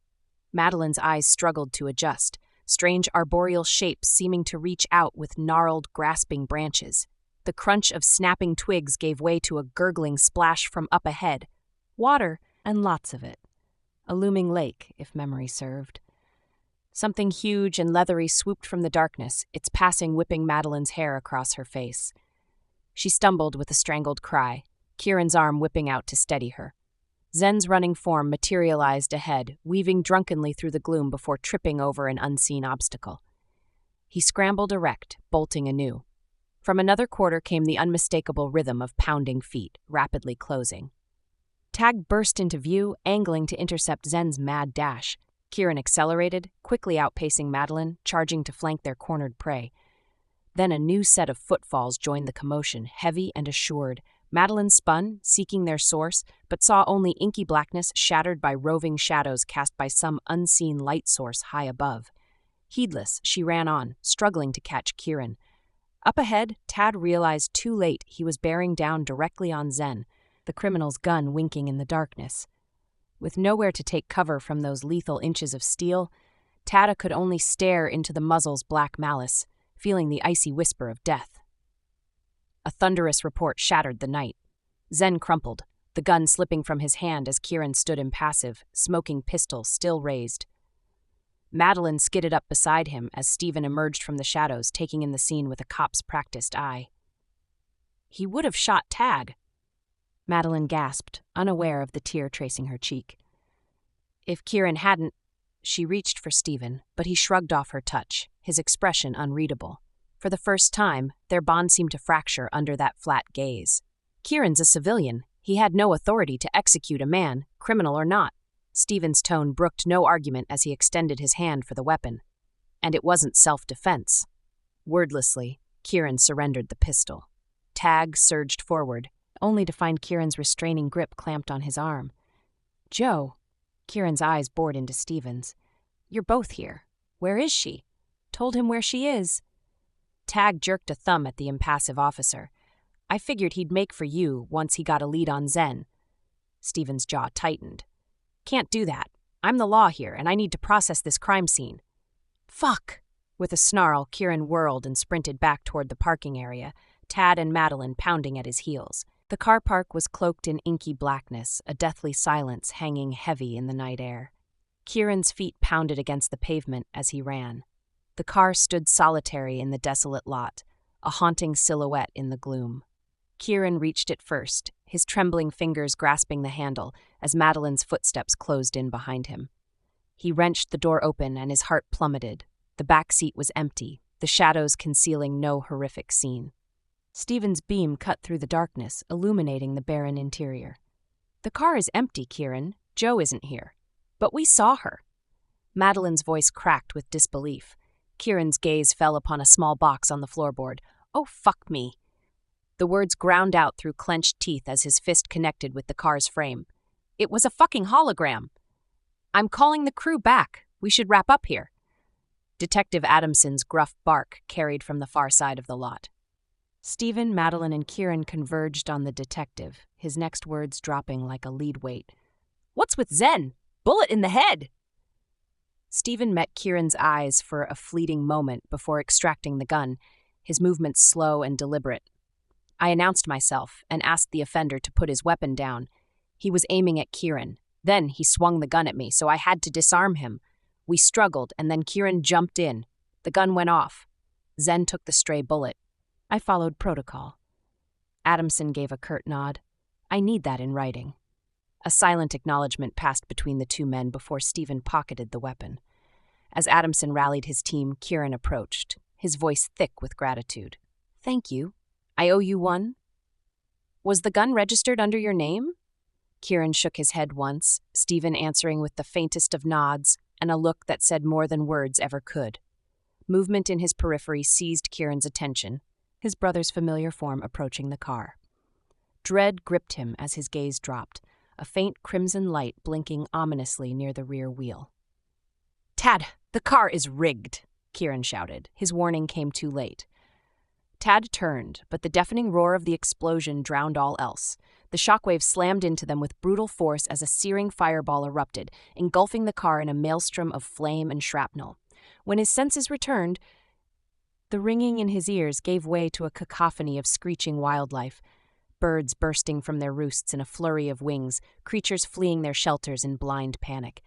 Madeline's eyes struggled to adjust, strange arboreal shapes seeming to reach out with gnarled, grasping branches. The crunch of snapping twigs gave way to a gurgling splash from up ahead. Water, and lots of it. A looming lake, if memory served. Something huge and leathery swooped from the darkness, its passing whipping Madeline's hair across her face. She stumbled with a strangled cry, Kieran's arm whipping out to steady her. Zen's running form materialized ahead, weaving drunkenly through the gloom before tripping over an unseen obstacle. He scrambled erect, bolting anew. From another quarter came the unmistakable rhythm of pounding feet, rapidly closing. Tag burst into view, angling to intercept Zen's mad dash. Kieran accelerated, quickly outpacing Madeline, charging to flank their cornered prey. Then a new set of footfalls joined the commotion, heavy and assured. Madeline spun, seeking their source, but saw only inky blackness shattered by roving shadows cast by some unseen light source high above. Heedless, she ran on, struggling to catch Kieran. Up ahead, Tad realized too late he was bearing down directly on Zen, the criminal's gun winking in the darkness. With nowhere to take cover from those lethal inches of steel, Tada could only stare into the muzzle's black malice, feeling the icy whisper of death. A thunderous report shattered the night. Zen crumpled, the gun slipping from his hand as Kieran stood impassive, smoking pistol still raised. Madeline skidded up beside him as Stephen emerged from the shadows, taking in the scene with a cop's practiced eye. He would have shot Tag. Madeline gasped, unaware of the tear tracing her cheek. If Kieran hadn't... She reached for Stephen, but he shrugged off her touch, his expression unreadable. For the first time, their bond seemed to fracture under that flat gaze. Kieran's a civilian. He had no authority to execute a man, criminal or not. Stephen's tone brooked no argument as he extended his hand for the weapon. And it wasn't self-defense. Wordlessly, Kieran surrendered the pistol. Tag surged forward, only to find Kieran's restraining grip clamped on his arm. "Joe," Kieran's eyes bored into Stephen's. "You're both here. Where is she?" "Told him where she is." Tag jerked a thumb at the impassive officer. "I figured he'd make for you once he got a lead on Zen." Stephen's jaw tightened. "Can't do that. I'm the law here, and I need to process this crime scene." "Fuck!" With a snarl, Kieran whirled and sprinted back toward the parking area, Tad and Madeline pounding at his heels. The car park was cloaked in inky blackness, a deathly silence hanging heavy in the night air. Kieran's feet pounded against the pavement as he ran. The car stood solitary in the desolate lot, a haunting silhouette in the gloom. Kieran reached it first, his trembling fingers grasping the handle as Madeline's footsteps closed in behind him. He wrenched the door open and his heart plummeted. The back seat was empty, the shadows concealing no horrific scene. Stephen's beam cut through the darkness, illuminating the barren interior. "The car is empty, Kieran. Joe isn't here. But we saw her." Madeline's voice cracked with disbelief. Kieran's gaze fell upon a small box on the floorboard. "Oh, fuck me." The words ground out through clenched teeth as his fist connected with the car's frame. "It was a fucking hologram." "I'm calling the crew back. We should wrap up here." Detective Adamson's gruff bark carried from the far side of the lot. Stephen, Madeline, and Kieran converged on the detective, his next words dropping like a lead weight. "What's with Zen? Bullet in the head!" Stephen met Kieran's eyes for a fleeting moment before extracting the gun, his movements slow and deliberate. I announced myself and asked the offender to put his weapon down. He was aiming at Kieran. Then he swung the gun at me, so I had to disarm him. We struggled, and then Kieran jumped in. The gun went off. Zen took the stray bullet. I followed protocol. Adamson gave a curt nod. I need that in writing. A silent acknowledgement passed between the two men before Stephen pocketed the weapon. As Adamson rallied his team, Kieran approached, his voice thick with gratitude. "Thank you. I owe you one." "Was the gun registered under your name?" Kieran shook his head once, Stephen answering with the faintest of nods and a look that said more than words ever could. Movement in his periphery seized Kieran's attention. his brother's familiar form approaching the car. Dread gripped him as his gaze dropped, a faint crimson light blinking ominously near the rear wheel. "Tad, the car is rigged," Kieran shouted. His warning came too late. Tad turned, but the deafening roar of the explosion drowned all else. The shockwave slammed into them with brutal force as a searing fireball erupted, engulfing the car in a maelstrom of flame and shrapnel. When his senses returned, the ringing in his ears gave way to a cacophony of screeching wildlife. Birds bursting from their roosts in a flurry of wings, creatures fleeing their shelters in blind panic.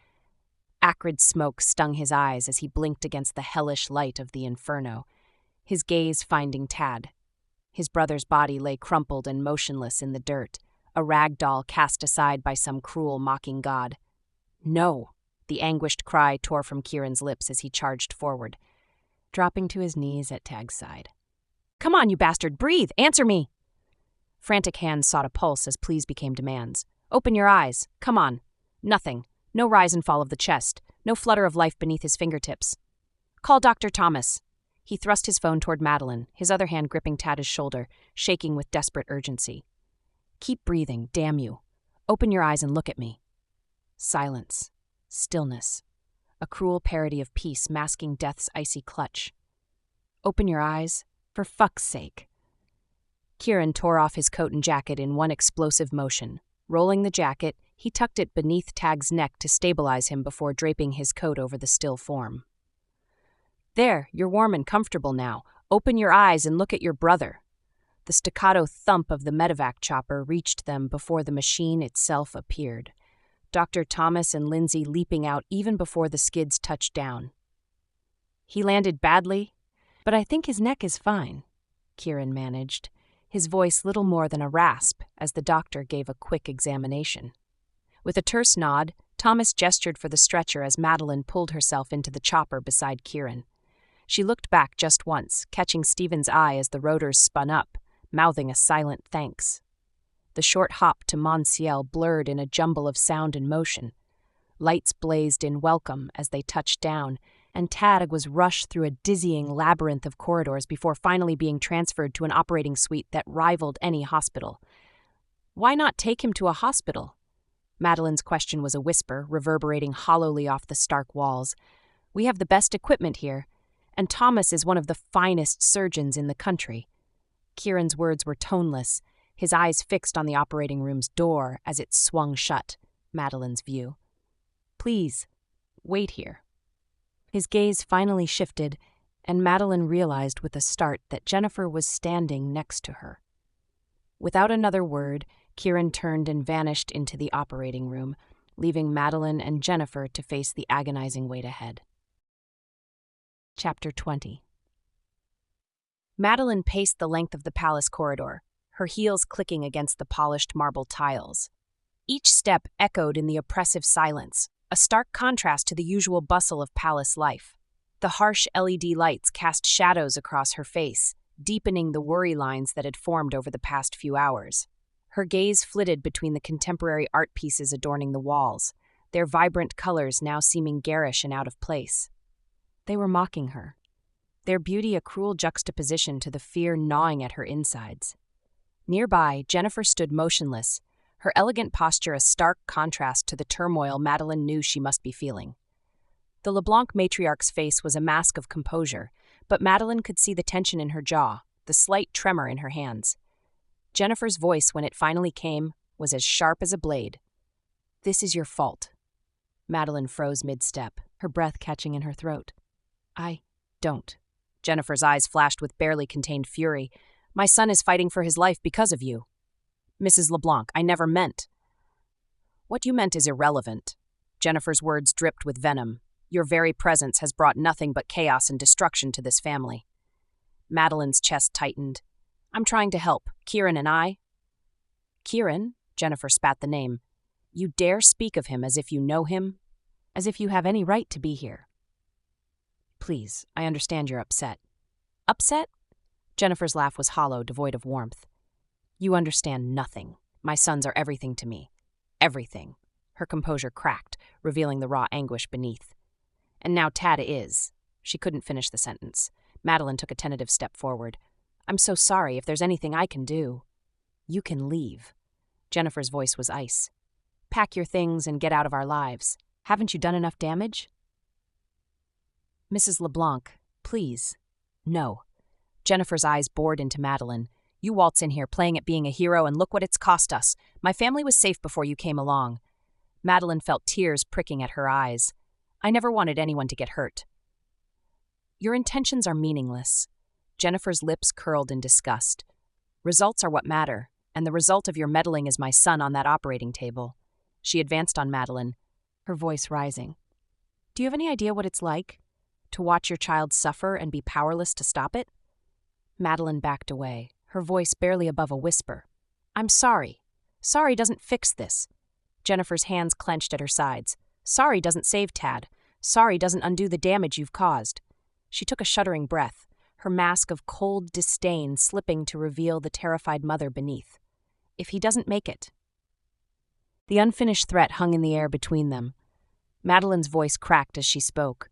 Acrid smoke stung his eyes as he blinked against the hellish light of the inferno, his gaze finding Tad. His brother's body lay crumpled and motionless in the dirt, a rag doll cast aside by some cruel, mocking god. "No!" The anguished cry tore from Kieran's lips as he charged forward, dropping to his knees at Tag's side. "Come on, you bastard! Breathe! Answer me!" Frantic hands sought a pulse as pleas became demands. "Open your eyes! Come on!" Nothing. No rise and fall of the chest. No flutter of life beneath his fingertips. "Call Dr. Thomas." He thrust his phone toward Madeline, his other hand gripping Tad's shoulder, shaking with desperate urgency. "Keep breathing, damn you. Open your eyes and look at me." Silence. Stillness. A cruel parody of peace masking death's icy clutch. "Open your eyes? For fuck's sake." Kieran tore off his coat and jacket in one explosive motion. Rolling the jacket, he tucked it beneath Tag's neck to stabilize him before draping his coat over the still form. "There, you're warm and comfortable now. Open your eyes and look at your brother." The staccato thump of the medevac chopper reached them before the machine itself appeared. Dr. Thomas and Lindsay leaping out even before the skids touched down. "He landed badly, but I think his neck is fine," Kieran managed, his voice little more than a rasp as the doctor gave a quick examination. With a terse nod, Thomas gestured for the stretcher as Madeline pulled herself into the chopper beside Kieran. She looked back just once, catching Stephen's eye as the rotors spun up, mouthing a silent thanks. The short hop to Monsiel blurred in a jumble of sound and motion. Lights blazed in welcome as they touched down, and Tad was rushed through a dizzying labyrinth of corridors before finally being transferred to an operating suite that rivaled any hospital. Why not take him to a hospital? Madeline's question was a whisper, reverberating hollowly off the stark walls. "We have the best equipment here, and Thomas is one of the finest surgeons in the country." Kieran's words were toneless, his eyes fixed on the operating room's door as it swung shut, Madeline's view. "Please, wait here." His gaze finally shifted, and Madeline realized with a start that Jennifer was standing next to her. Without another word, Kieran turned and vanished into the operating room, leaving Madeline and Jennifer to face the agonizing wait ahead. Chapter 20. Madeline paced the length of the palace corridor, her heels clicking against the polished marble tiles. Each step echoed in the oppressive silence, a stark contrast to the usual bustle of palace life. The harsh LED lights cast shadows across her face, deepening the worry lines that had formed over the past few hours. Her gaze flitted between the contemporary art pieces adorning the walls, their vibrant colors now seeming garish and out of place. They were mocking her, their beauty a cruel juxtaposition to the fear gnawing at her insides. Nearby, Jennifer stood motionless, her elegant posture a stark contrast to the turmoil Madeline knew she must be feeling. The LeBlanc matriarch's face was a mask of composure, but Madeline could see the tension in her jaw, the slight tremor in her hands. Jennifer's voice, when it finally came, was as sharp as a blade. "This is your fault." Madeline froze mid-step, her breath catching in her throat. "I don't." Jennifer's eyes flashed with barely contained fury. "My son is fighting for his life because of you." "Mrs. LeBlanc, I never meant." "What you meant is irrelevant." Jennifer's words dripped with venom. "Your very presence has brought nothing but chaos and destruction to this family." Madeline's chest tightened. "I'm trying to help. Kieran and I." "Kieran?" Jennifer spat the name. "You dare speak of him as if you know him? As if you have any right to be here." "Please, I understand you're upset." "Upset?" Jennifer's laugh was hollow, devoid of warmth. "You understand nothing. My sons are everything to me. Everything." Her composure cracked, revealing the raw anguish beneath. "And now Tad is." She couldn't finish the sentence. Madeline took a tentative step forward. I'm so sorry. If there's anything I can do. You can leave. Jennifer's voice was ice. Pack your things and get out of our lives. Haven't you done enough damage? Mrs. LeBlanc, please. No. Jennifer's eyes bored into Madeline. You waltz in here playing at being a hero, and look what it's cost us. My family was safe before you came along. Madeline felt tears pricking at her eyes. I never wanted anyone to get hurt. Your intentions are meaningless. Jennifer's lips curled in disgust. Results are what matter, and the result of your meddling is my son on that operating table. She advanced on Madeline, her voice rising. Do you have any idea what it's like? To watch your child suffer and be powerless to stop it? Madeline backed away, her voice barely above a whisper. I'm sorry. Sorry doesn't fix this. Jennifer's hands clenched at her sides. Sorry doesn't save Tad. Sorry doesn't undo the damage you've caused. She took a shuddering breath, her mask of cold disdain slipping to reveal the terrified mother beneath. If he doesn't make it. The unfinished threat hung in the air between them. Madeline's voice cracked as she spoke.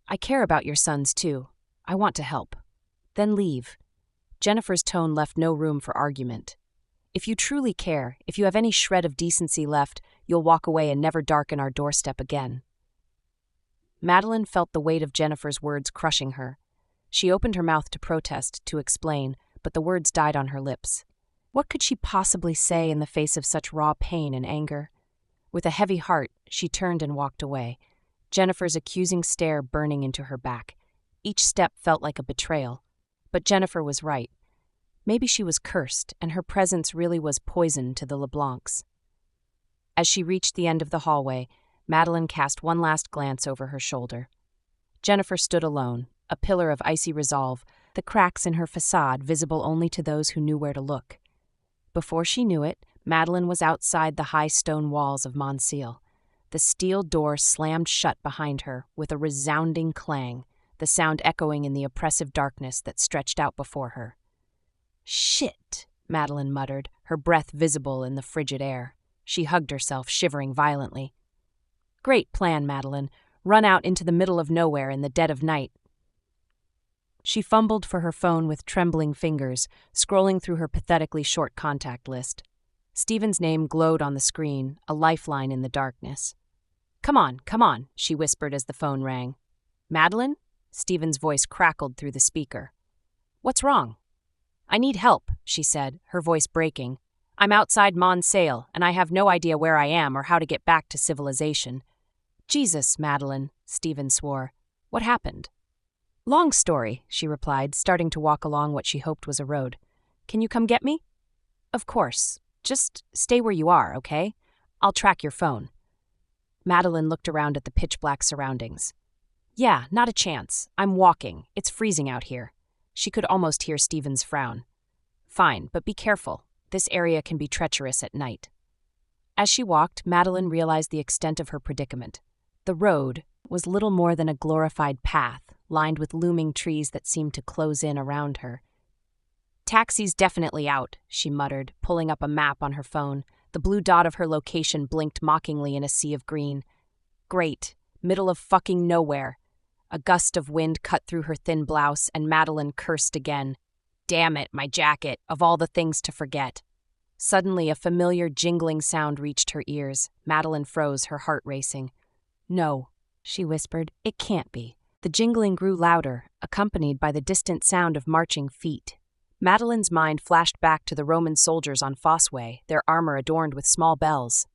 I care about your sons, too. I want to help. Then leave. Jennifer's tone left no room for argument. If you truly care, if you have any shred of decency left, you'll walk away and never darken our doorstep again. Madeline felt the weight of Jennifer's words crushing her. She opened her mouth to protest, to explain, but the words died on her lips. What could she possibly say in the face of such raw pain and anger? With a heavy heart, she turned and walked away, Jennifer's accusing stare burning into her back. Each step felt like a betrayal. But Jennifer was right. Maybe she was cursed, and her presence really was poison to the LeBlancs. As she reached the end of the hallway, Madeline cast one last glance over her shoulder. Jennifer stood alone, a pillar of icy resolve, the cracks in her facade visible only to those who knew where to look. Before she knew it, Madeline was outside the high stone walls of Monseal. The steel door slammed shut behind her with a resounding clang, the sound echoing in the oppressive darkness that stretched out before her. Shit, Madeline muttered, her breath visible in the frigid air. She hugged herself, shivering violently. Great plan, Madeline. Run out into the middle of nowhere in the dead of night. She fumbled for her phone with trembling fingers, scrolling through her pathetically short contact list. Stephen's name glowed on the screen, a lifeline in the darkness. Come on, she whispered as the phone rang. Madeline? Stephen's voice crackled through the speaker. What's wrong? I need help, she said, her voice breaking. I'm outside Monseal, and I have no idea where I am or how to get back to civilization. Jesus, Madeline, Stephen swore. What happened? Long story, she replied, starting to walk along what she hoped was a road. Can you come get me? Of course. Just stay where you are, okay? I'll track your phone. Madeline looked around at the pitch-black surroundings. Yeah, not a chance. I'm walking. It's freezing out here. She could almost hear Stephen's frown. Fine, but be careful. This area can be treacherous at night. As she walked, Madeline realized the extent of her predicament. The road was little more than a glorified path, lined with looming trees that seemed to close in around her. Taxi's definitely out, she muttered, pulling up a map on her phone. The blue dot of her location blinked mockingly in a sea of green. Great. Middle of fucking nowhere. A gust of wind cut through her thin blouse, and Madeline cursed again. Damn it, my jacket, of all the things to forget. Suddenly, a familiar jingling sound reached her ears. Madeline froze, her heart racing. No, she whispered, it can't be. The jingling grew louder, accompanied by the distant sound of marching feet. Madeline's mind flashed back to the Roman soldiers on Fossway, their armor adorned with small bells.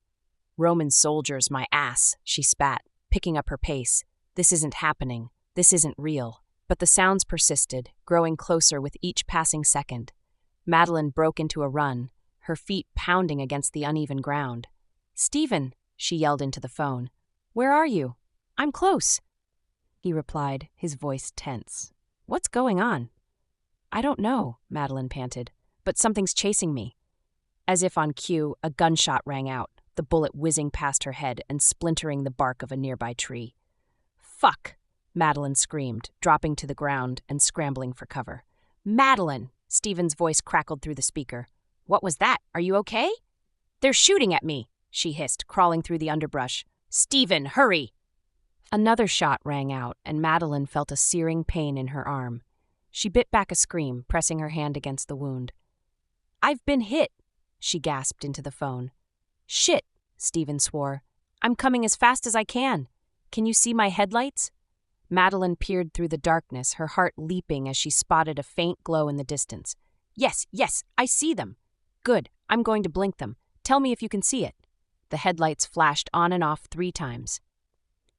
Roman soldiers, my ass, she spat, picking up her pace. This isn't happening. This isn't real. But the sounds persisted, growing closer with each passing second. Madeline broke into a run, her feet pounding against the uneven ground. Stephen, she yelled into the phone. Where are you? I'm close. He replied, his voice tense. What's going on? I don't know, Madeline panted, but something's chasing me. As if on cue, a gunshot rang out, the bullet whizzing past her head and splintering the bark of a nearby tree. Fuck, Madeline screamed, dropping to the ground and scrambling for cover. Madeline, Stephen's voice crackled through the speaker. What was that? Are you okay? They're shooting at me, she hissed, crawling through the underbrush. Stephen, hurry! Another shot rang out, and Madeline felt a searing pain in her arm. She bit back a scream, pressing her hand against the wound. "I've been hit," she gasped into the phone. "Shit," Stephen swore. "I'm coming as fast as I can. Can you see my headlights?" Madeline peered through the darkness, her heart leaping as she spotted a faint glow in the distance. Yes, I see them." "Good, I'm going to blink them. Tell me if you can see it." The headlights flashed on and off 3 times.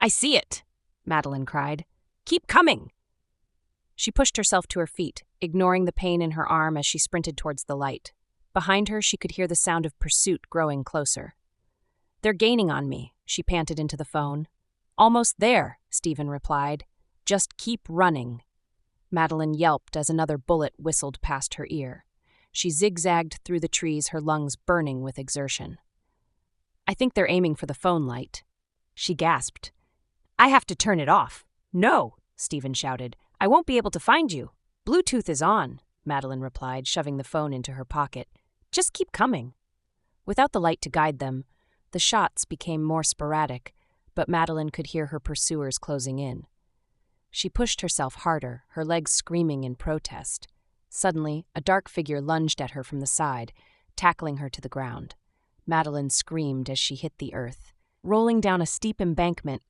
"I see it," Madeline cried. "Keep coming." She pushed herself to her feet, ignoring the pain in her arm as she sprinted towards the light. Behind her, she could hear the sound of pursuit growing closer. "They're gaining on me," she panted into the phone. "Almost there," Stephen replied. "Just keep running." Madeline yelped as another bullet whistled past her ear. She zigzagged through the trees, her lungs burning with exertion. "I think they're aiming for the phone light." She gasped. "I have to turn it off." "No," Stephen shouted. "I won't be able to find you." "Bluetooth is on," Madeline replied, shoving the phone into her pocket. "Just keep coming." Without the light to guide them, the shots became more sporadic, but Madeline could hear her pursuers closing in. She pushed herself harder, her legs screaming in protest. Suddenly, a dark figure lunged at her from the side, tackling her to the ground. Madeline screamed as she hit the earth. Rolling down a steep embankment,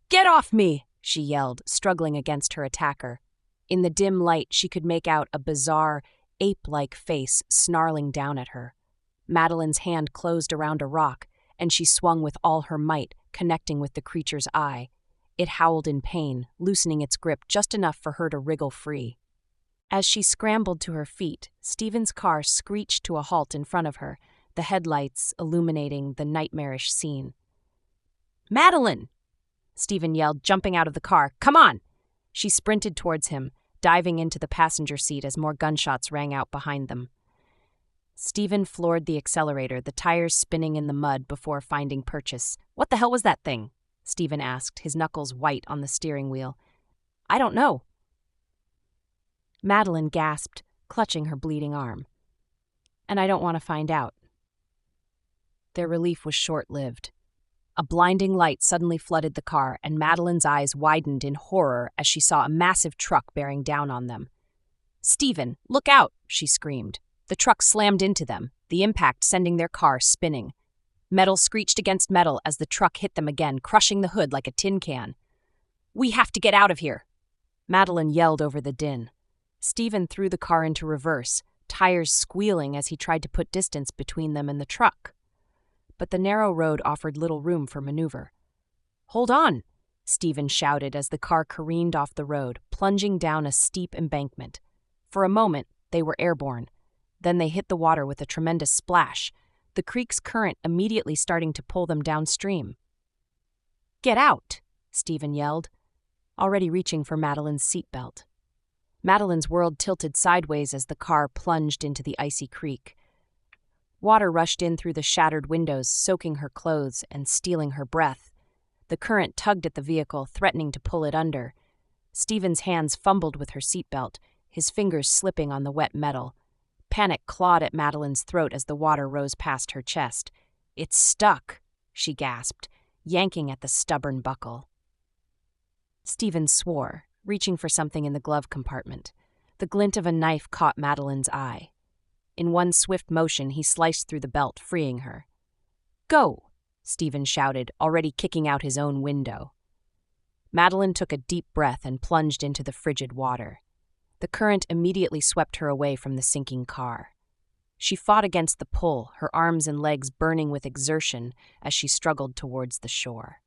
"Get off me!" she yelled, struggling against her attacker. In the dim light, she could make out a bizarre, ape-like face snarling down at her. Madeline's hand closed around a rock, and she swung with all her might, connecting with the creature's eye. It howled in pain, loosening its grip just enough for her to wriggle free. As she scrambled to her feet, Stephen's car screeched to a halt in front of her, the headlights illuminating the nightmarish scene. "Madeline!" Stephen yelled, jumping out of the car. "Come on!" She sprinted towards him, diving into the passenger seat as more gunshots rang out behind them. Stephen floored the accelerator, the tires spinning in the mud before finding purchase. "What the hell was that thing?" Stephen asked, his knuckles white on the steering wheel. "I don't know." Madeline gasped, clutching her bleeding arm. "And I don't want to find out." Their relief was short-lived. A blinding light suddenly flooded the car, and Madeline's eyes widened in horror as she saw a massive truck bearing down on them. "Stephen, look out!" she screamed. The truck slammed into them, the impact sending their car spinning. Metal screeched against metal as the truck hit them again, crushing the hood like a tin can. "We have to get out of here!" Madeline yelled over the din. Stephen threw the car into reverse, tires squealing as he tried to put distance between them and the truck. But the narrow road offered little room for maneuver. "Hold on!" Stephen shouted as the car careened off the road, plunging down a steep embankment. For a moment, they were airborne. Then they hit the water with a tremendous splash, the creek's current immediately starting to pull them downstream. "Get out!" Stephen yelled, already reaching for Madeline's seatbelt. Madeline's world tilted sideways as the car plunged into the icy creek. Water rushed in through the shattered windows, soaking her clothes and stealing her breath. The current tugged at the vehicle, threatening to pull it under. Stephen's hands fumbled with her seatbelt, his fingers slipping on the wet metal. Panic clawed at Madeline's throat as the water rose past her chest. "It's stuck," she gasped, yanking at the stubborn buckle. Stephen swore, reaching for something in the glove compartment. The glint of a knife caught Madeline's eye. In one swift motion, he sliced through the belt, freeing her. "Go!" Stephen shouted, already kicking out his own window. Madeline took a deep breath and plunged into the frigid water. The current immediately swept her away from the sinking car. She fought against the pull, her arms and legs burning with exertion as she struggled towards the shore.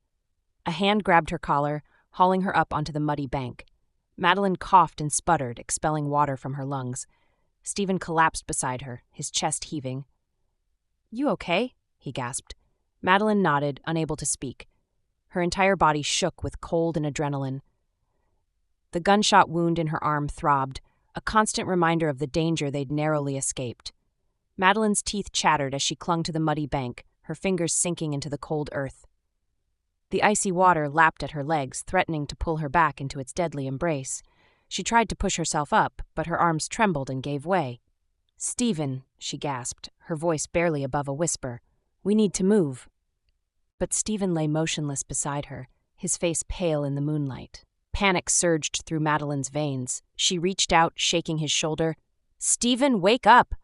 A hand grabbed her collar, hauling her up onto the muddy bank. Madeline coughed and sputtered, expelling water from her lungs. Stephen collapsed beside her, his chest heaving. "You okay?" he gasped. Madeline nodded, unable to speak. Her entire body shook with cold and adrenaline. The gunshot wound in her arm throbbed, a constant reminder of the danger they'd narrowly escaped. Madeline's teeth chattered as she clung to the muddy bank, her fingers sinking into the cold earth. The icy water lapped at her legs, threatening to pull her back into its deadly embrace. She tried to push herself up, but her arms trembled and gave way. "Stephen," she gasped, her voice barely above a whisper. "We need to move." But Stephen lay motionless beside her, his face pale in the moonlight. Panic surged through Madeline's veins. She reached out, shaking his shoulder. "Stephen, wake up!"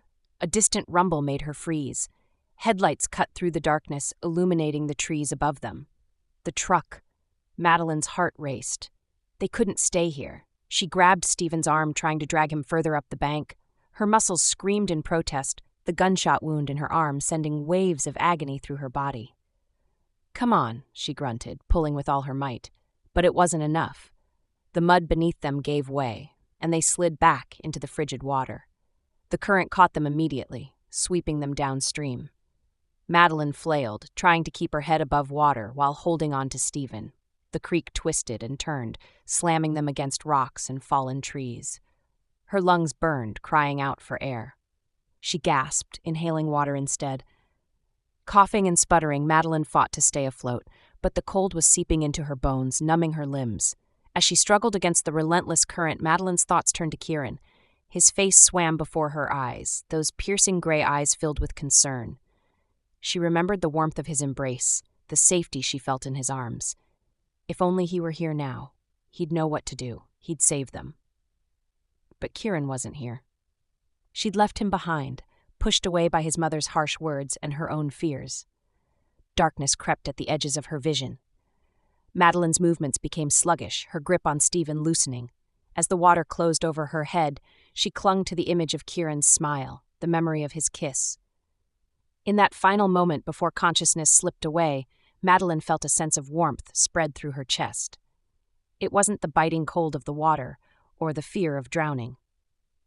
A distant rumble made her freeze. Headlights cut through the darkness, illuminating the trees above them. The truck. Madeline's heart raced. They couldn't stay here. She grabbed Stephen's arm, trying to drag him further up the bank. Her muscles screamed in protest, the gunshot wound in her arm sending waves of agony through her body. "Come on," she grunted, pulling with all her might. But it wasn't enough. The mud beneath them gave way, and they slid back into the frigid water. The current caught them immediately, sweeping them downstream. Madeline flailed, trying to keep her head above water while holding on to Stephen. The creek twisted and turned, slamming them against rocks and fallen trees. Her lungs burned, crying out for air. She gasped, inhaling water instead. Coughing and sputtering, Madeline fought to stay afloat, but the cold was seeping into her bones, numbing her limbs. As she struggled against the relentless current, Madeline's thoughts turned to Kieran. His face swam before her eyes, those piercing gray eyes filled with concern. She remembered the warmth of his embrace, the safety she felt in his arms. If only he were here now. He'd know what to do. He'd save them. But Kieran wasn't here. She'd left him behind, pushed away by his mother's harsh words and her own fears. Darkness crept at the edges of her vision. Madeline's movements became sluggish, her grip on Stephen loosening. As the water closed over her head, she clung to the image of Kieran's smile, the memory of his kiss. In that final moment before consciousness slipped away, Madeline felt a sense of warmth spread through her chest. It wasn't the biting cold of the water or the fear of drowning.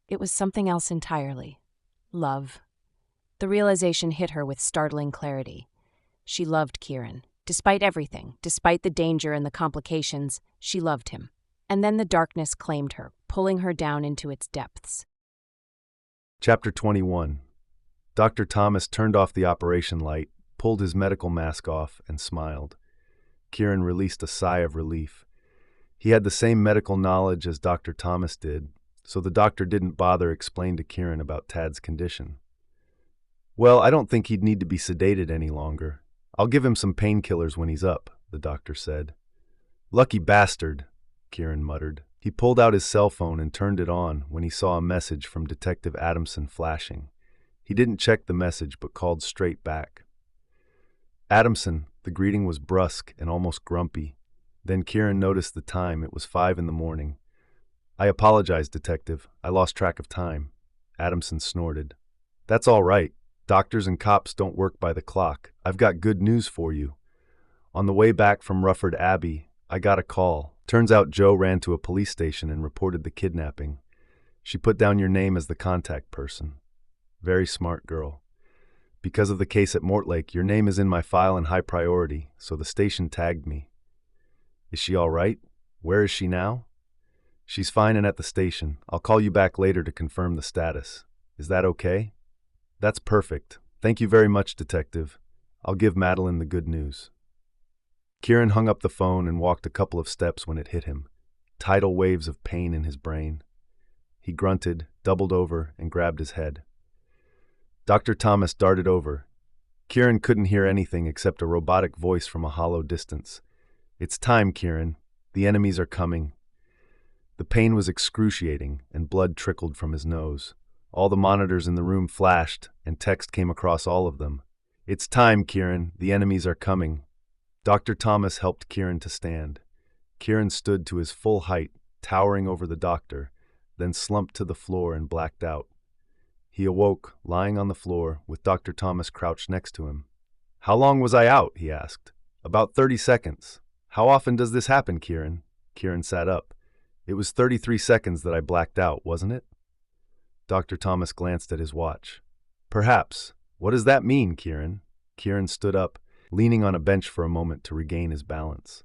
It was something else entirely. Love. The realization hit her with startling clarity. She loved Kieran. Despite everything, despite the danger and the complications, she loved him. And then the darkness claimed her, pulling her down into its depths. Chapter 21. Dr. Thomas turned off the operation light, pulled his medical mask off, and smiled. Kieran released a sigh of relief. He had the same medical knowledge as Dr. Thomas did, so the doctor didn't bother explain to Kieran about Tad's condition. "Well, I don't think he'd need to be sedated any longer. I'll give him some painkillers when he's up," the doctor said. "Lucky bastard," Kieran muttered. He pulled out his cell phone and turned it on when he saw a message from Detective Adamson flashing. He didn't check the message but called straight back. "Adamson," the greeting was brusque and almost grumpy. Then Kieran noticed the time. It was 5 a.m. "I apologize, Detective. I lost track of time." Adamson snorted. "That's all right. Doctors and cops don't work by the clock. I've got good news for you. On the way back from Rufford Abbey, I got a call. Turns out Joe ran to a police station and reported the kidnapping. She put down your name as the contact person. Very smart girl. Because of the case at Mortlake, your name is in my file in high priority, so the station tagged me." "Is she all right? Where is she now?" "She's fine and at the station. I'll call you back later to confirm the status. Is that okay?" "That's perfect. Thank you very much, Detective. I'll give Madeline the good news." Kieran hung up the phone and walked a couple of steps when it hit him. Tidal waves of pain in his brain. He grunted, doubled over, and grabbed his head. Dr. Thomas darted over. Kieran couldn't hear anything except a robotic voice from a hollow distance. "It's time, Kieran. The enemies are coming." The pain was excruciating, and blood trickled from his nose. All the monitors in the room flashed, and text came across all of them. "It's time, Kieran. The enemies are coming." Dr. Thomas helped Kieran to stand. Kieran stood to his full height, towering over the doctor, then slumped to the floor and blacked out. He awoke, lying on the floor, with Dr. Thomas crouched next to him. "How long was I out?" he asked. "About 30 seconds. How often does this happen, Kieran?" Kieran sat up. "It was 33 seconds that I blacked out, wasn't it?" Dr. Thomas glanced at his watch. "Perhaps. What does that mean, Kieran?" Kieran stood up, leaning on a bench for a moment to regain his balance.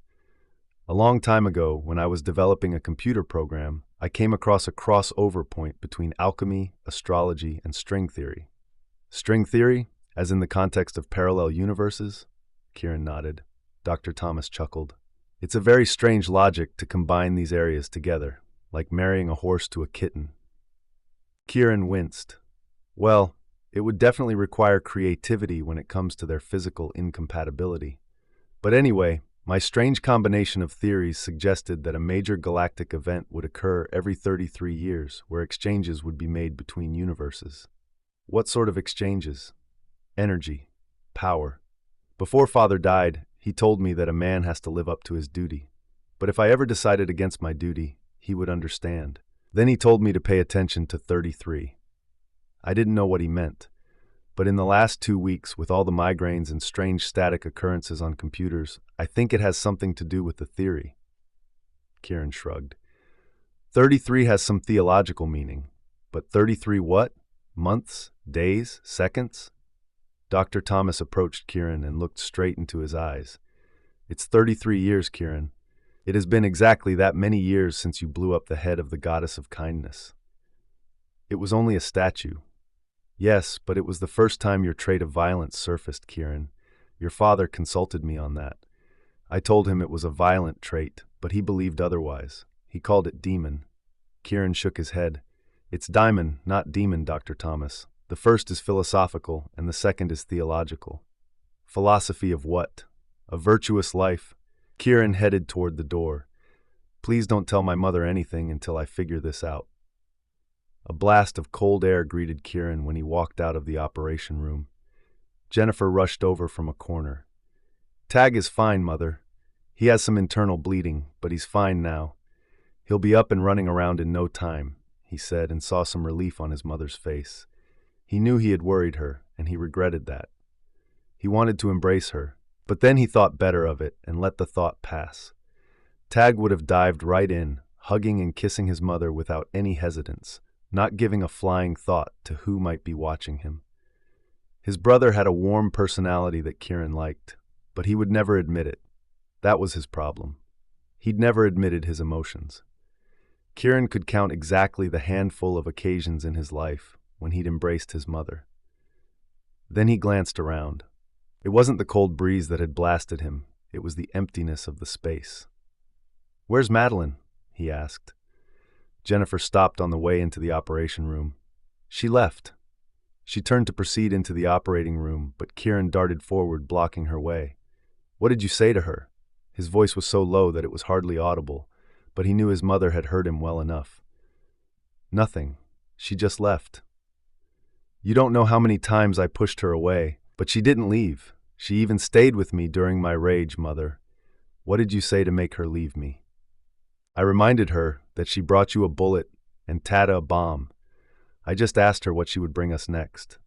"A long time ago, when I was developing a computer program, I came across a crossover point between alchemy, astrology, and string theory." "String theory? As in the context of parallel universes?" Kieran nodded. Dr. Thomas chuckled. "It's a very strange logic to combine these areas together, like marrying a horse to a kitten." Kieran winced. "Well, it would definitely require creativity when it comes to their physical incompatibility. But anyway, My strange combination of theories suggested that a major galactic event would occur every 33 years, where exchanges would be made between universes. What sort of exchanges? Energy. Power. Before Father died, he told me that a man has to live up to his duty. But if I ever decided against my duty, he would understand. Then he told me to pay attention to 33. I didn't know what he meant. But in the last 2 weeks, with all the migraines and strange static occurrences on computers, I think it has something to do with the theory. Kieran shrugged. 33 has some theological meaning. But 33 what? Months? Days? Seconds? Dr. Thomas approached Kieran and looked straight into his eyes. It's 33 years, Kieran. It has been exactly that many years since you blew up the head of the goddess of kindness. It was only a statue. Yes, but it was the first time your trait of violence surfaced, Kieran. Your father consulted me on that. I told him it was a violent trait, but he believed otherwise. He called it demon. Kieran shook his head. It's diamond, not demon, Dr. Thomas. The first is philosophical, and the second is theological. Philosophy of what? A virtuous life. Kieran headed toward the door. Please don't tell my mother anything until I figure this out. A blast of cold air greeted Kieran when he walked out of the operation room. Jennifer rushed over from a corner. Tag is fine, Mother. He has some internal bleeding, but he's fine now. He'll be up and running around in no time, he said, and saw some relief on his mother's face. He knew he had worried her, and he regretted that. He wanted to embrace her, but then he thought better of it and let the thought pass. Tag would have dived right in, hugging and kissing his mother without any hesitance, not giving a flying thought to who might be watching him. His brother had a warm personality that Kieran liked, but he would never admit it. That was his problem. He'd never admitted his emotions. Kieran could count exactly the handful of occasions in his life when he'd embraced his mother. Then he glanced around. It wasn't the cold breeze that had blasted him, it was the emptiness of the space. "Where's Madeline?" he asked. Jennifer stopped on the way into the operation room. She left. She turned to proceed into the operating room, but Kieran darted forward, blocking her way. "What did you say to her?" His voice was so low that it was hardly audible, but he knew his mother had heard him well enough. "Nothing. She just left." "You don't know how many times I pushed her away, but she didn't leave. She even stayed with me during my rage, Mother. What did you say to make her leave me?" "I reminded her that she brought you a bullet and Tata a bomb. I just asked her what she would bring us next."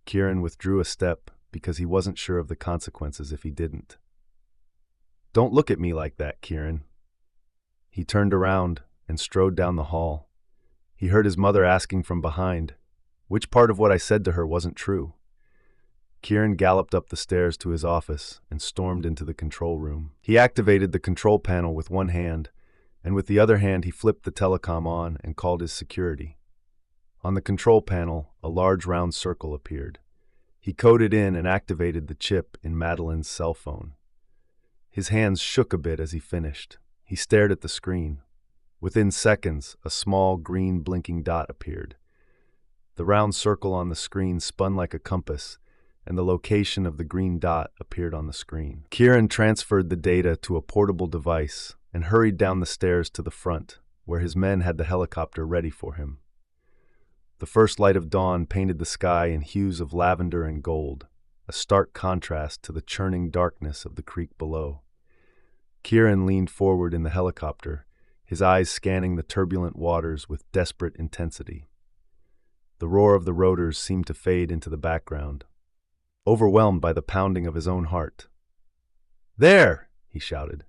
Kieran withdrew a step because he wasn't sure of the consequences if he didn't. "Don't look at me like that, Kieran." He turned around and strode down the hall. He heard his mother asking from behind, which part of what I said to her wasn't true. Kieran galloped up the stairs to his office and stormed into the control room. He activated the control panel with one hand, and with the other hand he flipped the telecom on and called his security. On the control panel, a large round circle appeared. He coded in and activated the chip in Madeline's cell phone. His hands shook a bit as he finished. He stared at the screen. Within seconds, a small green blinking dot appeared. The round circle on the screen spun like a compass, and the location of the green dot appeared on the screen. Kieran transferred the data to a portable device and hurried down the stairs to the front, where his men had the helicopter ready for him. The first light of dawn painted the sky in hues of lavender and gold, a stark contrast to the churning darkness of the creek below. Kieran leaned forward in the helicopter, his eyes scanning the turbulent waters with desperate intensity. The roar of the rotors seemed to fade into the background, overwhelmed by the pounding of his own heart. "There!" he shouted.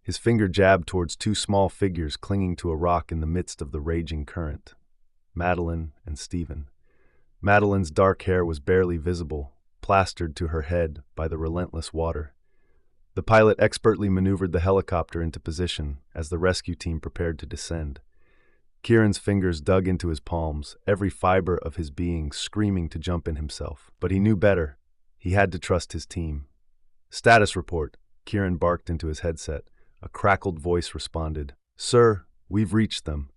His finger jabbed towards two small figures clinging to a rock in the midst of the raging current. Madeline and Stephen. Madeline's dark hair was barely visible, plastered to her head by the relentless water. The pilot expertly maneuvered the helicopter into position as the rescue team prepared to descend. Kieran's fingers dug into his palms, every fiber of his being screaming to jump in himself. But he knew better. He had to trust his team. "Status report," Kieran barked into his headset. A crackled voice responded. "Sir, we've reached them.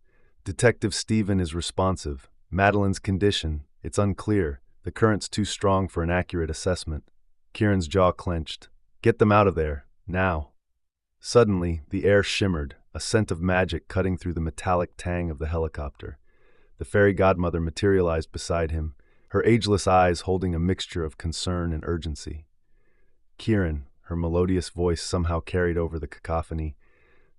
Detective Stephen is responsive. Madeline's condition, it's unclear. The current's too strong for an accurate assessment." Kieran's jaw clenched. "Get them out of there. Now. Suddenly, the air shimmered, a scent of magic cutting through the metallic tang of the helicopter. The fairy godmother materialized beside him, her ageless eyes holding a mixture of concern and urgency. Kieran, her melodious voice somehow carried over the cacophony.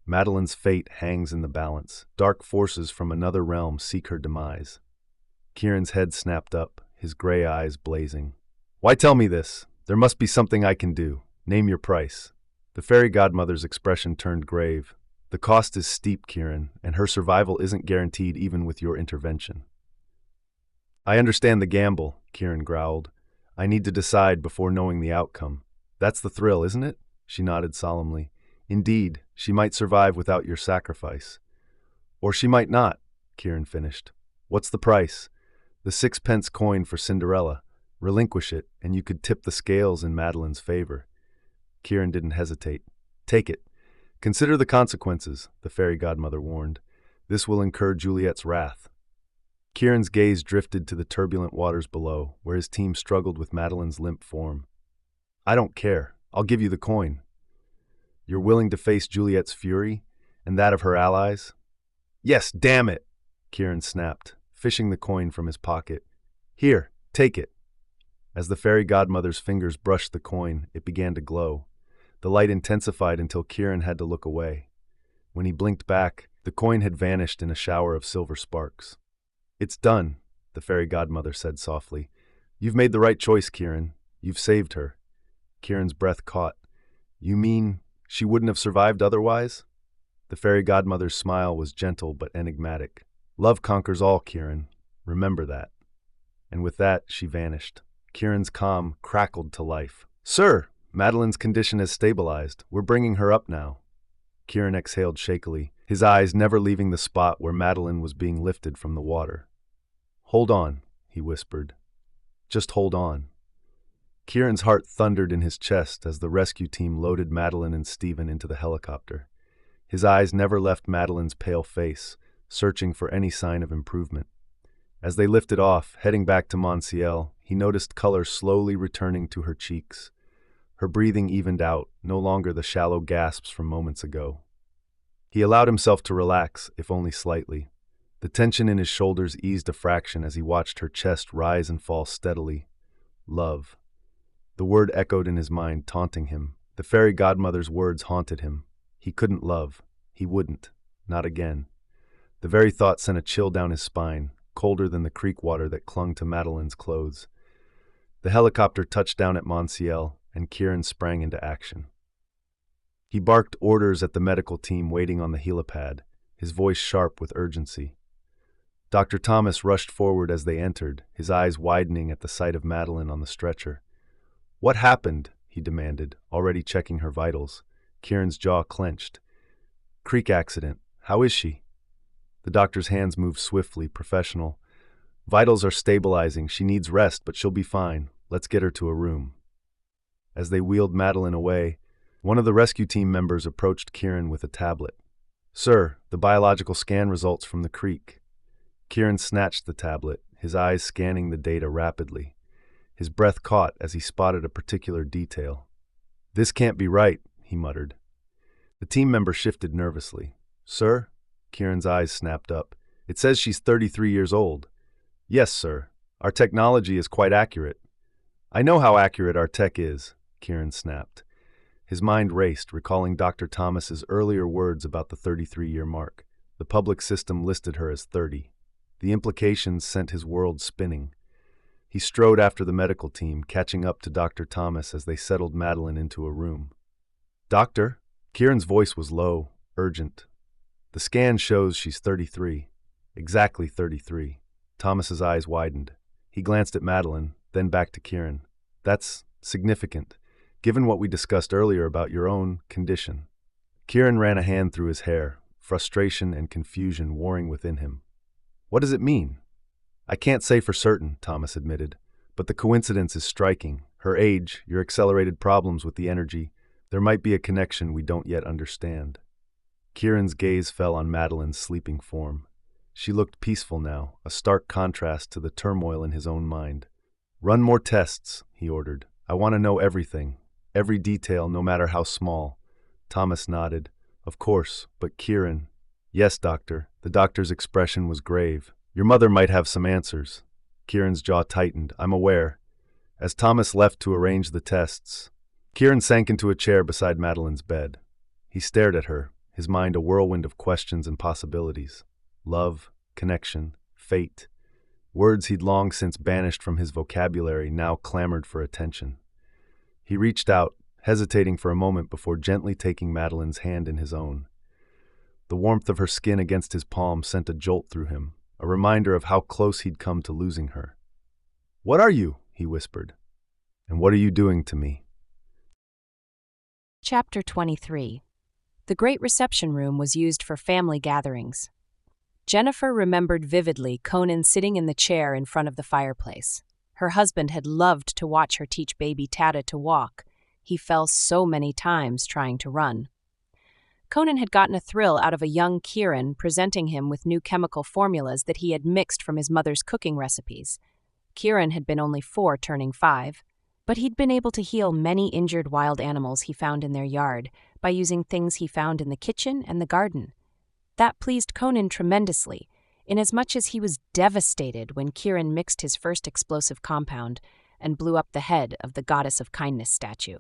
Madeline's fate hangs in the balance. Dark forces from another realm seek her demise. Kieran's head snapped up, his gray eyes blazing. Why tell me this? There must be something I can do. Name your price. The fairy godmother's expression turned grave. The cost is steep, Kieran, and her survival isn't guaranteed even with your intervention. I understand the gamble, Kieran growled. I need to decide before knowing the outcome. That's the thrill, isn't it? She nodded solemnly. Indeed, she might survive without your sacrifice. Or she might not, Kieran finished. What's the price? The 6-pence coin for Cinderella. Relinquish it, and you could tip the scales in Madeline's favor. Kieran didn't hesitate. Take it. Consider the consequences, the fairy godmother warned. This will incur Juliet's wrath. Kieran's gaze drifted to the turbulent waters below, where his team struggled with Madeline's limp form. I don't care. I'll give you the coin. You're willing to face Juliet's fury, and that of her allies? Yes, damn it, Kieran snapped, fishing the coin from his pocket. Here, take it. As the fairy godmother's fingers brushed the coin, it began to glow. The light intensified until Kieran had to look away. When he blinked back, the coin had vanished in a shower of silver sparks. It's done, the fairy godmother said softly. You've made the right choice, Kieran. You've saved her. Kieran's breath caught. You mean she wouldn't have survived otherwise? The fairy godmother's smile was gentle but enigmatic. Love conquers all, Kieran. Remember that. And with that, she vanished. Kieran's calm crackled to life. Sir, Madeline's condition has stabilized. We're bringing her up now. Kieran exhaled shakily, his eyes never leaving the spot where Madeline was being lifted from the water. Hold on, he whispered. Just hold on. Kieran's heart thundered in his chest as the rescue team loaded Madeline and Stephen into the helicopter. His eyes never left Madeline's pale face, searching for any sign of improvement. As they lifted off, heading back to Monsiel, he noticed color slowly returning to her cheeks. Her breathing evened out, no longer the shallow gasps from moments ago. He allowed himself to relax, if only slightly. The tension in his shoulders eased a fraction as he watched her chest rise and fall steadily. Love. The word echoed in his mind, taunting him. The fairy godmother's words haunted him. He couldn't love. He wouldn't. Not again. The very thought sent a chill down his spine, colder than the creek water that clung to Madeline's clothes. The helicopter touched down at Monsiel, and Kieran sprang into action. He barked orders at the medical team waiting on the helipad, his voice sharp with urgency. Dr. Thomas rushed forward as they entered, his eyes widening at the sight of Madeline on the stretcher. What happened? He demanded, already checking her vitals. Kieran's jaw clenched. Creek accident. How is she? The doctor's hands moved swiftly, professional. Vitals are stabilizing. She needs rest, but she'll be fine. Let's get her to a room. As they wheeled Madeline away, one of the rescue team members approached Kieran with a tablet. Sir, the biological scan results from the creek. Kieran snatched the tablet, his eyes scanning the data rapidly. His breath caught as he spotted a particular detail. This can't be right, he muttered. The team member shifted nervously. Sir? Kieran's eyes snapped up. It says she's 33 years old. Yes, sir. Our technology is quite accurate. I know how accurate our tech is, Kieran snapped. His mind raced, recalling Dr. Thomas's earlier words about the 33-year mark. The public system listed her as 30. The implications sent his world spinning. He strode after the medical team, catching up to Dr. Thomas as they settled Madeline into a room. Doctor? Kieran's voice was low, urgent. The scan shows she's 33. Exactly 33. Thomas's eyes widened. He glanced at Madeline, then back to Kieran. That's significant, given what we discussed earlier about your own condition. Kieran ran a hand through his hair, frustration and confusion warring within him. What does it mean? I can't say for certain, Thomas admitted, but the coincidence is striking. Her age, your accelerated problems with the energy, there might be a connection we don't yet understand. Kieran's gaze fell on Madeline's sleeping form. She looked peaceful now, a stark contrast to the turmoil in his own mind. Run more tests, he ordered. I want to know everything. every detail, no matter how small. Thomas nodded. Of course, but Kieran... Yes, doctor. The doctor's expression was grave. Your mother might have some answers. Kieran's jaw tightened. I'm aware. As Thomas left to arrange the tests, Kieran sank into a chair beside Madeline's bed. He stared at her, his mind a whirlwind of questions and possibilities. Love, connection, fate. Words he'd long since banished from his vocabulary now clamored for attention. He reached out, hesitating for a moment before gently taking Madeline's hand in his own. The warmth of her skin against his palm sent a jolt through him, a reminder of how close he'd come to losing her. "What are you?" he whispered. "And what are you doing to me?" Chapter 23. The great reception room was used for family gatherings. Jennifer remembered vividly Conan sitting in the chair in front of the fireplace. Her husband had loved to watch her teach baby Tada to walk. He fell so many times trying to run. Conan had gotten a thrill out of a young Kieran presenting him with new chemical formulas that he had mixed from his mother's cooking recipes. Kieran had been only 4, turning 5, but he'd been able to heal many injured wild animals he found in their yard by using things he found in the kitchen and the garden. That pleased Conan tremendously, inasmuch as he was devastated when Kieran mixed his first explosive compound and blew up the head of the Goddess of Kindness statue.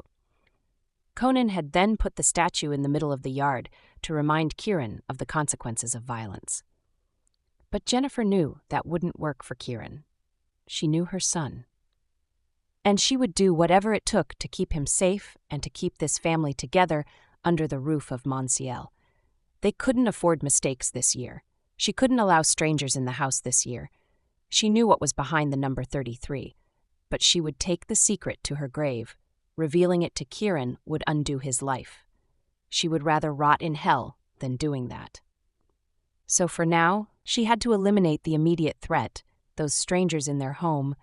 Conan had then put the statue in the middle of the yard to remind Kieran of the consequences of violence. But Jennifer knew that wouldn't work for Kieran. She knew her son. And she would do whatever it took to keep him safe and to keep this family together under the roof of Monsiel. They couldn't afford mistakes this year. She couldn't allow strangers in the house this year. She knew what was behind the number 33, but she would take the secret to her grave. Revealing it to Kieran would undo his life. She would rather rot in hell than doing that. So for now, she had to eliminate the immediate threat, those strangers in their home,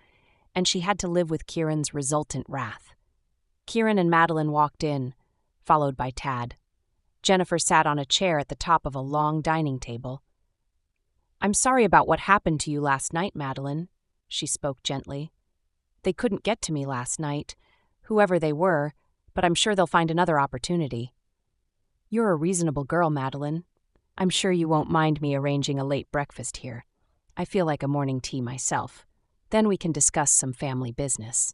and she had to live with Kieran's resultant wrath. Kieran and Madeline walked in, followed by Tad. Jennifer sat on a chair at the top of a long dining table. "I'm sorry about what happened to you last night, Madeline," she spoke gently. "They couldn't get to me last night, whoever they were, but I'm sure they'll find another opportunity. You're a reasonable girl, Madeline. I'm sure you won't mind me arranging a late breakfast here. I feel like a morning tea myself. Then we can discuss some family business.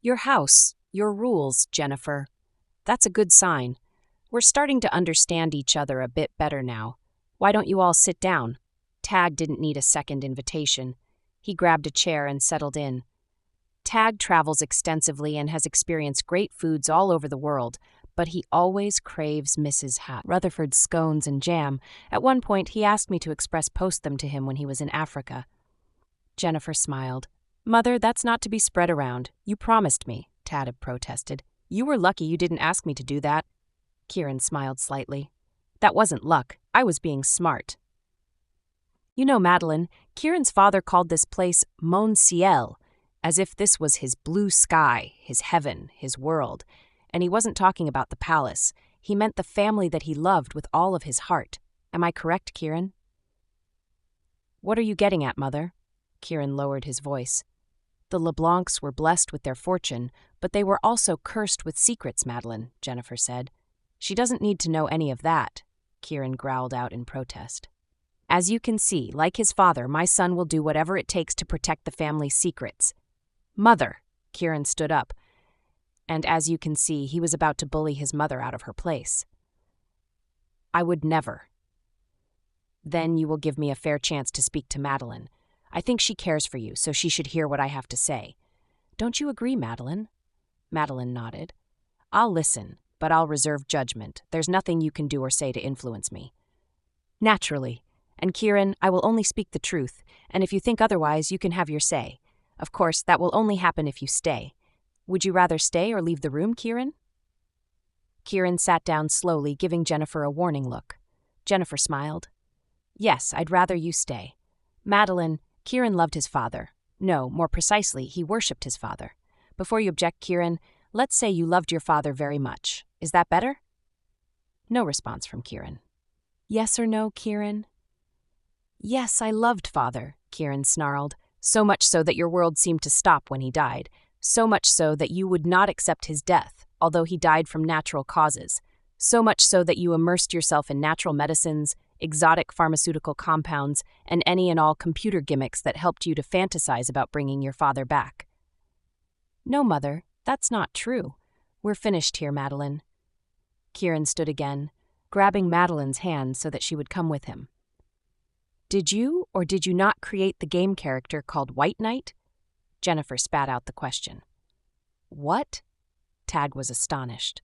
Your house, your rules, Jennifer. That's a good sign. We're starting to understand each other a bit better now. Why don't you all sit down?" Tag didn't need a second invitation. He grabbed a chair and settled in. Tag travels extensively and has experienced great foods all over the world, but he always craves Mrs. Rutherford's scones and jam. At one point, he asked me to express post them to him when he was in Africa. Jennifer smiled. "Mother, that's not to be spread around. You promised me," Tad protested. "You were lucky you didn't ask me to do that." Kieran smiled slightly. "That wasn't luck. I was being smart." "You know, Madeline, Kieran's father called this place Mon Ciel, as if this was his blue sky, his heaven, his world. And he wasn't talking about the palace. He meant the family that he loved with all of his heart. Am I correct, Kieran?" "What are you getting at, Mother?" Kieran lowered his voice. "The LeBlancs were blessed with their fortune, but they were also cursed with secrets, Madeline," Jennifer said. "She doesn't need to know any of that," Kieran growled out in protest. "As you can see, like his father, my son will do whatever it takes to protect the family's secrets." "Mother!" Kieran stood up, and as you can see, he was about to bully his mother out of her place. "I would never." "Then you will give me a fair chance to speak to Madeline. I think she cares for you, so she should hear what I have to say. Don't you agree, Madeline?" Madeline nodded. "I'll listen, but I'll reserve judgment. There's nothing you can do or say to influence me." "Naturally. And Kieran, I will only speak the truth, and if you think otherwise, you can have your say. Of course, that will only happen if you stay. Would you rather stay or leave the room, Kieran?" Kieran sat down slowly, giving Jennifer a warning look. Jennifer smiled. "Yes, I'd rather you stay. Madeline, Kieran loved his father. No, more precisely, he worshipped his father. Before you object, Kieran, let's say you loved your father very much. Is that better?" No response from Kieran. "Yes or no, Kieran?" "Yes, I loved father," Kieran snarled. "So much so that your world seemed to stop when he died. So much so that you would not accept his death. although he died from natural causes, so much so that you immersed yourself in natural medicines, exotic pharmaceutical compounds, and any and all computer gimmicks that helped you to fantasize about bringing your father back. No, Mother, that's not true. We're finished here, Madeline. Kieran stood again, grabbing Madeline's hand so that she would come with him. Did you or did you not create the game character called White Knight? Jennifer spat out the question. What? Tag was astonished.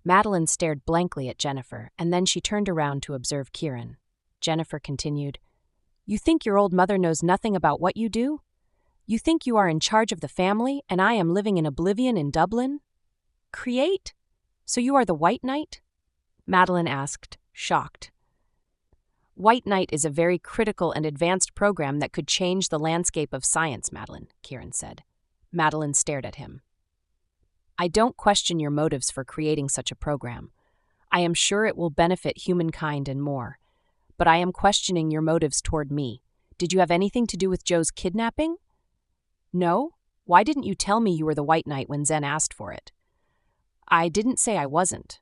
Madeline stared blankly at Jennifer, and then she turned around to observe Kieran. Jennifer continued, You think your old mother knows nothing about what you do? You think you are in charge of the family, and I am living in oblivion in Dublin? Create? So you are the White Knight? Madeline asked, shocked. White Knight is a very critical and advanced program that could change the landscape of science, Madeline, Kieran said. Madeline stared at him. I don't question your motives for creating such a program. I am sure it will benefit humankind and more. But I am questioning your motives toward me. Did you have anything to do with Joe's kidnapping? No? Why didn't you tell me you were the White Knight when Zen asked for it? I didn't say I wasn't.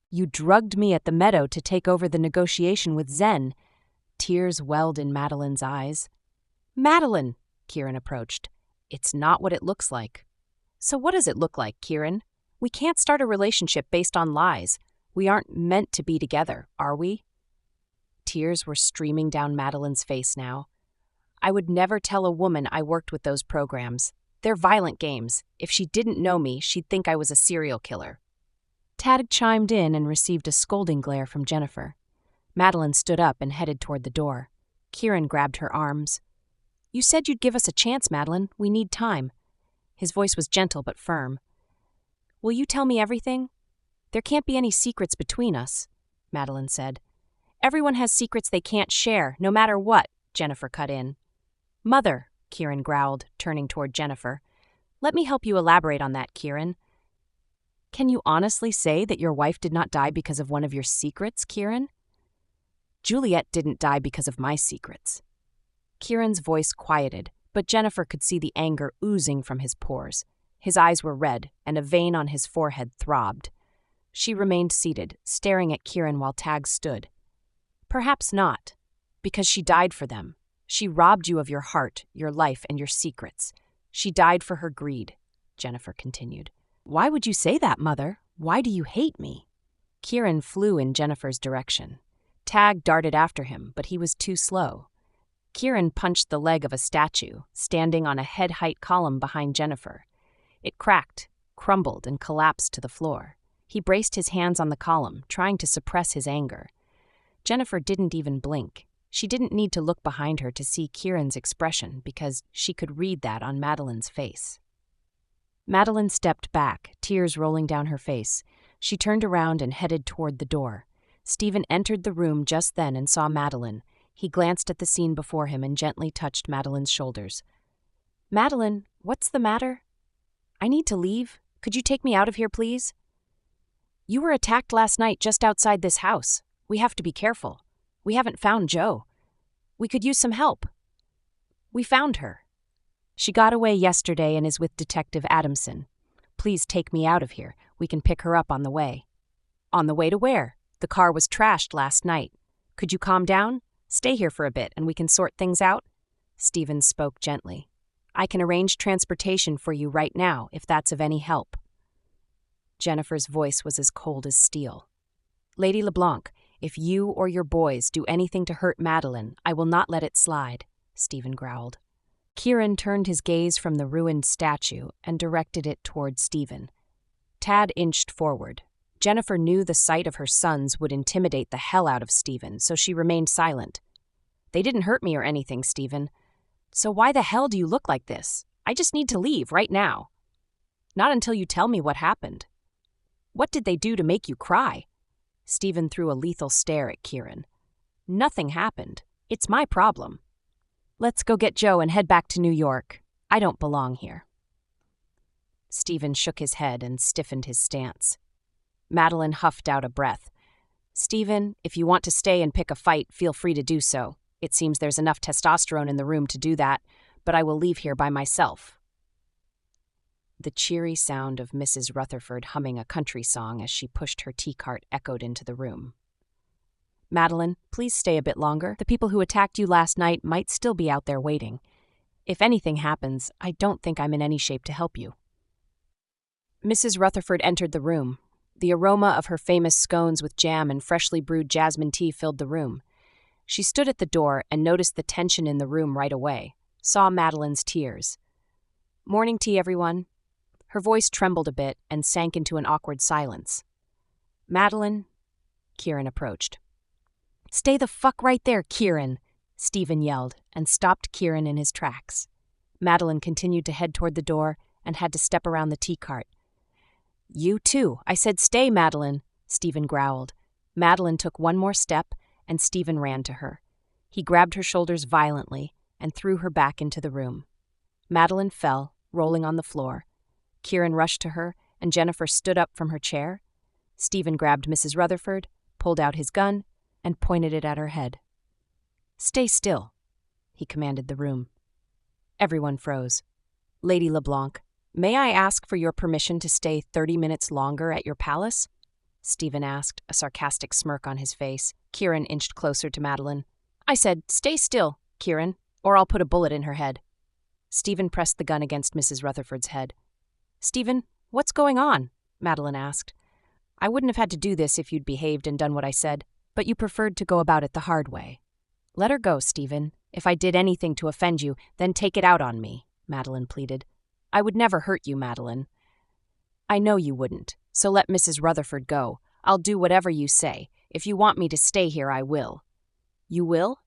You drugged me at the meadow to take over the negotiation with Zen. Tears welled in Madeline's eyes. Madeline, Kieran approached. It's not what it looks like. So what does it look like, Kieran? We can't start a relationship based on lies. We aren't meant to be together, are we? Tears were streaming down Madeline's face now. I would never tell a woman I worked with those programs. They're violent games. If she didn't know me, she'd think I was a serial killer. Tad chimed in and received a scolding glare from Jennifer. Madeline stood up and headed toward the door. Kieran grabbed her arms. You said you'd give us a chance, Madeline. We need time. His voice was gentle but firm. Will you tell me everything? There can't be any secrets between us, Madeline said. Everyone has secrets they can't share, no matter what, Jennifer cut in. Mother, Kieran growled, turning toward Jennifer. Let me help you elaborate on that, Kieran. Can you honestly say that your wife did not die because of one of your secrets, Kieran? Juliet didn't die because of my secrets. Kieran's voice quieted, but Jennifer could see the anger oozing from his pores. His eyes were red, and a vein on his forehead throbbed. She remained seated, staring at Kieran while Tag stood. Perhaps not, because she died for them. She robbed you of your heart, your life, and your secrets. She died for her greed, Jennifer continued. Why would you say that, Mother? Why do you hate me? Kieran flew in Jennifer's direction. Tag darted after him, but he was too slow. Kieran punched the leg of a statue, standing on a head-height column behind Jennifer. It cracked, crumbled, and collapsed to the floor. He braced his hands on the column, trying to suppress his anger. Jennifer didn't even blink. She didn't need to look behind her to see Kieran's expression because she could read that on Madeline's face. Madeline stepped back, tears rolling down her face. She turned around and headed toward the door. Stephen entered the room just then and saw Madeline. He glanced at the scene before him and gently touched Madeline's shoulders. Madeline, what's the matter? I need to leave. Could you take me out of here, please? You were attacked last night just outside this house. We have to be careful. We haven't found Joe. We could use some help. We found her. She got away yesterday and is with Detective Adamson. Please take me out of here. We can pick her up on the way. On the way to where? The car was trashed last night. Could you calm down? Stay here for a bit and we can sort things out? Stephen spoke gently. I can arrange transportation for you right now if that's of any help. Jennifer's voice was as cold as steel. Lady LeBlanc, if you or your boys do anything to hurt Madeline, I will not let it slide, Stephen growled. Kieran turned his gaze from the ruined statue and directed it toward Stephen. Tad inched forward. Jennifer knew the sight of her sons would intimidate the hell out of Stephen, so she remained silent. They didn't hurt me or anything, Stephen. So why the hell do you look like this? I just need to leave right now. Not until you tell me what happened. What did they do to make you cry? Stephen threw a lethal stare at Kieran. Nothing happened. It's my problem. Let's go get Joe and head back to New York. I don't belong here. Stephen shook his head and stiffened his stance. Madeline huffed out a breath. Stephen, if you want to stay and pick a fight, feel free to do so. It seems there's enough testosterone in the room to do that, but I will leave here by myself. The cheery sound of Mrs. Rutherford humming a country song as she pushed her tea cart echoed into the room. Madeline, please stay a bit longer. The people who attacked you last night might still be out there waiting. If anything happens, I don't think I'm in any shape to help you. Mrs. Rutherford entered the room. The aroma of her famous scones with jam and freshly brewed jasmine tea filled the room. She stood at the door and noticed the tension in the room right away, saw Madeline's tears. Morning tea, everyone. Her voice trembled a bit and sank into an awkward silence. Madeline, Kieran approached. Stay the fuck right there, Kieran, Stephen yelled and stopped Kieran in his tracks. Madeline continued to head toward the door and had to step around the tea cart. You too. I said stay, Madeline, Stephen growled. Madeline took one more step and Stephen ran to her. He grabbed her shoulders violently and threw her back into the room. Madeline fell, rolling on the floor. Kieran rushed to her and Jennifer stood up from her chair. Stephen grabbed Mrs. Rutherford, pulled out his gun, and pointed it at her head. Stay still, he commanded the room. Everyone froze. Lady LeBlanc, may I ask for your permission to stay 30 minutes longer at your palace? Stephen asked, a sarcastic smirk on his face. Kieran inched closer to Madeline. I said, stay still, Kieran, or I'll put a bullet in her head. Stephen pressed the gun against Mrs. Rutherford's head. Stephen, what's going on? Madeline asked. I wouldn't have had to do this if you'd behaved and done what I said, but you preferred to go about it the hard way. Let her go, Stephen. If I did anything to offend you, then take it out on me, Madeline pleaded. I would never hurt you, Madeline. I know you wouldn't, so let Mrs. Rutherford go. I'll do whatever you say. If you want me to stay here, I will. You will?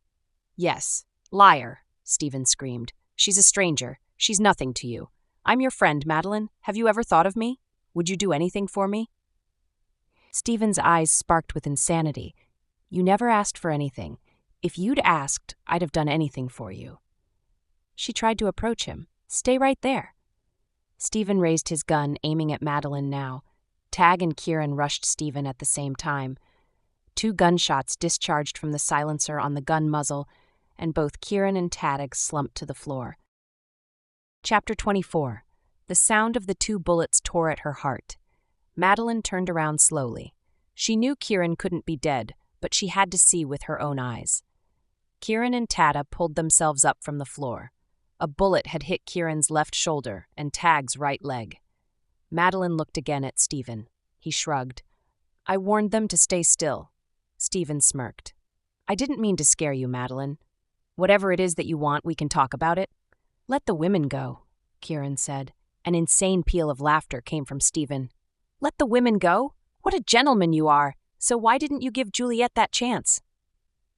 Yes. Liar, Stephen screamed. She's a stranger. She's nothing to you. I'm your friend, Madeline. Have you ever thought of me? Would you do anything for me? Stephen's eyes sparked with insanity. You never asked for anything. If you'd asked, I'd have done anything for you. She tried to approach him. Stay right there. Stephen raised his gun, aiming at Madeline now. Tag and Kieran rushed Stephen at the same time. 2 gunshots discharged from the silencer on the gun muzzle, and both Kieran and Tag slumped to the floor. Chapter 24. The sound of the 2 bullets tore at her heart. Madeline turned around slowly. She knew Kieran couldn't be dead, but she had to see with her own eyes. Kieran and Tada pulled themselves up from the floor. A bullet had hit Kieran's left shoulder and Tag's right leg. Madeline looked again at Stephen. He shrugged. I warned them to stay still. Stephen smirked. I didn't mean to scare you, Madeline. Whatever it is that you want, we can talk about it. Let the women go, Kieran said. An insane peal of laughter came from Stephen. Let the women go? What a gentleman you are! So why didn't you give Juliet that chance?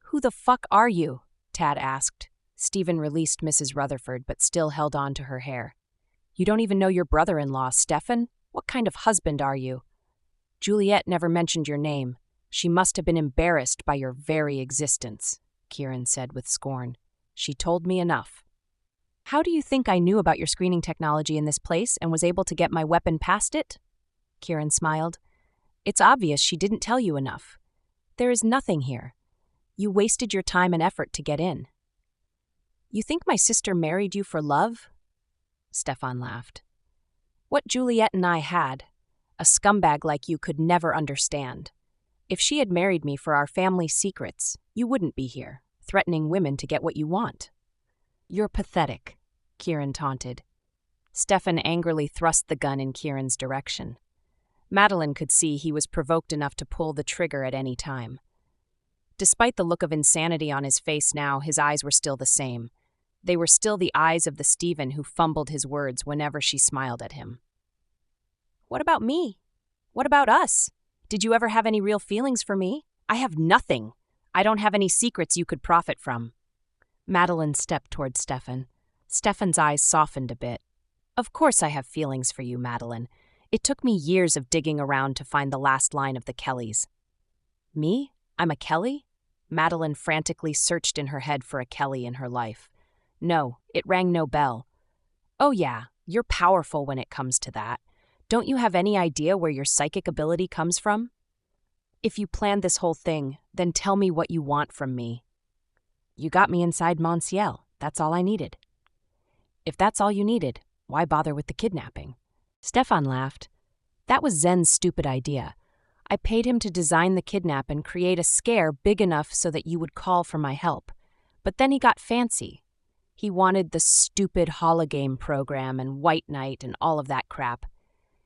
Who the fuck are you? Tad asked. Stephen released Mrs. Rutherford but still held on to her hair. You don't even know your brother-in-law, Stefan? What kind of husband are you? Juliet never mentioned your name. She must have been embarrassed by your very existence, Kieran said with scorn. She told me enough. How do you think I knew about your screening technology in this place and was able to get my weapon past it? Kieran smiled. It's obvious she didn't tell you enough. There is nothing here. You wasted your time and effort to get in. You think my sister married you for love? Stefan laughed. What Juliet and I had, a scumbag like you could never understand. If she had married me for our family secrets, you wouldn't be here, threatening women to get what you want. You're pathetic, Kieran taunted. Stefan angrily thrust the gun in Kieran's direction. Madeline could see he was provoked enough to pull the trigger at any time. Despite the look of insanity on his face now, his eyes were still the same. They were still the eyes of the Stephen who fumbled his words whenever she smiled at him. What about me? What about us? Did you ever have any real feelings for me? I have nothing. I don't have any secrets you could profit from. Madeline stepped toward Stefan. Stefan's eyes softened a bit. Of course I have feelings for you, Madeline. It took me years of digging around to find the last line of the Kellys. Me? I'm a Kelly? Madeline frantically searched in her head for a Kelly in her life. No, it rang no bell. Oh yeah, you're powerful when it comes to that. Don't you have any idea where your psychic ability comes from? If you planned this whole thing, then tell me what you want from me. You got me inside Monsiel. That's all I needed. If that's all you needed, why bother with the kidnapping? Stefan laughed. That was Zen's stupid idea. I paid him to design the kidnap and create a scare big enough so that you would call for my help. But then he got fancy. He wanted the stupid hologame program and White Knight and all of that crap.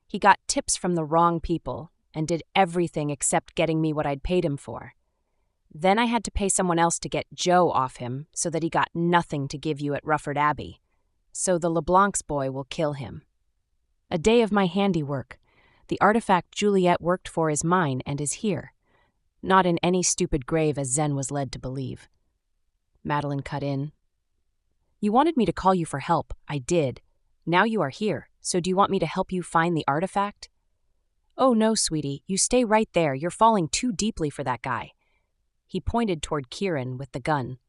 He got tips from the wrong people and did everything except getting me what I'd paid him for. Then I had to pay someone else to get Joe off him so that he got nothing to give you at Rufford Abbey. So the LeBlanc's boy will kill him. A day of my handiwork. The artifact Juliet worked for is mine and is here. Not in any stupid grave as Zen was led to believe. Madeline cut in. You wanted me to call you for help. I did. Now you are here, so do you want me to help you find the artifact? Oh no, sweetie, you stay right there. You're falling too deeply for that guy. He pointed toward Kieran with the gun.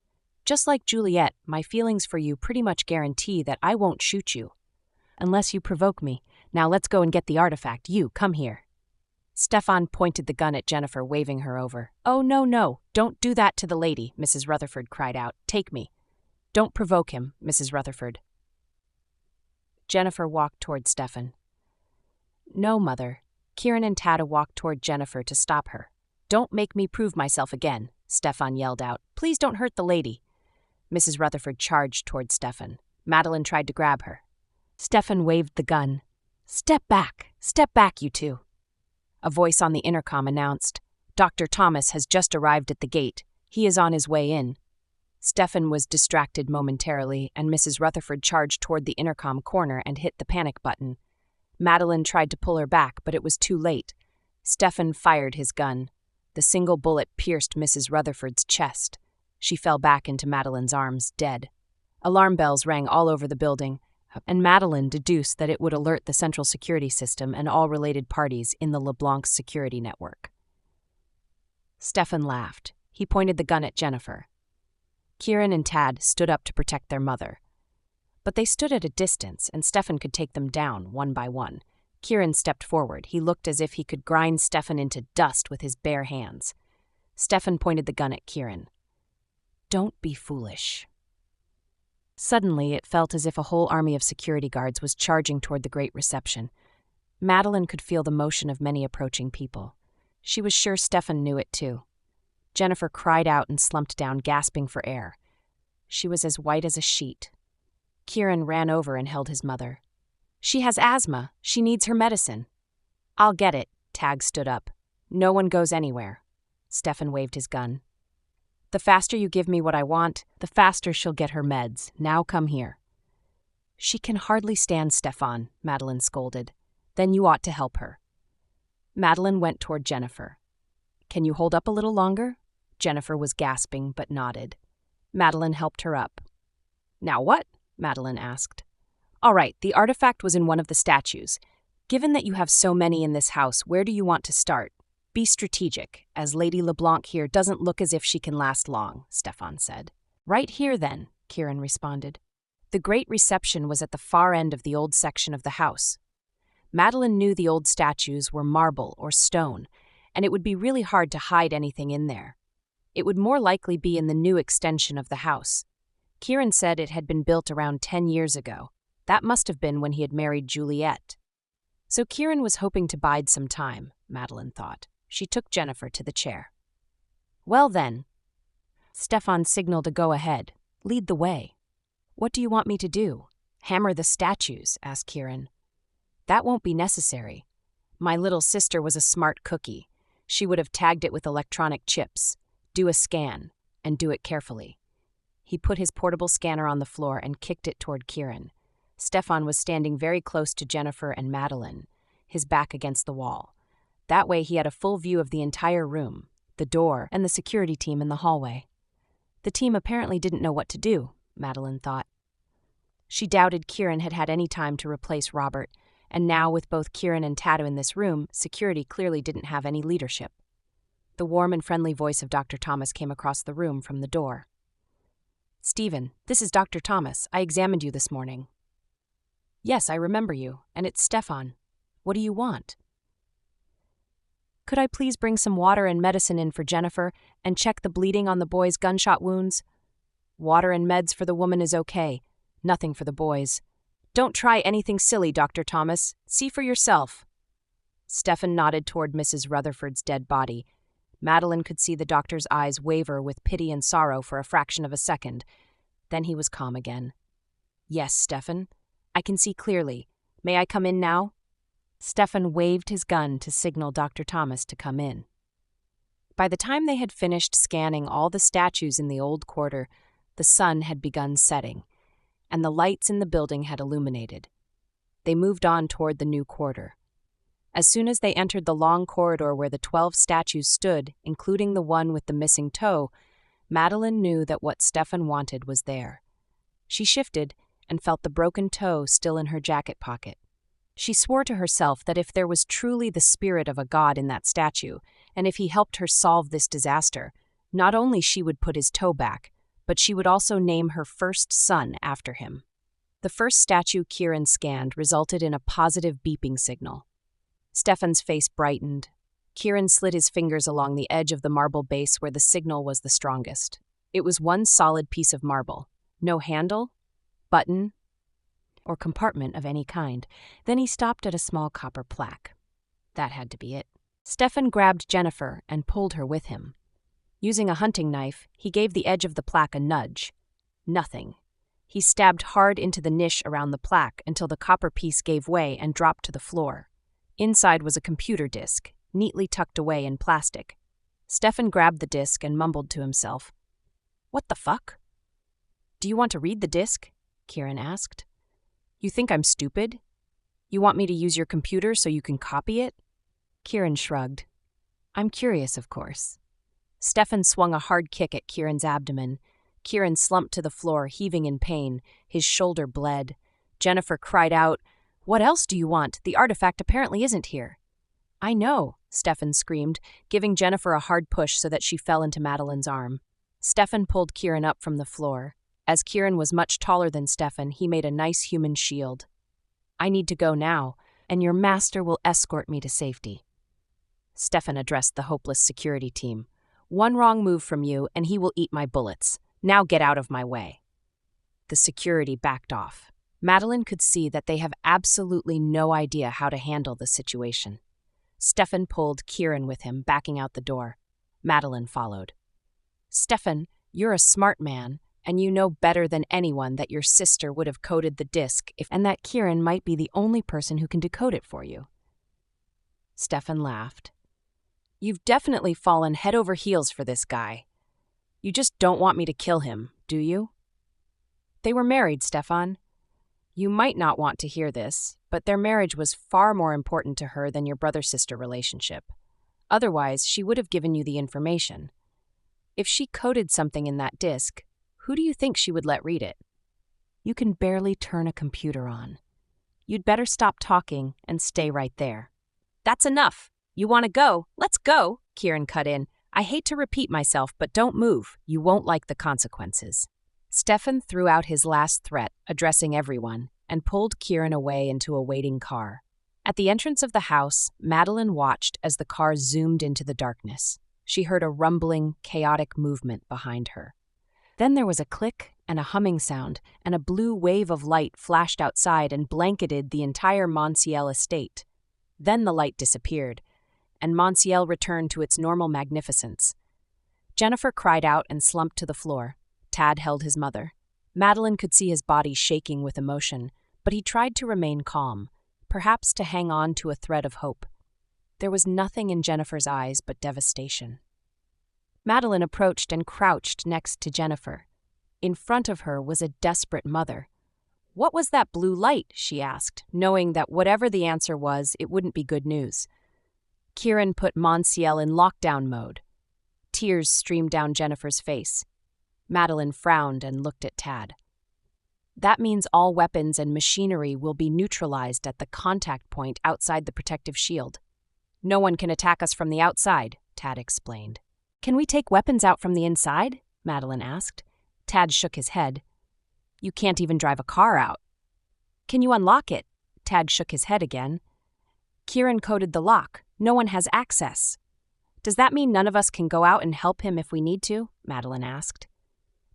Just like Juliet, my feelings for you pretty much guarantee that I won't shoot you. Unless you provoke me. Now let's go and get the artifact. You, come here. Stefan pointed the gun at Jennifer, waving her over. Oh, no, don't do that to the lady, Mrs. Rutherford cried out. Take me. Don't provoke him, Mrs. Rutherford. Jennifer walked toward Stefan. No, Mother. Kieran and Tata walked toward Jennifer to stop her. Don't make me prove myself again, Stefan yelled out. Please don't hurt the lady. Mrs. Rutherford charged toward Stefan. Madeline tried to grab her. Stefan waved the gun. Step back, you two. A voice on the intercom announced, Dr. Thomas has just arrived at the gate. He is on his way in. Stefan was distracted momentarily, and Mrs. Rutherford charged toward the intercom corner and hit the panic button. Madeline tried to pull her back, but it was too late. Stefan fired his gun. The single bullet pierced Mrs. Rutherford's chest. She fell back into Madeline's arms, dead. Alarm bells rang all over the building, and Madeline deduced that it would alert the central security system and all related parties in the LeBlanc's security network. Stefan laughed. He pointed the gun at Jennifer. Kieran and Tad stood up to protect their mother. But they stood at a distance, and Stefan could take them down one by one. Kieran stepped forward. He looked as if he could grind Stefan into dust with his bare hands. Stefan pointed the gun at Kieran. Don't be foolish. Suddenly, it felt as if a whole army of security guards was charging toward the great reception. Madeline could feel the motion of many approaching people. She was sure Stefan knew it too. Jennifer cried out and slumped down, gasping for air. She was as white as a sheet. Kieran ran over and held his mother. She has asthma. She needs her medicine. I'll get it. Tag stood up. No one goes anywhere. Stefan waved his gun. The faster you give me what I want, the faster she'll get her meds. Now come here. She can hardly stand, Stefan, Madeline scolded. Then you ought to help her. Madeline went toward Jennifer. Can you hold up a little longer? Jennifer was gasping but nodded. Madeline helped her up. Now what? Madeline asked. All right, the artifact was in one of the statues. Given that you have so many in this house, where do you want to start? Be strategic, as Lady LeBlanc here doesn't look as if she can last long, Stefan said. Right here, then, Kieran responded. The great reception was at the far end of the old section of the house. Madeline knew the old statues were marble or stone, and it would be really hard to hide anything in there. It would more likely be in the new extension of the house. Kieran said it had been built around 10 years ago. That must have been when he had married Juliet. So Kieran was hoping to bide some time, Madeline thought. She took Jennifer to the chair. Well then. Stefan signaled a go-ahead. Lead the way. What do you want me to do? Hammer the statues, asked Kieran. That won't be necessary. My little sister was a smart cookie. She would have tagged it with electronic chips. Do a scan, and do it carefully. He put his portable scanner on the floor and kicked it toward Kieran. Stefan was standing very close to Jennifer and Madeline, his back against the wall. That way he had a full view of the entire room, the door, and the security team in the hallway. The team apparently didn't know what to do, Madeline thought. She doubted Kieran had had any time to replace Robert, and now with both Kieran and Tata in this room, security clearly didn't have any leadership. The warm and friendly voice of Dr. Thomas came across the room from the door. Stephen, this is Dr. Thomas. I examined you this morning. Yes, I remember you, and it's Stefan. What do you want? Could I please bring some water and medicine in for Jennifer and check the bleeding on the boy's gunshot wounds? Water and meds for the woman is okay. Nothing for the boys. Don't try anything silly, Dr. Thomas. See for yourself. Stefan nodded toward Mrs. Rutherford's dead body. Madeline could see the doctor's eyes waver with pity and sorrow for a fraction of a second. Then he was calm again. Yes, Stefan. I can see clearly. May I come in now? Stefan waved his gun to signal Dr. Thomas to come in. By the time they had finished scanning all the statues in the old quarter, the sun had begun setting, and the lights in the building had illuminated. They moved on toward the new quarter. As soon as they entered the long corridor where the 12 statues stood, including the one with the missing toe, Madeline knew that what Stefan wanted was there. She shifted and felt the broken toe still in her jacket pocket. She swore to herself that if there was truly the spirit of a god in that statue, and if he helped her solve this disaster, not only she would put his toe back, but she would also name her first son after him. The first statue Kieran scanned resulted in a positive beeping signal. Stefan's face brightened. Kieran slid his fingers along the edge of the marble base where the signal was the strongest. It was one solid piece of marble. No handle, button, or compartment of any kind. Then he stopped at a small copper plaque. That had to be it. Stefan grabbed Jennifer and pulled her with him. Using a hunting knife, he gave the edge of the plaque a nudge. Nothing. He stabbed hard into the niche around the plaque until the copper piece gave way and dropped to the floor. Inside was a computer disk, neatly tucked away in plastic. Stefan grabbed the disk and mumbled to himself. What the fuck? Do you want to read the disk? Kieran asked. You think I'm stupid? You want me to use your computer so you can copy it? Kieran shrugged. I'm curious, of course. Stefan swung a hard kick at Kieran's abdomen. Kieran slumped to the floor, heaving in pain. His shoulder bled. Jennifer cried out, What else do you want? The artifact apparently isn't here. I know, Stefan screamed, giving Jennifer a hard push so that she fell into Madeline's arm. Stefan pulled Kieran up from the floor. As Kieran was much taller than Stefan, he made a nice human shield. I need to go now, and your master will escort me to safety. Stefan addressed the hopeless security team. One wrong move from you, and he will eat my bullets. Now get out of my way. The security backed off. Madeline could see that they have absolutely no idea how to handle the situation. Stefan pulled Kieran with him, backing out the door. Madeline followed. Stefan, you're a smart man, and you know better than anyone that your sister would have coded the disk and that Kieran might be the only person who can decode it for you. Stefan laughed. You've definitely fallen head over heels for this guy. You just don't want me to kill him, do you? They were married, Stefan. You might not want to hear this, but their marriage was far more important to her than your brother-sister relationship. Otherwise, she would have given you the information. If she coded something in that disk, who do you think she would let read it? You can barely turn a computer on. You'd better stop talking and stay right there. That's enough. You want to go? Let's go, Kieran cut in. I hate to repeat myself, but don't move. You won't like the consequences. Stefan threw out his last threat, addressing everyone, and pulled Kieran away into a waiting car. At the entrance of the house, Madeline watched as the car zoomed into the darkness. She heard a rumbling, chaotic movement behind her. Then there was a click and a humming sound, and a blue wave of light flashed outside and blanketed the entire Monsiel estate. Then the light disappeared, and Monsiel returned to its normal magnificence. Jennifer cried out and slumped to the floor. Tad held his mother. Madeline could see his body shaking with emotion, but he tried to remain calm, perhaps to hang on to a thread of hope. There was nothing in Jennifer's eyes but devastation. Madeline approached and crouched next to Jennifer. In front of her was a desperate mother. What was that blue light? She asked, knowing that whatever the answer was, it wouldn't be good news. Kieran put Monsiel in lockdown mode. Tears streamed down Jennifer's face. Madeline frowned and looked at Tad. That means all weapons and machinery will be neutralized at the contact point outside the protective shield. No one can attack us from the outside, Tad explained. Can we take weapons out from the inside? Madeline asked. Tad shook his head. You can't even drive a car out. Can you unlock it? Tad shook his head again. Kieran coded the lock. No one has access. Does that mean none of us can go out and help him if we need to? Madeline asked.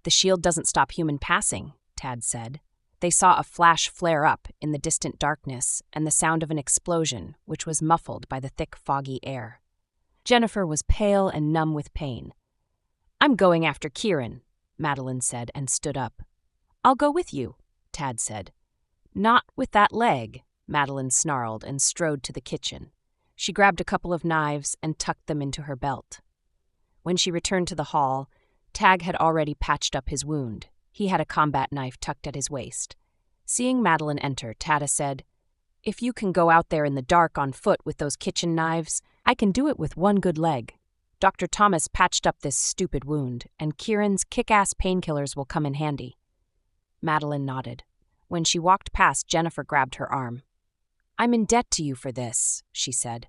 The shield doesn't stop human passing, Tad said. They saw a flash flare up in the distant darkness and the sound of an explosion, which was muffled by the thick, foggy air. Jennifer was pale and numb with pain. "I'm going after Kieran," Madeline said and stood up. "I'll go with you," Tad said. "Not with that leg," Madeline snarled and strode to the kitchen. She grabbed a couple of knives and tucked them into her belt. When she returned to the hall, Tag had already patched up his wound. He had a combat knife tucked at his waist. Seeing Madeline enter, Tada said, "If you can go out there in the dark on foot with those kitchen knives, I can do it with one good leg. Dr. Thomas patched up this stupid wound, and Kieran's kick-ass painkillers will come in handy." Madeline nodded. When she walked past, Jennifer grabbed her arm. "I'm in debt to you for this," she said.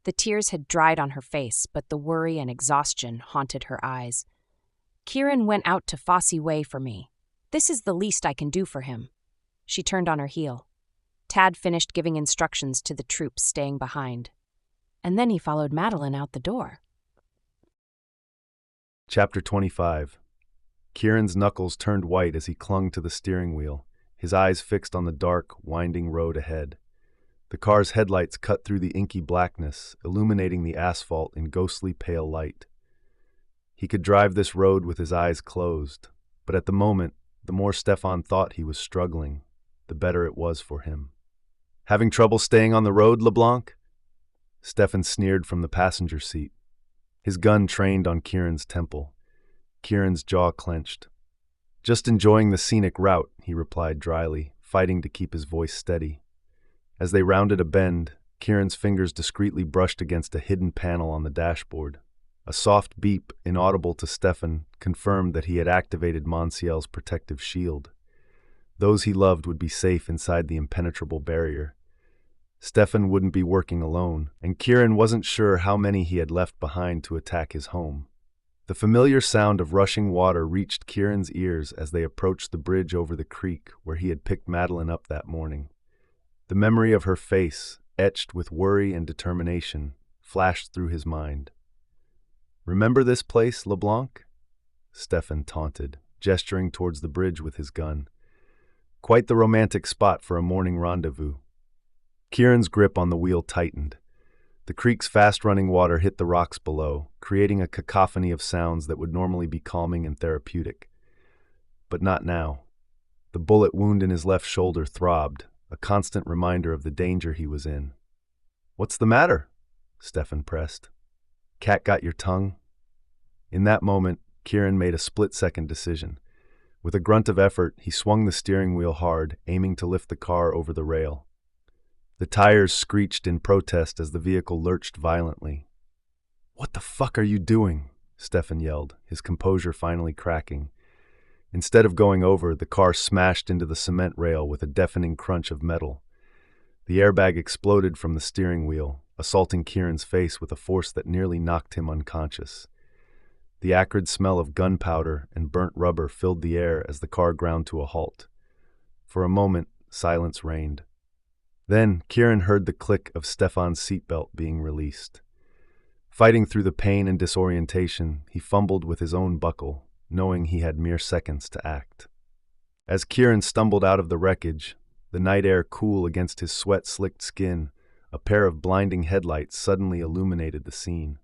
The tears had dried on her face, but the worry and exhaustion haunted her eyes. "Kieran went out to Fosse Way for me. This is the least I can do for him." She turned on her heel. Tad finished giving instructions to the troops staying behind. And then he followed Madeline out the door. Chapter 25. Kieran's knuckles turned white as he clung to the steering wheel, his eyes fixed on the dark, winding road ahead. The car's headlights cut through the inky blackness, illuminating the asphalt in ghostly pale light. He could drive this road with his eyes closed, but at the moment, the more Stefan thought he was struggling, the better it was for him. "Having trouble staying on the road, LeBlanc?" Stefan sneered from the passenger seat. His gun trained on Kieran's temple. Kieran's jaw clenched. "Just enjoying the scenic route," he replied dryly, fighting to keep his voice steady. As they rounded a bend, Kieran's fingers discreetly brushed against a hidden panel on the dashboard. A soft beep, inaudible to Stefan, confirmed that he had activated Monsiel's protective shield. Those he loved would be safe inside the impenetrable barrier. Stefan wouldn't be working alone, and Kieran wasn't sure how many he had left behind to attack his home. The familiar sound of rushing water reached Kieran's ears as they approached the bridge over the creek where he had picked Madeline up that morning. The memory of her face, etched with worry and determination, flashed through his mind. "Remember this place, LeBlanc?" Stefan taunted, gesturing towards the bridge with his gun. Quite the romantic spot for a morning rendezvous. Kieran's grip on the wheel tightened. The creek's fast-running water hit the rocks below, creating a cacophony of sounds that would normally be calming and therapeutic. But not now. The bullet wound in his left shoulder throbbed, a constant reminder of the danger he was in. "What's the matter?" Stefan pressed. "Cat got your tongue?" In that moment, Kieran made a split-second decision. With a grunt of effort, he swung the steering wheel hard, aiming to lift the car over the rail. The tires screeched in protest as the vehicle lurched violently. "What the fuck are you doing?" Stefan yelled, his composure finally cracking. Instead of going over, the car smashed into the cement rail with a deafening crunch of metal. The airbag exploded from the steering wheel, assaulting Kieran's face with a force that nearly knocked him unconscious. The acrid smell of gunpowder and burnt rubber filled the air as the car ground to a halt. For a moment, silence reigned. Then, Kieran heard the click of Stefan's seatbelt being released. Fighting through the pain and disorientation, he fumbled with his own buckle, knowing he had mere seconds to act. As Kieran stumbled out of the wreckage, the night air cool against his sweat-slicked skin, a pair of blinding headlights suddenly illuminated the scene.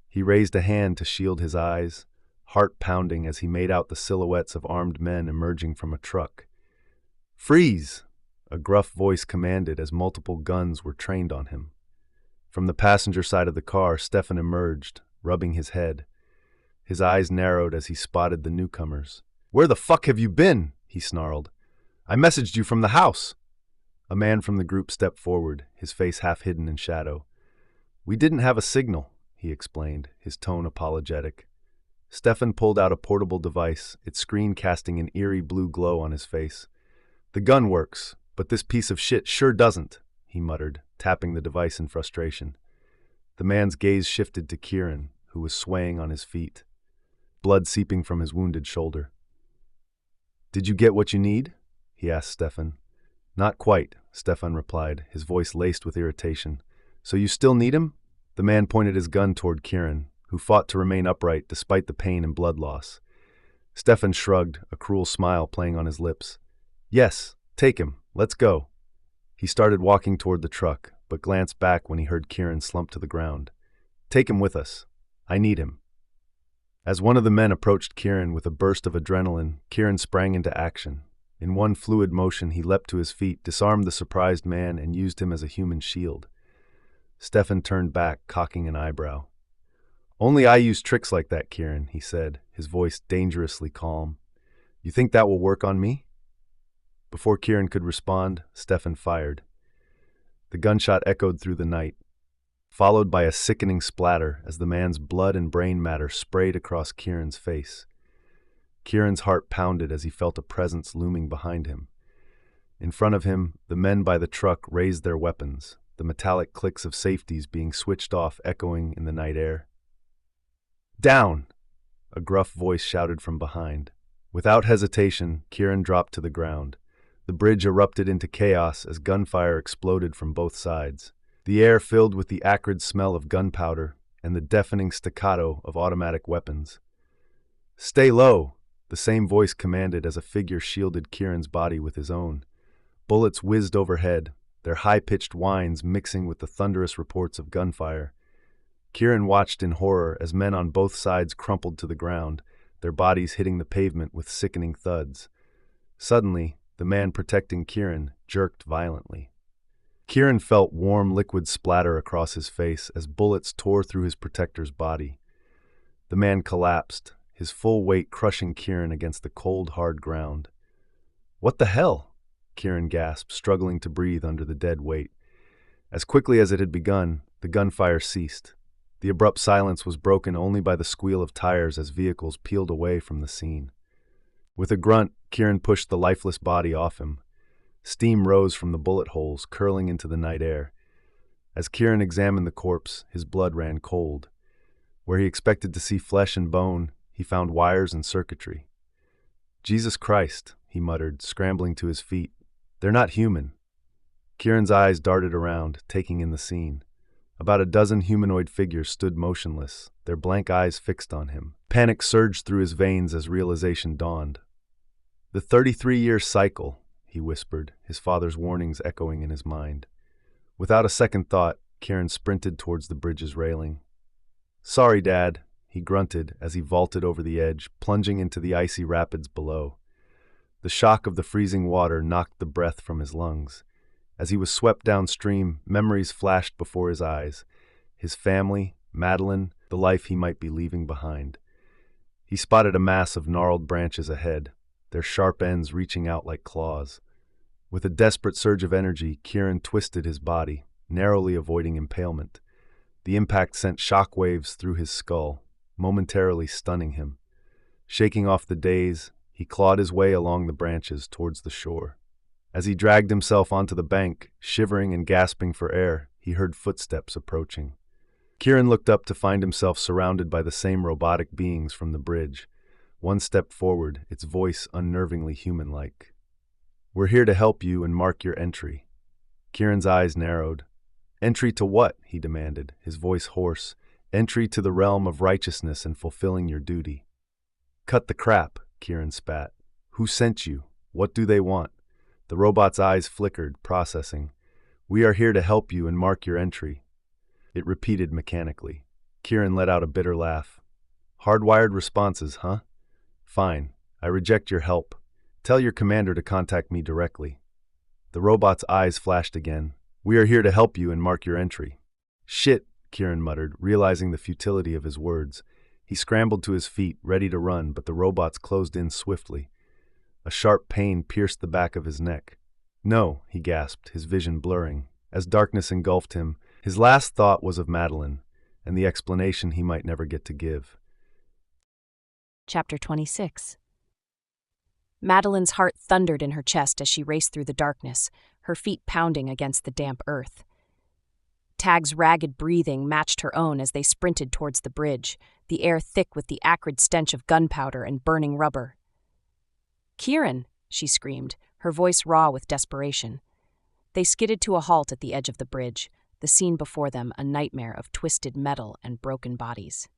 He raised a hand to shield his eyes, heart pounding as he made out the silhouettes of armed men emerging from a truck. "Freeze!" a gruff voice commanded as multiple guns were trained on him. From the passenger side of the car, Stefan emerged, rubbing his head. His eyes narrowed as he spotted the newcomers. "Where the fuck have you been?" he snarled. "I messaged you from the house." A man from the group stepped forward, his face half hidden in shadow. "We didn't have a signal," he explained, his tone apologetic. Stefan pulled out a portable device, its screen casting an eerie blue glow on his face. "The gun works, but this piece of shit sure doesn't," he muttered, tapping the device in frustration. The man's gaze shifted to Kieran, who was swaying on his feet, blood seeping from his wounded shoulder. "Did you get what you need?" he asked Stefan. "Not quite," Stefan replied, his voice laced with irritation. "So you still need him?" The man pointed his gun toward Kieran, who fought to remain upright despite the pain and blood loss. Stefan shrugged, a cruel smile playing on his lips. Yes, take him. Let's go. He started walking toward the truck, but glanced back when he heard Kieran slump to the ground. Take him with us. I need him. As one of the men approached Kieran with a burst of adrenaline, Kieran sprang into action. In one fluid motion, he leapt to his feet, disarmed the surprised man, and used him as a human shield. Stefan turned back, cocking an eyebrow. Only I use tricks like that, Kieran, he said, his voice dangerously calm. You think that will work on me? Before Kieran could respond, Stefan fired. The gunshot echoed through the night, followed by a sickening splatter as the man's blood and brain matter sprayed across Kieran's face. Kieran's heart pounded as he felt a presence looming behind him. In front of him, the men by the truck raised their weapons, the metallic clicks of safeties being switched off echoing in the night air. Down! A gruff voice shouted from behind. Without hesitation, Kieran dropped to the ground. The bridge erupted into chaos as gunfire exploded from both sides. The air filled with the acrid smell of gunpowder and the deafening staccato of automatic weapons. Stay low! The same voice commanded as a figure shielded Kieran's body with his own. Bullets whizzed overhead, their high-pitched whines mixing with the thunderous reports of gunfire. Kieran watched in horror as men on both sides crumpled to the ground, their bodies hitting the pavement with sickening thuds. Suddenly, the man protecting Kieran jerked violently. Kieran felt warm liquid splatter across his face as bullets tore through his protector's body. The man collapsed, his full weight crushing Kieran against the cold, hard ground. What the hell? Kieran gasped, struggling to breathe under the dead weight. As quickly as it had begun, the gunfire ceased. The abrupt silence was broken only by the squeal of tires as vehicles peeled away from the scene. With a grunt, Kieran pushed the lifeless body off him. Steam rose from the bullet holes, curling into the night air. As Kieran examined the corpse, his blood ran cold. Where he expected to see flesh and bone, he found wires and circuitry. Jesus Christ, he muttered, scrambling to his feet. They're not human. Kieran's eyes darted around, taking in the scene. About a dozen humanoid figures stood motionless, their blank eyes fixed on him. Panic surged through his veins as realization dawned. The 33-year cycle, he whispered, his father's warnings echoing in his mind. Without a second thought, Kieran sprinted towards the bridge's railing. Sorry, Dad, he grunted as he vaulted over the edge, plunging into the icy rapids below. The shock of the freezing water knocked the breath from his lungs. As he was swept downstream, memories flashed before his eyes. His family, Madeline, the life he might be leaving behind. He spotted a mass of gnarled branches ahead, their sharp ends reaching out like claws. With a desperate surge of energy, Kieran twisted his body, narrowly avoiding impalement. The impact sent shock waves through his skull, momentarily stunning him. Shaking off the daze, he clawed his way along the branches towards the shore. As he dragged himself onto the bank, shivering and gasping for air, he heard footsteps approaching. Kieran looked up to find himself surrounded by the same robotic beings from the bridge. One stepped forward, its voice unnervingly human-like. We're here to help you and mark your entry. Kieran's eyes narrowed. Entry to what? He demanded, his voice hoarse. Entry to the realm of righteousness and fulfilling your duty. Cut the crap, Kieran spat. Who sent you? What do they want? The robot's eyes flickered, processing. We are here to help you and mark your entry. It repeated mechanically. Kieran let out a bitter laugh. Hardwired responses, huh? Fine. I reject your help. Tell your commander to contact me directly. The robot's eyes flashed again. We are here to help you and mark your entry. Shit, Kieran muttered, realizing the futility of his words. He scrambled to his feet, ready to run, but the robots closed in swiftly. A sharp pain pierced the back of his neck. No, he gasped, his vision blurring. As darkness engulfed him, his last thought was of Madeline, and the explanation he might never get to give. Chapter 26. Madeline's heart thundered in her chest as she raced through the darkness, her feet pounding against the damp earth. Tag's ragged breathing matched her own as they sprinted towards the bridge, the air thick with the acrid stench of gunpowder and burning rubber. Kieran, she screamed, her voice raw with desperation. They skidded to a halt at the edge of the bridge, the scene before them a nightmare of twisted metal and broken bodies.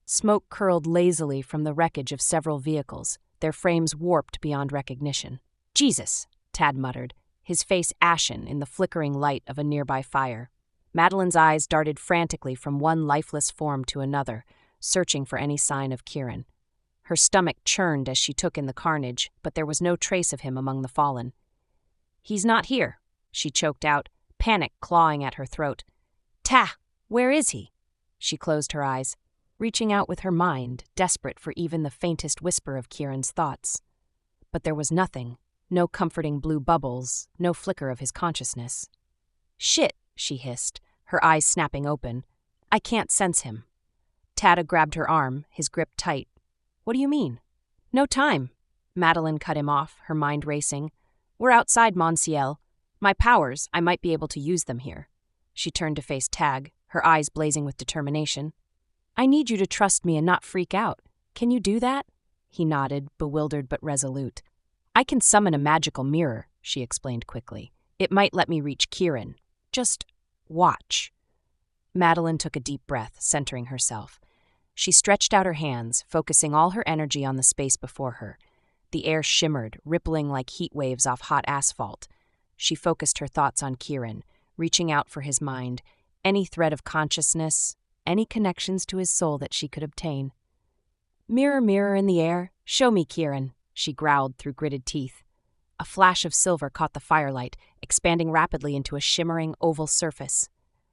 Smoke curled lazily from the wreckage of several vehicles, their frames warped beyond recognition. Jesus, Tad muttered, his face ashen in the flickering light of a nearby fire. Madeline's eyes darted frantically from one lifeless form to another, searching for any sign of Kieran. Her stomach churned as she took in the carnage, but there was no trace of him among the fallen. "He's not here," she choked out, panic clawing at her throat. "Ta! Where is he?" She closed her eyes, reaching out with her mind, desperate for even the faintest whisper of Kieran's thoughts. But there was nothing, no comforting blue bubbles, no flicker of his consciousness. "Shit," she hissed, her eyes snapping open. "I can't sense him." Tada grabbed her arm, his grip tight. "What do you mean?" "No time." Madeline cut him off, her mind racing. "We're outside Monsiel. My powers, I might be able to use them here." She turned to face Tag, her eyes blazing with determination. "I need you to trust me and not freak out. Can you do that?" He nodded, bewildered but resolute. "I can summon a magical mirror," she explained quickly. "It might let me reach Kieran. Just watch." Madeline took a deep breath, centering herself. She stretched out her hands, focusing all her energy on the space before her. The air shimmered, rippling like heat waves off hot asphalt. She focused her thoughts on Kieran, reaching out for his mind, any thread of consciousness, any connections to his soul that she could obtain. "Mirror, mirror in the air, show me Kieran," she growled through gritted teeth. A flash of silver caught the firelight, expanding rapidly into a shimmering oval surface.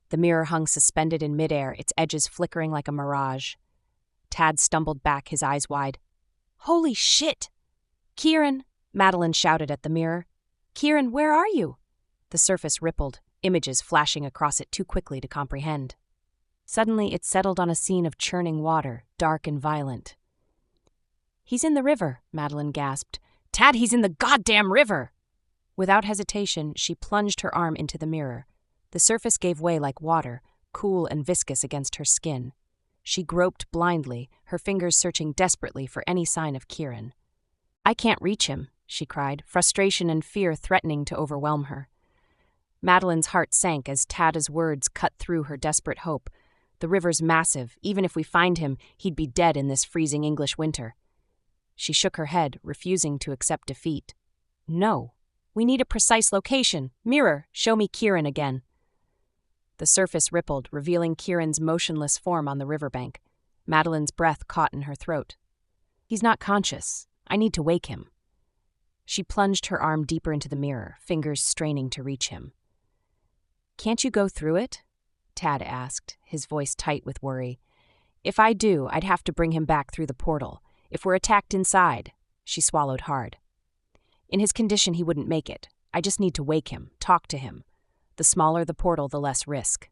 The mirror hung suspended in midair, its edges flickering like a mirage. Tad stumbled back, his eyes wide. "Holy shit!" "Kieran!" Madeline shouted at the mirror. "Kieran, where are you?" The surface rippled, images flashing across it too quickly to comprehend. Suddenly, it settled on a scene of churning water, dark and violent. "He's in the river," Madeline gasped. "Tad, he's in the goddamn river!" Without hesitation, she plunged her arm into the mirror. The surface gave way like water, cool and viscous against her skin. She groped blindly, her fingers searching desperately for any sign of Kieran. "I can't reach him," she cried, frustration and fear threatening to overwhelm her. Madeline's heart sank as Tada's words cut through her desperate hope. "The river's massive. Even if we find him, he'd be dead in this freezing English winter." She shook her head, refusing to accept defeat. "No. We need a precise location. Mirror, show me Kieran again." The surface rippled, revealing Kieran's motionless form on the riverbank. Madeline's breath caught in her throat. "He's not conscious. I need to wake him." She plunged her arm deeper into the mirror, fingers straining to reach him. "Can't you go through it?" Tad asked, his voice tight with worry. "If I do, I'd have to bring him back through the portal. If we're attacked inside," she swallowed hard. "In his condition, he wouldn't make it. I just need to wake him, talk to him. The smaller the portal, the less risk."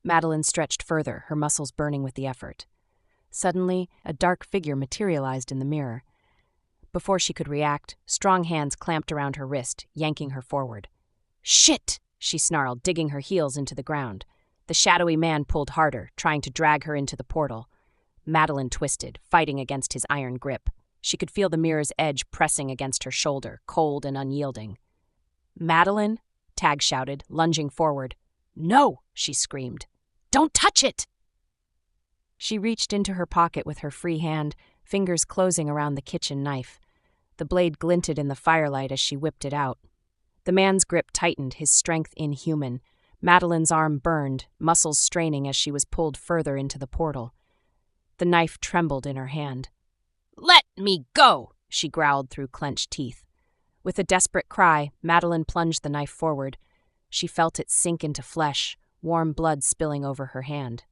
Madeline stretched further, her muscles burning with the effort. Suddenly, a dark figure materialized in the mirror. Before she could react, strong hands clamped around her wrist, yanking her forward. "Shit!" she snarled, digging her heels into the ground. The shadowy man pulled harder, trying to drag her into the portal. Madeline twisted, fighting against his iron grip. She could feel the mirror's edge pressing against her shoulder, cold and unyielding. "Madeline!" Tag shouted, lunging forward. "No!" she screamed. "Don't touch it!" She reached into her pocket with her free hand, fingers closing around the kitchen knife. The blade glinted in the firelight as she whipped it out. The man's grip tightened, his strength inhuman. Madeline's arm burned, muscles straining as she was pulled further into the portal. The knife trembled in her hand. "Let me go!" she growled through clenched teeth. With a desperate cry, Madeline plunged the knife forward. She felt it sink into flesh, warm blood spilling over her hand.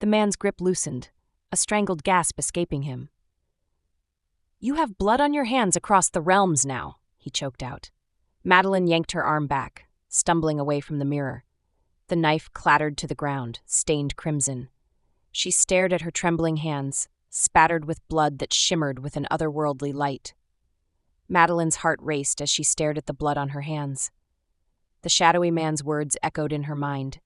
The man's grip loosened, a strangled gasp escaping him. "You have blood on your hands across the realms now," he choked out. Madeline yanked her arm back, stumbling away from the mirror. The knife clattered to the ground, stained crimson. She stared at her trembling hands, spattered with blood that shimmered with an otherworldly light. Madeline's heart raced as she stared at the blood on her hands. The shadowy man's words echoed in her mind,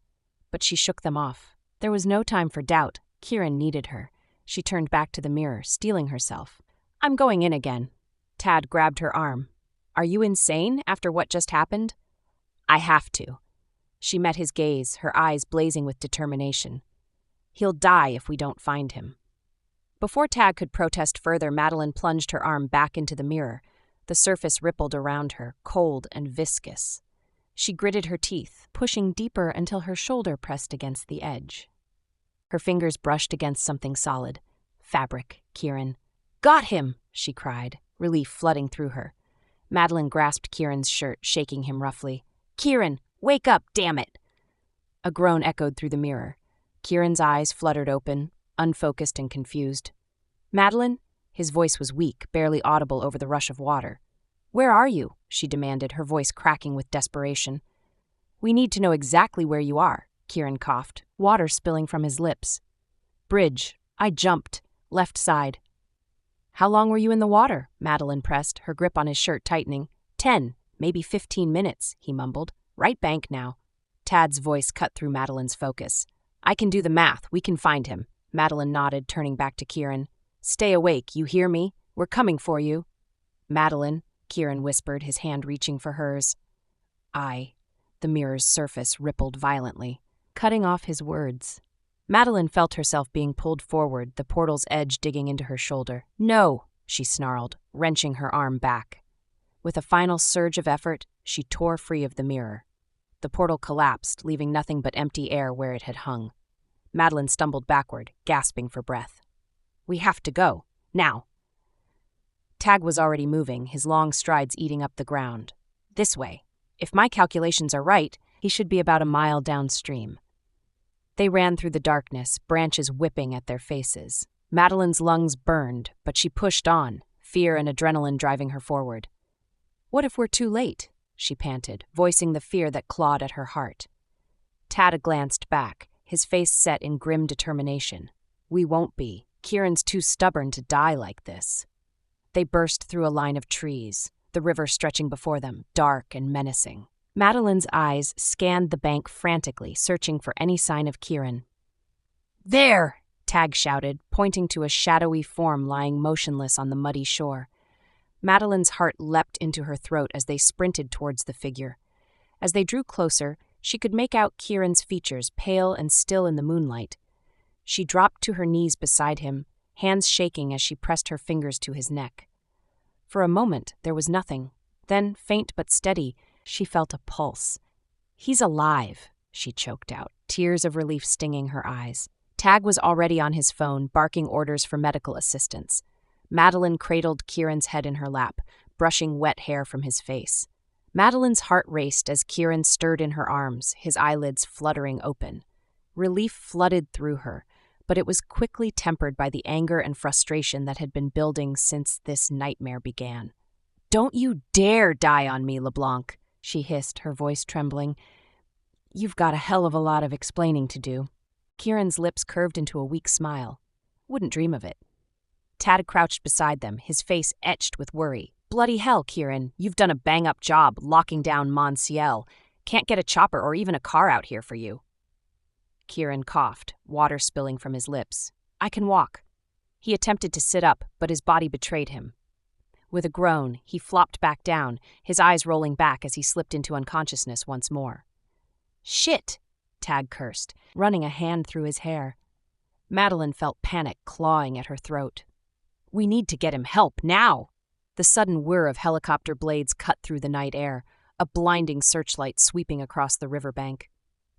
but she shook them off. There was no time for doubt. Kieran needed her. She turned back to the mirror, steeling herself. "I'm going in again." Tad grabbed her arm. "Are you insane after what just happened?" "I have to." She met his gaze, her eyes blazing with determination. "He'll die if we don't find him." Before Tad could protest further, Madeline plunged her arm back into the mirror. The surface rippled around her, cold and viscous. She gritted her teeth, pushing deeper until her shoulder pressed against the edge. Her fingers brushed against something solid. Fabric, Kieran. "Got him!" she cried, relief flooding through her. Madeline grasped Kieran's shirt, shaking him roughly. "Kieran, wake up, damn it!" A groan echoed through the mirror. Kieran's eyes fluttered open, unfocused and confused. "Madeline?" His voice was weak, barely audible over the rush of water. "Where are you?" she demanded, her voice cracking with desperation. "We need to know exactly where you are," Kieran coughed, water spilling from his lips. "Bridge. I jumped. Left side." "How long were you in the water?" Madeline pressed, her grip on his shirt tightening. 10, maybe 15 minutes, he mumbled. "Right bank now." Tad's voice cut through Madeline's focus. "I can do the math. We can find him." Madeline nodded, turning back to Kieran. "Stay awake, you hear me? We're coming for you." "Madeline," Kieran whispered, his hand reaching for hers. The mirror's surface rippled violently, cutting off his words. Madeline felt herself being pulled forward, the portal's edge digging into her shoulder. "No," she snarled, wrenching her arm back. With a final surge of effort, she tore free of the mirror. The portal collapsed, leaving nothing but empty air where it had hung. Madeline stumbled backward, gasping for breath. "We have to go. Now." Tag was already moving, his long strides eating up the ground. "This way. If my calculations are right, he should be about a mile downstream." They ran through the darkness, branches whipping at their faces. Madeline's lungs burned, but she pushed on, fear and adrenaline driving her forward. "What if we're too late?" she panted, voicing the fear that clawed at her heart. Tad glanced back, his face set in grim determination. "We won't be. Kieran's too stubborn to die like this." They burst through a line of trees, the river stretching before them, dark and menacing. Madeline's eyes scanned the bank frantically, searching for any sign of Kieran. "There!" Tag shouted, pointing to a shadowy form lying motionless on the muddy shore. Madeline's heart leapt into her throat as they sprinted towards the figure. As they drew closer, she could make out Kieran's features, pale and still in the moonlight. She dropped to her knees beside him, hands shaking as she pressed her fingers to his neck. For a moment, there was nothing. Then, faint but steady, she felt a pulse. "He's alive," she choked out, tears of relief stinging her eyes. Tag was already on his phone, barking orders for medical assistance. Madeline cradled Kieran's head in her lap, brushing wet hair from his face. Madeline's heart raced as Kieran stirred in her arms, his eyelids fluttering open. Relief flooded through her, but it was quickly tempered by the anger and frustration that had been building since this nightmare began. "Don't you dare die on me, LeBlanc," she hissed, her voice trembling. "You've got a hell of a lot of explaining to do." Kieran's lips curved into a weak smile. "Wouldn't dream of it." Tad crouched beside them, his face etched with worry. "Bloody hell, Kieran, you've done a bang-up job locking down Monsiel. Can't get a chopper or even a car out here for you." Kieran coughed, water spilling from his lips. "I can walk." He attempted to sit up, but his body betrayed him. With a groan, he flopped back down, his eyes rolling back as he slipped into unconsciousness once more. "Shit!" Tag cursed, running a hand through his hair. Madeline felt panic clawing at her throat. "We need to get him help, now!" The sudden whir of helicopter blades cut through the night air, a blinding searchlight sweeping across the riverbank.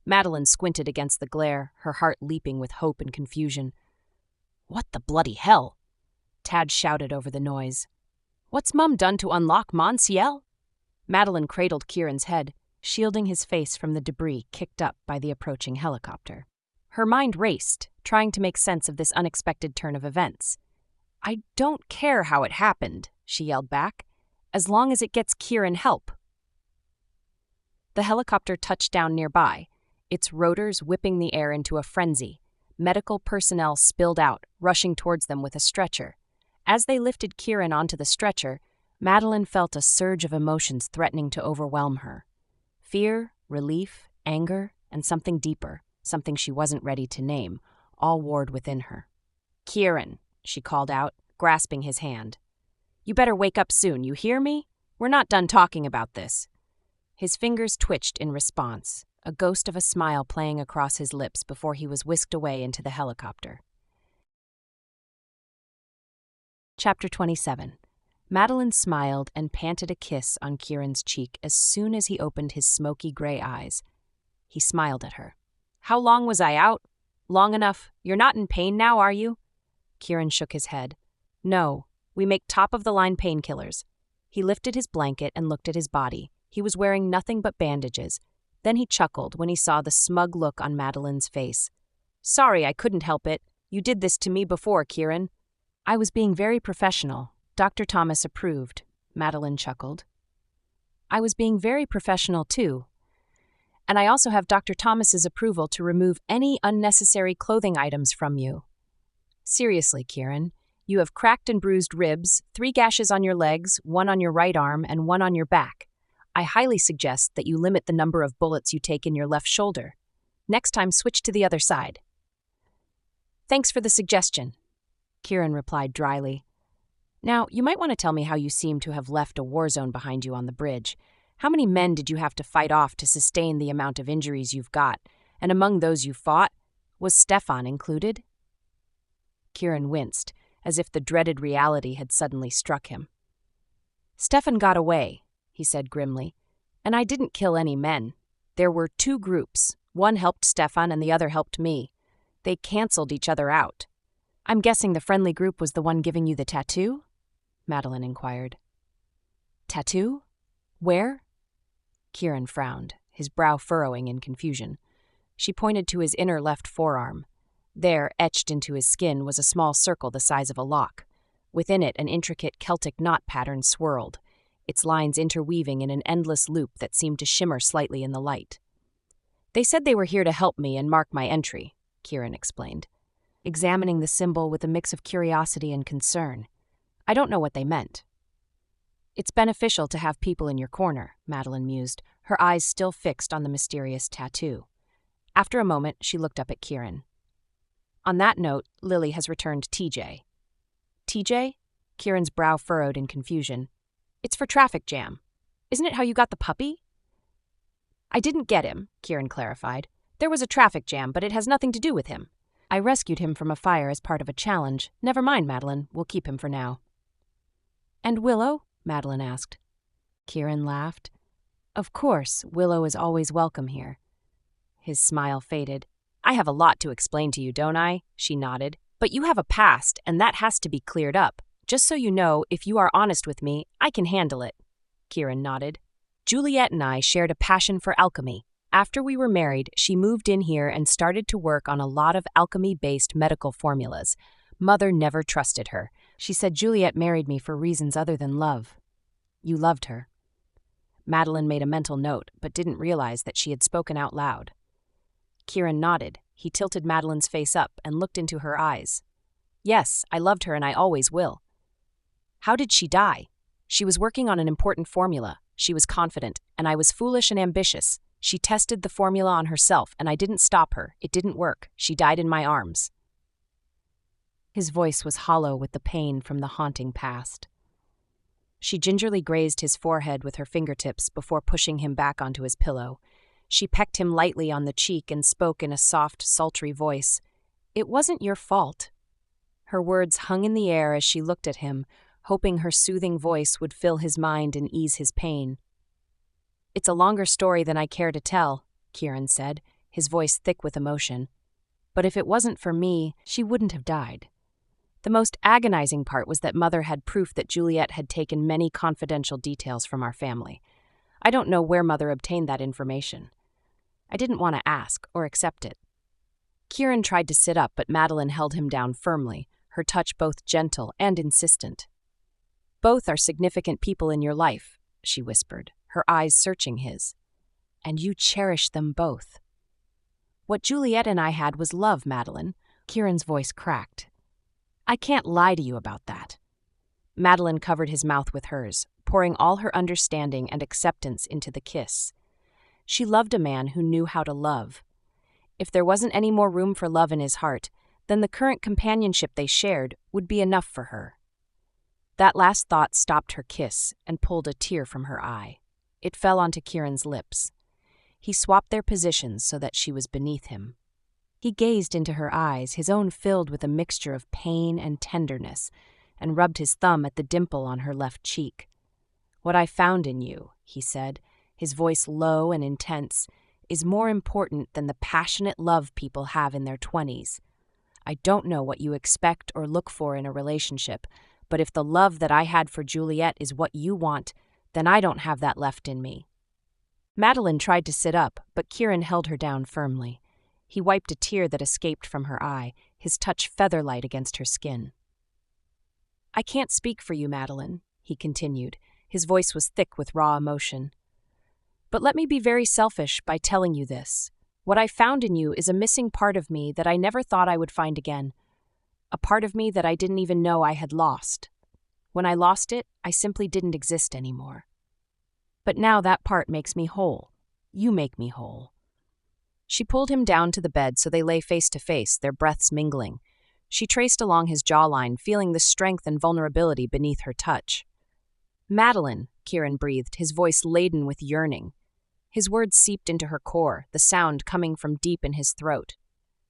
Madeline squinted against the glare, her heart leaping with hope and confusion. "What the bloody hell?" Tad shouted over the noise. "What's Mum done to unlock Monsiel?" Madeline cradled Kieran's head, shielding his face from the debris kicked up by the approaching helicopter. Her mind raced, trying to make sense of this unexpected turn of events. "I don't care how it happened," she yelled back, "as long as it gets Kieran help." The helicopter touched down nearby, its rotors whipping the air into a frenzy. Medical personnel spilled out, rushing towards them with a stretcher. As they lifted Kieran onto the stretcher, Madeline felt a surge of emotions threatening to overwhelm her. Fear, relief, anger, and something deeper, something she wasn't ready to name, all warred within her. "Kieran," she called out, grasping his hand. "You better wake up soon, you hear me? We're not done talking about this." His fingers twitched in response, a ghost of a smile playing across his lips before he was whisked away into the helicopter. Chapter 27. Madeline smiled and panted a kiss on Kieran's cheek as soon as he opened his smoky gray eyes. He smiled at her. "How long was I out?" "Long enough. You're not in pain now, are you?" Kieran shook his head. "No, we make top-of-the-line painkillers." He lifted his blanket and looked at his body. He was wearing nothing but bandages. Then he chuckled when he saw the smug look on Madeline's face. "Sorry, I couldn't help it. You did this to me before, Kieran." "I was being very professional. Dr. Thomas approved," Madeline chuckled. "I was being very professional, too. And I also have Dr. Thomas's approval to remove any unnecessary clothing items from you." "Seriously, Kieran, you have cracked and bruised ribs, 3 gashes on your legs, 1 on your right arm, and 1 on your back. I highly suggest that you limit the number of bullets you take in your left shoulder. Next time, switch to the other side." "Thanks for the suggestion," Kieran replied dryly. "Now, you might want to tell me how you seem to have left a war zone behind you on the bridge. How many men did you have to fight off to sustain the amount of injuries you've got? And among those you fought, was Stefan included?" Kieran winced, as if the dreaded reality had suddenly struck him. "Stefan got away," he said grimly, "and I didn't kill any men. There were 2 groups. One helped Stefan and the other helped me. They canceled each other out." "I'm guessing the friendly group was the one giving you the tattoo?" Madeline inquired. "Tattoo? Where?" Kieran frowned, his brow furrowing in confusion. She pointed to his inner left forearm. There, etched into his skin, was a small circle the size of a lock. Within it, an intricate Celtic knot pattern swirled, its lines interweaving in an endless loop that seemed to shimmer slightly in the light. "They said they were here to help me and mark my entry," Kieran explained, examining the symbol with a mix of curiosity and concern. "I don't know what they meant." "It's beneficial to have people in your corner," Madeline mused, her eyes still fixed on the mysterious tattoo. After a moment, she looked up at Kieran. "On that note, Lily has returned TJ." "TJ?" Kieran's brow furrowed in confusion. "It's for traffic jam. Isn't it how you got the puppy?" "I didn't get him," Kieran clarified. "There was a traffic jam, but it has nothing to do with him. I rescued him from a fire as part of a challenge. Never mind, Madeline. We'll keep him for now." "And Willow?" Madeline asked. Kieran laughed. "Of course, Willow is always welcome here." His smile faded. "I have a lot to explain to you, don't I?" She nodded. "But you have a past, and that has to be cleared up. Just so you know, if you are honest with me, I can handle it." Kieran nodded. "Juliet and I shared a passion for alchemy. After we were married, she moved in here and started to work on a lot of alchemy-based medical formulas. Mother never trusted her. She said Juliet married me for reasons other than love." "You loved her." Madeline made a mental note, but didn't realize that she had spoken out loud. Kieran nodded. He tilted Madeline's face up and looked into her eyes. "Yes, I loved her and I always will." "How did she die?" "She was working on an important formula. She was confident, and I was foolish and ambitious. She tested the formula on herself, and I didn't stop her. It didn't work. She died in my arms." His voice was hollow with the pain from the haunting past. She gingerly grazed his forehead with her fingertips before pushing him back onto his pillow. She pecked him lightly on the cheek and spoke in a soft, sultry voice. "It wasn't your fault." Her words hung in the air as she looked at him, hoping her soothing voice would fill his mind and ease his pain. "It's a longer story than I care to tell," Kieran said, his voice thick with emotion. "But if it wasn't for me, she wouldn't have died. The most agonizing part was that Mother had proof that Juliet had taken many confidential details from our family. I don't know where Mother obtained that information. I didn't want to ask or accept it." Kieran tried to sit up, but Madeline held him down firmly, her touch both gentle and insistent. "Both are significant people in your life," she whispered, her eyes searching his. "And you cherish them both." "What Juliet and I had was love, Madeline." Kieran's voice cracked. "I can't lie to you about that." Madeline covered his mouth with hers, pouring all her understanding and acceptance into the kiss. She loved a man who knew how to love. If there wasn't any more room for love in his heart, then the current companionship they shared would be enough for her. That last thought stopped her kiss and pulled a tear from her eye. It fell onto Kieran's lips. He swapped their positions so that she was beneath him. He gazed into her eyes, his own filled with a mixture of pain and tenderness, and rubbed his thumb at the dimple on her left cheek. "What I found in you," he said, his voice low and intense, "is more important than the passionate love people have in their 20s. I don't know what you expect or look for in a relationship, but if the love that I had for Juliet is what you want, then I don't have that left in me." Madeline tried to sit up, but Kieran held her down firmly. He wiped a tear that escaped from her eye, his touch feather-light against her skin. "I can't speak for you, Madeline," he continued. His voice was thick with raw emotion. "But let me be very selfish by telling you this. What I found in you is a missing part of me that I never thought I would find again. A part of me that I didn't even know I had lost. When I lost it, I simply didn't exist anymore. But now that part makes me whole. You make me whole." She pulled him down to the bed so they lay face to face, their breaths mingling. She traced along his jawline, feeling the strength and vulnerability beneath her touch. "Madeline," Kieran breathed, his voice laden with yearning. His words seeped into her core, the sound coming from deep in his throat.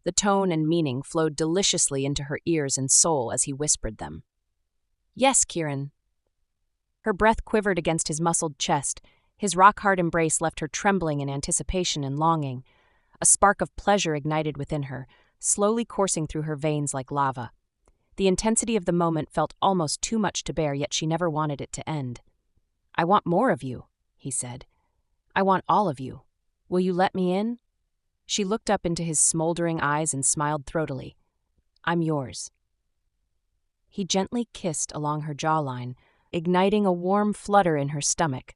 The tone and meaning flowed deliciously into her ears and soul as he whispered them. "Yes, Kieran." Her breath quivered against his muscled chest. His rock-hard embrace left her trembling in anticipation and longing. A spark of pleasure ignited within her, slowly coursing through her veins like lava. The intensity of the moment felt almost too much to bear, yet she never wanted it to end. "I want more of you," he said. "I want all of you. Will you let me in?" She looked up into his smoldering eyes and smiled throatily. "I'm yours." He gently kissed along her jawline, igniting a warm flutter in her stomach.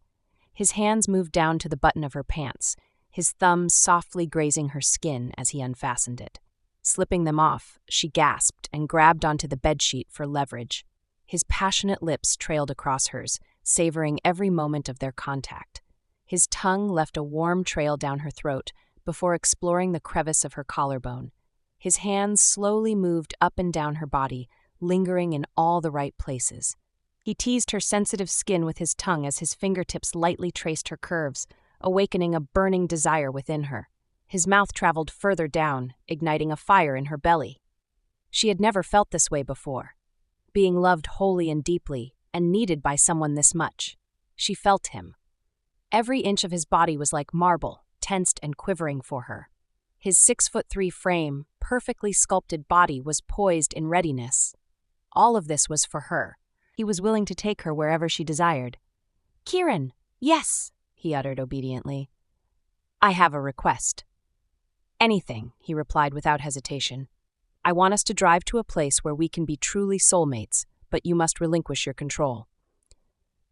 His hands moved down to the button of her pants, his thumbs softly grazing her skin as he unfastened it. Slipping them off, she gasped and grabbed onto the bedsheet for leverage. His passionate lips trailed across hers, savoring every moment of their contact. His tongue left a warm trail down her throat before exploring the crevice of her collarbone. His hands slowly moved up and down her body, lingering in all the right places. He teased her sensitive skin with his tongue as his fingertips lightly traced her curves, awakening a burning desire within her. His mouth traveled further down, igniting a fire in her belly. She had never felt this way before. Being loved wholly and deeply, and needed by someone this much. She felt him. Every inch of his body was like marble, tensed and quivering for her. His 6'3" frame, perfectly sculpted body was poised in readiness. All of this was for her. He was willing to take her wherever she desired. "Kieran, yes," he uttered obediently. "I have a request." "Anything," he replied without hesitation. "I want us to drive to a place where we can be truly soulmates, but you must relinquish your control."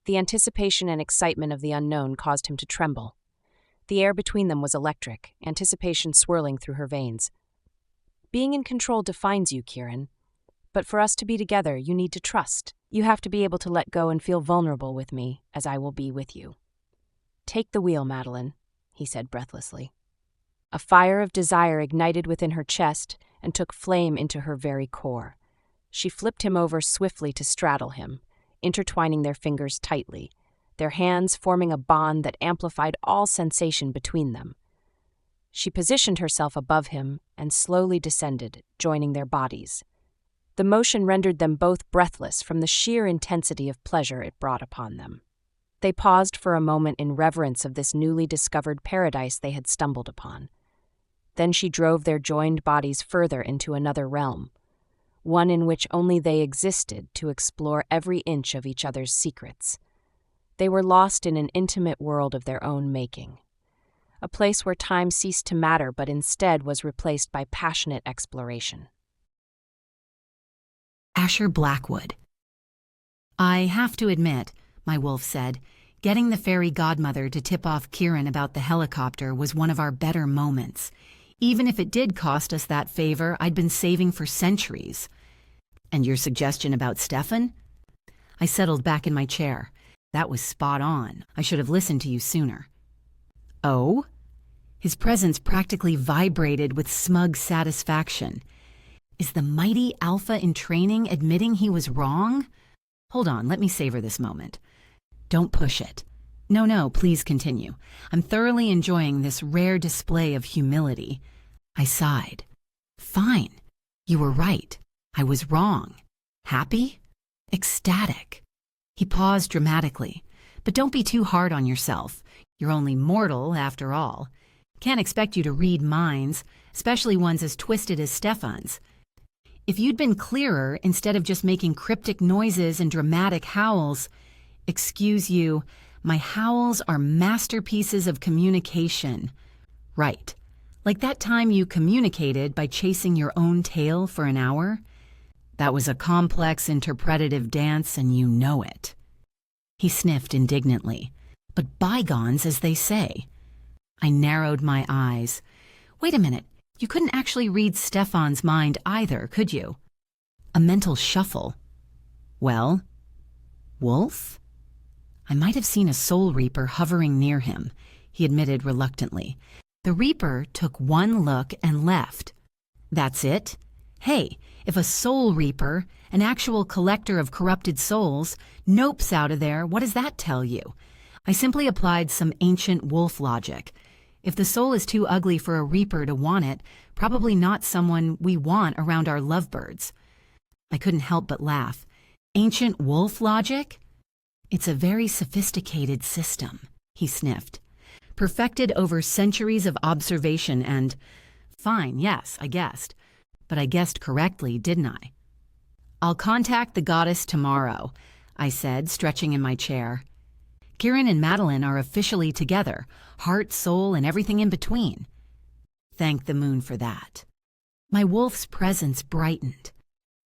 The anticipation and excitement of the unknown caused him to tremble. The air between them was electric, anticipation swirling through her veins. "Being in control defines you, Kieran. But for us to be together, you need to trust. You have to be able to let go and feel vulnerable with me, as I will be with you." "Take the wheel, Madeline," he said breathlessly. A fire of desire ignited within her chest and took flame into her very core. She flipped him over swiftly to straddle him, intertwining their fingers tightly, their hands forming a bond that amplified all sensation between them. She positioned herself above him and slowly descended, joining their bodies. The motion rendered them both breathless from the sheer intensity of pleasure it brought upon them. They paused for a moment in reverence of this newly discovered paradise they had stumbled upon. Then she drove their joined bodies further into another realm, one in which only they existed to explore every inch of each other's secrets. They were lost in an intimate world of their own making, a place where time ceased to matter but instead was replaced by passionate exploration. Asher Blackwood. "I have to admit," my wolf said, "getting the fairy godmother to tip off Kieran about the helicopter was one of our better moments. Even if it did cost us that favor I'd been saving for centuries." "And your suggestion about Stefan?" I settled back in my chair. "That was spot on. I should have listened to you sooner." "Oh?" His presence practically vibrated with smug satisfaction. Is the mighty alpha in training admitting he was wrong? Hold on, let me savor this moment. Don't push it. No, please continue. I'm thoroughly enjoying this rare display of humility. I sighed. Fine. You were right. I was wrong. Happy? ecstatic. He paused dramatically. But don't be too hard on yourself. You're only mortal, after all. Can't expect you to read minds, especially ones as twisted as Stefan's. If you'd been clearer instead of just making cryptic noises and dramatic howls, excuse you, my howls are masterpieces of communication. Right. Like that time you communicated by chasing your own tail for an hour? That was a complex interpretative dance and you know it. He sniffed indignantly. But bygones, as they say. I narrowed my eyes. Wait a minute, you couldn't actually read Stefan's mind either, could you? A mental shuffle. Well, wolf? I might have seen a soul reaper hovering near him, he admitted reluctantly. The reaper took one look and left. That's it? Hey, if a soul reaper, an actual collector of corrupted souls, nopes out of there, what does that tell you? I simply applied some ancient wolf logic. If the soul is too ugly for a reaper to want it, probably not someone we want around our lovebirds. I couldn't help but laugh. Ancient wolf logic? It's a very sophisticated system, he sniffed. Perfected over centuries of observation and... Fine, yes, I guessed. But I guessed correctly, didn't I? I'll contact the goddess tomorrow, I said, stretching in my chair. Kieran and Madeline are officially together, heart, soul, and everything in between. Thank the moon for that. My wolf's presence brightened.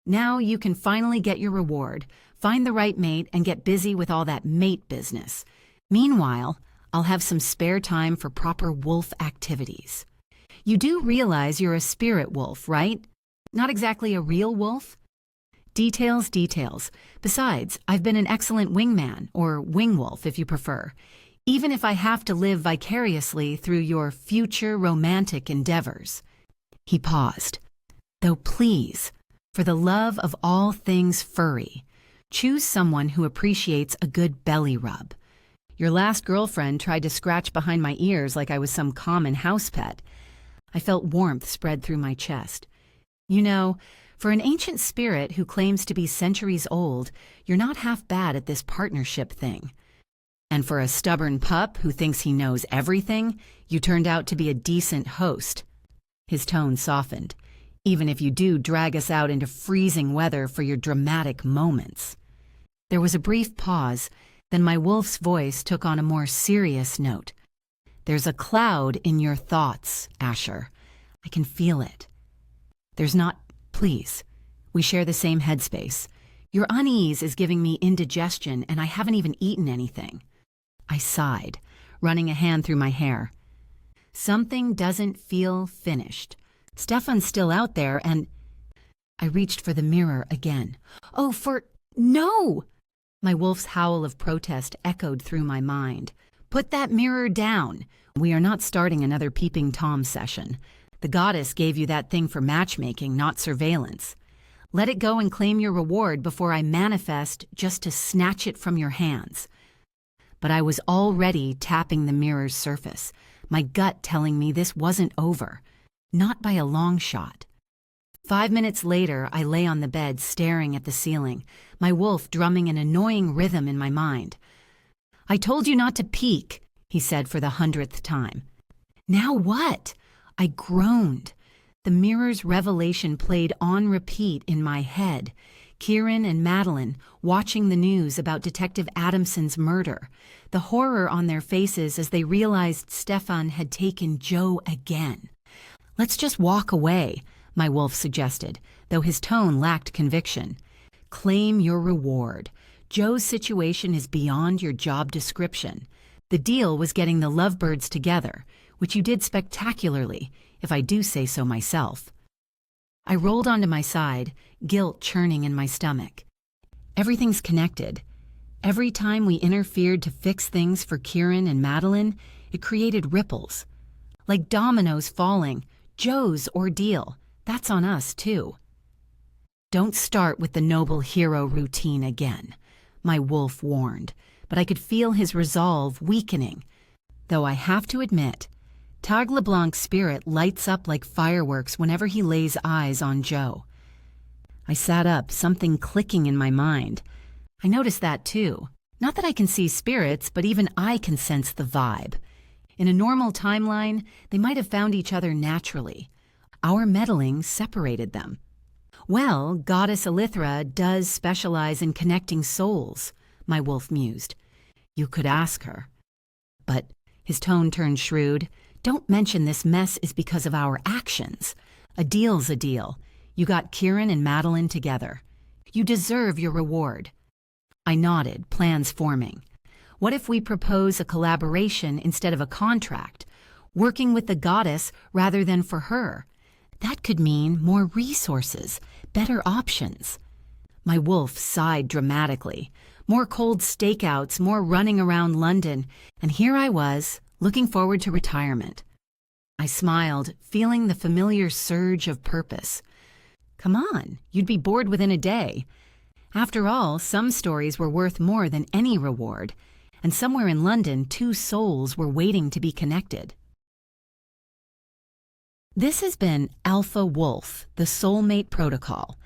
Now you can finally get your reward, find the right mate, and get busy with all that mate business. Meanwhile, I'll have some spare time for proper wolf activities. You do realize you're a spirit wolf, right? Not exactly a real wolf? Details, details. Besides, I've been an excellent wingman, or wing wolf if you prefer, even if I have to live vicariously through your future romantic endeavors. He paused. Though please, for the love of all things furry, choose someone who appreciates a good belly rub. Your last girlfriend tried to scratch behind my ears like I was some common house pet. I felt warmth spread through my chest. You know, for an ancient spirit who claims to be centuries old, you're not half bad at this partnership thing. And for a stubborn pup who thinks he knows everything, you turned out to be a decent host. His tone softened. Even if you do drag us out into freezing weather for your dramatic moments. There was a brief pause, then my wolf's voice took on a more serious note. There's a cloud in your thoughts, Asher. I can feel it. There's not... Please, we share the same headspace. Your unease is giving me indigestion, and I haven't even eaten anything. I sighed, running a hand through my hair. Something doesn't feel finished. Stefan's still out there, and... I reached for the mirror again. Oh, No! My wolf's howl of protest echoed through my mind. Put that mirror down. We are not starting another peeping Tom session. The goddess gave you that thing for matchmaking, not surveillance. Let it go and claim your reward before I manifest just to snatch it from your hands. But I was already tapping the mirror's surface, my gut telling me this wasn't over. Not by a long shot. 5 minutes later, I lay on the bed staring at the ceiling, my wolf drumming an annoying rhythm in my mind. I told you not to peek, he said for the 100th time. Now what? I groaned. The mirror's revelation played on repeat in my head. Kieran and Madeline watching the news about Detective Adamson's murder, the horror on their faces as they realized Stefan had taken Joe again. Let's just walk away, my wolf suggested, though his tone lacked conviction. Claim your reward. Joe's situation is beyond your job description. The deal was getting the lovebirds together, which you did spectacularly, if I do say so myself. I rolled onto my side, guilt churning in my stomach. Everything's connected. Every time we interfered to fix things for Kieran and Madeline, it created ripples. Like dominoes falling, Joe's ordeal, that's on us too. Don't start with the noble hero routine again, my wolf warned, but I could feel his resolve weakening. Though I have to admit, Tag LeBlanc's spirit lights up like fireworks whenever he lays eyes on Joe. I sat up, something clicking in my mind. I noticed that too. Not that I can see spirits, but even I can sense the vibe. In a normal timeline, they might have found each other naturally. Our meddling separated them. Well, Goddess Elithra does specialize in connecting souls, my wolf mused. You could ask her. But his tone turned shrewd. Don't mention this mess is because of our actions. A deal's a deal. You got Kieran and Madeline together. You deserve your reward. I nodded, plans forming. What if we propose a collaboration instead of a contract, working with the goddess rather than for her? That could mean more resources, better options. My wolf sighed dramatically. More cold stakeouts, more running around London, and here I was, looking forward to retirement. I smiled, feeling the familiar surge of purpose. Come on, you'd be bored within a day. After all, some stories were worth more than any reward, and somewhere in London, 2 souls were waiting to be connected. This has been Alpha Wolf, the Soulmate Protocol,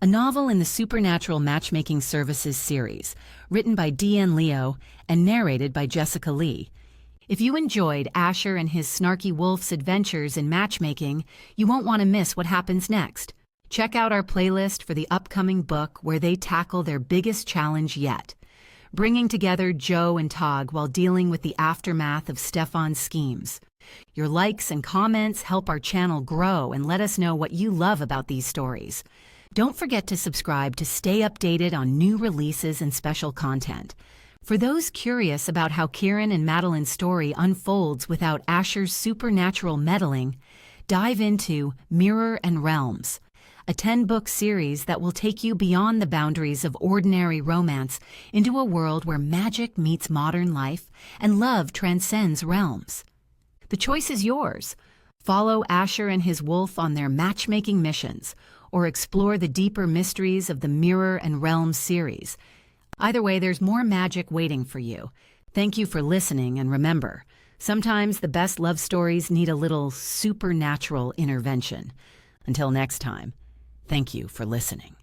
a novel in the Supernatural Matchmaking Services series, written by D.N. Leo and narrated by Jessica Lee. If you enjoyed Asher and his snarky wolf's adventures in matchmaking, you won't want to miss what happens next. Check out our playlist for the upcoming book where they tackle their biggest challenge yet, bringing together Joe and Tog while dealing with the aftermath of Stefan's schemes. Your likes and comments help our channel grow and let us know what you love about these stories. Don't forget to subscribe to stay updated on new releases and special content. For those curious about how Kieran and Madeline's story unfolds without Asher's supernatural meddling, dive into Mirror and Realms, a 10-book series that will take you beyond the boundaries of ordinary romance into a world where magic meets modern life and love transcends realms. The choice is yours. Follow Asher and his wolf on their matchmaking missions, or explore the deeper mysteries of the Mirror and Realms series. Either way, there's more magic waiting for you. Thank you for listening, and remember, sometimes the best love stories need a little supernatural intervention. Until next time, thank you for listening.